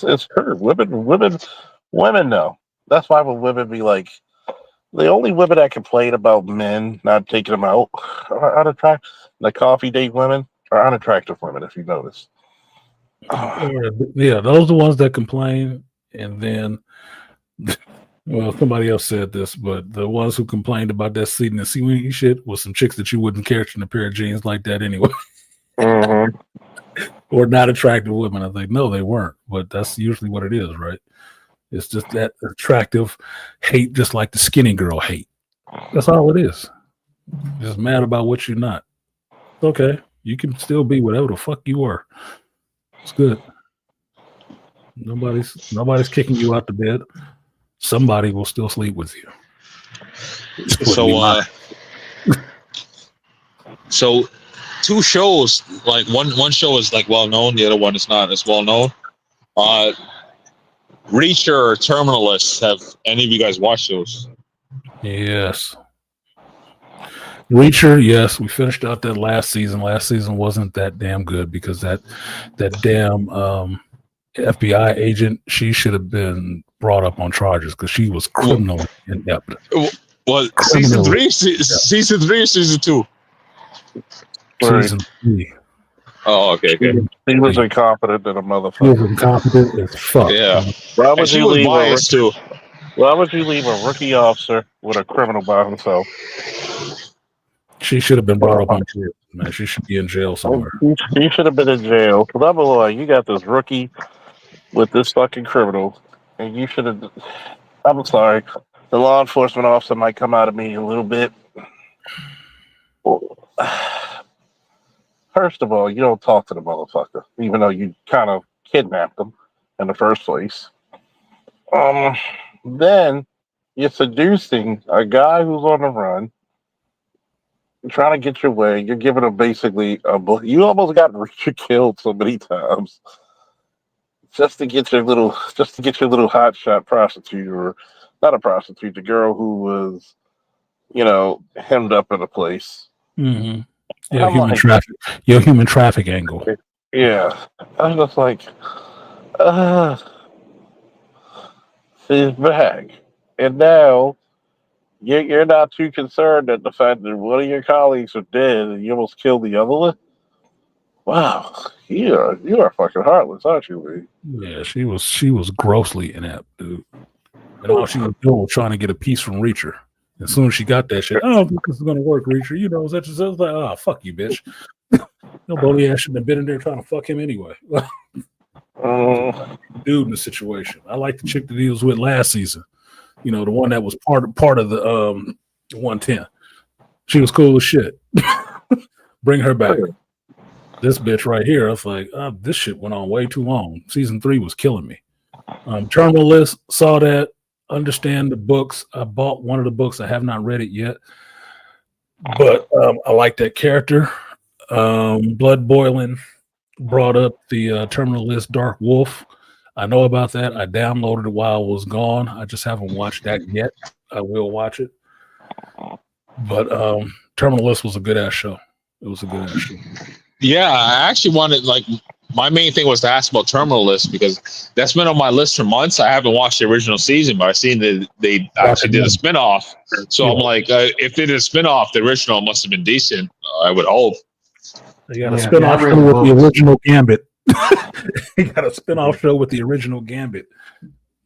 It's true. Women know. That's why when women be like, the only women that complain about men not taking them out are unattractive. The coffee date women are unattractive women, if you notice. Yeah, those are the ones that complain, and then, well, somebody else said this, but the ones who complained about that seating and shit was some chicks that you wouldn't care in a pair of jeans like that anyway. Mm-hmm. or not attractive women. I think no, they weren't, but that's usually what it is, right? It's just that attractive hate, just like the skinny girl hate. That's all it is. Just mad about what you're not. Okay, you can still be whatever the fuck you are. It's good. Nobody's kicking you out the bed. Somebody will still sleep with you. So two shows, like one show is like well known, the other one is not as well known. Reacher or Terminalist, have any of you guys watched those? Yes. Reacher, yes, we finished out that last season. Last season wasn't that damn good because that damn FBI agent, she should have been brought up on charges because she was criminally inept. Well, season 3 or season 2? Season 3. Oh, okay. He was incompetent and a motherfucker. He was incompetent as fuck. Yeah. Why would she you was leave biased too. Why would you leave a rookie officer with a criminal by himself? She should have been brought up on charges, man. She should be in jail somewhere. He should have been in jail. Number one, you got this rookie with this fucking criminal, and you should have. I'm sorry. The law enforcement officer might come out of me a little bit. First of all, you don't talk to the motherfucker, even though you kind of kidnapped him in the first place. Then you're seducing a guy who's on the run, trying to get your way. You're giving him basically you almost got Richard killed so many times just to get your little hotshot prostitute, or not a prostitute, the girl who was, hemmed up in a place. Mm-hmm. Your human traffic angle. Yeah, I'm just like, she's back, and now you're not too concerned at the fact that one of your colleagues are dead and you almost killed the other one. Wow, you are fucking heartless, aren't you, Lee? Yeah, she was grossly inept, dude. And all she was doing was trying to get a piece from Reacher. As soon as she got that shit, I don't think this is gonna work, Reacher. Such and such. Like, oh, fuck you, bitch. No bully ass shouldn't have been in there trying to fuck him anyway. Dude in the situation. I like the chick that he was with last season. The one that was part of the 110. She was cool as shit. Bring her back. This bitch right here, I was like, this shit went on way too long. Season 3 was killing me. Terminal List, saw that. Understand the books. I bought one of the books. I have not read it yet, but I like that character. Blood Boiling brought up the Terminal List Dark Wolf. I know about that. I downloaded it while I was gone. I just haven't watched that yet. I will watch it. But Terminal List was a good ass show. It was a good ass show. Yeah, I actually wanted, my main thing was to ask about Terminal List because that's been on my list for months. I haven't watched the original season, but I've seen that they actually did a spinoff. So I'm like, if they did a spinoff, the original must have been decent. I would hope. They got a spinoff show with the original Gambit. He got a spinoff show with the original Gambit.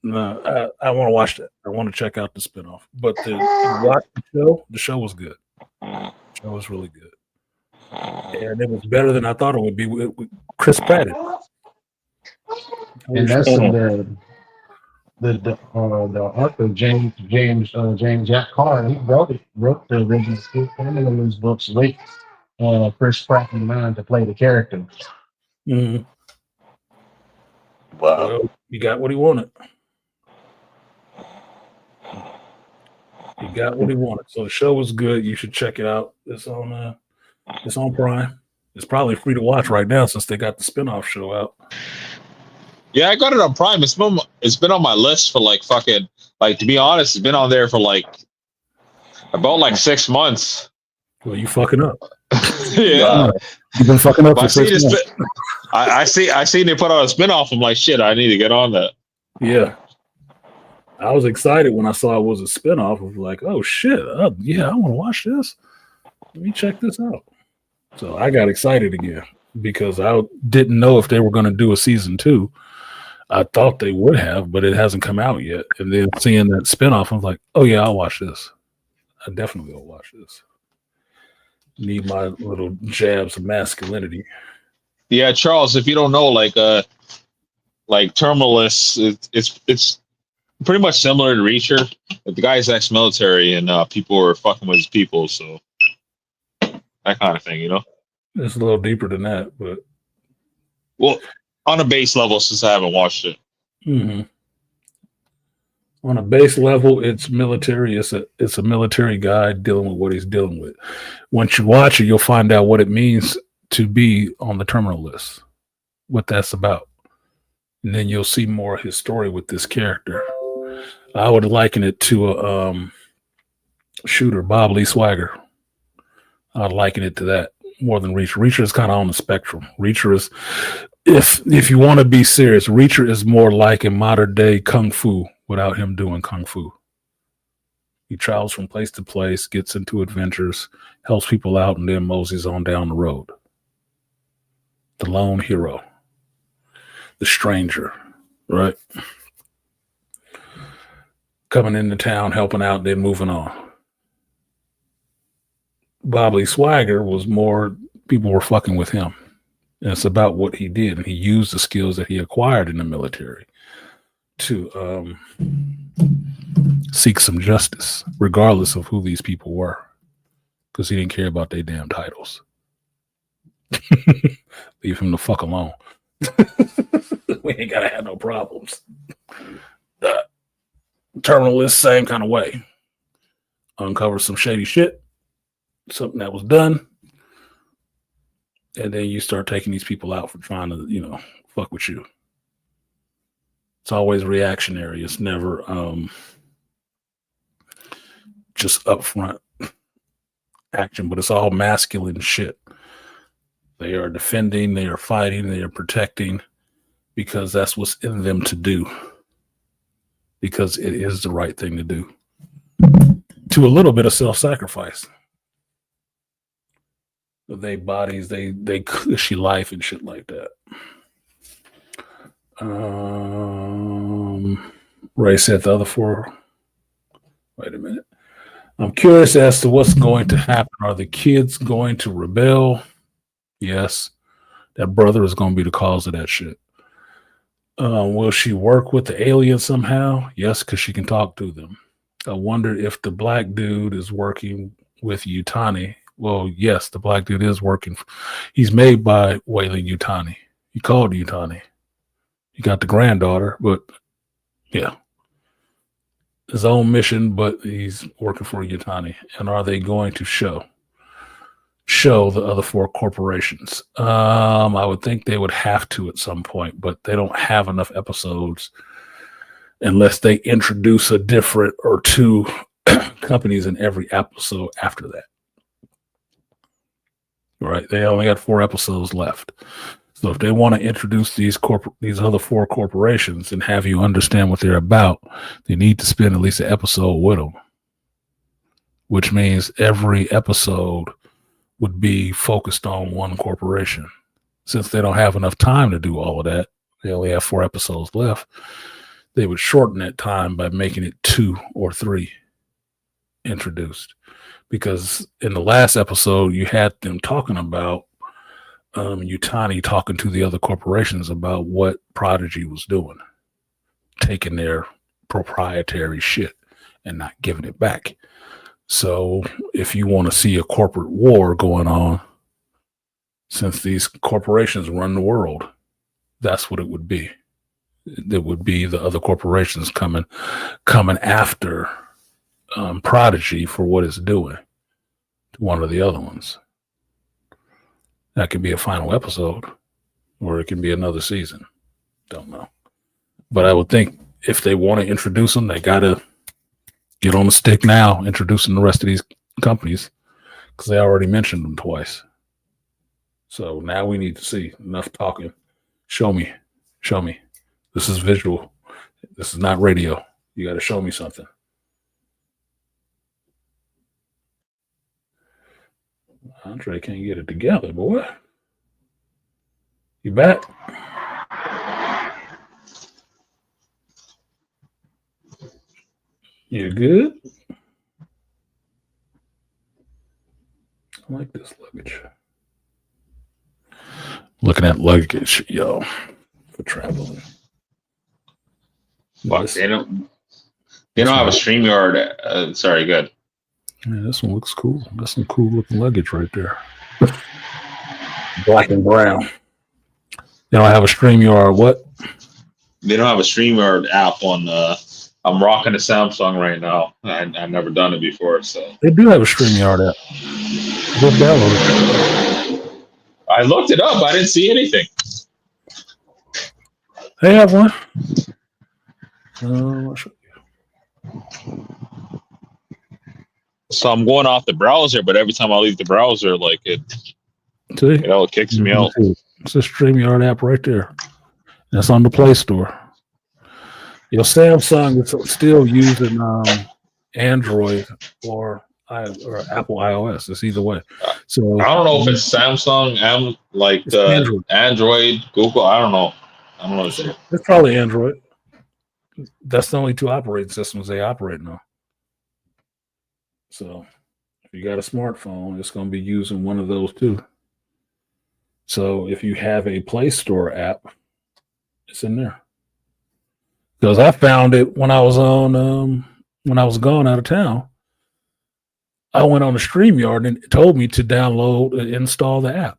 No, I want to watch that. I want to check out the spinoff. But the show was good. The show was really good. And it was better than I thought it would be with Chris Pratt. And that's the author James Jack Carr. He wrote the original script and those books with Chris Pratt in mind to play the character. Mm-hmm. Wow, well, he got what he wanted. He got what he wanted. So the show was good. You should check it out. It's on Prime. It's probably free to watch right now since they got the spinoff show out. Yeah, I got it on Prime. It's been on my list for to be honest, it's been on there for about 6 months. Well, you fucking up. Yeah. You've been fucking up for 6 months. I see they put out a spinoff. I'm like, shit, I need to get on that. Yeah. I was excited when I saw it was a spinoff. I was like, oh shit. Yeah, I want to watch this. Let me check this out. So I got excited again because I didn't know if they were going to do a season 2. I thought they would have, but it hasn't come out yet. And then seeing that spinoff, I was like, oh yeah, I'll watch this. I definitely will watch this. Need my little jabs of masculinity. Yeah, Charles, if you don't know, like terminalists, it's pretty much similar to Reacher. But the guy's ex-military, and people were fucking with his people, so that kind of thing, you know. It's a little deeper than that, but well, on a base level, since I haven't watched it. Mm-hmm. On a base level, it's military. It's a military guy dealing with what he's dealing with. Once you watch it, you'll find out what it means to be on the terminal list, what that's about. And then you'll see more of his story with this character. I would liken it to a shooter, Bob Lee Swagger. I'd liken it to that more than Reacher. Reacher is kind of on the spectrum. Reacher is, if you want to be serious, Reacher is more like a modern day Kung Fu without him doing Kung Fu. He travels from place to place, gets into adventures, helps people out, and then moseys on down the road. The lone hero. The stranger, right? Coming into town, helping out, then moving on. Bob Lee Swagger was more, people were fucking with him. And it's about what he did. And he used the skills that he acquired in the military to seek some justice, regardless of who these people were. Because he didn't care about their damn titles. Leave him the fuck alone. We ain't gotta have no problems. The terminalist, same kind of way. Uncover some shady shit, something that was done, and then you start taking these people out for trying to, fuck with you. It's always reactionary. It's never just upfront action, but it's all masculine shit. They are defending, they are fighting, they are protecting, because that's what's in them to do. Because it is the right thing to do. To a little bit of self-sacrifice. They bodies, they cushy life and shit like that. Ray said the other four. Wait a minute. I'm curious as to what's going to happen. Are the kids going to rebel? Yes. That brother is going to be the cause of that shit. Will she work with the aliens somehow? Yes, because she can talk to them. I wonder if the black dude is working with Yutani. Well, yes, the black dude is working. He's made by Wayland Yutani. He called Yutani. He got the granddaughter, but yeah. His own mission, but he's working for Yutani. And are they going to show the other four corporations? I would think they would have to at some point, but they don't have enough episodes unless they introduce a different or two companies in every episode after that. Right? They only got 4 episodes left. So if they want to introduce these other 4 corporations and have you understand what they're about, they need to spend at least an episode with them, which means every episode would be focused on one corporation. Since they don't have enough time to do all of that, they only have 4 episodes left, they would shorten that time by making it 2 or 3 introduced. Because in the last episode, you had them talking about Yutani talking to the other corporations about what Prodigy was doing, taking their proprietary shit and not giving it back. So if you want to see a corporate war going on, since these corporations run the world, that's what it would be. It would be the other corporations coming after Prodigy for what it's doing to one of the other ones. That could be a final episode, or it can be another season. Don't know. But I would think if they want to introduce them, they got to get on the stick now, introducing the rest of these companies, because they already mentioned them twice. So now we need to see. Enough talking. Show me. This is visual. This is not radio. You got to show me something. Andre can't get it together, boy. You back? You good? I like this luggage. looking at luggage, yo, for traveling. Fuck, they don't have a StreamYard. Sorry, good. Yeah, this one looks cool. That's some cool looking luggage right there. Black and brown. They don't have a StreamYard. What? They don't have a StreamYard app on. I'm rocking a Samsung right now. I've never done it before, so They do have a StreamYard app. Go download it. I looked it up. I didn't see anything. They have one. I'll show you. So I'm going off the browser, but every time I leave the browser, like it kicks me out. It's a StreamYard app right there. That's on the Play Store. Your Samsung is still using Android or Apple iOS. It's either way. So I don't know if it's Samsung, Android, Google. I don't know. It's probably Android. That's the only two operating systems they operate now. So if you got a smartphone, it's going to be using one of those too. So if you have a Play Store app, it's in there. Because I found it when I was gone out of town. I went on the StreamYard and it told me to download and install the app.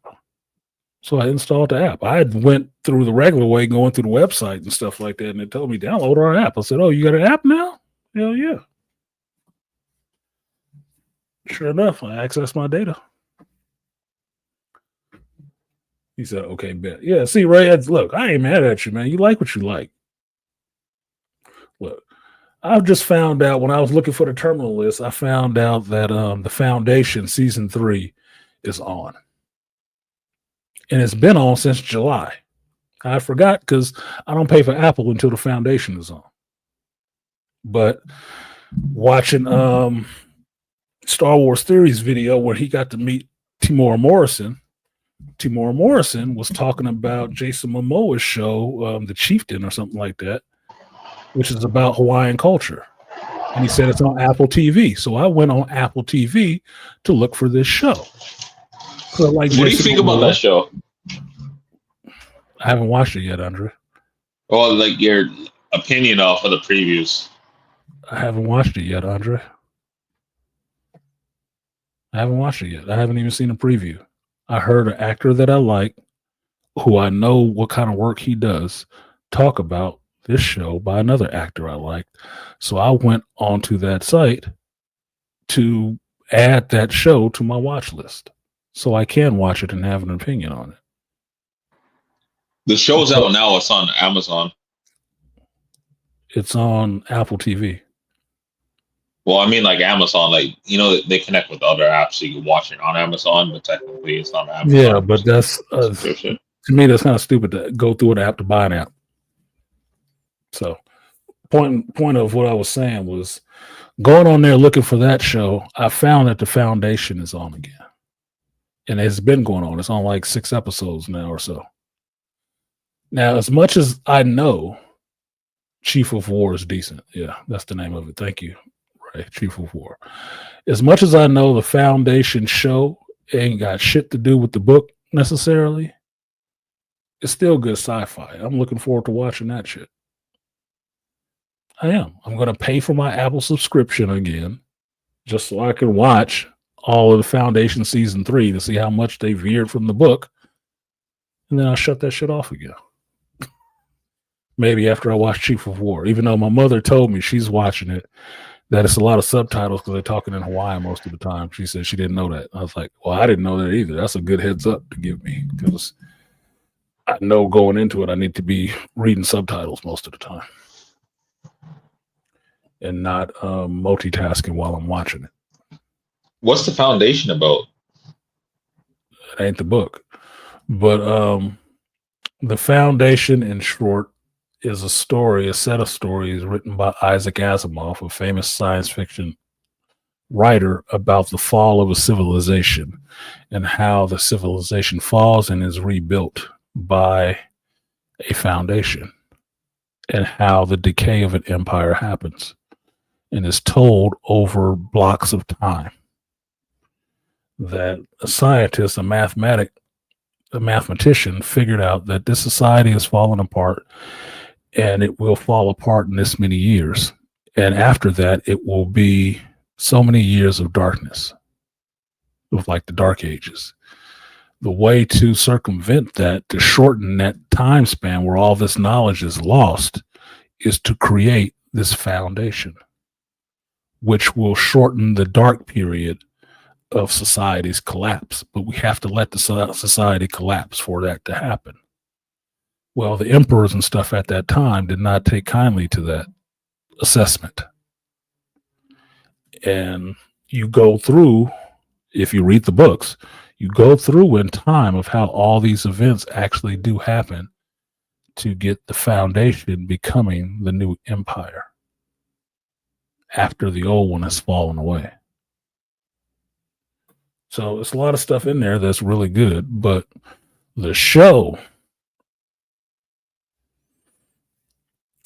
So I installed the app. I went through the regular way, going through the website and stuff like that, and it told me download our app. I said, "Oh, you got an app now?" Hell yeah! Sure enough, I accessed my data. He said, "Okay, bet." Yeah, see, Ray, look, I ain't mad at you, man. You like what you like. Look, I've just found out when I was looking for the terminal list, I found out that the Foundation season 3 is on. And it's been on since July. I forgot because I don't pay for Apple until the Foundation is on. But watching Star Wars Theories video where he got to meet Timora Morrison was talking about Jason Momoa's show, The Chieftain or something like that, which is about Hawaiian culture. And he said it's on Apple TV. So I went on Apple TV to look for this show. What do you think about that show? I haven't watched it yet, Andre. Well, like your opinion off of the previews. I haven't watched it yet, Andre. I haven't watched it yet. I haven't even seen a preview. I heard an actor that I like, who I know what kind of work he does, talk about this show by another actor I liked. So I went onto that site to add that show to my watch list so I can watch it and have an opinion on it. The show's out now. It's on Amazon. It's on Apple TV. Well, I mean, like Amazon, they connect with other apps, so you can watch it on Amazon, but technically it's not Amazon. Yeah, but that's to me, that's kind of stupid to go through an app to buy an app. So, point of what I was saying was going on there looking for that show. I found that the Foundation is on again, and it's been going on. It's on like 6 episodes now or so. Now, as much as I know, Chief of War is decent. Yeah, that's the name of it. Thank you, Ray. Chief of War. As much as I know, the Foundation show ain't got shit to do with the book necessarily, it's still good sci-fi. I'm looking forward to watching that shit. I am. I'm going to pay for my Apple subscription again, just so I can watch all of the Foundation season 3 to see how much they veered from the book, and then I'll shut that shit off again. Maybe after I watch Chief of War, even though my mother told me she's watching it, that it's a lot of subtitles because they're talking in Hawaiian most of the time. She said she didn't know that. I was like, well, I didn't know that either. That's a good heads up to give me because I know going into it, I need to be reading subtitles most of the time and not multitasking while I'm watching it. What's the Foundation about? It ain't the book, but the Foundation, in short, is a set of stories written by Isaac Asimov, a famous science fiction writer, about the fall of a civilization and how the civilization falls and is rebuilt by a foundation, and how the decay of an empire happens and is told over blocks of time. That a scientist, a mathematic, a mathematician, figured out that this society is falling apart, and it will fall apart in this many years. And after that, it will be so many years of darkness, of like the Dark Ages. The way to circumvent that, to shorten that time span where all this knowledge is lost, is to create this foundation, which will shorten the dark period of society's collapse. But we have to let the society collapse for that to happen. Well, the emperors and stuff at that time did not take kindly to that assessment. And you go through, if you read the books, you go through in time of how all these events actually do happen to get the foundation becoming the new empire after the old one has fallen away. So it's a lot of stuff in there that's really good, but the show,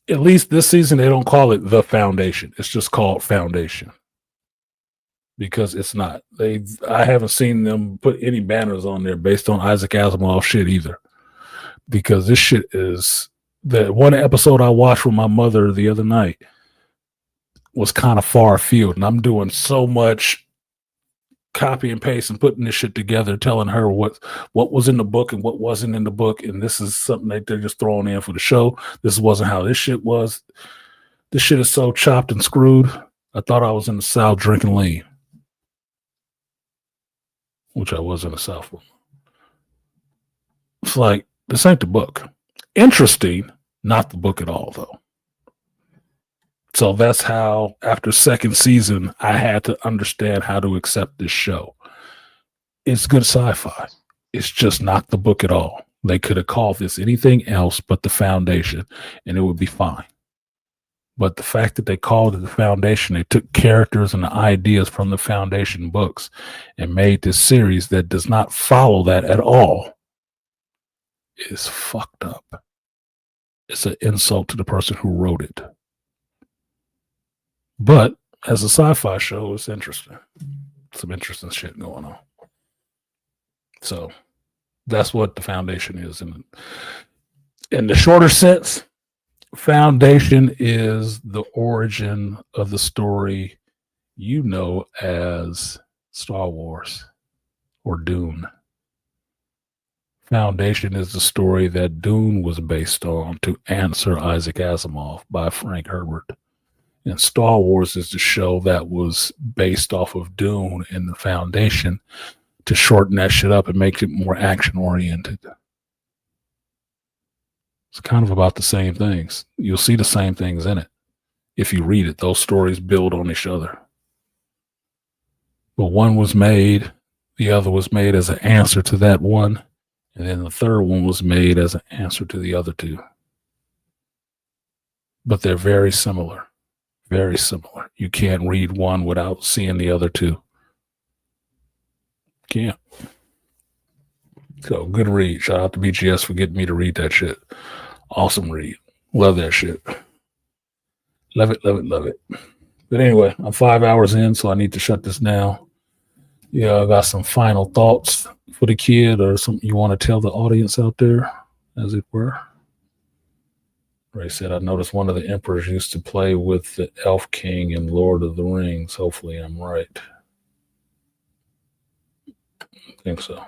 at least this season, they don't call it The Foundation. It's just called Foundation. Because it's not. I haven't seen them put any banners on there based on Isaac Asimov shit either. Because this shit is, the one episode I watched with my mother the other night was kind of far afield, and I'm doing so much copy and paste and putting this shit together, telling her what was in the book and what wasn't in the book, and this is something that they're just throwing in for the show. This wasn't how this shit was. This shit is so chopped and screwed. I thought I was in the South drinking lean, which I was in the South. It's like, this ain't the book. Interesting, not the book at all, though. So that's how, after second season, I had to understand how to accept this show. It's good sci-fi. It's just not the book at all. They could have called this anything else but The Foundation, and it would be fine. But the fact that they called it The Foundation, they took characters and the ideas from the Foundation books and made this series that does not follow that at all, is fucked up. It's an insult to the person who wrote it. But as a sci-fi show, it's interesting. Some interesting shit going on. So that's what The Foundation is. In the shorter sense, Foundation is the origin of the story you know as Star Wars or Dune. Foundation is the story that Dune was based on to answer Isaac Asimov by Frank Herbert. And Star Wars is the show that was based off of Dune and The Foundation to shorten that shit up and make it more action-oriented. It's kind of about the same things. You'll see the same things in it. If you read it, those stories build on each other. But one was made, the other was made as an answer to that one, and then the third one was made as an answer to the other two. But they're very similar. Very similar. You can't read one without seeing the other two. Can't. So, good read. Shout out to BGS for getting me to read that shit. Awesome read. Love that shit. Love it, love it, love it. But anyway, I'm 5 hours in, so I need to shut this down. Yeah, I got some final thoughts for the kid or something you want to tell the audience out there, as it were. Ray said, I noticed one of the emperors used to play with the Elf King in Lord of the Rings. Hopefully I'm right. I think so.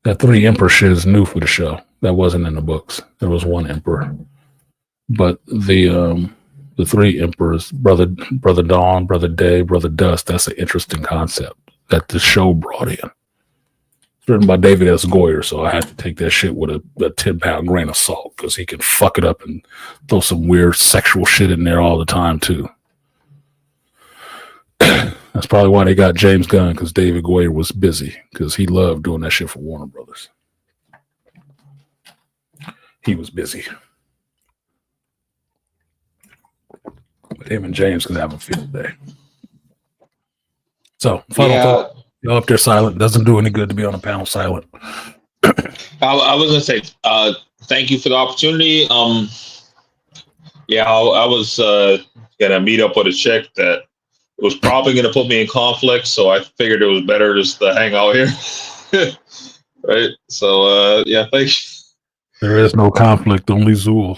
That 3 emperor shit is new for the show. That wasn't in the books. There was 1 emperor. But the 3 emperors, Brother Dawn, Brother Day, Brother Dust, that's an interesting concept that the show brought in. Written by David S. Goyer, so I had to take that shit with a 10-pound grain of salt because he can fuck it up and throw some weird sexual shit in there all the time too. That's probably why they got James Gunn, because David Goyer was busy because he loved doing that shit for Warner Brothers. He was busy. But him and James could have a field day. So, final thought. Y'all up there silent. Doesn't do any good to be on a panel silent. I was gonna say thank you for the opportunity. I was gonna meet up with a chick that was probably going to put me in conflict, so I figured it was better just to hang out here. Right. So yeah, thanks. There is no conflict, only Zool.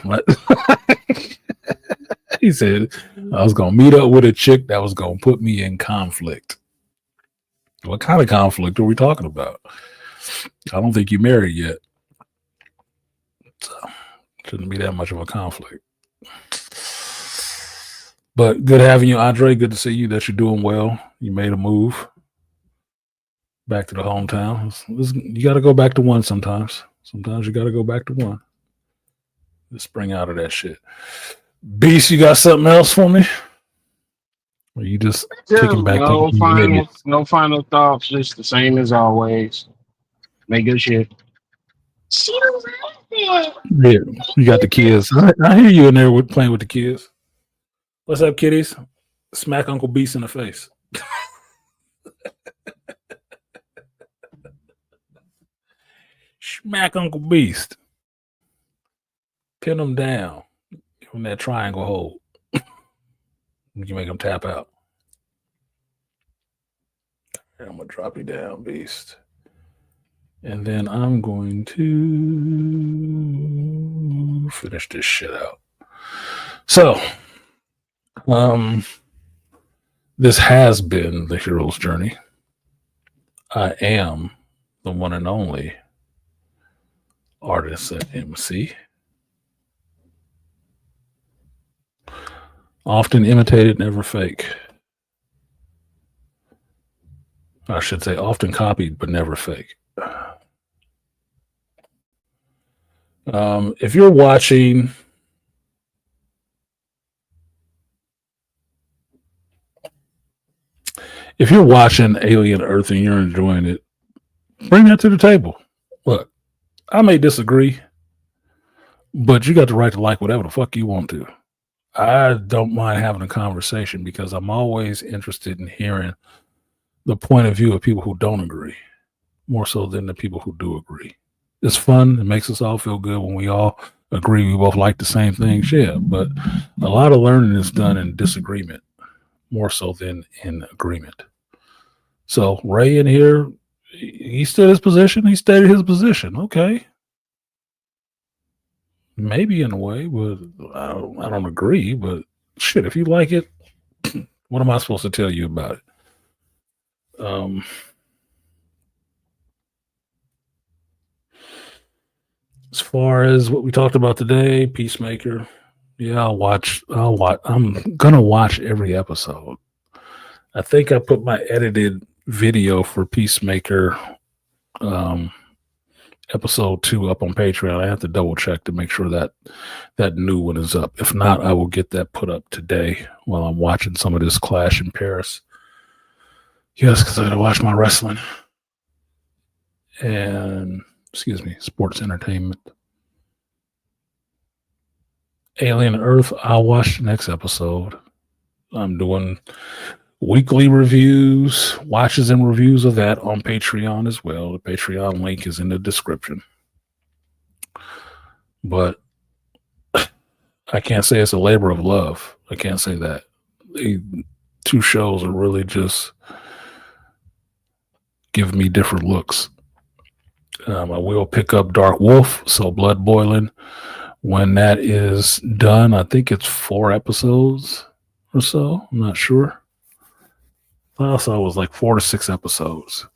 He said I was gonna meet up with a chick that was gonna put me in conflict. What kind of conflict are we talking about? I don't think you're married yet. So shouldn't be that much of a conflict. But good having you, Andre. Good to see you, that you're doing well. You made a move back to the hometown. You got to go back to one sometimes. Sometimes you got to go back to one. Just spring out of that shit. Beast, you got something else for me? Or you just kicking back? No final thoughts. Just the same as always. Make good shit. Yeah, you got the kids. I hear you in there playing with the kids. What's up, kiddies? Smack Uncle Beast in the face. Smack Uncle Beast. Pin him down. Give him that triangle hold. You can make him tap out. I'm going to drop you down, Beast. And then I'm going to finish this shit out. So, this has been the hero's journey. I am the one and only artisanmc. Often imitated, never fake. I should say often copied, but never fake. If you're watching Alien Earth and you're enjoying it, bring that to the table. Look, I may disagree, but you got the right to like whatever the fuck you want to. I don't mind having a conversation because I'm always interested in hearing the point of view of people who don't agree, more so than the people who do agree. It's fun. It makes us all feel good when we all agree we both like the same things. Yeah, but a lot of learning is done in disagreement, more so than in agreement. So Ray in here, he stood his position. He stated his position. Okay. Maybe in a way, but I don't agree. But shit, if you like it, what am I supposed to tell you about it? As far as what we talked about today, Peacemaker, yeah, I'll watch. I'm gonna watch every episode. I think I put my edited video for Peacemaker episode 2 up on Patreon. I have to double check to make sure that that new one is up. If not, I will get that put up today while I'm watching some of this Clash in Paris. Yes, because I gotta watch my wrestling and sports entertainment. Alien Earth, I'll watch the next episode. I'm doing weekly reviews, watches and reviews of that on Patreon as well. The Patreon link is in the description. But I can't say it's a labor of love. I can't say that. The 2 shows are really just giving me different looks. I will pick up Dark Wolf, so Blood Boiling. When that is done, I think it's 4 episodes or so. I'm not sure. I saw it was like 4 to 6 episodes.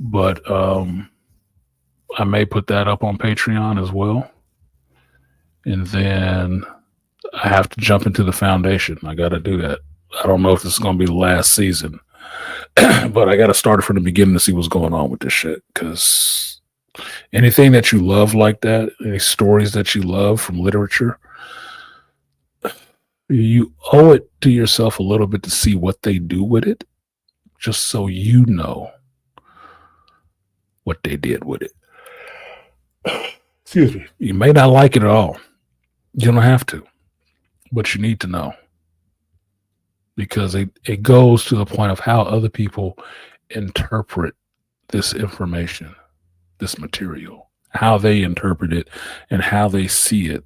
But I may put that up on Patreon as well. And then I have to jump into the Foundation. I got to do that. I don't know if this is going to be the last season. But I got to start it from the beginning to see what's going on with this shit. Because anything that you love like that, any stories that you love from literature, you owe it to yourself a little bit to see what they do with it, just so you know what they did with it. Excuse me. You may not like it at all. You don't have to, but you need to know. Because it goes to the point of how other people interpret this information, this material, how they interpret it and how they see it.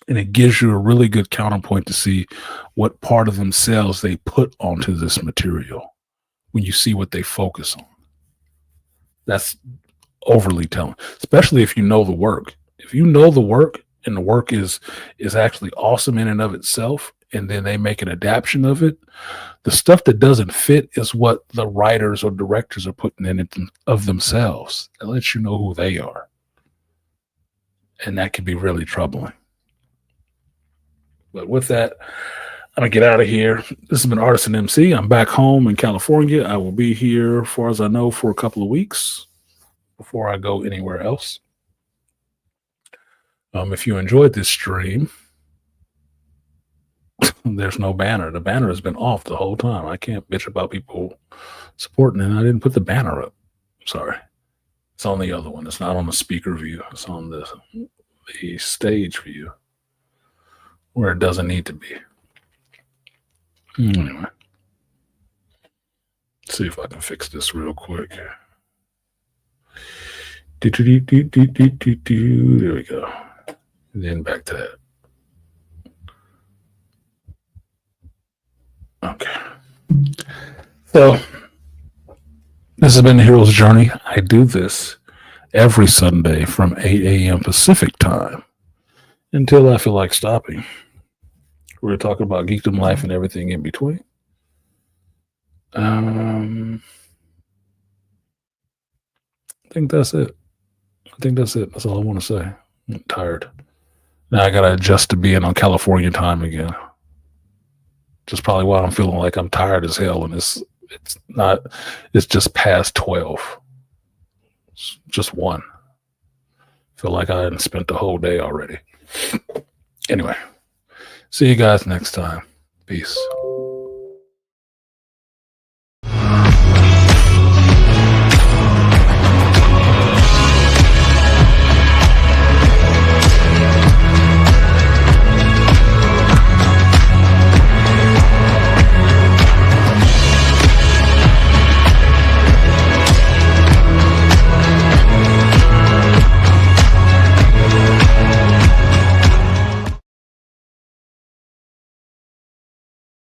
And it gives you a really good counterpoint to see what part of themselves they put onto this material when you see what they focus on. That's overly telling, especially if you know the work. If you know the work and the work is actually awesome in and of itself, and then they make an adaptation of it, the stuff that doesn't fit is what the writers or directors are putting in it of themselves. It lets you know who they are. And that can be really troubling. But with that, I'm going to get out of here. This has been Artisan MC. I'm back home in California. I will be here, as far as I know, for a couple of weeks before I go anywhere else. If you enjoyed this stream, there's no banner. The banner has been off the whole time. I can't bitch about people supporting it. I didn't put the banner up. Sorry. It's on the other one. It's not on the speaker view. It's on the stage view where it doesn't need to be. Anyway. See if I can fix this real quick. There we go. And then back to that. Okay. So, this has been the Hero's Journey. I do this every Sunday from 8 a.m. Pacific time until I feel like stopping. We're talking about geekdom life and everything in between. I think that's it. That's all I want to say. I'm tired. Now I got to adjust to being on California time again. Just probably why I'm feeling like I'm tired as hell, and it's just past 12. It's just 1. Feel like I hadn't spent the whole day already. Anyway, see you guys next time. Peace.